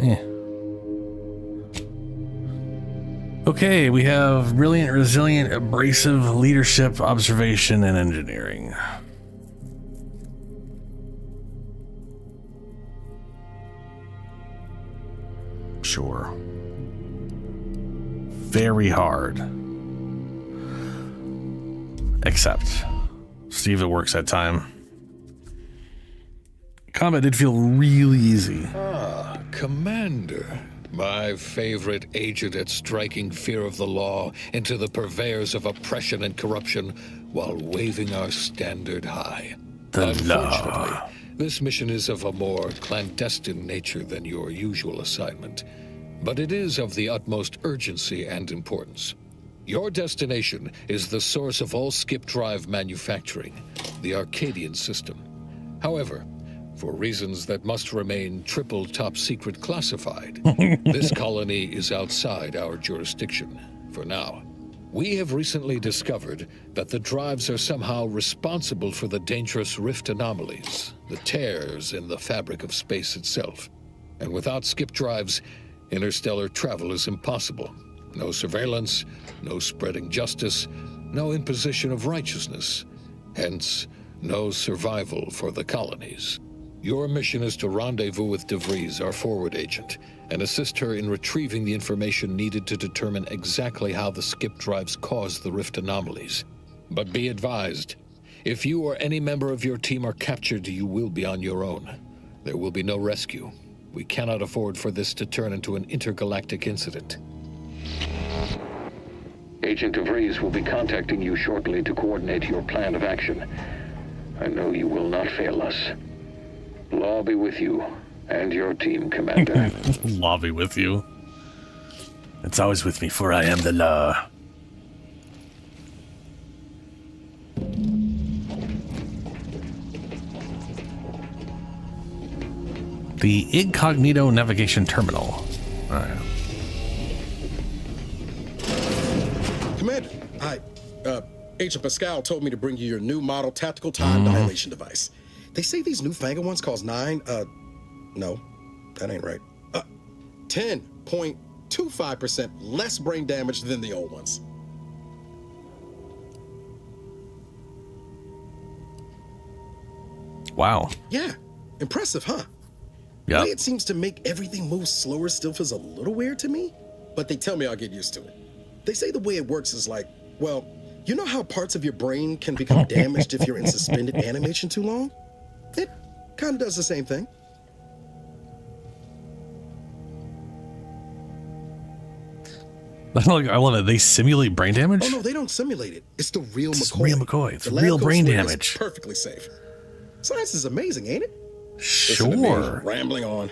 [SPEAKER 1] Yeah. Okay, we have brilliant, resilient, abrasive leadership, observation, and engineering. Sure. Very hard. Except, Steve, it works that time. Combat did feel really easy.
[SPEAKER 12] Ah, Commander. My favorite agent at striking fear of the law into the purveyors of oppression and corruption while waving our standard high. Unfortunately, this mission is of a more clandestine nature than your usual assignment, but it is of the utmost urgency and importance. Your destination is the source of all skip drive manufacturing, the Arcadian system. However, for reasons that must remain triple top secret classified, this colony is outside our jurisdiction for now. We have recently discovered that the drives are somehow responsible for the dangerous rift anomalies, the tears in the fabric of space itself. And without skip drives, interstellar travel is impossible. No surveillance, no spreading justice, no imposition of righteousness. Hence, no survival for the colonies. Your mission is to rendezvous with DeVries, our forward agent, and assist her in retrieving the information needed to determine exactly how the skip drives cause the rift anomalies. But be advised, if you or any member of your team are captured, you will be on your own. There will be no rescue. We cannot afford for this to turn into an intergalactic incident.
[SPEAKER 14] Agent DeVries will be contacting you shortly to coordinate your plan of action. I know you will not fail us. Law be with you and your team, Commander.
[SPEAKER 1] Law be with you. It's always with me, for I am the law. The Incognito Navigation Terminal. All right.
[SPEAKER 9] Commander, Agent Pascal told me to bring you your new model tactical time dilation device. They say these newfangled ones cause no, that ain't right. 10.25% less brain damage than the old ones.
[SPEAKER 1] Wow.
[SPEAKER 9] Yeah, impressive, huh?
[SPEAKER 1] Yeah.
[SPEAKER 9] The way it seems to make everything move slower still feels a little weird to me, but they tell me I'll get used to it. They say the way it works is like, well, you know how parts of your brain can become damaged if you're in suspended animation too long? It kind of does the same thing.
[SPEAKER 1] I love it. They simulate brain damage?
[SPEAKER 9] Oh no, they don't simulate it. It's the real McCoy.
[SPEAKER 1] Real McCoy. It's
[SPEAKER 9] The
[SPEAKER 1] real
[SPEAKER 9] lab
[SPEAKER 1] brain
[SPEAKER 9] coats where
[SPEAKER 1] damage.
[SPEAKER 9] it's perfectly safe. Science is amazing, ain't it?
[SPEAKER 1] Sure.
[SPEAKER 9] Listen to me rambling on.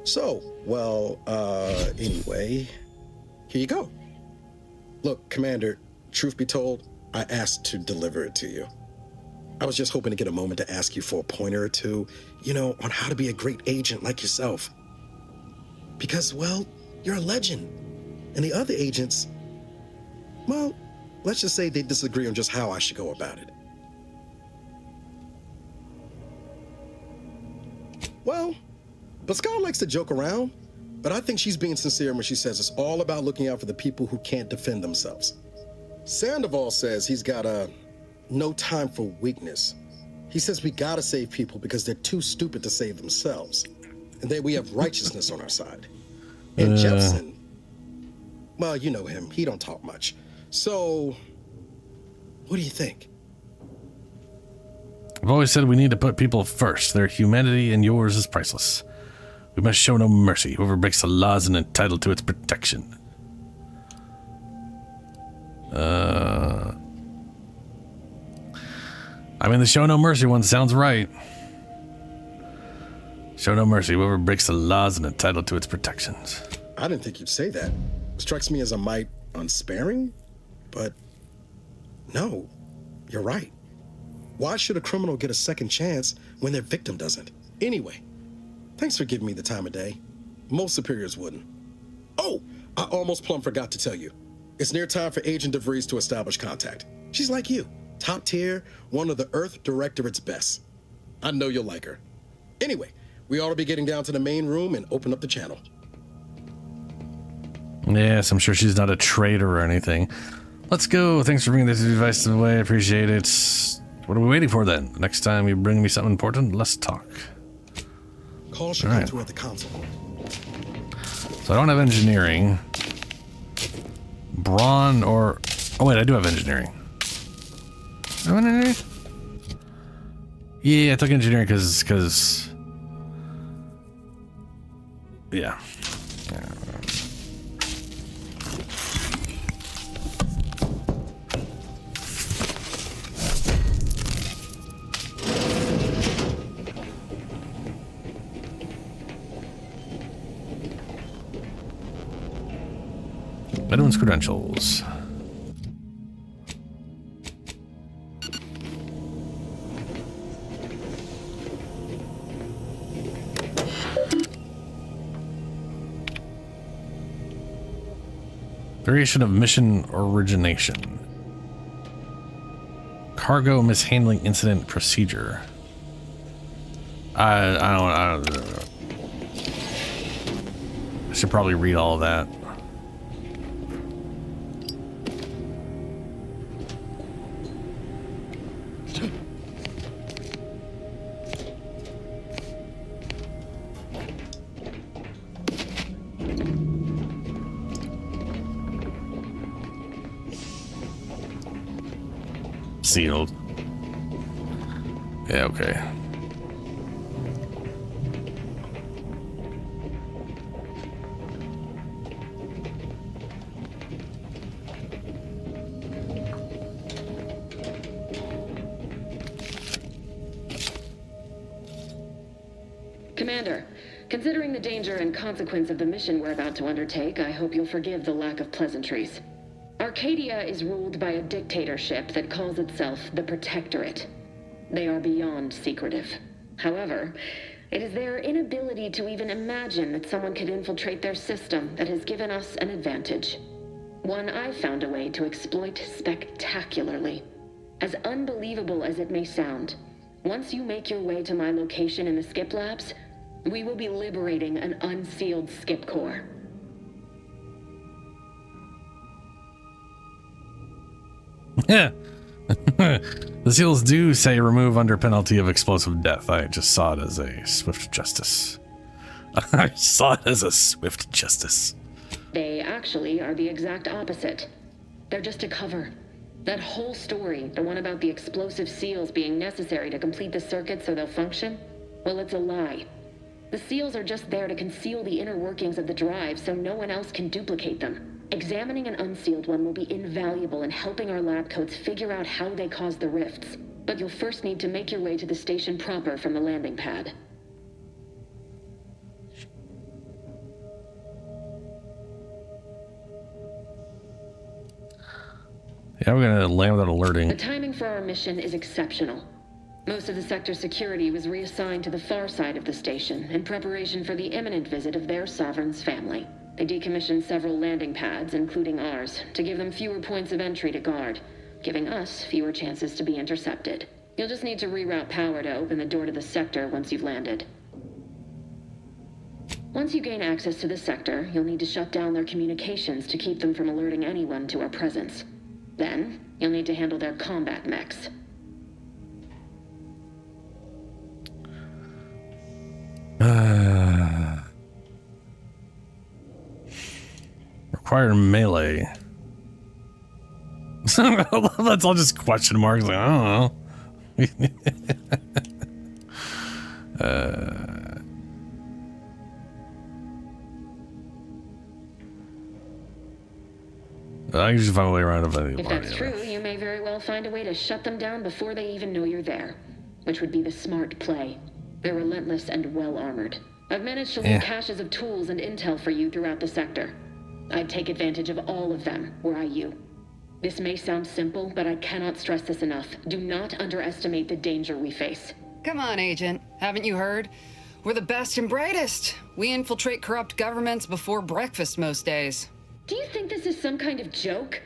[SPEAKER 9] So, well, anyway, here you go. Look, Commander, truth be told, I asked to deliver it to you. I was just hoping to get a moment to ask you for a pointer or two, you know, on how to be a great agent like yourself. Because, well, you're a legend. And the other agents, well, let's just say they disagree on just how I should go about it. Well, Pascal likes to joke around, but I think she's being sincere when she says it's all about looking out for the people who can't defend themselves. Sandoval says he's got no time for weakness. He says we gotta save people because they're too stupid to save themselves. And then we have righteousness on our side. And Jepson, well, you know him. He don't talk much. So, what do you think?
[SPEAKER 1] I've always said we need to put people first. Their humanity and yours is priceless. We must show no mercy. Whoever breaks the law is entitled to its protection. I mean, the show no mercy one sounds right. Show no mercy. Whoever breaks the law is entitled to its protections.
[SPEAKER 9] I didn't think you'd say that. Strikes me as a mite unsparing, but no, you're right. Why should a criminal get a second chance when their victim doesn't? Anyway, thanks for giving me the time of day. Most superiors wouldn't. Oh, I almost plumb forgot to tell you. It's near time for Agent DeVries to establish contact. She's like you, top tier, one of the Earth Directorate's best. I know you'll like her. Anyway, we ought to be getting down to the main room and open up the channel.
[SPEAKER 1] Yes, I'm sure she's not a traitor or anything. Let's go. Thanks for bringing this device away. I appreciate it. What are we waiting for then? Next time you bring me something important, let's talk.
[SPEAKER 9] Call should come through at the console.
[SPEAKER 1] So I don't have engineering. Brawn or... Oh wait, I do have engineering. Do I have engineering? Yeah, I took engineering because... Yeah. Veteran's credentials. Variation of mission origination. Cargo mishandling incident procedure. I don't know. I should probably read all of that. Sealed. Yeah, okay.
[SPEAKER 10] Commander, considering the danger and consequence of the mission we're about to undertake, I hope you'll forgive the lack of pleasantries. Arcadia is ruled by a dictatorship that calls itself the Protectorate. They are beyond secretive. However, it is their inability to even imagine that someone could infiltrate their system that has given us an advantage. One I've found a way to exploit spectacularly. As unbelievable as it may sound, once you make your way to my location in the Skip Labs, we will be liberating an unsealed Skip Core.
[SPEAKER 1] Yeah. The seals do say remove under penalty of explosive death. I just saw it as a swift justice. I saw it as a swift justice.
[SPEAKER 10] They actually are the exact opposite. They're just a cover. That whole story, the one about the explosive seals being necessary to complete the circuit so they'll function, well, it's a lie. The seals are just there to conceal the inner workings of the drive so no one else can duplicate them. Examining an unsealed one will be invaluable in helping our lab coats figure out how they caused the rifts. But you'll first need to make your way to the station proper from the landing pad.
[SPEAKER 1] Yeah, we're gonna land without alerting.
[SPEAKER 10] The timing for our mission is exceptional. Most of the sector's security was reassigned to the far side of the station in preparation for the imminent visit of their sovereign's family. They decommissioned several landing pads, including ours, to give them fewer points of entry to guard, giving us fewer chances to be intercepted. You'll just need to reroute power to open the door to the sector once you've landed. Once you gain access to the sector, you'll need to shut down their communications to keep them from alerting anyone to our presence. Then, you'll need to handle their combat mechs.
[SPEAKER 1] Required melee. That's all just question marks. Like, I don't know. I can just find a way around
[SPEAKER 10] If that's true, you may very well find a way to shut them down before they even know you're there, which would be the smart play. They're relentless and well-armored. I've managed to leave caches of tools and intel for you throughout the sector. I'd take advantage of all of them, were I you. This may sound simple, but I cannot stress this enough. Do not underestimate the danger we face.
[SPEAKER 11] Come on, Agent. Haven't you heard? We're the best and brightest. We infiltrate corrupt governments before breakfast most days.
[SPEAKER 10] Do you think this is some kind of joke?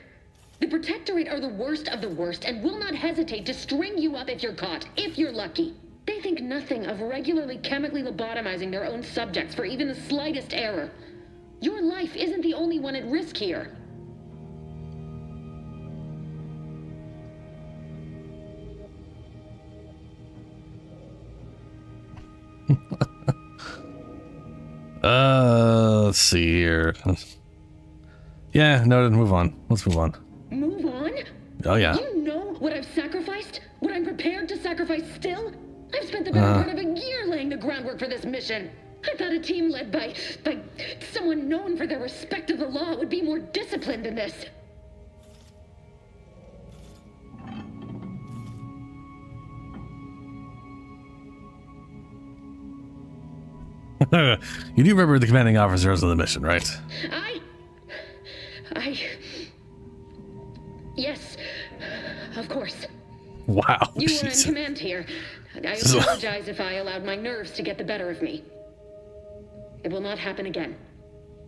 [SPEAKER 10] The Protectorate are the worst of the worst and will not hesitate to string you up if you're caught, if you're lucky. They think nothing of regularly chemically lobotomizing their own subjects for even the slightest error. Your life isn't the only one at risk here.
[SPEAKER 1] Let's see here. Yeah, no, move on. Let's move on.
[SPEAKER 10] Move on?
[SPEAKER 1] Oh, yeah.
[SPEAKER 10] You know what I've sacrificed? What I'm prepared to sacrifice still? I've spent the better part of a year laying the groundwork for this mission. I thought a team led by someone known for their respect of the law would be more disciplined than this.
[SPEAKER 1] You do remember the commanding officers of the mission, right?
[SPEAKER 10] Yes, of course.
[SPEAKER 1] Wow.
[SPEAKER 10] You were in command here. I apologize if I allowed my nerves to get the better of me. It will not happen again.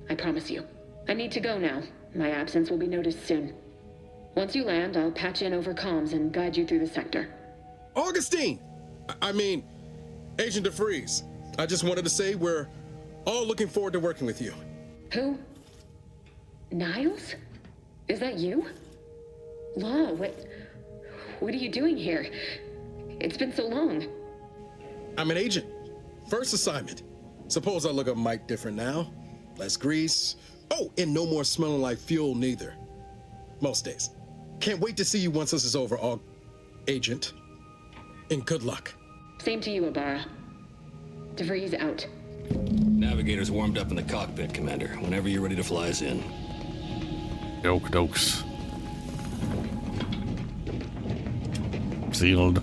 [SPEAKER 10] I promise you. I need to go now. My absence will be noticed soon. Once you land, I'll patch in over comms and guide you through the sector.
[SPEAKER 9] Augustine! Agent DeFreeze. I just wanted to say we're all looking forward to working with you.
[SPEAKER 10] Who? Niles? Is that you? Law, what are you doing here? It's been so long.
[SPEAKER 9] I'm an agent. First assignment. Suppose I look a mite different now. Less grease. Oh, and no more smelling like fuel neither. Most days. Can't wait to see you once this is over, Agent. And good luck.
[SPEAKER 10] Same to you, Abara. DeVries out.
[SPEAKER 20] Navigator's warmed up in the cockpit, Commander. Whenever you're ready to fly us in.
[SPEAKER 1] Dokes. Sealed.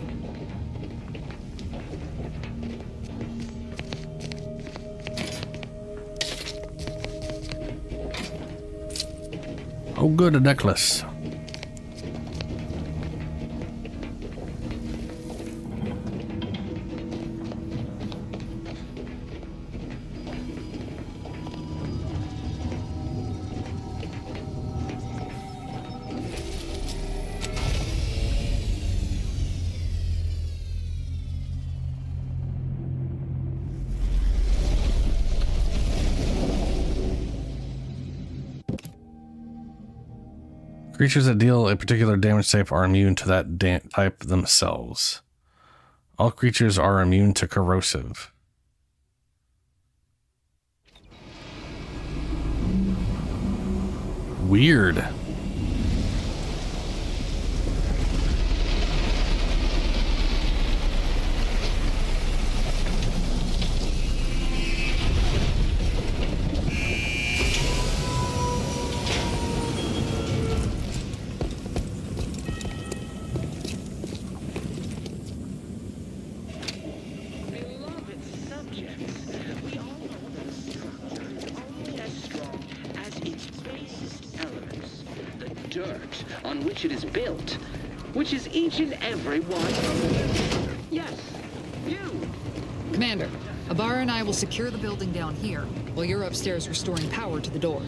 [SPEAKER 1] Oh, good, a necklace. Creatures that deal a particular damage type are immune to that type themselves. All creatures are immune to corrosive. Weird.
[SPEAKER 14] On which it is built, which is each and every one of them. Yes, you.
[SPEAKER 11] Commander, Abara and I will secure the building down here, while you're upstairs restoring power to the door.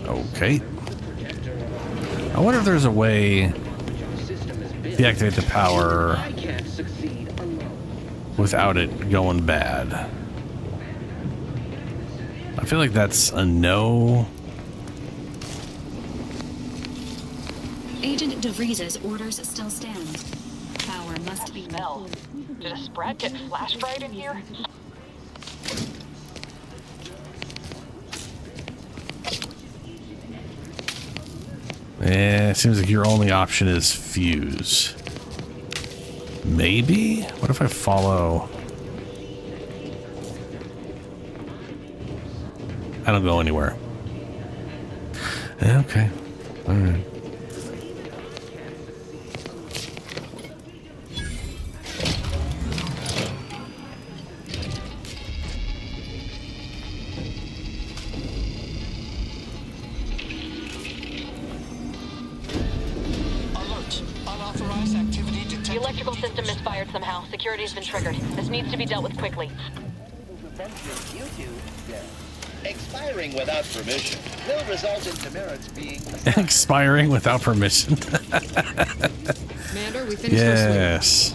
[SPEAKER 1] Okay. I wonder if there's a way to deactivate the power without it going bad. I feel like that's a no.
[SPEAKER 10] Agent DeVries's orders still stand. Power must be
[SPEAKER 16] Mel, did a Sprat get flash fried in here?
[SPEAKER 1] It seems like your only option is fuse. Maybe? What if I follow? I don't go anywhere. Okay. All right.
[SPEAKER 16] The electrical system misfired somehow. Security has been triggered. This needs to be dealt with quickly.
[SPEAKER 13] Expiring without permission will result in demerits being
[SPEAKER 1] Expiring without permission.
[SPEAKER 11] Commander, we finished
[SPEAKER 1] Yes.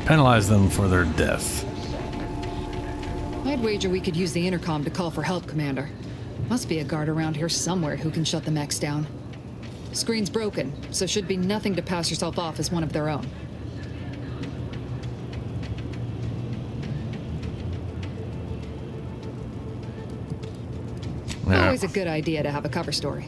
[SPEAKER 1] Penalize them for their death.
[SPEAKER 11] I'd wager we could use the intercom to call for help, Commander. Must be a guard around here somewhere who can shut the mechs down. Screen's broken, so should be nothing to pass yourself off as one of their own.
[SPEAKER 1] Yeah.
[SPEAKER 11] Always a good idea to have a cover story.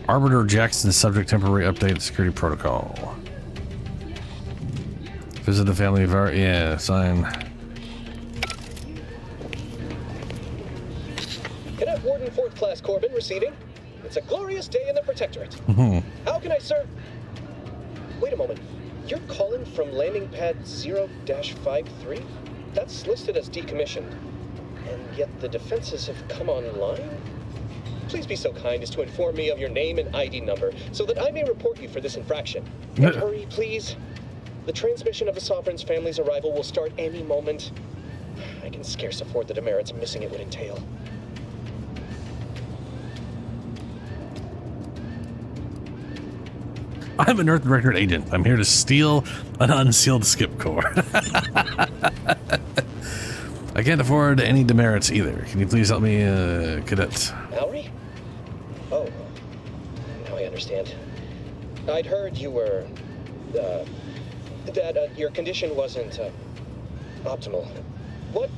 [SPEAKER 1] Arbiter Jackson, subject temporary update security protocol. Visit the family of our sign.
[SPEAKER 18] Cadet Warden 4th Class Corbin receiving. It's a glorious day in the Protectorate. How can I serve? Wait a moment. You're calling from landing pad 0-53? That's listed as decommissioned. And yet the defenses have come online? Please be so kind as to inform me of your name and ID number so that I may report you for this infraction. And hurry, please. The transmission of the Sovereign's family's arrival will start any moment. I can scarce afford the demerits missing it would entail.
[SPEAKER 1] I'm an Earth Record agent. I'm here to steal an unsealed skip core. I can't afford any demerits either. Can you please help me, Cadet?
[SPEAKER 18] Mallory? Oh, now I understand. I'd heard you were, that your condition wasn't, optimal. What?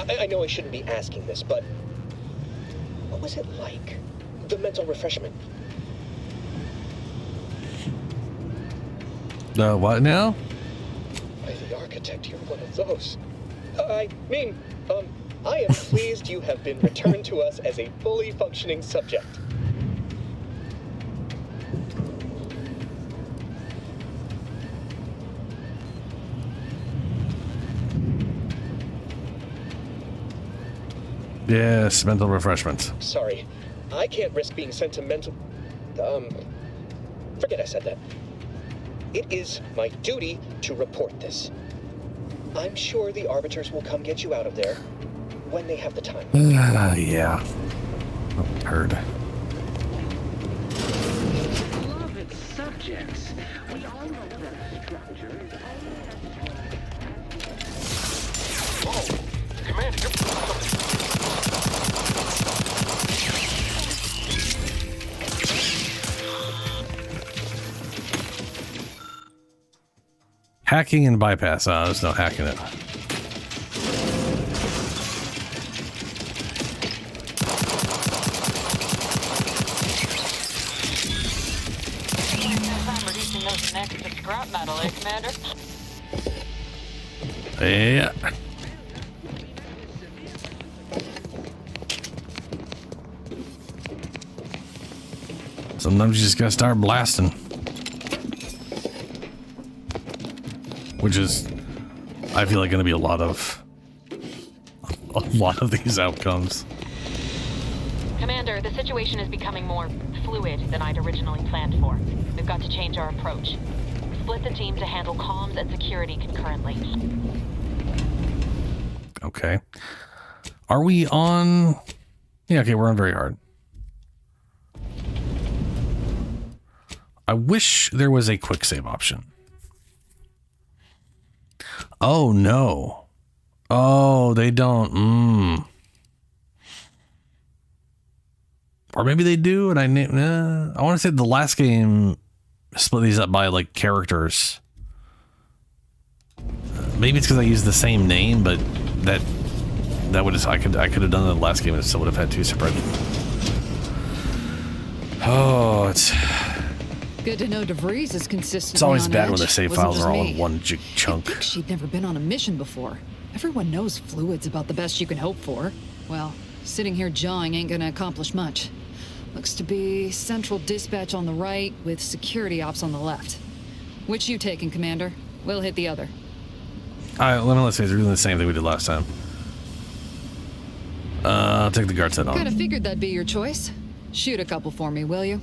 [SPEAKER 18] I know I shouldn't be asking this, but what was it like? The mental refreshment?
[SPEAKER 1] What now?
[SPEAKER 18] By the architect, you're one of those. I mean, I am pleased you have been returned to us as a fully functioning subject.
[SPEAKER 1] Yes, mental refreshment.
[SPEAKER 18] Sorry, I can't risk being sentimental. Forget I said that. It is my duty to report this. I'm sure the Arbiters will come get you out of there when they have the time.
[SPEAKER 1] Yeah. Oh, heard.
[SPEAKER 14] Beloved subjects, we all know that structure is
[SPEAKER 20] Whoa! Commander,
[SPEAKER 1] Hacking and bypass. Oh, there's no hacking it.
[SPEAKER 16] Reducing those necks to scrap metal, eh, Commander?
[SPEAKER 1] Yeah. Sometimes you just gotta start blasting. which is, I feel like, going to be a lot of these outcomes.
[SPEAKER 16] Commander, the situation is becoming more fluid than I'd originally planned for. We've got to change our approach. Split the team to handle comms and security concurrently.
[SPEAKER 1] Okay. Are we on... Yeah, okay, we're on very hard. I wish there was a quick save option. Oh, no. Oh, they don't. Or maybe they do, and I want to say the last game split these up by, like, characters. Maybe it's because I used the same name, but that would have... I could have done the last game and it still would have had two separate... Oh, it's...
[SPEAKER 11] Good to know DeVries is consistent.
[SPEAKER 1] It's always bad when the save files are all in one chunk.
[SPEAKER 11] I think she'd never been on a mission before. Everyone knows fluid's about the best you can hope for. Well, sitting here jawing ain't gonna accomplish much. Looks to be central dispatch on the right with security ops on the left. Which you taking, Commander? We'll hit the other.
[SPEAKER 1] Let's say we're doing the same thing we did last time. I'll take the guard set on.
[SPEAKER 11] Kinda figured that'd be your choice. Shoot a couple for me, will you?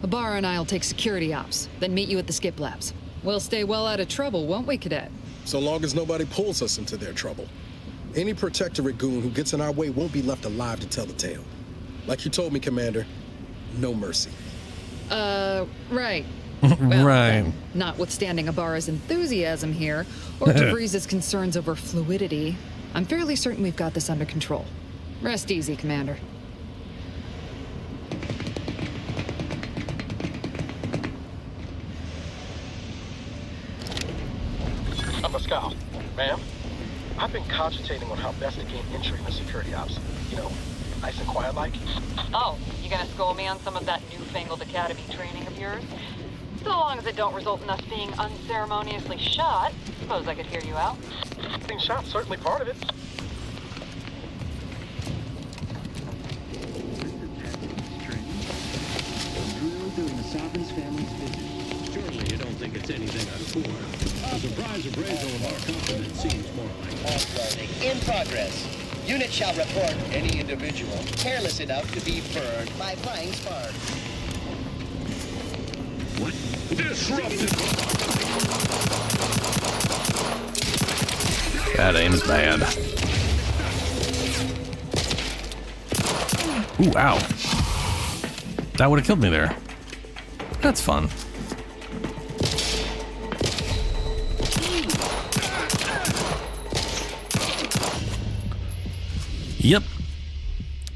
[SPEAKER 11] Ibarra and I'll take security ops, then meet you at the skip labs. We'll stay well out of trouble, won't we, Cadet?
[SPEAKER 9] So long as nobody pulls us into their trouble. Any Protectorate goon who gets in our way won't be left alive to tell the tale. Like you told me, Commander, no mercy.
[SPEAKER 11] Right. Well,
[SPEAKER 1] right.
[SPEAKER 11] Notwithstanding Ibarra's enthusiasm here, or DeVries' concerns over fluidity, I'm fairly certain we've got this under control. Rest easy, Commander.
[SPEAKER 18] I'm a scout. Ma'am, I've been cogitating on how best to gain entry in the security ops. You know, nice and quiet like.
[SPEAKER 16] Oh, you gonna school me on some of that newfangled academy training of yours? So long as it don't result in us being unceremoniously shot, suppose I could hear you out.
[SPEAKER 18] Being shot certainly part of it.
[SPEAKER 19] During the Sovereign's family's visit. Surely you don't think it's anything untoward. The surprise appraisal of our continent seems more like...
[SPEAKER 13] Off-roading in progress. Unit shall report any individual careless enough to be burned by flying sparks.
[SPEAKER 19] What? Disrupted!
[SPEAKER 1] That aim is bad. Ooh, ow. That would have killed me there. That's fun. Yep.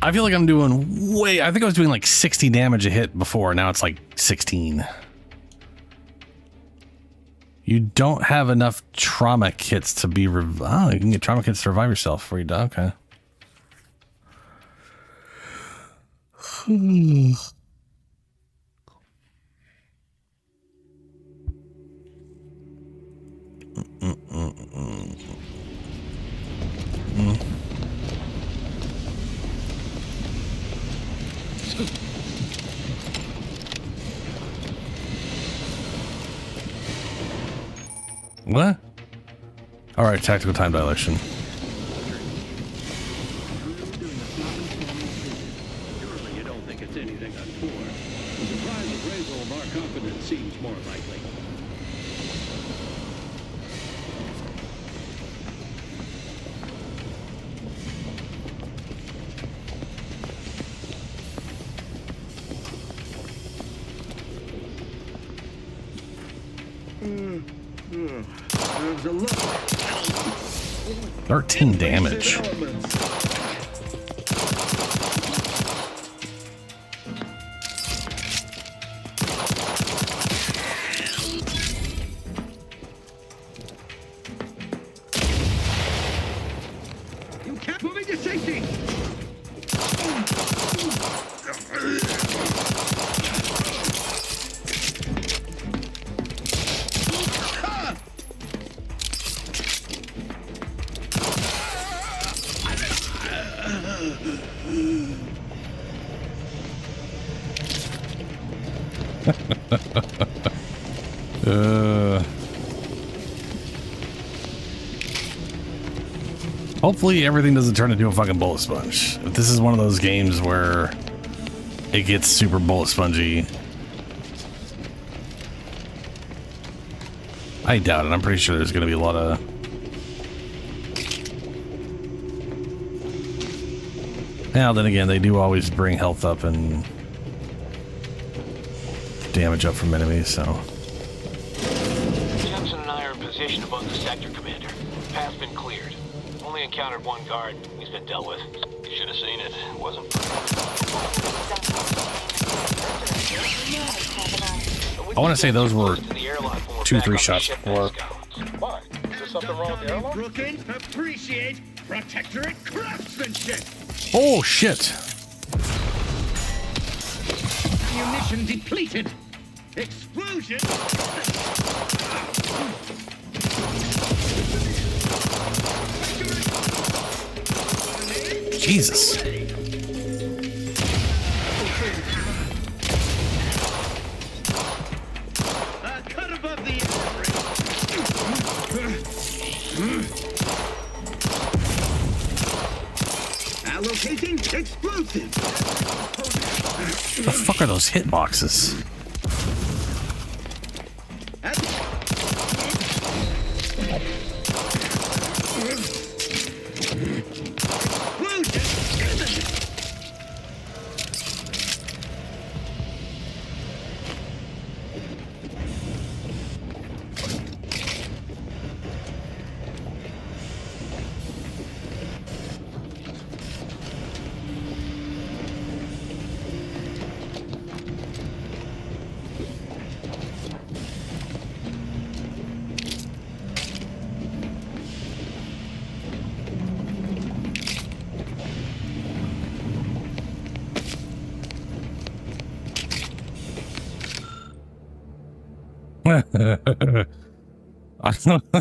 [SPEAKER 1] I feel like I'm doing way... I think I was doing like 60 damage a hit before. Now it's like 16. You don't have enough trauma kits to be... Oh, you can get trauma kits to revive yourself before you die. Okay. What? All right, tactical time dilation.
[SPEAKER 19] Surely you don't think it's anything untoward. The surprise appraisal of our confidence seems more likely. There's a look.
[SPEAKER 1] 13 damage.
[SPEAKER 19] You can't move into safety.
[SPEAKER 1] Hopefully everything doesn't turn into a fucking bullet sponge. If this is one of those games where it gets super bullet spongy, I doubt it. I'm pretty sure there's going to be a lot of... Now, then again, they do always bring health up and damage up from enemies, so...
[SPEAKER 20] Jensen and I are in position above the sector, Commander. Path's been cleared. Only encountered one guard. He's been dealt with. You should have seen it. It wasn't...
[SPEAKER 1] I want to say those were 2-3 shots before.
[SPEAKER 22] Why? Is there something wrong with the airlock?
[SPEAKER 19] Brooklyn, appreciate Protectorate craftsmanship.
[SPEAKER 1] Oh, shit.
[SPEAKER 19] Ammunition depleted. Explosion.
[SPEAKER 1] Jesus.
[SPEAKER 19] Cut above the allocating explosive.
[SPEAKER 1] The fuck are those hitboxes?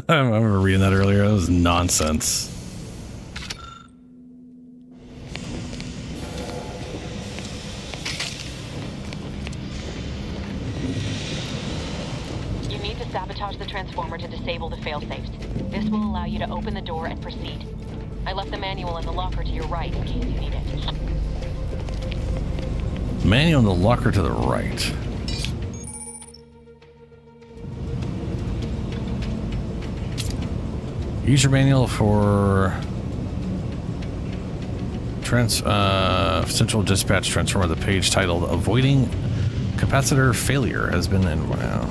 [SPEAKER 1] I remember reading that earlier. That was nonsense.
[SPEAKER 16] You need to sabotage the transformer to disable the failsafes. This will allow you to open the door and proceed. I left the manual in the locker to your right in case you need it.
[SPEAKER 1] Manual in the locker to the right. User manual for Central Dispatch Transformer. The page titled "Avoiding Capacitor Failure" has been in. Wow.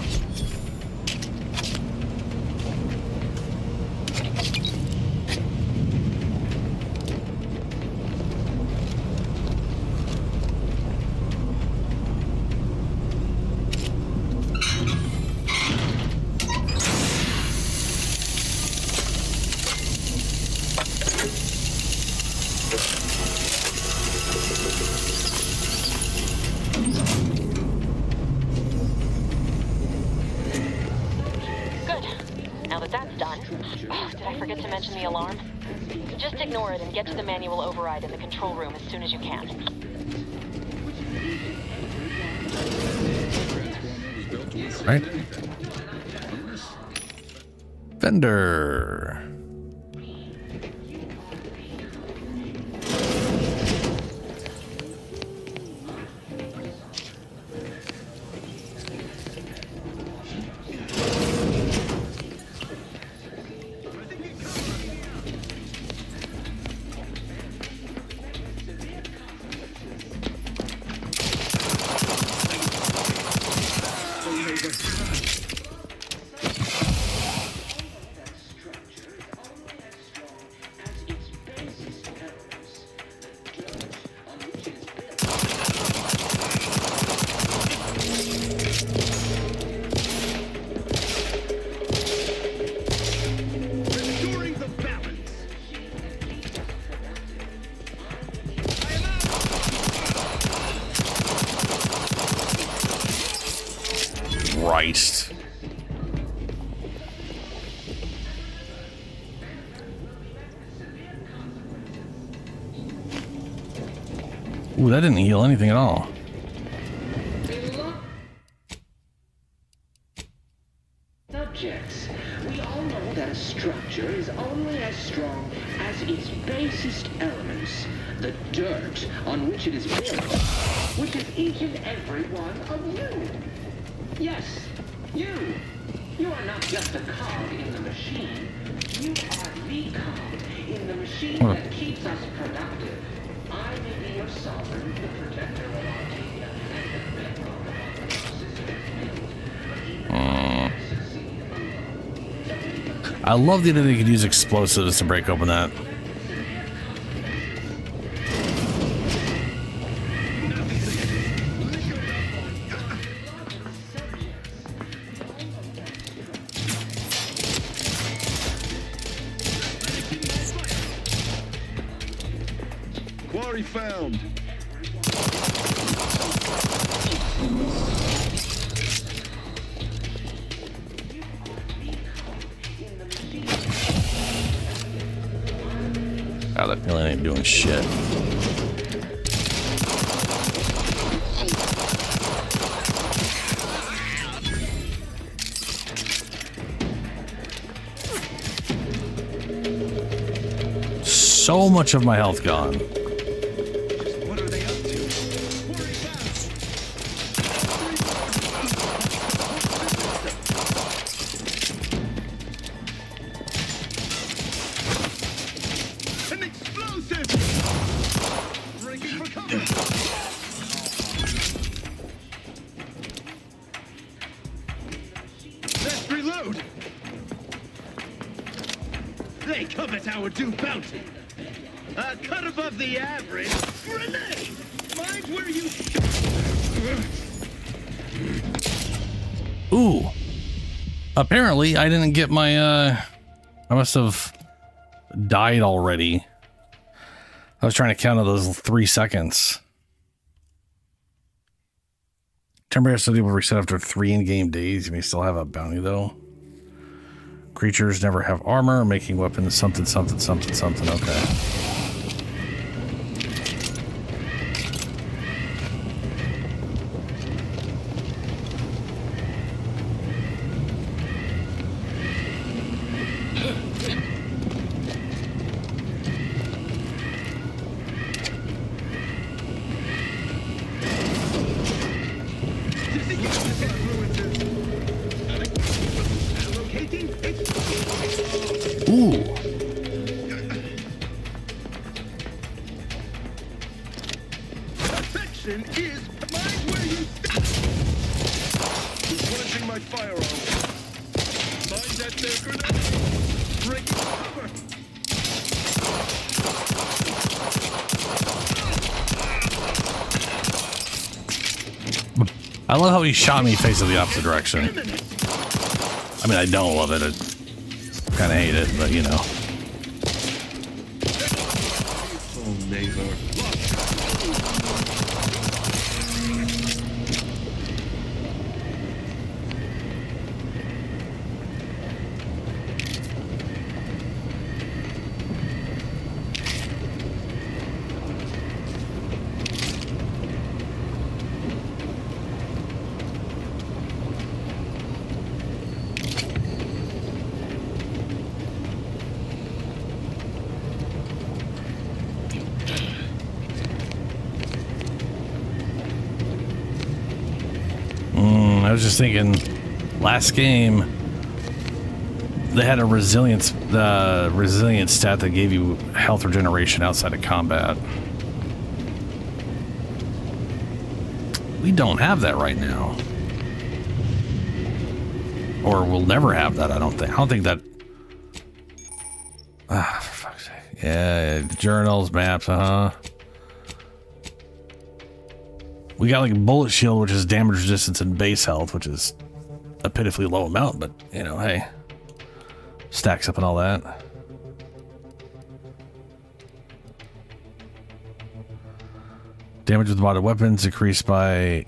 [SPEAKER 16] Get to the manual override in the control room as soon as you can.
[SPEAKER 1] Right. Vendor. Christ. Ooh, that didn't heal anything at all.
[SPEAKER 14] Subjects, we all know that a structure is only as strong as its basest elements, the dirt on which it is built, which is each and every one of you. Yes, you. You are not just a cog in the machine. You are the cog in the machine that keeps us productive. I may be your sovereign, the protector of Arcadia, and the bedrock of our system built.
[SPEAKER 1] I love the idea that you could use explosives to break open that.
[SPEAKER 22] Quarry found.
[SPEAKER 1] God, that feeling ain't doing shit. So much of my health gone.
[SPEAKER 22] Let's reload. They covet our due bounty. A cut above the average. Grenade! Mind where you...
[SPEAKER 1] Ooh. Apparently, I didn't get my, I must have died already. I was trying to count those 3 seconds. Temporary study will reset after 3 in-game days. You may still have a bounty, though. Creatures never have armor, making weapons something, something, something, something. Okay. Ooh.
[SPEAKER 22] Perfection is mind where you plunging my firearm. Mind that there grenade. Break cover.
[SPEAKER 1] I love how he shot me facing the opposite direction. I mean, I don't love it. I kind of hate it, but you know.
[SPEAKER 22] Oh, neighbor.
[SPEAKER 1] I was just thinking, last game they had a resilience stat that gave you health regeneration outside of combat. We don't have that right now, or we'll never have that. I don't think that. Ah, for fuck's sake! Yeah, journals, maps, We got like a bullet shield, which is damage resistance and base health, which is a pitifully low amount, but you know, hey, stacks up and all that. Damage with modded weapons increased by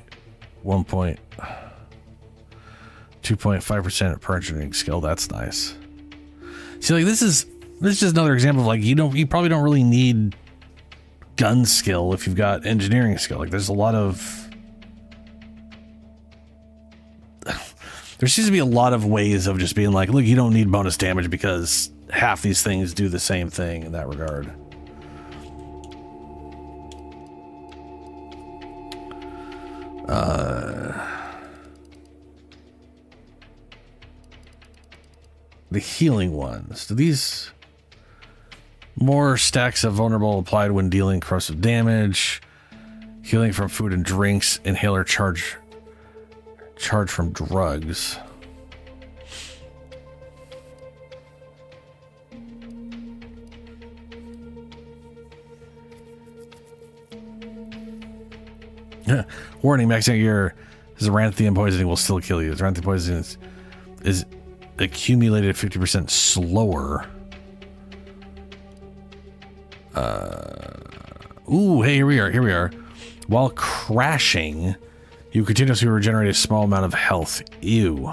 [SPEAKER 1] 2.5% per engineering skill. That's nice. See, like this is just another example of like you probably don't really need gun skill if you've got engineering skill. Like there's a lot of there seems to be a lot of ways of just being like, look, you don't need bonus damage because half these things do the same thing in that regard. The healing ones. Do these more stacks of vulnerable applied when dealing corrosive damage, healing from food and drinks, inhaler charge from drugs. Warning, maxing out your Xeranthium poisoning will still kill you. Xeranthium poisoning is accumulated 50% slower. Ooh, hey, here we are. While crashing, you continuously regenerate a small amount of health. Ew.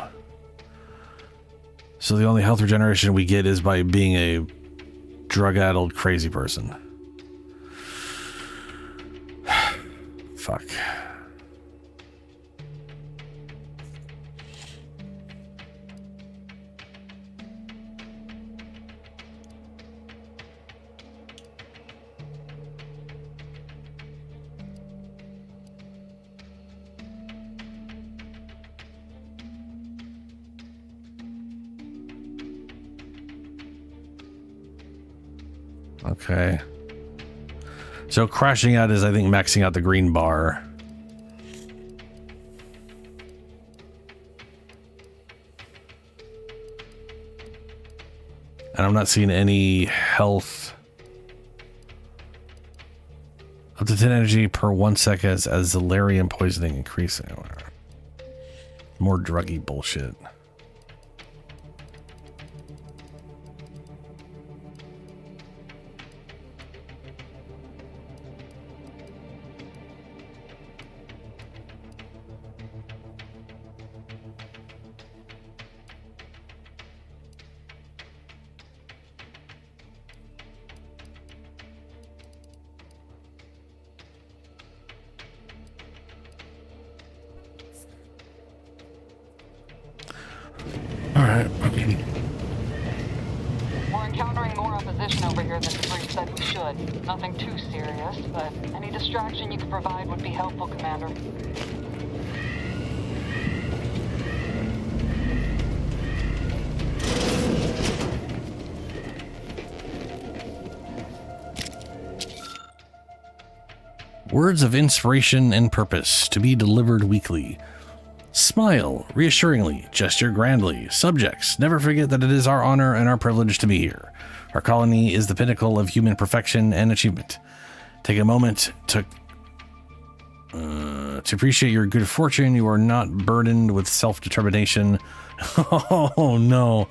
[SPEAKER 1] So the only health regeneration we get is by being a drug-addled crazy person. Fuck. Okay. So crashing out is, I think, maxing out the green bar. And I'm not seeing any health. Up to 10 energy per 1 second as Zelarium poisoning increasing. More druggy bullshit.
[SPEAKER 15] We're encountering more opposition over here than Debris said we should. Nothing too serious, but any distraction you could provide would be helpful, Commander.
[SPEAKER 1] Words of inspiration and purpose to be delivered weekly. Smile reassuringly, gesture grandly. Subjects, never forget that it is our honor and our privilege to be here. Our colony is the pinnacle of human perfection and achievement. Take a moment to appreciate your good fortune. You are not burdened with self-determination. Oh no.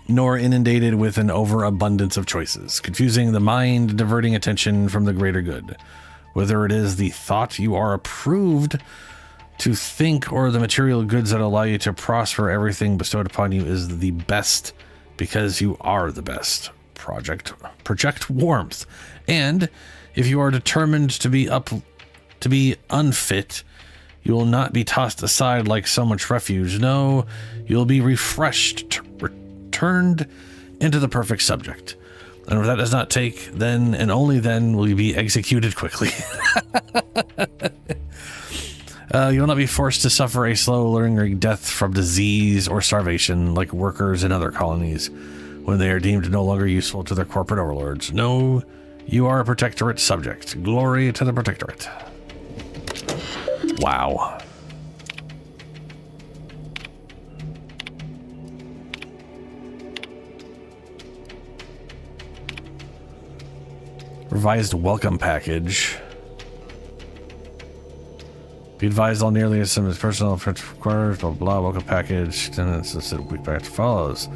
[SPEAKER 1] Nor inundated with an overabundance of choices, confusing the mind, diverting attention from the greater good. Whether it is the thought you are approved to think or the material goods that allow you to prosper, everything bestowed upon you is the best because you are the best. Project warmth. And if you are determined to be unfit, you will not be tossed aside like so much refuge. No, you'll be refreshed, turned into the perfect subject. And if that does not take, then and only then will you be executed quickly. You will not be forced to suffer a slow, lingering death from disease or starvation like workers in other colonies when they are deemed no longer useful to their corporate overlords. No, you are a Protectorate subject. Glory to the Protectorate. Wow. Revised welcome package. Be advised all nearly as some personal quarters, blah blah, welcome package. Then it's a quick package follows.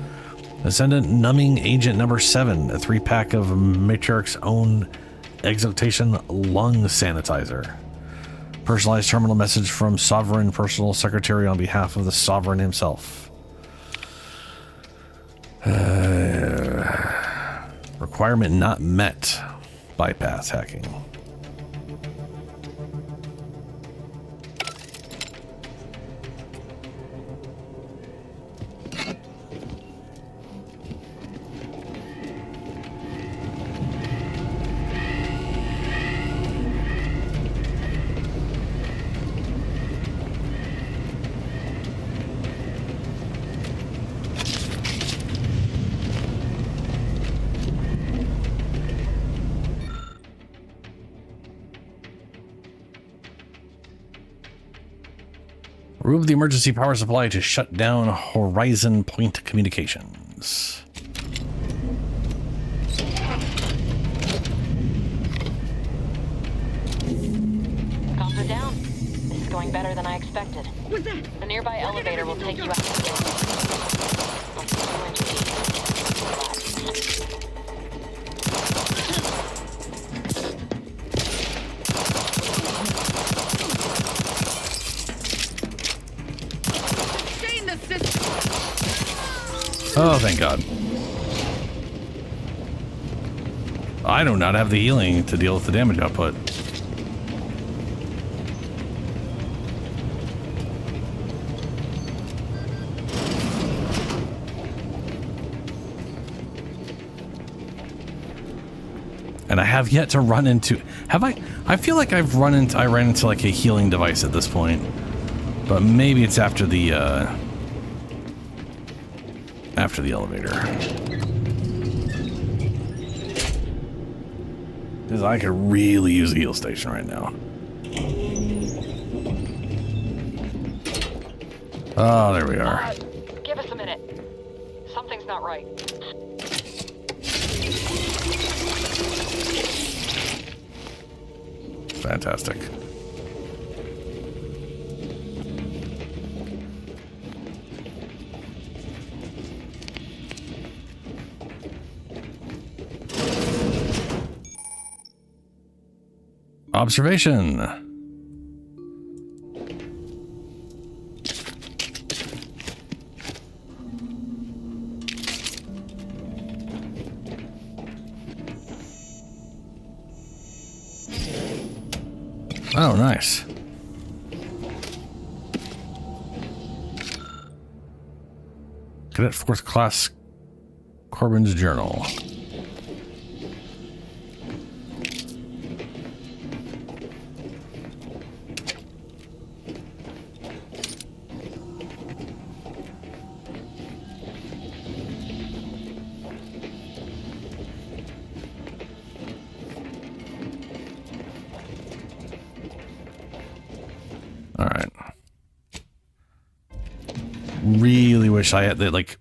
[SPEAKER 1] Ascendant numbing agent number 7, a 3-pack of Matriarch's own exaltation lung sanitizer. Personalized terminal message from Sovereign Personal Secretary on behalf of the Sovereign himself. Requirement not met. Bypass hacking. Remove the emergency power supply to shut down Horizon Point communications.
[SPEAKER 16] Comms are down. This is going better than I expected.
[SPEAKER 3] What's that?
[SPEAKER 16] The nearby elevator will take you out. I'll put you into
[SPEAKER 1] Oh, thank God. I do not have the healing to deal with the damage output. And I have yet to run into... Have I? I feel like I ran into like a healing device at this point. But maybe it's after the elevator. Because I could really use a heal station right now. Oh, there we are.
[SPEAKER 15] Give us a minute. Something's not right.
[SPEAKER 1] Fantastic. Observation. Oh, nice. Cadet 4th Class Corbin's Journal. Really wish I had that. Like,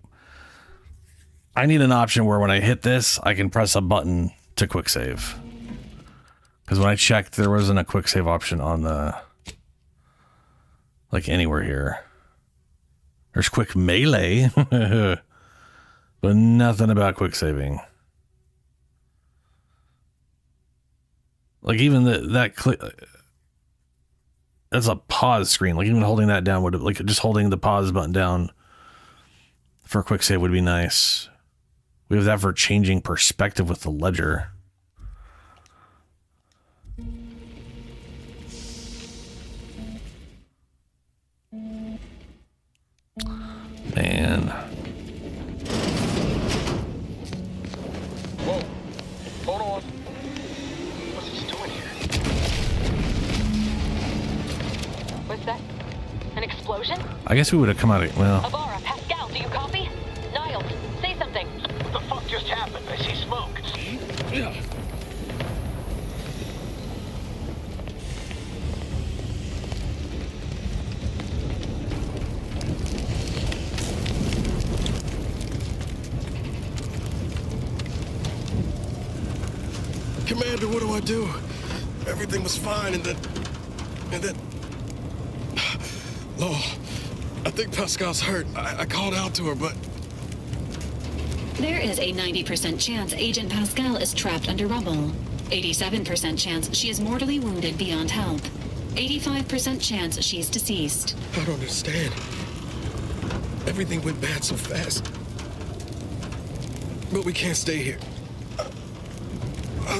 [SPEAKER 1] I need an option where when I hit this, I can press a button to quick save. Because when I checked, there wasn't a quick save option on the, like, anywhere here. There's quick melee, but nothing about quick saving. Like, even that click. That's a pause screen. Like, even holding that down would have, like, just holding the pause button down for a quick save would be nice. We have that for changing perspective with the ledger. Man.
[SPEAKER 18] Whoa. Hold on. What's he doing here?
[SPEAKER 16] What's that? An explosion?
[SPEAKER 1] I guess we would have come out of, well.
[SPEAKER 16] Avara, Pascal, do you copy? Niles, say something.
[SPEAKER 20] What the fuck just happened? I see smoke.
[SPEAKER 6] Commander, what do I do? Everything was fine, and then... Law, I think Pascal's hurt. I called out to her, but...
[SPEAKER 10] There is a 90% chance Agent Pascal is trapped under rubble. 87% chance she is mortally wounded beyond help. 85% chance she's deceased.
[SPEAKER 6] I don't understand. Everything went bad so fast. But we can't stay here.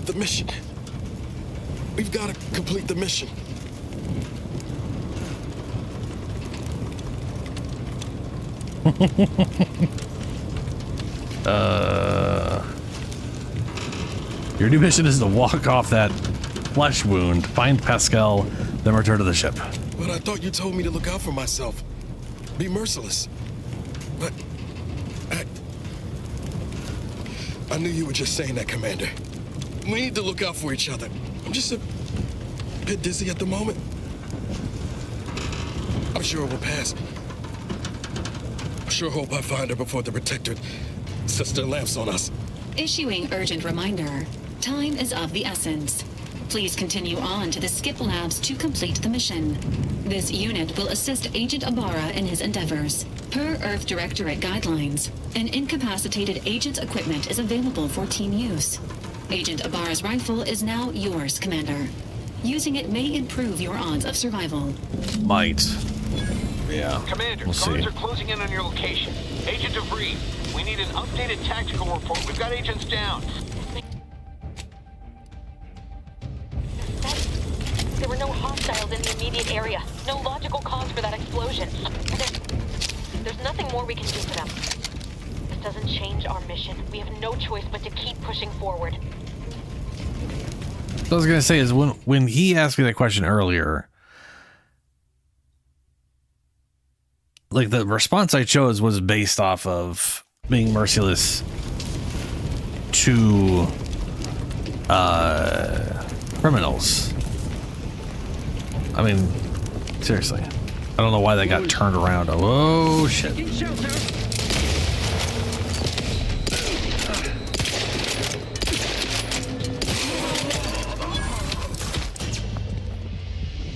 [SPEAKER 6] The mission. We've got to complete the mission.
[SPEAKER 1] Your new mission is to walk off that flesh wound, find Pascal, then return to the ship.
[SPEAKER 6] But I thought you told me to look out for myself. Be merciless. But... I knew you were just saying that, Commander. We need to look out for each other. I'm just a bit dizzy at the moment. I'm sure it will pass. I sure hope I find her before the Protectorate sets their lamps on us.
[SPEAKER 10] Issuing urgent reminder. Time is of the essence. Please continue on to the Skip Labs to complete the mission. This unit will assist Agent Ibarra in his endeavors. Per Earth Directorate guidelines, an incapacitated agent's equipment is available for team use. Agent Ibarra's rifle is now yours, Commander. Using it may improve your odds of survival.
[SPEAKER 1] Might. Yeah.
[SPEAKER 20] Commander,
[SPEAKER 1] we'll
[SPEAKER 20] guards
[SPEAKER 1] see.
[SPEAKER 20] are closing in on your location. Agent DeVries, we need an updated tactical report. We've got agents down.
[SPEAKER 16] There were no hostiles in the immediate area. No logical cause for that explosion. There's nothing more we can do for them. This doesn't change our mission. We have no choice but to keep pushing forward.
[SPEAKER 1] What I was gonna say is when he asked me that question earlier, like the response I chose was based off of being merciless to criminals. I mean, seriously. I don't know why that got turned around. Oh shit.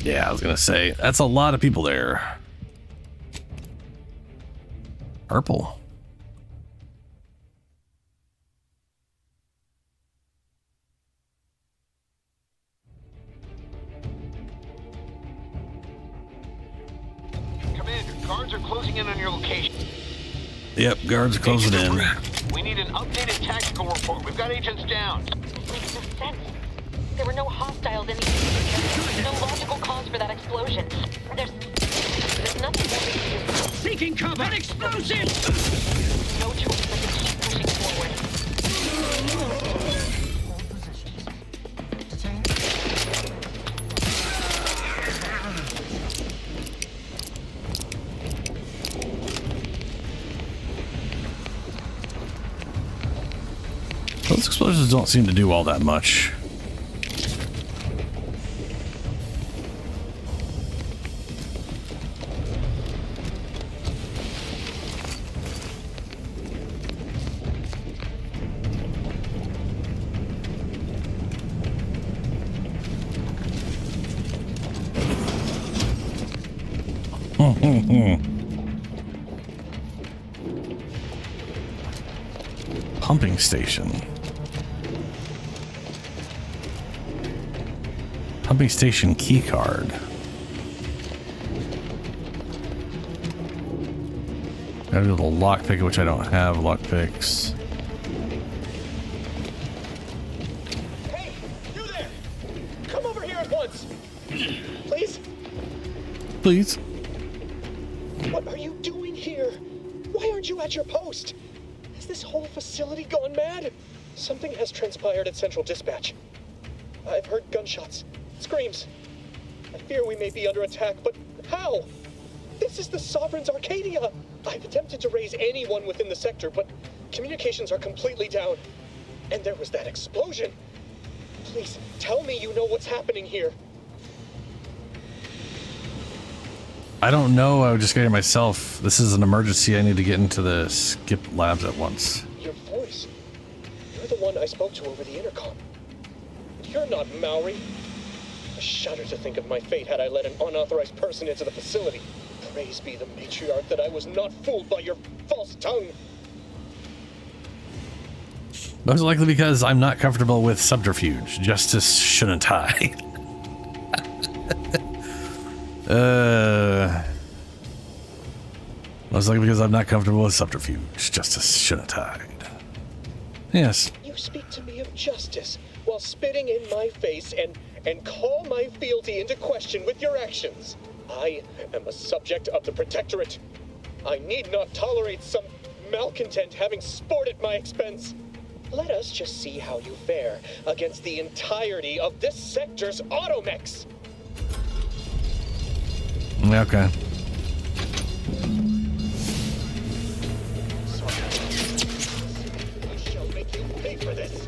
[SPEAKER 1] Yeah, I was gonna say, that's a lot of people there. Purple.
[SPEAKER 20] Commander, guards are closing in on your location.
[SPEAKER 1] Yep, guards are closing in.
[SPEAKER 20] We need an updated tactical report. We've got agents down.
[SPEAKER 16] This makes no sense. There were no hostiles in the area. No logical cause for that explosion. There's nothing more we can do.
[SPEAKER 22] Seeking cover! An explosion!
[SPEAKER 16] No choice but to keep pushing forward.
[SPEAKER 1] Those explosions don't seem to do all that much. Pumping station. Pumping station key card. Gotta do the lockpick, which I don't have lockpicks.
[SPEAKER 18] Hey, you there! Come over here at once! Please?
[SPEAKER 1] Please?
[SPEAKER 18] What are you doing here? Why aren't you at your post? Has this whole facility gone mad? Something has transpired at Central Dispatch. I've heard gunshots, screams. I fear we may be under attack, but how? This is the Sovereign's Arcadia! I've attempted to raise anyone within the sector, but communications are completely down. And there was that explosion. Please, tell me you know what's happening here.
[SPEAKER 1] I don't know. I was just getting myself. This is an emergency. I need to get into the Skip Labs at once.
[SPEAKER 18] Your voice. You're the one I spoke to over the intercom. You're not Maori. I shudder to think of my fate had I let an unauthorized person into the facility. Praise be the matriarch that I was not fooled by your false tongue.
[SPEAKER 1] Most likely because I'm not comfortable with subterfuge. Justice shouldn't hide. Most likely because I'm not comfortable with subterfuge. Justice shouldn't hide. Yes.
[SPEAKER 18] You speak to me of justice while spitting in my face and call my fealty into question with your actions. I am a subject of the Protectorate. I need not tolerate some malcontent having sport at my expense. Let us just see how you fare against the entirety of this sector's automechs.
[SPEAKER 1] Okay.
[SPEAKER 18] I shall make you pay for this.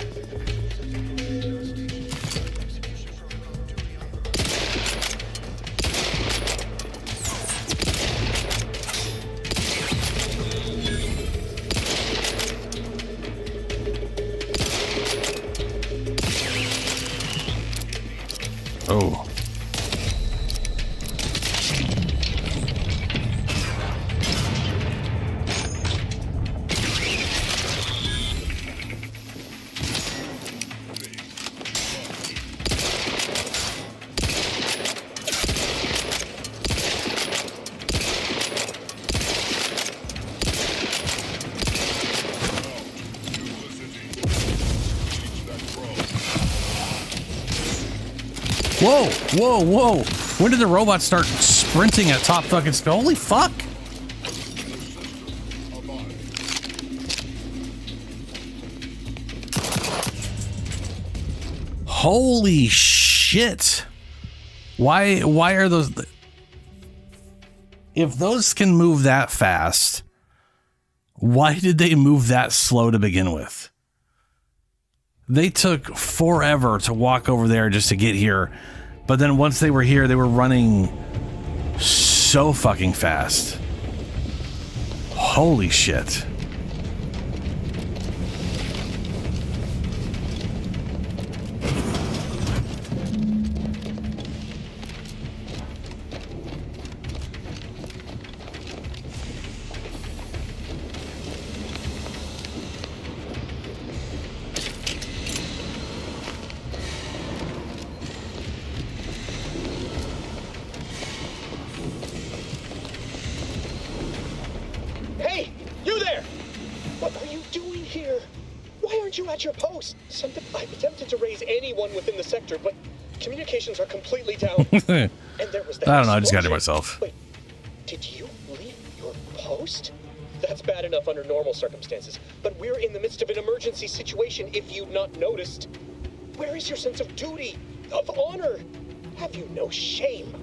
[SPEAKER 1] Whoa, whoa, whoa. When did the robot start sprinting at top fucking speed? Holy fuck. Holy shit. Why are those... If those can move that fast, why did they move that slow to begin with? They took forever to walk over there just to get here. But then once they were here, they were running so fucking fast. Holy shit.
[SPEAKER 18] Hey, you there! What are you doing here? Why aren't you at your post? I've attempted to raise anyone within the sector, but communications are completely down. And there was that
[SPEAKER 1] I don't know, I just got it
[SPEAKER 18] explosion.
[SPEAKER 1] myself.
[SPEAKER 18] Wait, did you leave your post? That's bad enough under normal circumstances, but we're in the midst of an emergency situation if you've not noticed. Where is your sense of duty, of honor? Have you no shame?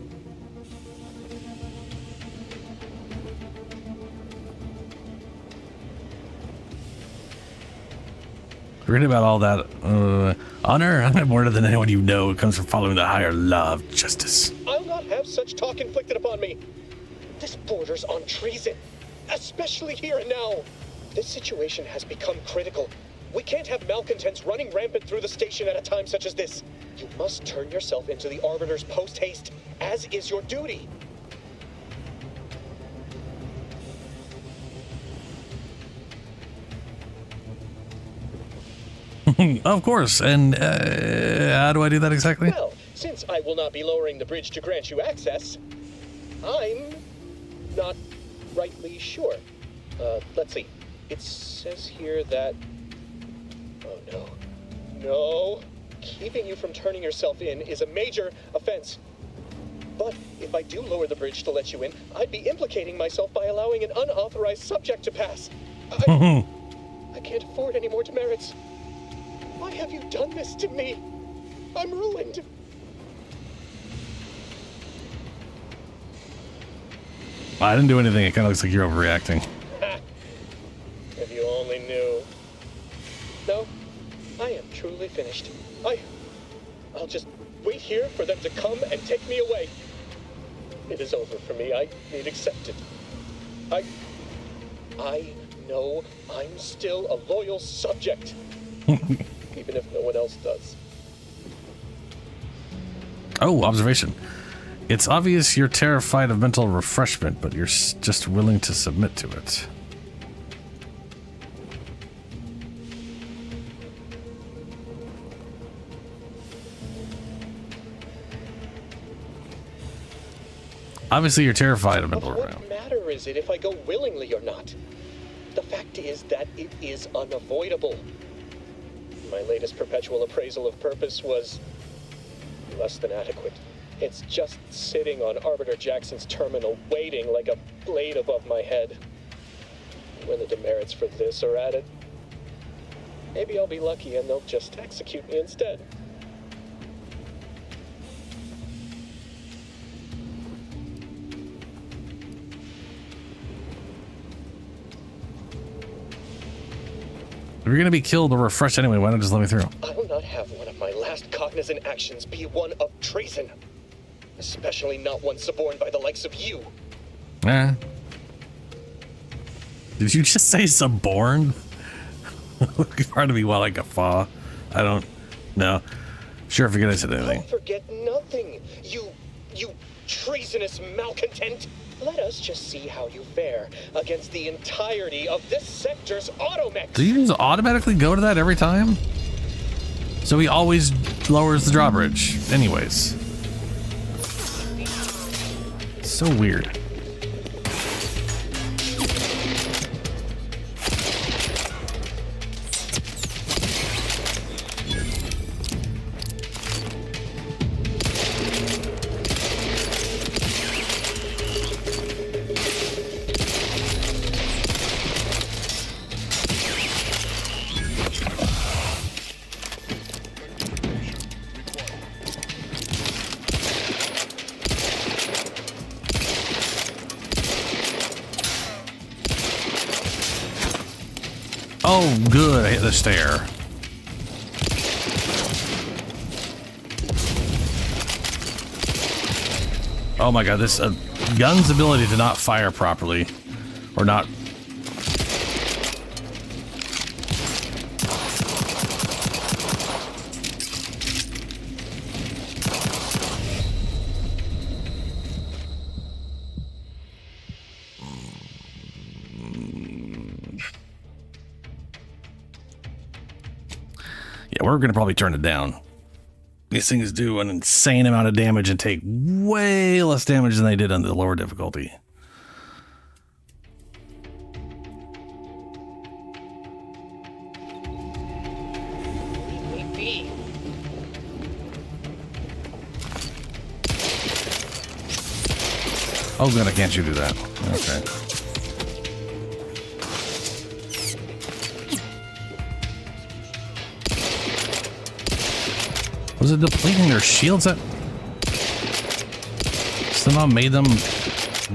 [SPEAKER 1] Reading about all that honor more than anyone you know comes from following the higher law of justice.
[SPEAKER 18] I'll not have such talk inflicted upon me. This borders on treason, especially here and now. This situation has become critical. We can't have malcontents running rampant through the station at a time such as this. You must turn yourself into the Arbiters post-haste, as is your duty.
[SPEAKER 1] Of course, and how do I do that exactly?
[SPEAKER 18] Well, since I will not be lowering the bridge to grant you access, I'm not rightly sure. Let's see. It says here that... Oh, no. No. Keeping you from turning yourself in is a major offense. But if I do lower the bridge to let you in, I'd be implicating myself by allowing an unauthorized subject to pass. I can't afford any more demerits. Why have you done this to me? I'm ruined.
[SPEAKER 1] I didn't do anything. It kind of looks like you're overreacting.
[SPEAKER 18] If you only knew. No, I am truly finished. I'll just wait here for them to come and take me away. It is over for me. I need accepted. I know I'm still a loyal subject. Even if no one else does.
[SPEAKER 1] Oh, observation. It's obvious you're terrified of mental refreshment, but you're just willing to submit to it. Obviously, you're terrified of mental refreshment.
[SPEAKER 18] What matter is it if I go willingly or not? The fact is that it is unavoidable. My latest perpetual appraisal of purpose was less than adequate. It's just sitting on Arbiter Jackson's terminal, waiting like a blade above my head. When the demerits for this are added, maybe I'll be lucky and they'll just execute me instead.
[SPEAKER 1] If you're gonna be killed or refreshed anyway, why not just let me through?
[SPEAKER 18] I'll not have one of my last cognizant actions be one of treason. Especially not one suborned by the likes of you.
[SPEAKER 1] Eh. Did you just say suborned? Hard to be well like a guffaw. I don't know. Sure, forget I said anything.
[SPEAKER 18] I'll forget nothing, you treasonous malcontent. Let us just see how you fare against the entirety of this sector's automechs.
[SPEAKER 1] Do you just automatically go to that every time? So he always lowers the drawbridge. Anyways. So weird. Oh, good. I hit the stair. Oh my god, this gun's ability to not fire properly. Or not... Yeah, we're gonna probably turn it down. These things do an insane amount of damage and take way less damage than they did on the lower difficulty. Oh, good, I can't you do that. Okay. Was it depleting their shields that somehow made them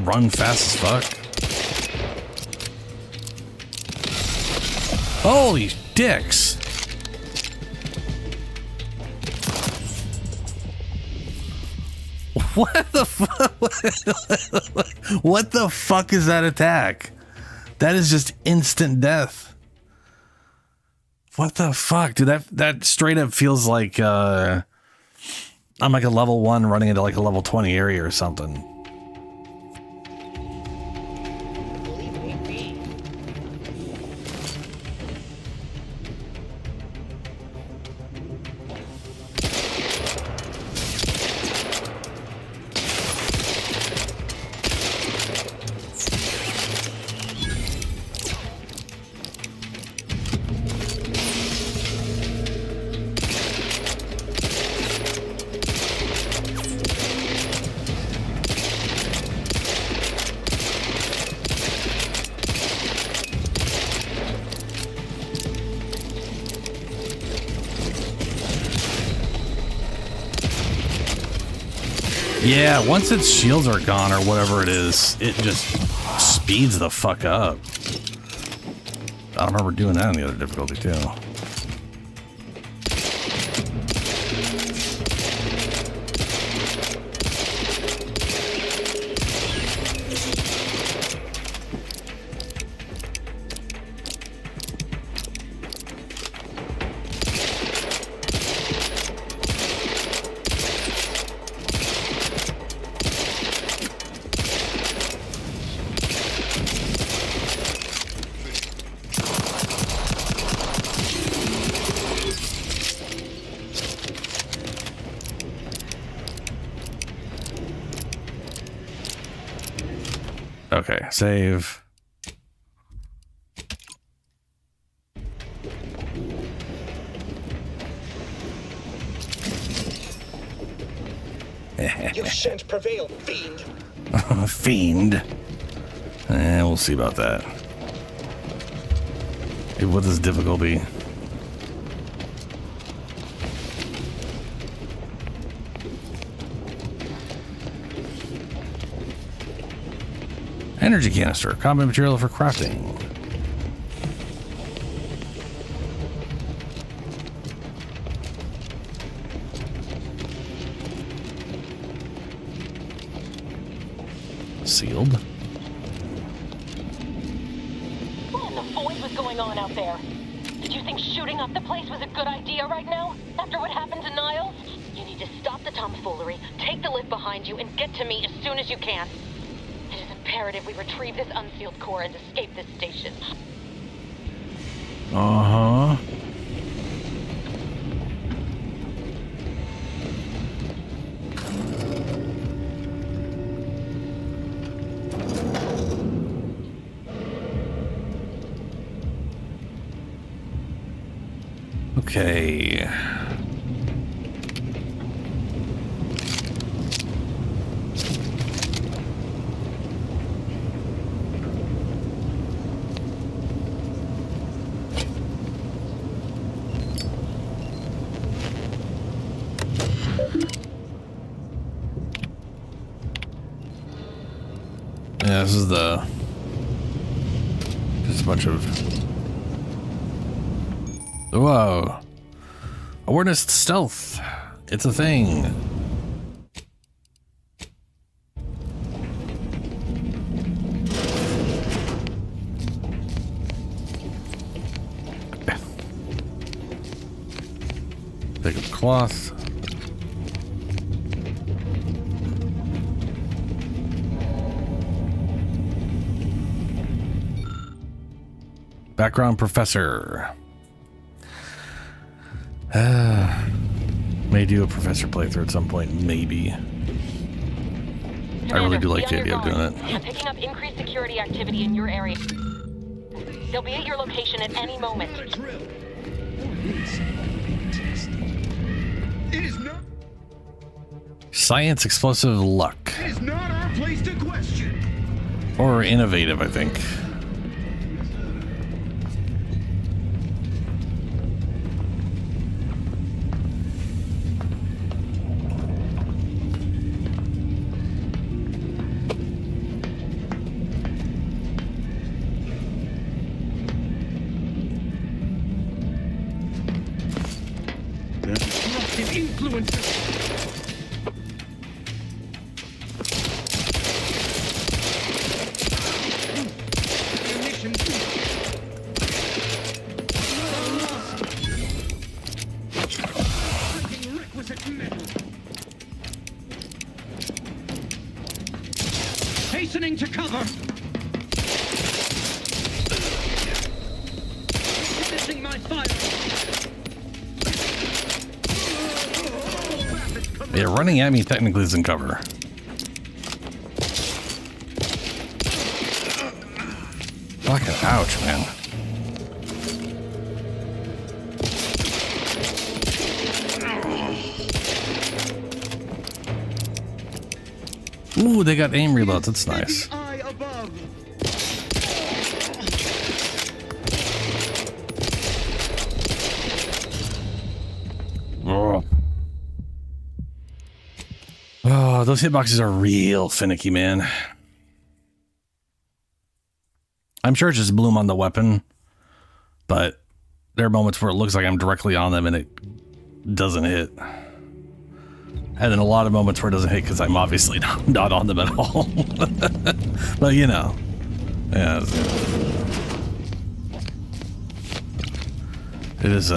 [SPEAKER 1] run fast as fuck? Holy dicks! What the fuck? What the fuck is that attack? That is just instant death. What the fuck, dude? That straight up feels like I'm like a level 1 running into like a level 20 area or something. Yeah, once its shields are gone or whatever it is, it just speeds the fuck up. I remember doing that in the other difficulty too. Okay, save.
[SPEAKER 18] You shan't prevail, fiend.
[SPEAKER 1] Fiend. We'll see about that. Hey, what is difficulty? Energy canister, combat material for crafting. Sealed.
[SPEAKER 16] What in the void was going on out there? Did you think shooting up the place was a good idea right now? After what happened to Niles? You need to stop the tomfoolery, take the lift behind you, and get to me as soon as you can. It is imperative we retrieve this unsealed core and escape this station.
[SPEAKER 1] Uh-huh. Okay. Yeah, this is the just a bunch of Whoa. Awareness stealth. It's a thing. Take up cloth. Background professor. May do a professor playthrough at some point, maybe.
[SPEAKER 16] Commander,
[SPEAKER 1] I really do like
[SPEAKER 16] be
[SPEAKER 1] the
[SPEAKER 16] on your
[SPEAKER 1] idea of doing
[SPEAKER 16] guard.
[SPEAKER 1] it.
[SPEAKER 16] I'm picking up increased security activity in your area. They'll be at your location at any moment.
[SPEAKER 22] It is not.
[SPEAKER 1] Science, explosive, luck.
[SPEAKER 22] It is not our place to question.
[SPEAKER 1] Or innovative, I think.
[SPEAKER 22] Destructive influences. Hastening to cover. Finishing my fire.
[SPEAKER 1] Yeah, running at me technically isn't cover. Fucking ouch, man. Ooh, they got aim reloads. That's nice. Oh, those hitboxes are real finicky, man. I'm sure it's just bloom on the weapon, but there are moments where it looks like I'm directly on them and it doesn't hit. And then a lot of moments where it doesn't hit because I'm obviously not on them at all. But you know, yeah, it is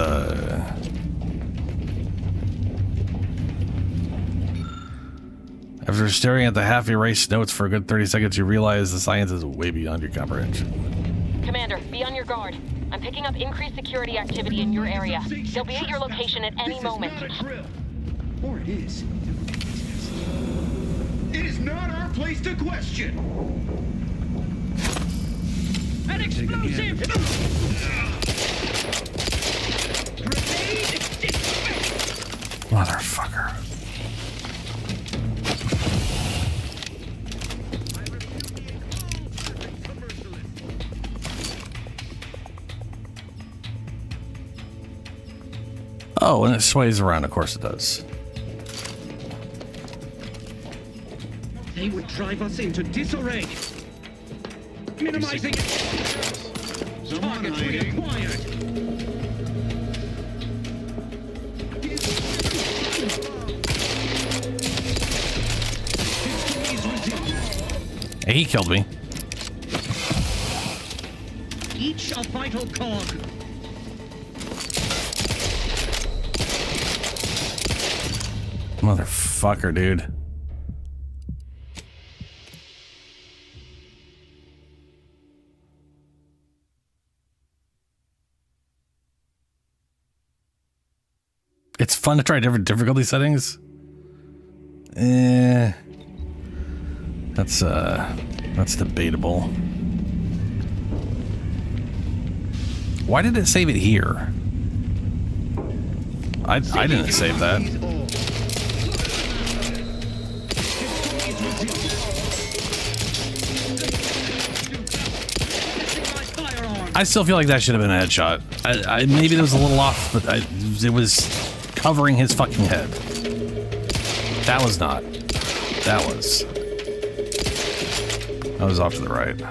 [SPEAKER 1] After staring at the half-erased notes for a good 30 seconds, you realize the science is way beyond your comprehension.
[SPEAKER 16] Commander, be on your guard. I'm picking up increased security activity in your area. They'll be at your location at any moment.
[SPEAKER 22] Or it is. It is not our place to question. An explosive!
[SPEAKER 1] Motherfucker. Oh, and it sways around. Of course it does.
[SPEAKER 22] They would drive us into disarray. Minimizing. Target reacquired.
[SPEAKER 1] Hey, he killed me.
[SPEAKER 22] Each a vital cog.
[SPEAKER 1] Motherfucker, dude. It's fun to try different difficulty settings. That's debatable. Why did it save it here? I didn't save that. I still feel like that should have been a headshot. Maybe it was a little off, but it was covering his fucking head. That was not. That was. I was off to the right.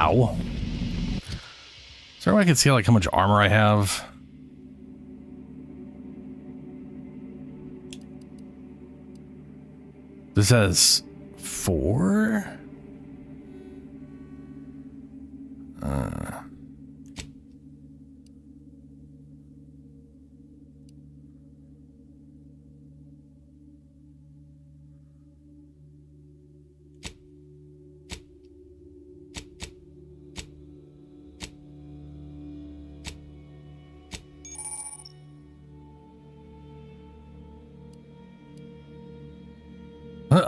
[SPEAKER 1] Ow. Is there a way I can see like how much armor I have? This says 4?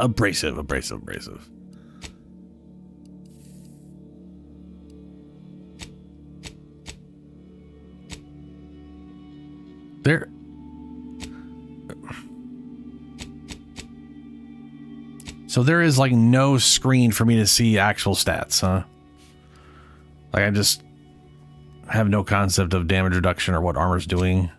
[SPEAKER 1] Abrasive. There. So there is like no screen for me to see actual stats, huh? Like I just have no concept of damage reduction or what armor's doing.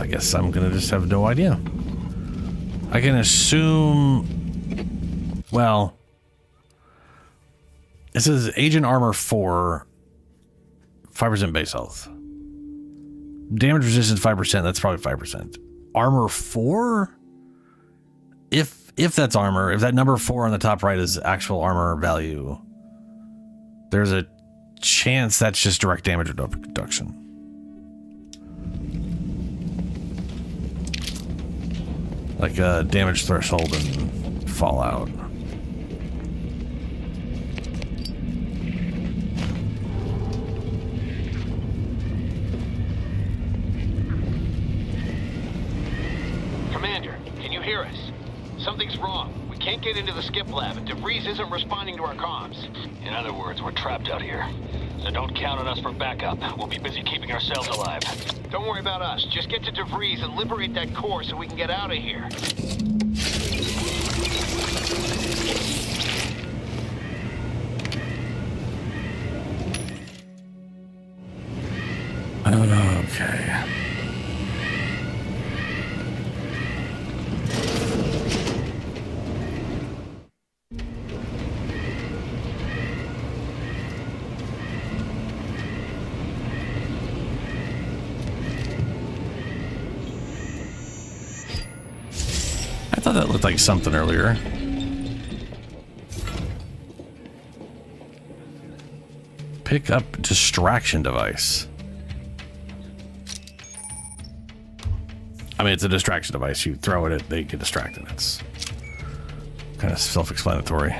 [SPEAKER 1] I guess I'm gonna just have no idea. I can assume, well, it says Agent Armor 4, 5% base health. Damage resistance 5%, that's probably 5%. Armor 4? If that's armor, if that number 4 on the top right is actual armor value, there's a chance that's just direct damage reduction. Like a damage threshold and Fallout.
[SPEAKER 20] Commander, can you hear us? Something's wrong. We can't get into the skip lab, and DeVries isn't responding to our comms. In other words, we're trapped out here. So don't count on us for backup. We'll be busy keeping ourselves alive. Don't worry about us. Just get to DeVries and liberate that core so we can get out of here.
[SPEAKER 1] Okay. I thought that looked like something earlier. Pick up distraction device. I mean, it's a distraction device. You throw it at, they get distracted. It's kind of self-explanatory.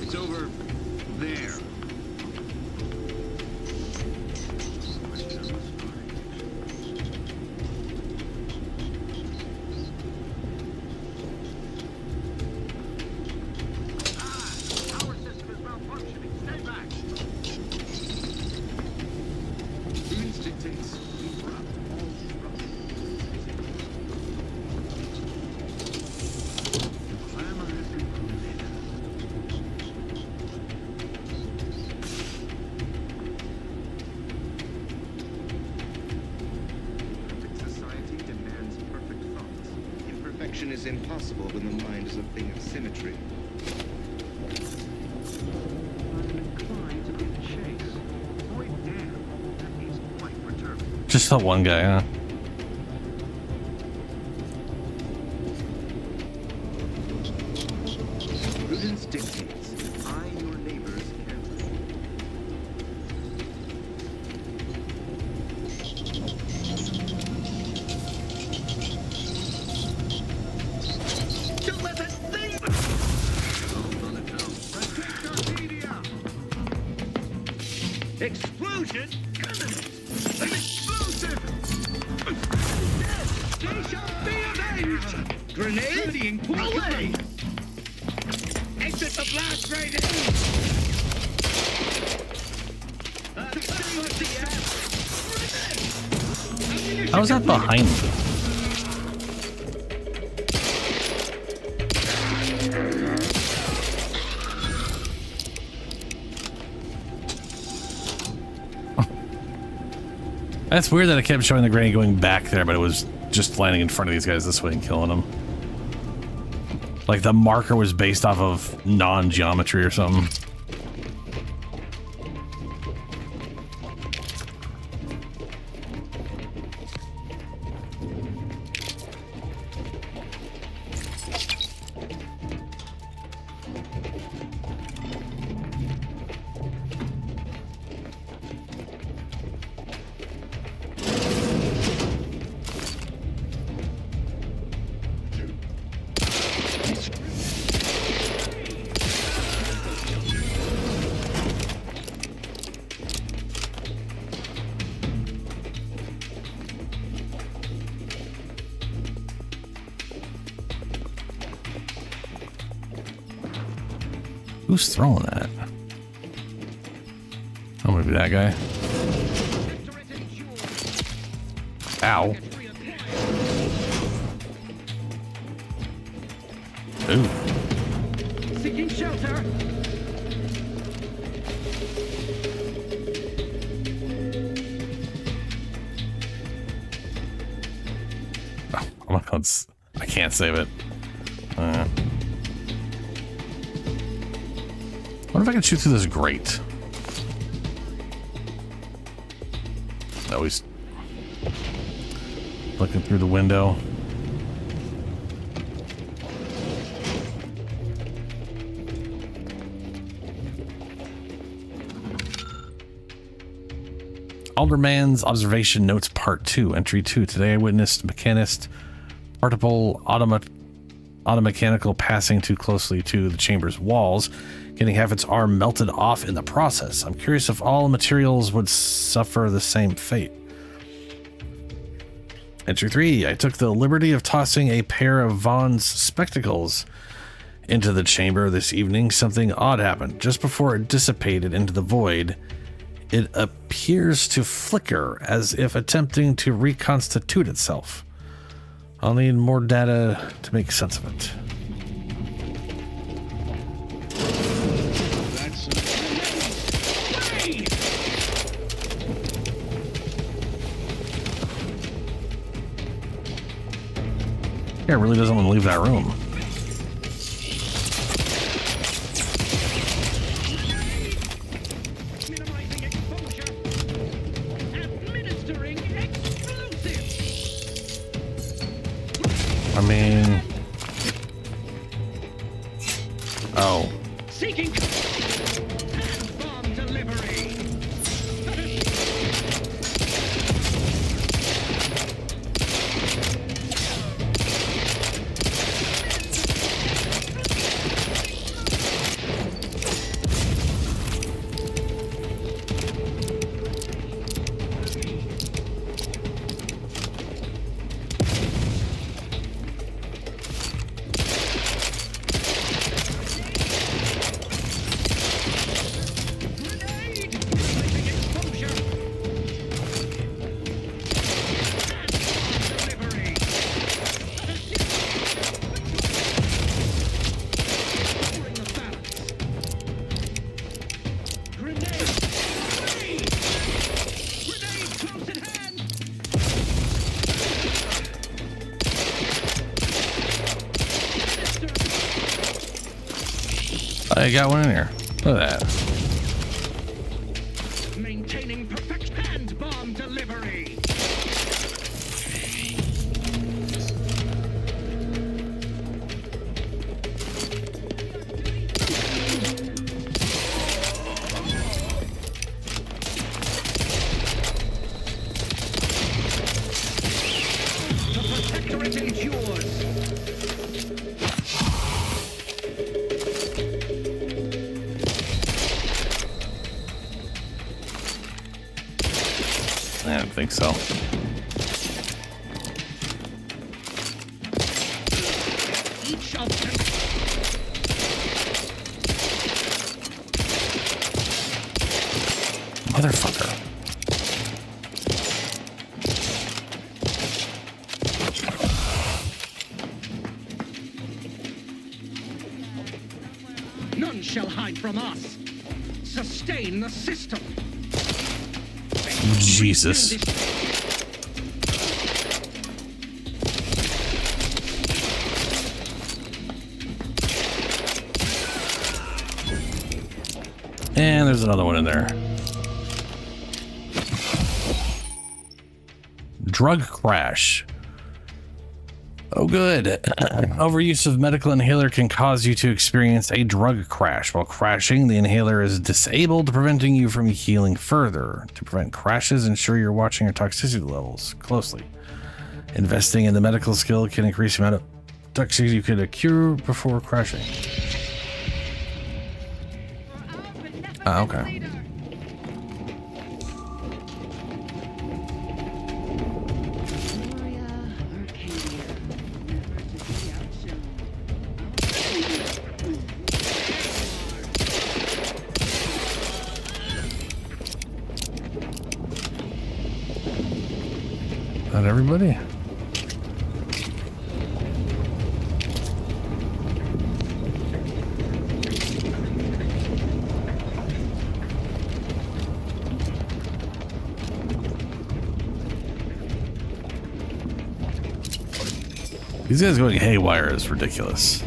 [SPEAKER 22] It's over there.
[SPEAKER 2] Is impossible when the mind is a thing of symmetry.
[SPEAKER 1] Just that one guy, huh?
[SPEAKER 2] Prudence dictates. Eye your neighbors carefully.
[SPEAKER 22] Don't let that thing... Explosion imminent! An explosive! They shall be avenged! Grenade? Pull away! Exit the blast radius!
[SPEAKER 1] How is that behind me? That's weird that it kept showing the grenade going back there, but it was just landing in front of these guys this way and killing them. Like the marker was based off of non-geometry or something. Who's throwing that? Oh, maybe that guy. Ow. Ooh.
[SPEAKER 22] Seeking shelter.
[SPEAKER 1] Oh my God, I can't save it. I wonder if I can shoot through this grate. Oh, he's looking through the window. Alderman's Observation Notes Part 2, Entry 2. Today I witnessed mechanist particle automechanical passing too closely to the chamber's walls, getting half its arm melted off in the process. I'm curious if all materials would suffer the same fate. Entry 3. I took the liberty of tossing a pair of Vaughn's spectacles into the chamber this evening. Something odd happened. Just before it dissipated into the void, it appears to flicker as if attempting to reconstitute itself. I'll need more data to make sense of it. Yeah, it really doesn't want to leave that room. I mean, oh.
[SPEAKER 22] Seeking hand bomb delivery.
[SPEAKER 1] I got one in here. Look at that.
[SPEAKER 22] Maintaining perfect hand bomb delivery. The protectorate endures.
[SPEAKER 1] I don't think so. Motherfucker.
[SPEAKER 22] None shall hide from us. Sustain the system.
[SPEAKER 1] Jesus. And there's another one in there. Drug crash. Oh, good. Overuse of medical inhaler can cause you to experience a drug crash. While crashing, the inhaler is disabled, preventing you from healing further. To prevent crashes, ensure you're watching your toxicity levels closely. Investing in the medical skill can increase the amount of toxicity you could accrue before crashing. Okay. Not everybody. These guys going haywire is ridiculous.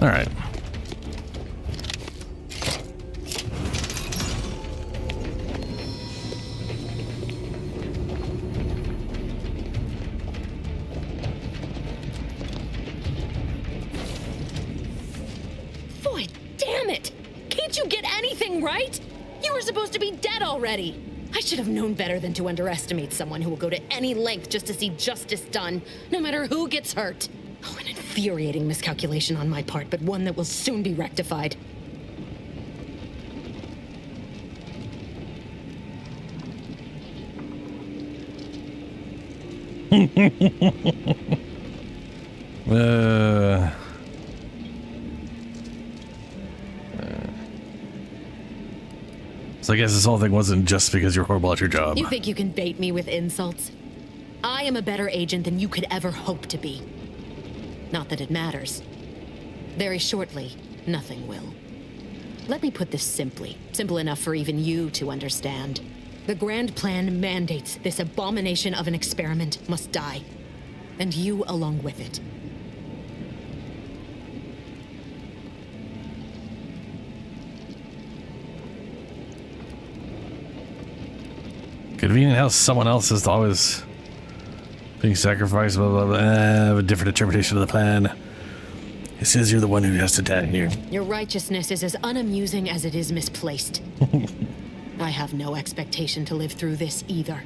[SPEAKER 1] All right.
[SPEAKER 16] Boy, damn it! Can't you get anything right? You were supposed to be dead already. I should have known better than to underestimate someone who will go to any length just to see justice done, no matter who gets hurt. Oh, an infuriating miscalculation on my part, but one that will soon be rectified.
[SPEAKER 1] So I guess this whole thing wasn't just because you're horrible at your job.
[SPEAKER 16] You think you can bait me with insults? I am a better agent than you could ever hope to be. Not that it matters. Very shortly, nothing will. Let me put this simply, simple enough for even you to understand. The Grand Plan mandates this abomination of an experiment must die, and you along with it.
[SPEAKER 1] Convenient how someone else is always being sacrificed, blah, blah, blah. I have a different interpretation of the plan. It says you're the one who has to die here.
[SPEAKER 16] Your righteousness is as unamusing as it is misplaced. I have no expectation to live through this either.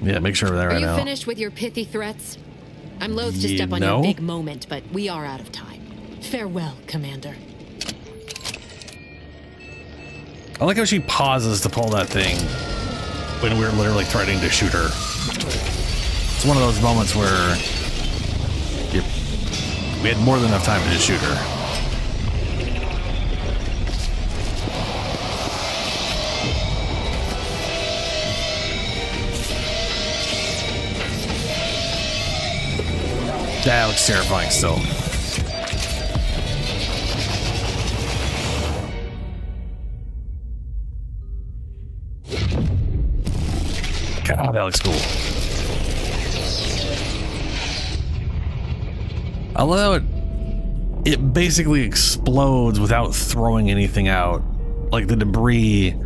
[SPEAKER 1] Yeah, make sure we're there right now.
[SPEAKER 16] Are you finished with your pithy threats? I'm loath to step on your big moment, but we are out of time. Farewell, Commander.
[SPEAKER 1] I like how she pauses to pull that thing when we're literally threatening to shoot her. It's one of those moments where we had more than enough time to just shoot her. That looks terrifying still. God, that looks cool. I love it basically explodes without throwing anything out. Like the debris,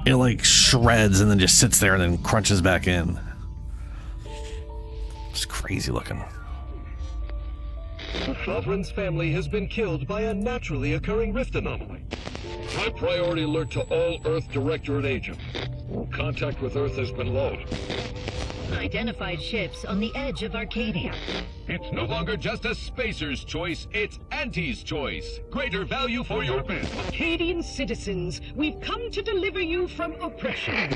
[SPEAKER 1] it like shreds and then just sits there and then crunches back in. It's crazy looking.
[SPEAKER 17] The Sovereign's family has been killed by a naturally occurring rift anomaly. High priority alert to all Earth Directorate agents. Contact with Earth has been low.
[SPEAKER 3] Identified ships on the edge of Arcadia.
[SPEAKER 17] It's no longer just a spacer's choice, it's Auntie's choice. Greater value for your bid.
[SPEAKER 3] Arcadian citizens, we've come to deliver you from oppression.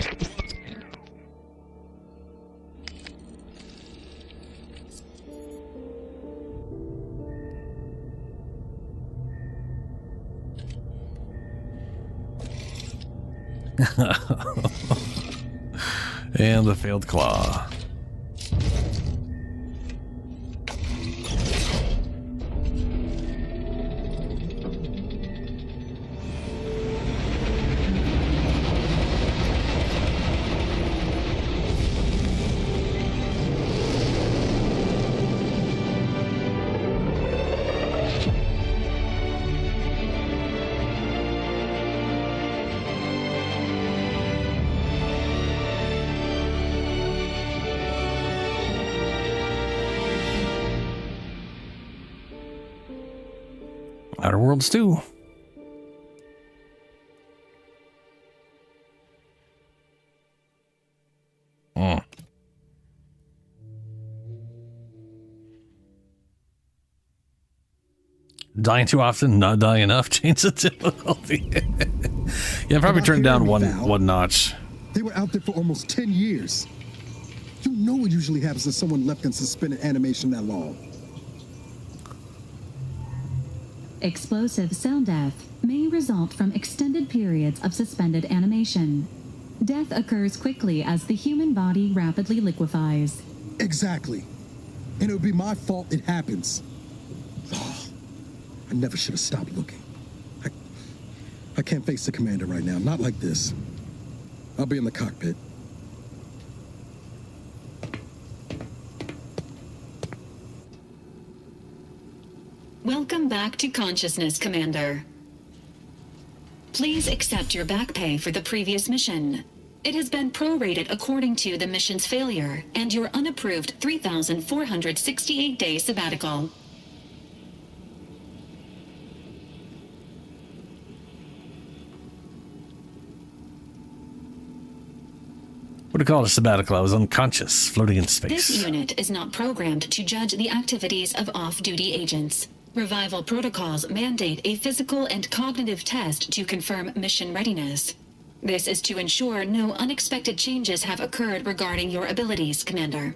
[SPEAKER 1] And the failed claw. Outer Worlds 2. Dying too often, not dying enough, change the difficulty. Yeah, probably turned down one notch.
[SPEAKER 6] They were out there for almost 10 years. You know what usually happens if someone left in suspended animation that long.
[SPEAKER 10] Explosive cell death may result from extended periods of suspended animation. Death occurs quickly as the human body rapidly liquefies.
[SPEAKER 6] Exactly. And it would be my fault it happens. Oh, I never should have stopped looking. I can't face the commander right now, not like this. I'll be in the cockpit.
[SPEAKER 10] Welcome back to consciousness, Commander. Please accept your back pay for the previous mission. It has been prorated according to the mission's failure and your unapproved 3,468-day sabbatical.
[SPEAKER 1] What do you call it, a sabbatical? I was unconscious, floating in space.
[SPEAKER 10] This unit is not programmed to judge the activities of off-duty agents. Revival protocols mandate a physical and cognitive test to confirm mission readiness. This is to ensure no unexpected changes have occurred regarding your abilities, Commander.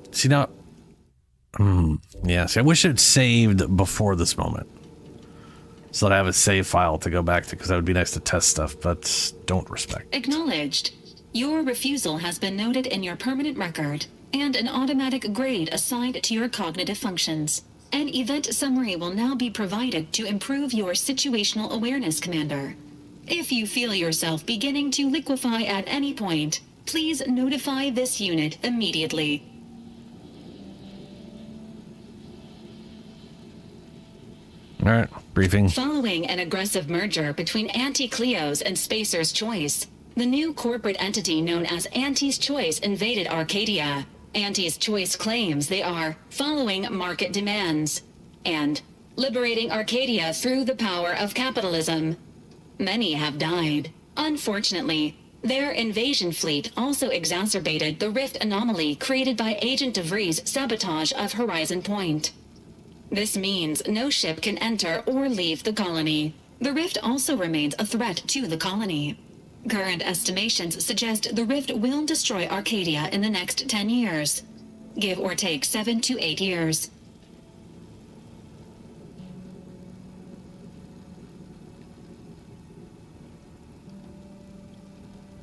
[SPEAKER 1] See now, yeah, see, I wish I'd saved before this moment, so that I have a save file to go back to, because that would be nice to test stuff, but don't respect.
[SPEAKER 10] Acknowledged. Your refusal has been noted in your permanent record, and an automatic grade assigned to your cognitive functions. An event summary will now be provided to improve your situational awareness, Commander. If you feel yourself beginning to liquefy at any point, please notify this unit immediately.
[SPEAKER 1] All right, briefing.
[SPEAKER 10] Following an aggressive merger between Anti-Cleos and Spacer's Choice, the new corporate entity known as Auntie's Choice invaded Arcadia. Auntie's Choice claims they are following market demands and liberating Arcadia through the power of capitalism. Many have died. Unfortunately, their invasion fleet also exacerbated the rift anomaly created by Agent DeVries' sabotage of Horizon Point. This means no ship can enter or leave the colony. The rift also remains a threat to the colony. Current estimations suggest the rift will destroy Arcadia in the next 10 years. Give or take 7 to 8 years.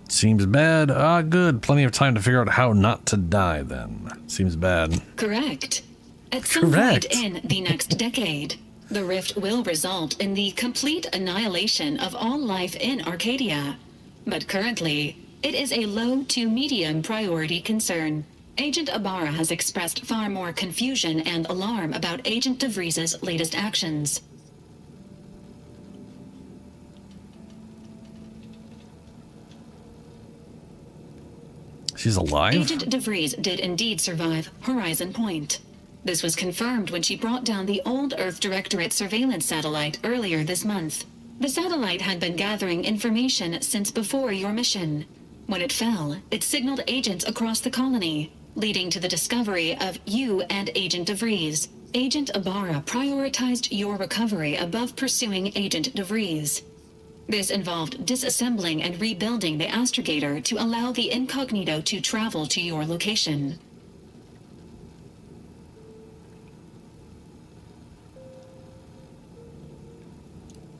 [SPEAKER 1] Seems bad. Ah, good. Plenty of time to figure out how not to die, then. Seems bad.
[SPEAKER 10] Correct. At some point in the next decade. The rift will result in the complete annihilation of all life in Arcadia. But currently, it is a low to medium priority concern. Agent Ibarra has expressed far more confusion and alarm about Agent DeVries' latest actions.
[SPEAKER 1] She's alive?
[SPEAKER 10] Agent DeVries did indeed survive Horizon Point. This was confirmed when she brought down the old Earth Directorate surveillance satellite earlier this month. The satellite had been gathering information since before your mission. When it fell, it signaled agents across the colony, leading to the discovery of you and Agent DeVries. Agent Ibarra prioritized your recovery above pursuing Agent DeVries. This involved disassembling and rebuilding the astrogator to allow the incognito to travel to your location.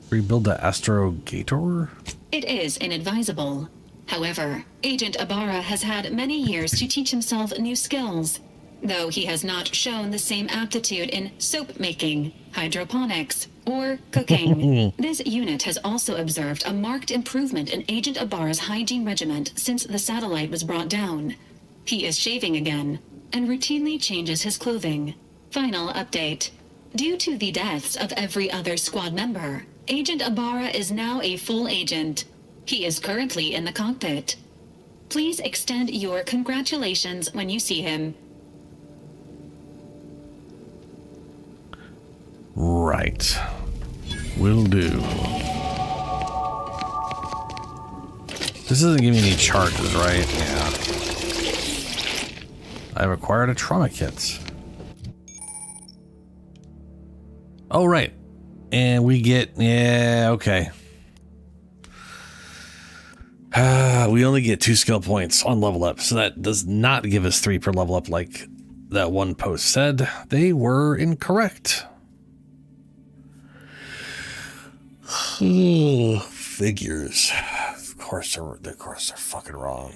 [SPEAKER 1] Rebuild the astrogator?
[SPEAKER 10] It is inadvisable. However, Agent Ibarra has had many years to teach himself new skills, though he has not shown the same aptitude in soap making, hydroponics, or cooking. This unit has also observed a marked improvement in Agent Ibarra's hygiene regiment since the satellite was brought down. He is shaving again, and routinely changes his clothing. Final update. Due to the deaths of every other squad member, Agent Ibarra is now a full agent. He is currently in the cockpit. Please extend your congratulations when you see him.
[SPEAKER 1] Right. Will do. This doesn't give me any charges, right? Yeah. I've acquired a trauma kit. Oh, right. And we get, yeah, okay. We only get 2 skill points on level up, so that does not give us 3 per level up like that one post said. They were incorrect. Figures. Of course they're fucking wrong.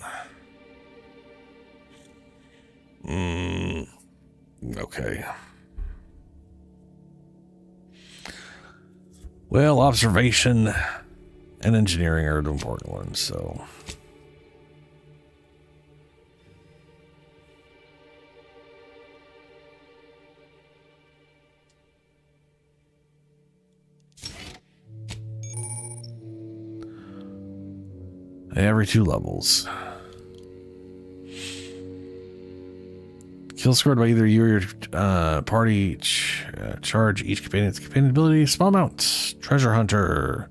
[SPEAKER 1] Okay. Well, observation and engineering are the important ones, so. Every 2 levels. Kill scored by either you or your party charge each companion's companion ability. Small amounts. Treasure hunter.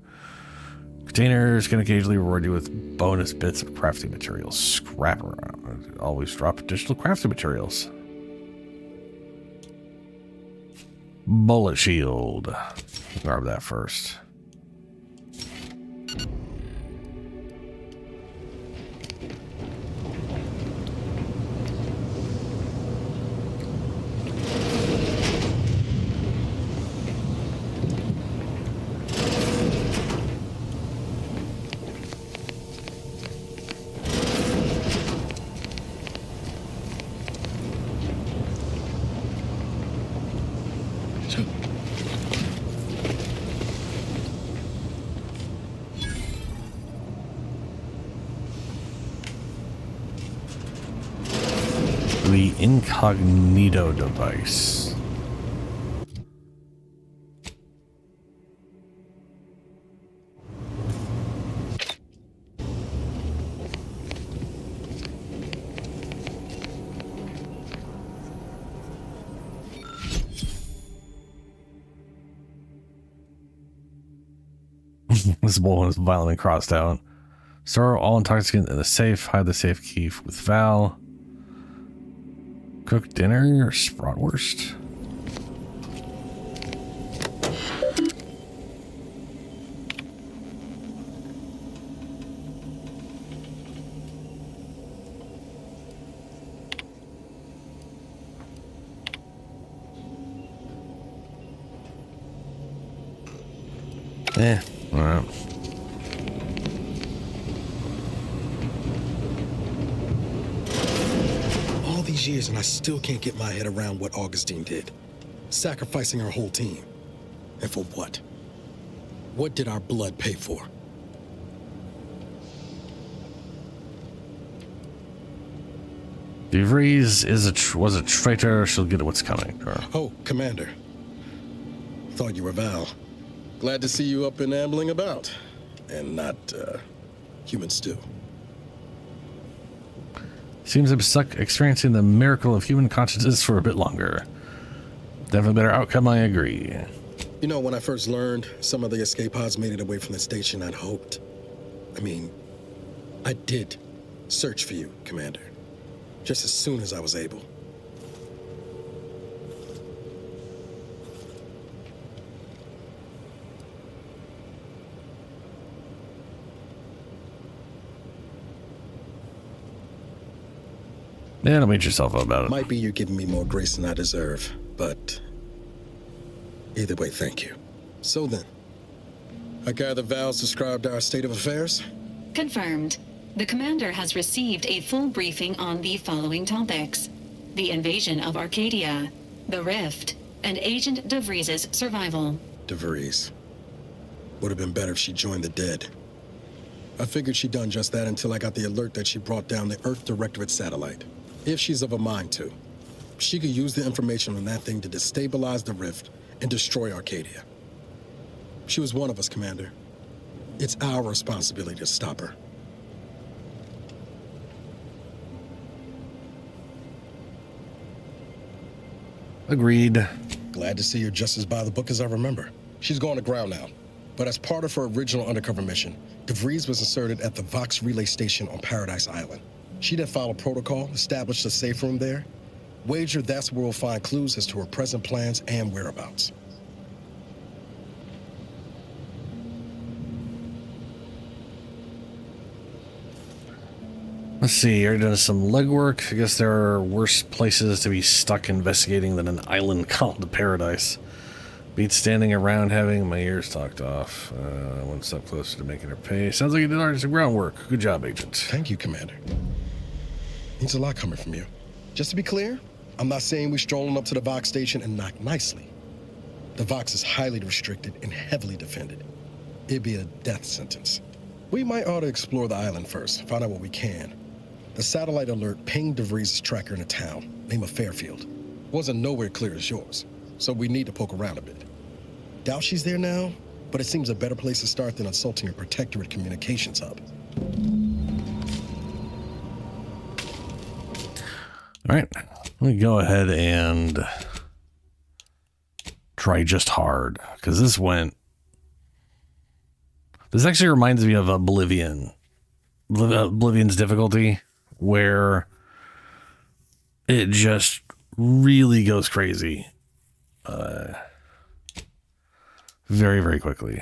[SPEAKER 1] Containers can occasionally reward you with bonus bits of crafting materials. Scrapper. Always drop additional crafting materials. Bullet shield. Grab that first. The incognito device. This bull is violently crossed out. Store all intoxicants in the safe. Hide the safe key with Val. Cook dinner or Spratwurst? All right.
[SPEAKER 6] Years and I still can't get my head around what Augustine did. Sacrificing our whole team.
[SPEAKER 9] And for what? What did our blood pay for?
[SPEAKER 1] DeVries was a traitor. She'll get what's coming. Or...
[SPEAKER 9] Oh, Commander. Thought you were Val. Glad to see you up and ambling about. And not, human stew.
[SPEAKER 1] Seems I'm stuck experiencing the miracle of human consciousness for a bit longer. Definitely better outcome, I agree.
[SPEAKER 9] You know, when I first learned some of the escape pods made it away from the station, I'd hoped. I did search for you, Commander. Just as soon as I was able.
[SPEAKER 1] Yeah, don't beat yourself up about it.
[SPEAKER 9] Might be you're giving me more grace than I deserve, but either way, thank you. So then, I gather Val's described our state of affairs?
[SPEAKER 10] Confirmed. The commander has received a full briefing on the following topics: the invasion of Arcadia, the Rift, and Agent DeVries' survival.
[SPEAKER 9] DeVries. Would have been better if she joined the dead. I figured she'd done just that until I got the alert that she brought down the Earth Directorate satellite. If she's of a mind to, she could use the information on that thing to destabilize the Rift and destroy Arcadia. She was one of us, Commander. It's our responsibility to stop her.
[SPEAKER 1] Agreed.
[SPEAKER 9] Glad to see you're just as by the book as I remember. She's going to ground now. But as part of her original undercover mission, DeVries was inserted at the Vox relay station on Paradise Island. She then followed protocol, established a safe room there. Wager that's where we'll find clues as to her present plans and whereabouts.
[SPEAKER 1] Let's see, you're doing some legwork. I guess there are worse places to be stuck investigating than an island called Paradise. Beats standing around having my ears talked off. One step closer to making her pay. Sounds like you did already some groundwork. Good job, Agent.
[SPEAKER 9] Thank you, Commander. Needs a lot coming from you. Just to be clear, I'm not saying we're strolling up to the Vox station and knock nicely. The Vox is highly restricted and heavily defended. It'd be a death sentence. We might ought to explore the island first, find out what we can. The satellite alert pinged DeVries' tracker in a town, name of Fairfield. Wasn't nowhere clear as yours, so we need to poke around a bit. Doubt she's there now, but it seems a better place to start than assaulting a Protectorate communications hub.
[SPEAKER 1] All right, let me go ahead and try just hard, because this actually reminds me of Oblivion's difficulty, where it just really goes crazy very, very quickly.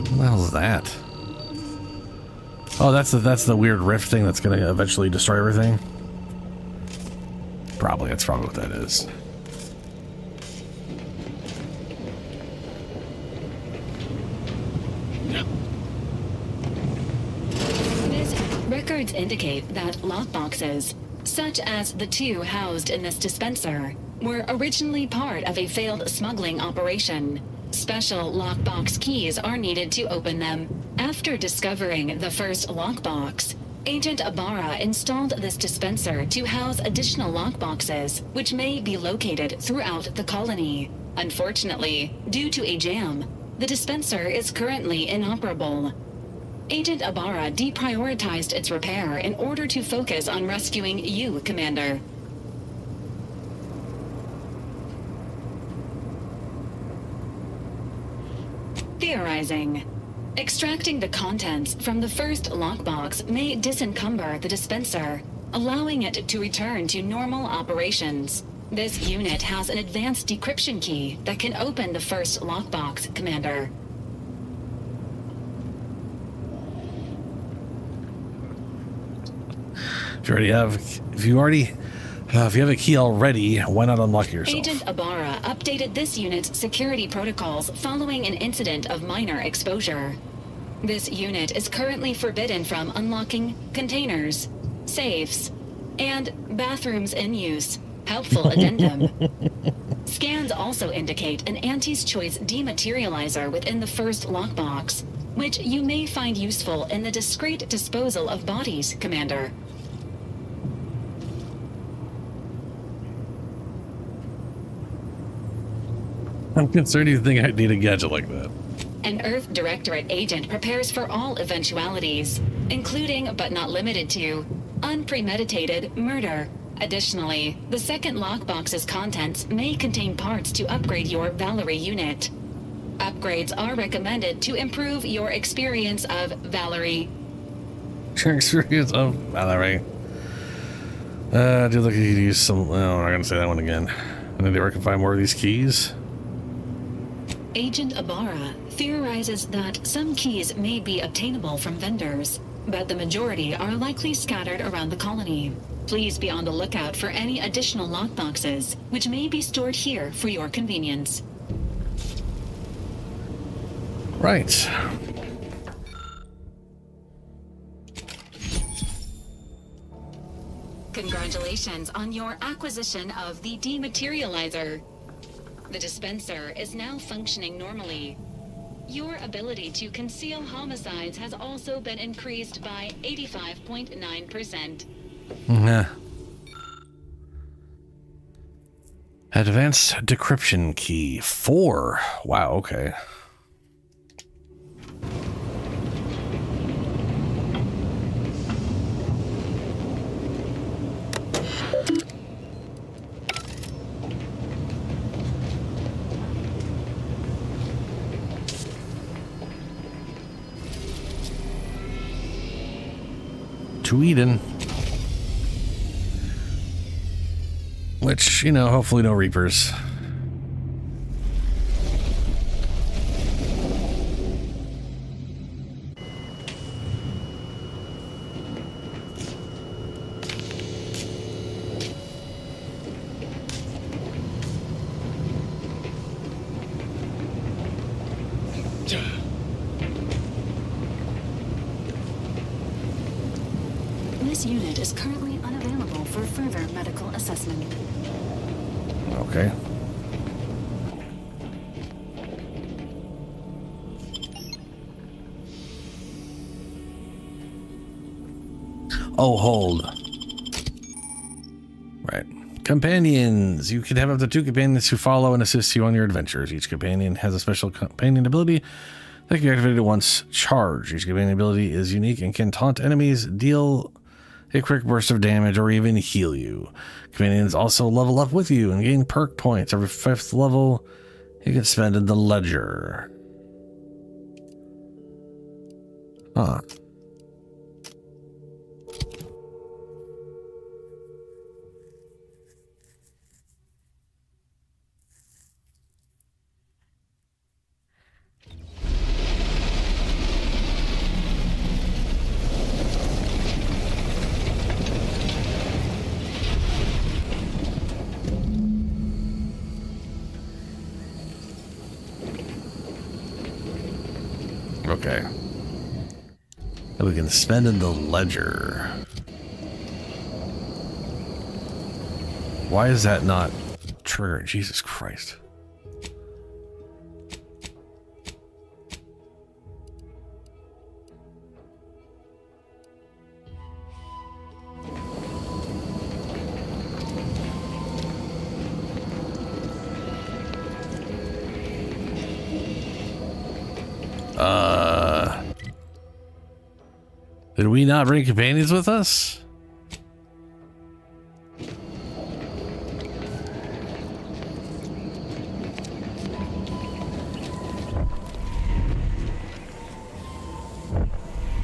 [SPEAKER 1] What the hell is that? Oh, that's the weird rift thing that's going to eventually destroy everything? Probably, that's probably what that is.
[SPEAKER 10] Records indicate that lockboxes, such as the two housed in this dispenser, were originally part of a failed smuggling operation. Special lockbox keys are needed to open them. After discovering the first lockbox, Agent Ibarra installed this dispenser to house additional lockboxes, which may be located throughout the colony. Unfortunately, due to a jam, the dispenser is currently inoperable. Agent Ibarra deprioritized its repair in order to focus on rescuing you, Commander. Theorizing. Extracting the contents from the first lockbox may disencumber the dispenser, allowing it to return to normal operations. This unit has an advanced decryption key that can open the first lockbox, Commander.
[SPEAKER 1] If you have a key already, why not unlock it yourself?
[SPEAKER 10] Agent Ibarra updated this unit's security protocols following an incident of minor exposure. This unit is currently forbidden from unlocking containers, safes, and bathrooms in use. Helpful addendum. Scans also indicate an Auntie's Choice dematerializer within the first lockbox, which you may find useful in the discreet disposal of bodies, Commander.
[SPEAKER 1] I'm concerned you think I'd need a gadget like that.
[SPEAKER 10] An Earth Directorate agent prepares for all eventualities, including but not limited to unpremeditated murder. Additionally, the second lockbox's contents may contain parts to upgrade your Valerie unit. Upgrades are recommended to improve your experience of Valerie.
[SPEAKER 1] Your experience of Valerie. Do you look like you could use some... Oh, I'm not going to say that one again. I need to rectify more of these keys.
[SPEAKER 10] Agent Ibarra theorizes that some keys may be obtainable from vendors, but the majority are likely scattered around the colony. Please be on the lookout for any additional lockboxes, which may be stored here for your convenience.
[SPEAKER 1] Right.
[SPEAKER 10] Congratulations on your acquisition of the dematerializer. The dispenser is now functioning normally. Your ability to conceal homicides has also been increased by 85.9%.
[SPEAKER 1] Yeah. Advanced decryption key 4. Wow, okay. To Eden. Which, you know, hopefully no Reapers.
[SPEAKER 10] This unit is currently unavailable for further medical assessment.
[SPEAKER 1] Okay. Oh, hold. Right. Companions. You can have up to 2 companions who follow and assist you on your adventures. Each companion has a special companion ability that can be activated once charged. Each companion ability is unique and can taunt enemies, deal a quick burst of damage, or even heal you. Companions also level up with you and gain perk points. Every 5th level, you can spend in the ledger. Huh. Okay. And we can spend in the ledger. Why is that not triggered? Jesus Christ. Did we not bring companions with us?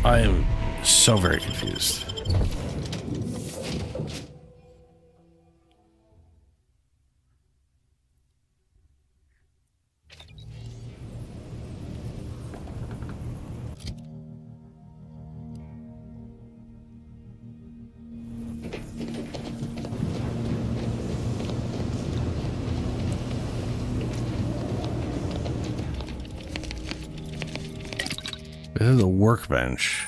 [SPEAKER 1] I am so very confused. This is a workbench.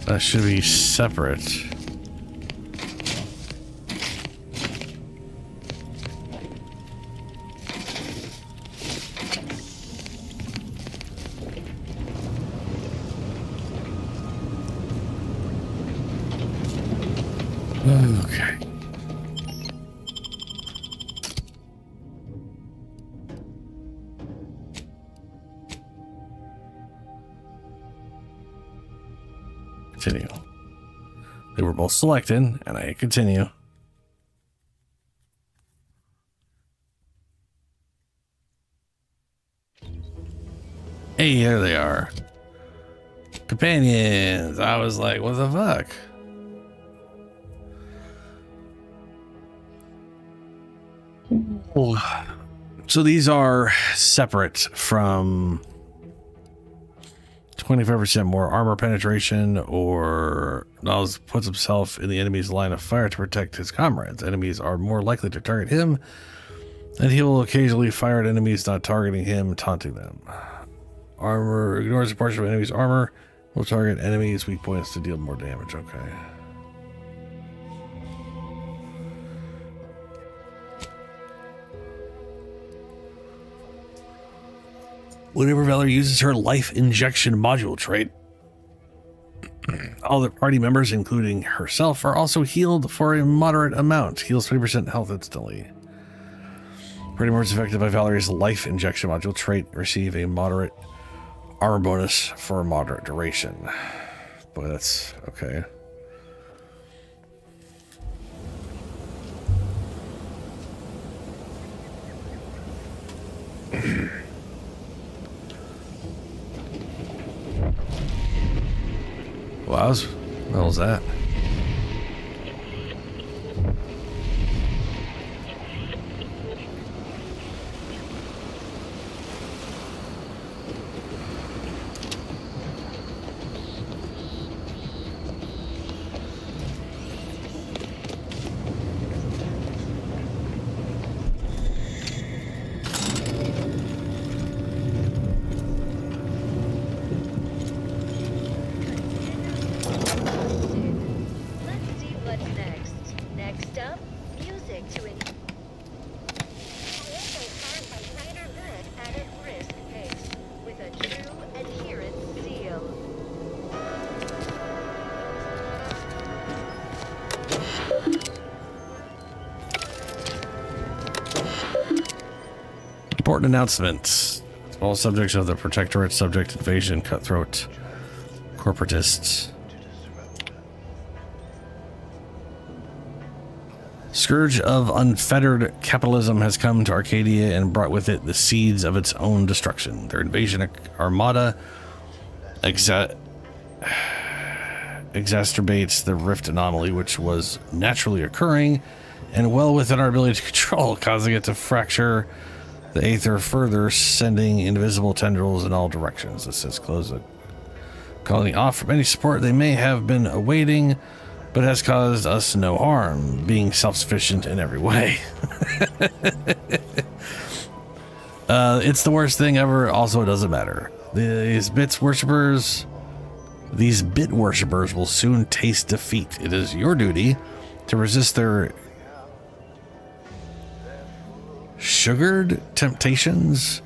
[SPEAKER 1] That should be separate. Okay. Continue. They were both selected, and I hit continue. Hey, there they are. Companions. I was like, what the fuck? So these are separate from 25% more armor penetration, or Niles puts himself in the enemy's line of fire to protect his comrades. Enemies are more likely to target him, and he will occasionally fire at enemies not targeting him, taunting them. Armor ignores a portion of enemy's armor, will target enemies' weak points to deal more damage. Okay. Whenever Valor uses her life injection module trait, all the party members, including herself, are also healed for a moderate amount. Heals 20% health instantly. Party members affected by Valerie's life injection module trait receive a moderate armor bonus for a moderate duration. Boy, that's okay. Wow, what the hell was that? Important announcements. All subjects of the Protectorate subject invasion, cutthroat corporatists. Scourge of unfettered capitalism has come to Arcadia and brought with it the seeds of its own destruction. Their invasion armada exacerbates the rift anomaly, which was naturally occurring and well within our ability to control, causing it to fracture the Aether further, sending invisible tendrils in all directions. This says close the colony off from any support they may have been awaiting, but has caused us no harm, being self-sufficient in every way. It's the worst thing ever. Also, it doesn't matter. These bit worshippers will soon taste defeat. It is your duty to resist their sugared temptations,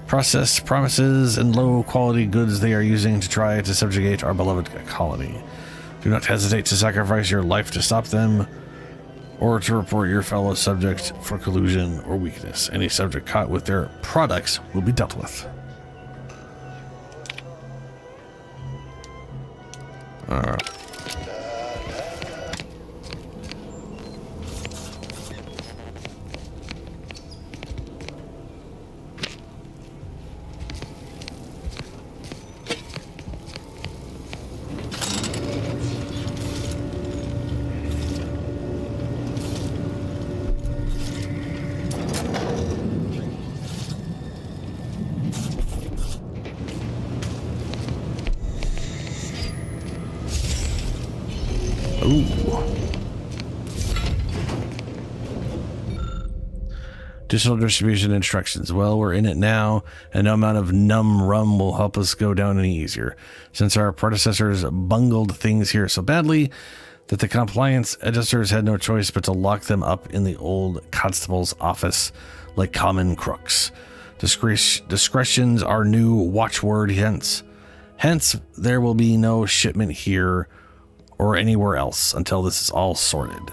[SPEAKER 1] processed promises, and low-quality goods they are using to try to subjugate our beloved colony. Do not hesitate to sacrifice your life to stop them, or to report your fellow subject for collusion or weakness. Any subject caught with their products will be dealt with. All right. Additional distribution instructions. Well, we're in it now, and no amount of numb rum will help us go down any easier, since our predecessors bungled things here so badly that the compliance editors had no choice but to lock them up in the old constable's office like common crooks. Discretion's our new watchword hence. Hence, there will be no shipment here or anywhere else until this is all sorted.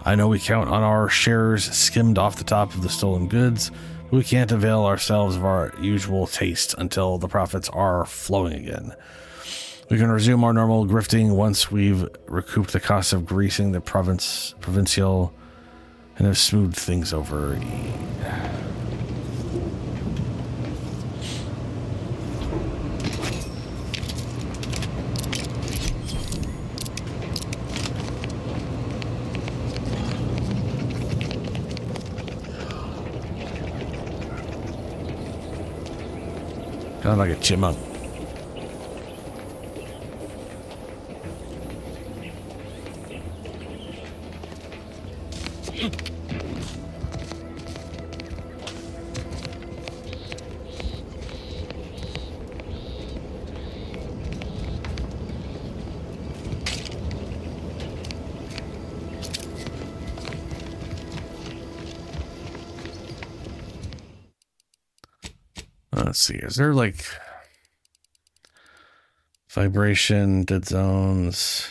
[SPEAKER 1] I know we count on our shares skimmed off the top of the stolen goods, but we can't avail ourselves of our usual taste until the profits are flowing again. We can resume our normal grifting once we've recouped the cost of greasing the provincial and have smoothed things over. Kind of like a chipmunk. Let's see, is there like vibration, dead zones?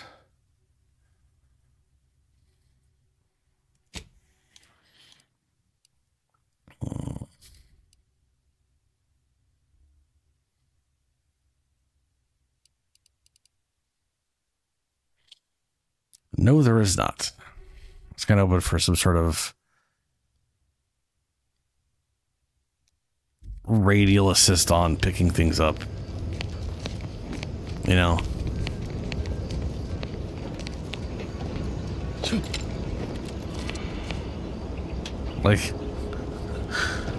[SPEAKER 1] No, there is not. It's kind of open for some sort of radial assist on picking things up. You know? Like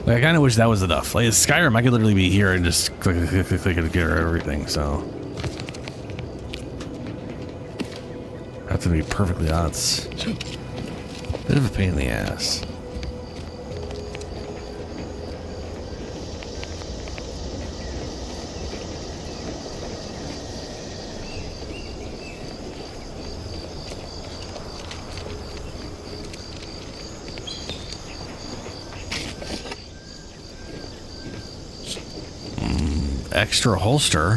[SPEAKER 1] I kind of wish that was enough. Like Skyrim, I could literally be here and just click and get everything, so. Have to be perfectly honest. Bit of a pain in the ass. Extra holster.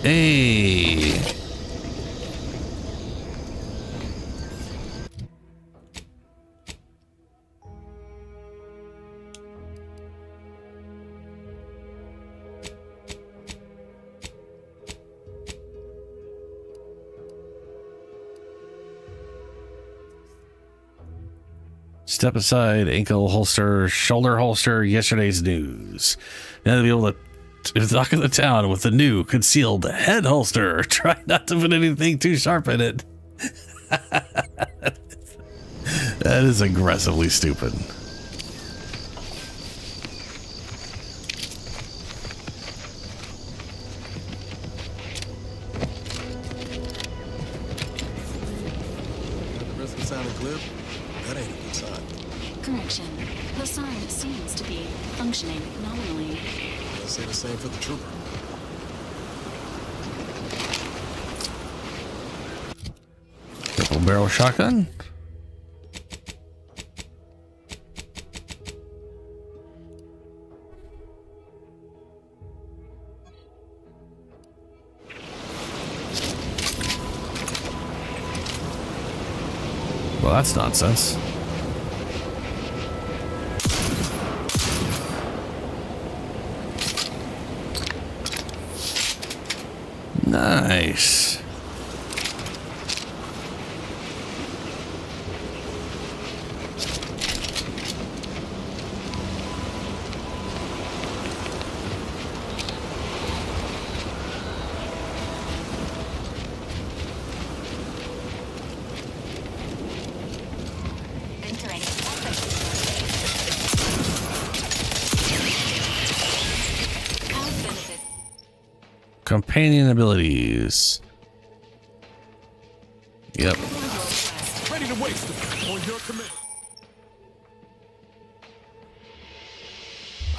[SPEAKER 1] Hey. Step aside, ankle holster, shoulder holster, yesterday's news. Now to be able to knock in the town with the new concealed head holster. Try not to put anything too sharp in it. That is aggressively stupid.
[SPEAKER 6] The rest sounded clear. That ain't a good sign.
[SPEAKER 10] Correction. The sign seems to be functioning nominally.
[SPEAKER 6] I'll say the same for the trooper.
[SPEAKER 1] Triple barrel shotgun. Well, that's nonsense. Nice. Companion abilities. Yep.
[SPEAKER 6] Ready to waste them on your command.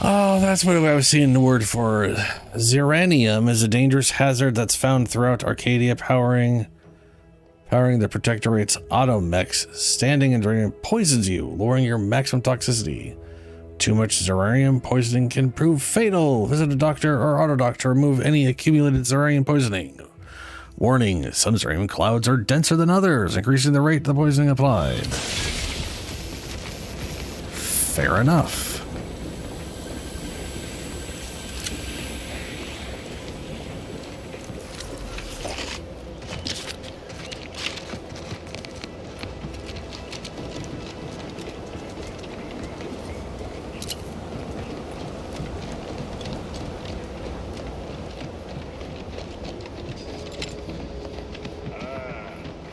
[SPEAKER 1] Oh, that's what I was seeing the word for. Zeranium is a dangerous hazard that's found throughout Arcadia, powering the Protectorate's automechs. Standing and draining poisons you, lowering your maximum toxicity. Too much zeranium poisoning can prove fatal. Visit a doctor or autodoc to remove any accumulated zeranium poisoning. Warning, some zeranium clouds are denser than others, increasing the rate the poisoning applied. Fair enough.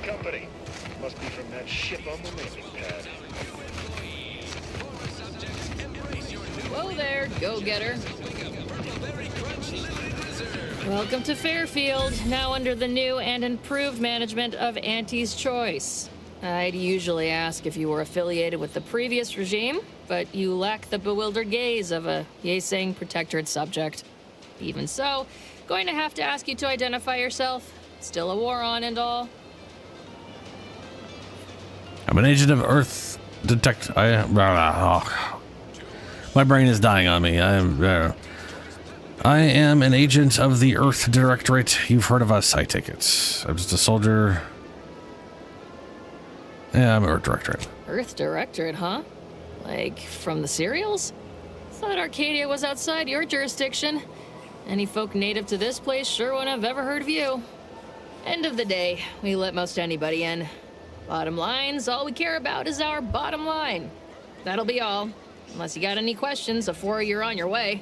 [SPEAKER 22] Company. Must be from that ship on the landing pad.
[SPEAKER 11] Whoa there, go-getter. Welcome to Fairfield, now under the new and improved management of Auntie's Choice. I'd usually ask if you were affiliated with the previous regime, but you lack the bewildered gaze of a Yeseng Protectorate subject. Even so, going to have to ask you to identify yourself. Still a war on and all.
[SPEAKER 1] I'm an agent of Earth Detect. My brain is dying on me. I am an agent of the Earth Directorate. You've heard of us, I take it. I'm just a soldier. Yeah, I'm Earth Directorate.
[SPEAKER 11] Earth Directorate, huh? Like, from the serials? Thought Arcadia was outside your jurisdiction. Any folk native to this place sure wouldn't have ever heard of you. End of the day, we let most anybody in. Bottom line's all we care about is our bottom line. That'll be all. Unless you got any questions before you're on your way.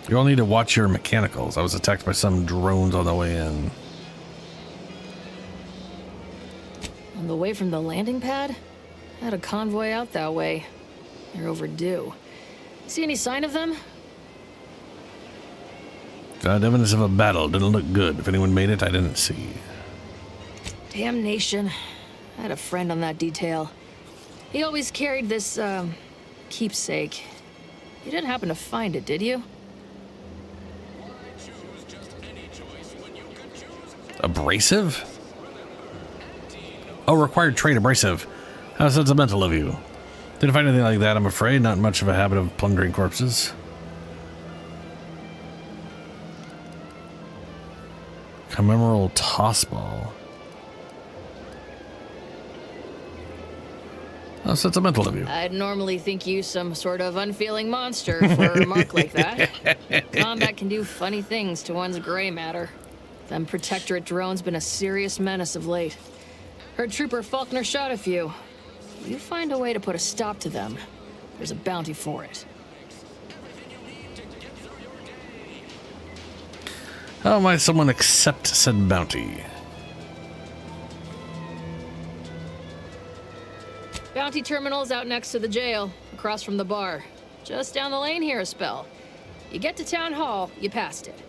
[SPEAKER 1] You'll need to watch your mechanicals. I was attacked by some drones on the way in.
[SPEAKER 11] On the way from the landing pad? Had a convoy out that way. They're overdue. See any sign of them?
[SPEAKER 1] Found evidence of a battle. Didn't look good. If anyone made it, I didn't see.
[SPEAKER 11] Damnation. I had a friend on that detail. He always carried this, keepsake. You didn't happen to find it, did you?
[SPEAKER 1] Abrasive? Oh, required trait abrasive. How sentimental of you. Didn't find anything like that, I'm afraid. Not much of a habit of plundering corpses. Commemoral toss ball. How sentimental of you.
[SPEAKER 11] I'd normally think you some sort of unfeeling monster for a remark like that. Combat can do funny things to one's gray matter. Them Protectorate drones been a serious menace of late. Heard Trooper Faulkner shot a few. You find a way to put a stop to them. There's a bounty for it.
[SPEAKER 1] How might someone accept said bounty?
[SPEAKER 11] Bounty terminal's out next to the jail, across from the bar. Just down the lane here a spell. You get to Town Hall, you passed it.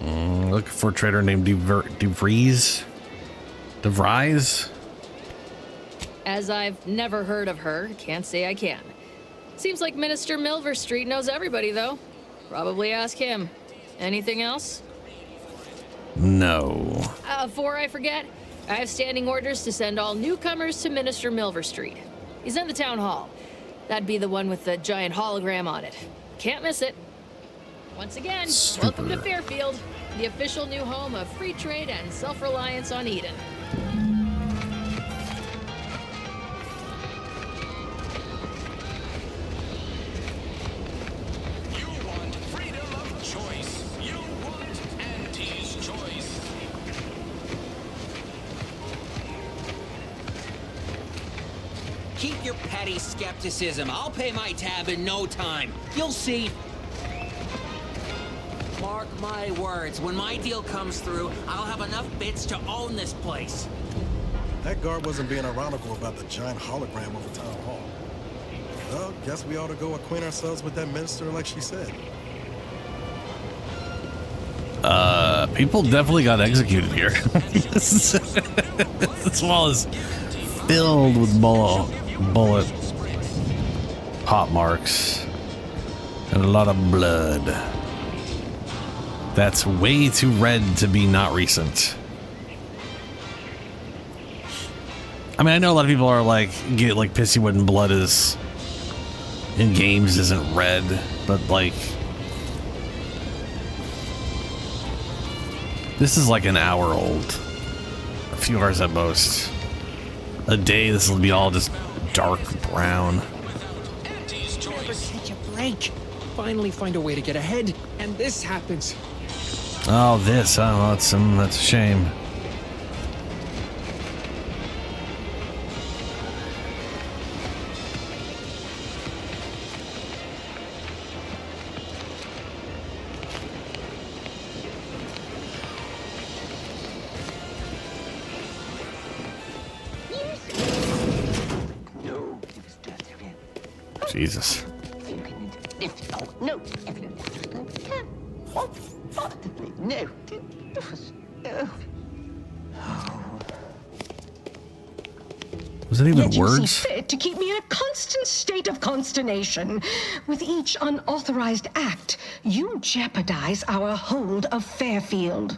[SPEAKER 1] Looking for a trader named DeVries? DeVries?
[SPEAKER 11] As I've never heard of her, can't say I can. Seems like Minister Milver Street knows everybody, though. Probably ask him. Anything else?
[SPEAKER 1] No.
[SPEAKER 11] Before I forget, I have standing orders to send all newcomers to Minister Milver Street. He's in the town hall. That'd be the one with the giant hologram on it. Can't miss it. Once again, welcome to Fairfield, the official new home of free trade and self-reliance on Eden.
[SPEAKER 7] Keep your petty skepticism. I'll pay my tab in no time. You'll see. Mark my words, when my deal comes through, I'll have enough bits to own this place.
[SPEAKER 6] That guard wasn't being ironical about the giant hologram over Town Hall. Well, guess we ought to go acquaint ourselves with that minister like she said.
[SPEAKER 1] People definitely got executed here. This wall is filled with bullet pop marks and a lot of blood. That's way too red to be not recent. I mean, I know a lot of people are like, get like pissy when blood is in games isn't red, but like, this is like an hour old. A few hours at most. A day, this will be all just dark brown.
[SPEAKER 5] Never catch a break. Finally find a way to get ahead, and this happens.
[SPEAKER 1] Oh, this, oh, that's a shame. Jesus.
[SPEAKER 21] No. No.
[SPEAKER 1] Was it even
[SPEAKER 3] Yet you see
[SPEAKER 1] words?
[SPEAKER 3] fit to keep me in a constant state of consternation. With each unauthorized act, you jeopardize our hold of Fairfield.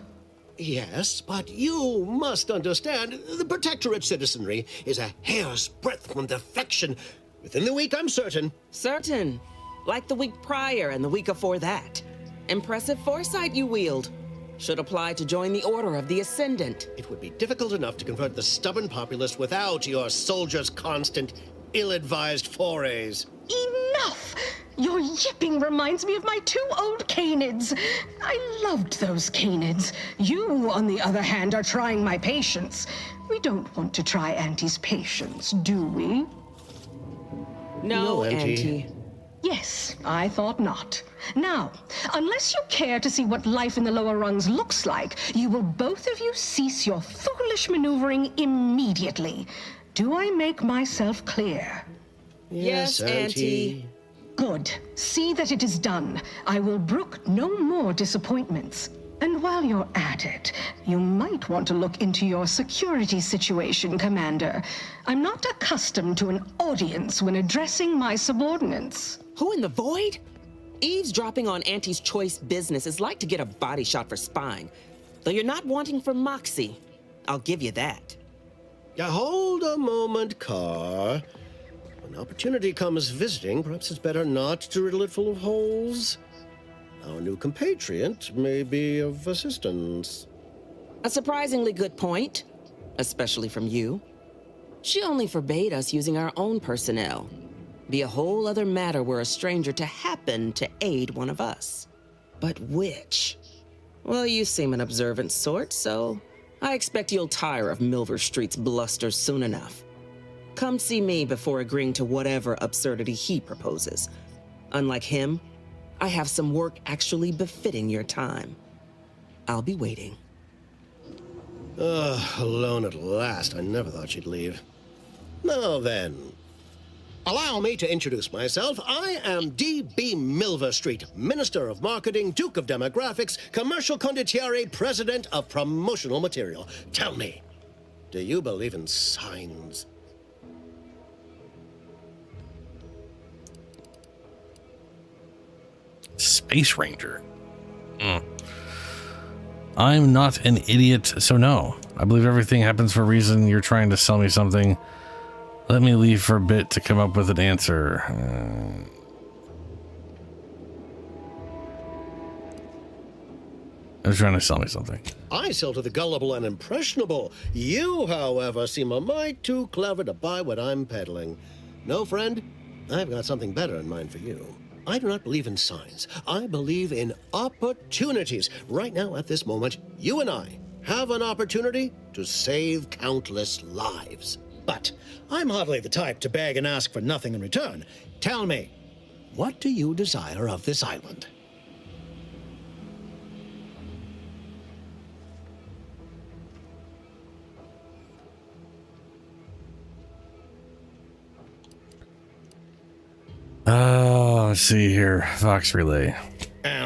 [SPEAKER 13] Yes, but you must understand, the Protectorate citizenry is a hair's breadth from defection. Within the week, I'm certain.
[SPEAKER 23] Certain. Like the week prior and the week before that. Impressive foresight you wield. Should apply to join the Order of the Ascendant.
[SPEAKER 13] It would be difficult enough to convert the stubborn populace without your soldiers' constant, ill-advised forays.
[SPEAKER 3] Enough! Your yipping reminds me of my 2 old canids. I loved those canids. You, on the other hand, are trying my patience. We don't want to try Auntie's patience, do we?
[SPEAKER 23] No, Auntie.
[SPEAKER 3] Yes, I thought not. Now, unless you care to see what life in the lower rungs looks like, you will both of you cease your foolish maneuvering immediately. Do I make myself clear?
[SPEAKER 23] Yes, Auntie.
[SPEAKER 3] Good. See that it is done. I will brook no more disappointments. And while you're at it, you might want to look into your security situation, Commander. I'm not accustomed to an audience when addressing my subordinates.
[SPEAKER 23] Who in the void? Eavesdropping on Auntie's choice business is like to get a body shot for spying. Though you're not wanting for moxie. I'll give you that.
[SPEAKER 13] Hold a moment, Carr. When opportunity comes visiting, perhaps it's better not to riddle it full of holes. Our new compatriot may be of assistance.
[SPEAKER 23] A surprisingly good point, especially from you. She only forbade us using our own personnel. Be a whole other matter were a stranger to happen to aid one of us. But which? Well, you seem an observant sort, so I expect you'll tire of Milver Street's bluster soon enough. Come see me before agreeing to whatever absurdity he proposes. Unlike him, I have some work actually befitting your time. I'll be waiting.
[SPEAKER 13] Alone at last. I never thought she'd leave. Now then, allow me to introduce myself. I am D.B. Milver Street, Minister of Marketing, Duke of Demographics, Commercial Condottiere, President of Promotional Material. Tell me, do you believe in signs?
[SPEAKER 1] Space Ranger. I'm not an idiot, so no. I believe everything happens for a reason. You're trying to sell me something. Let me leave for a bit to come up with an answer. I was trying to sell me something.
[SPEAKER 13] I sell to the gullible and impressionable. You, however, seem a mite too clever to buy what I'm peddling. No, friend, I've got something better in mind for you. I do not believe in signs. I believe in opportunities. Right now, at this moment, you and I have an opportunity to save countless lives. But I'm hardly the type to beg and ask for nothing in return. Tell me, what do you desire of this island?
[SPEAKER 1] Let's see here. Vox Relay.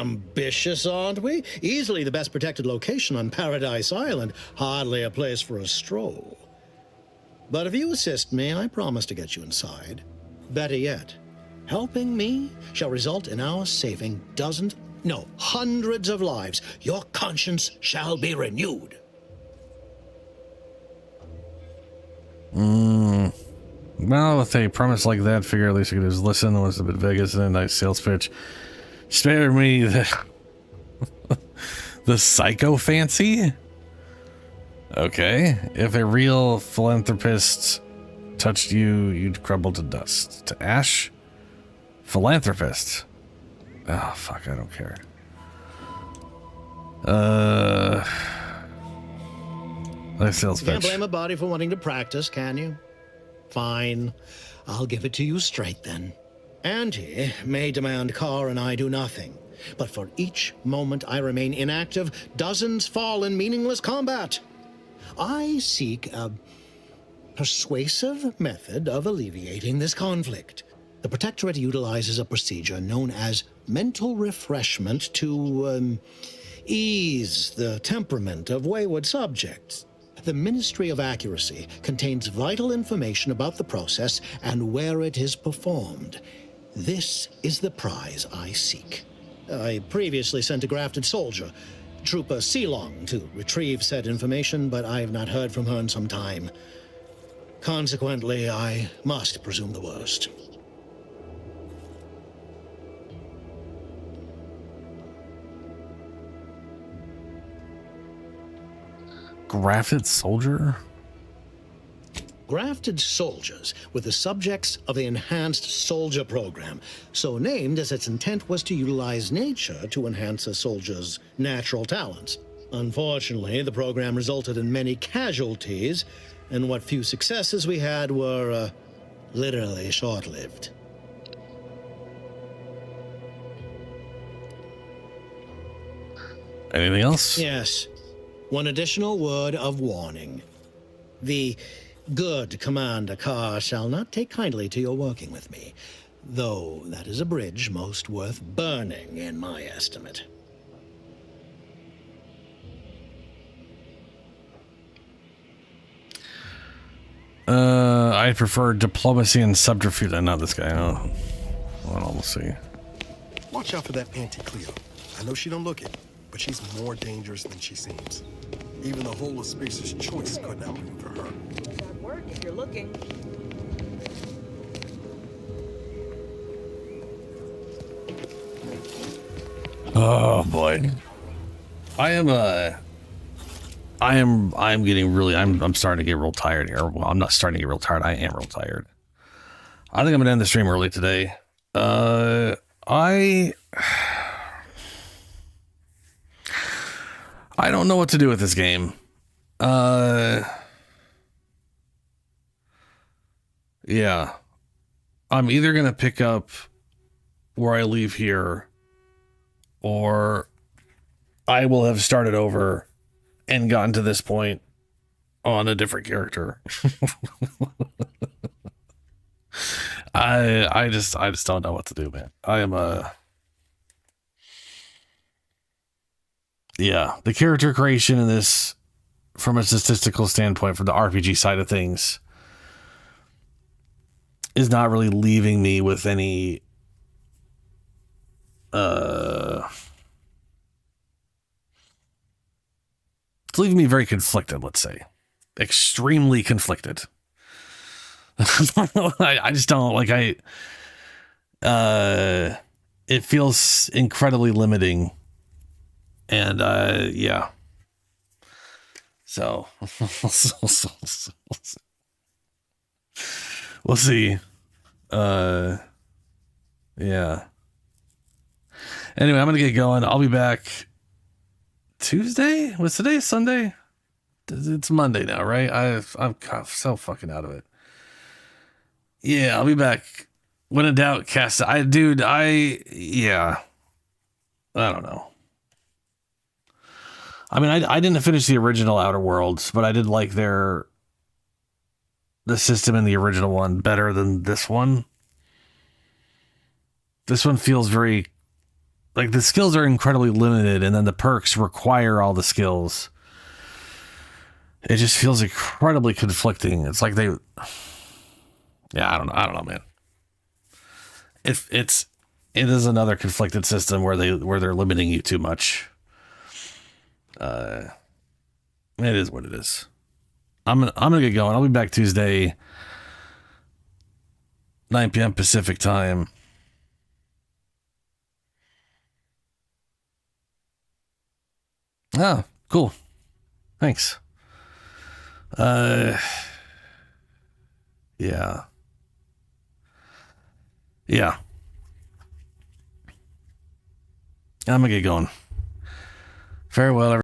[SPEAKER 13] ambitious, aren't we? Easily the best protected location on Paradise Island. Hardly a place for a stroll. But if you assist me, I promise to get you inside. Better yet, helping me shall result in our saving dozens, no, hundreds of lives. Your conscience shall be renewed.
[SPEAKER 1] Well, with a premise like that, figure at least you could just listen. It was a bit vague, isn't it? Nice sales pitch. Spare me the the psycho fancy. Okay, if a real philanthropist touched you, you'd crumble to dust. To ash? Philanthropist. Oh, fuck, I don't care. Nice sales
[SPEAKER 13] You can't
[SPEAKER 1] pitch.
[SPEAKER 13] blame a body for wanting to practice, can you? Fine. I'll give it to you straight then. Auntie may demand Carr and I do nothing. But for each moment I remain inactive, dozens fall in meaningless combat. I seek a persuasive method of alleviating this conflict. The Protectorate utilizes a procedure known as mental refreshment to ease the temperament of wayward subjects. The Ministry of Accuracy contains vital information about the process and where it is performed. This is the prize I seek. I previously sent a grafted soldier, Trooper Sealong, to retrieve said information, but I have not heard from her in some time. Consequently, I must presume the worst.
[SPEAKER 1] Grafted soldier?
[SPEAKER 13] Grafted soldiers were the subjects of the Enhanced Soldier Program, so named as its intent was to utilize nature to enhance a soldier's natural talents. Unfortunately, the program resulted in many casualties, and what few successes we had were literally short-lived.
[SPEAKER 1] Anything else?
[SPEAKER 13] Yes. One additional word of warning. The good Commander Carr shall not take kindly to your working with me, though that is a bridge most worth burning in my estimate.
[SPEAKER 1] I prefer diplomacy and subterfuge. Not this guy. Oh. Well, we'll see.
[SPEAKER 6] Watch out for that Auntie Cleo. I know she don't look it, but she's more dangerous than she seems. Even the whole of Spacer's Choice couldn't outmaneuver her.
[SPEAKER 4] That work if you're looking.
[SPEAKER 1] Oh boy. I'm getting really I'm starting to get real tired here. Well, I'm not starting to get real tired. I am real tired. I think I'm gonna end the stream early today. I don't know what to do with this game. Yeah. I'm either gonna pick up where I leave here, or I will have started over and gotten to this point on a different character. I just don't know what to do, man. I am yeah, the character creation in this, from a statistical standpoint, from the RPG side of things, is not really leaving me with any it's leaving me very conflicted, let's say. Extremely conflicted. I just don't like it feels incredibly limiting. And yeah. So we'll see. Yeah. Anyway, I'm gonna get going. I'll be back Tuesday? What's today? Sunday? It's Monday now, right? I'm so fucking out of it. Yeah, I'll be back. When in doubt, cast. Yeah. I don't know. I mean, I didn't finish the original Outer Worlds, but I did like the system in the original one better than this one. This one feels very like the skills are incredibly limited, and then the perks require all the skills. It just feels incredibly conflicting. It's like I don't know, man. It is another conflicted system where they're limiting you too much. It is what it is. I'm gonna get going. I'll be back Tuesday, 9 p.m. Pacific time. Oh, cool. Thanks. Yeah. I'm gonna get going. Farewell, everyone.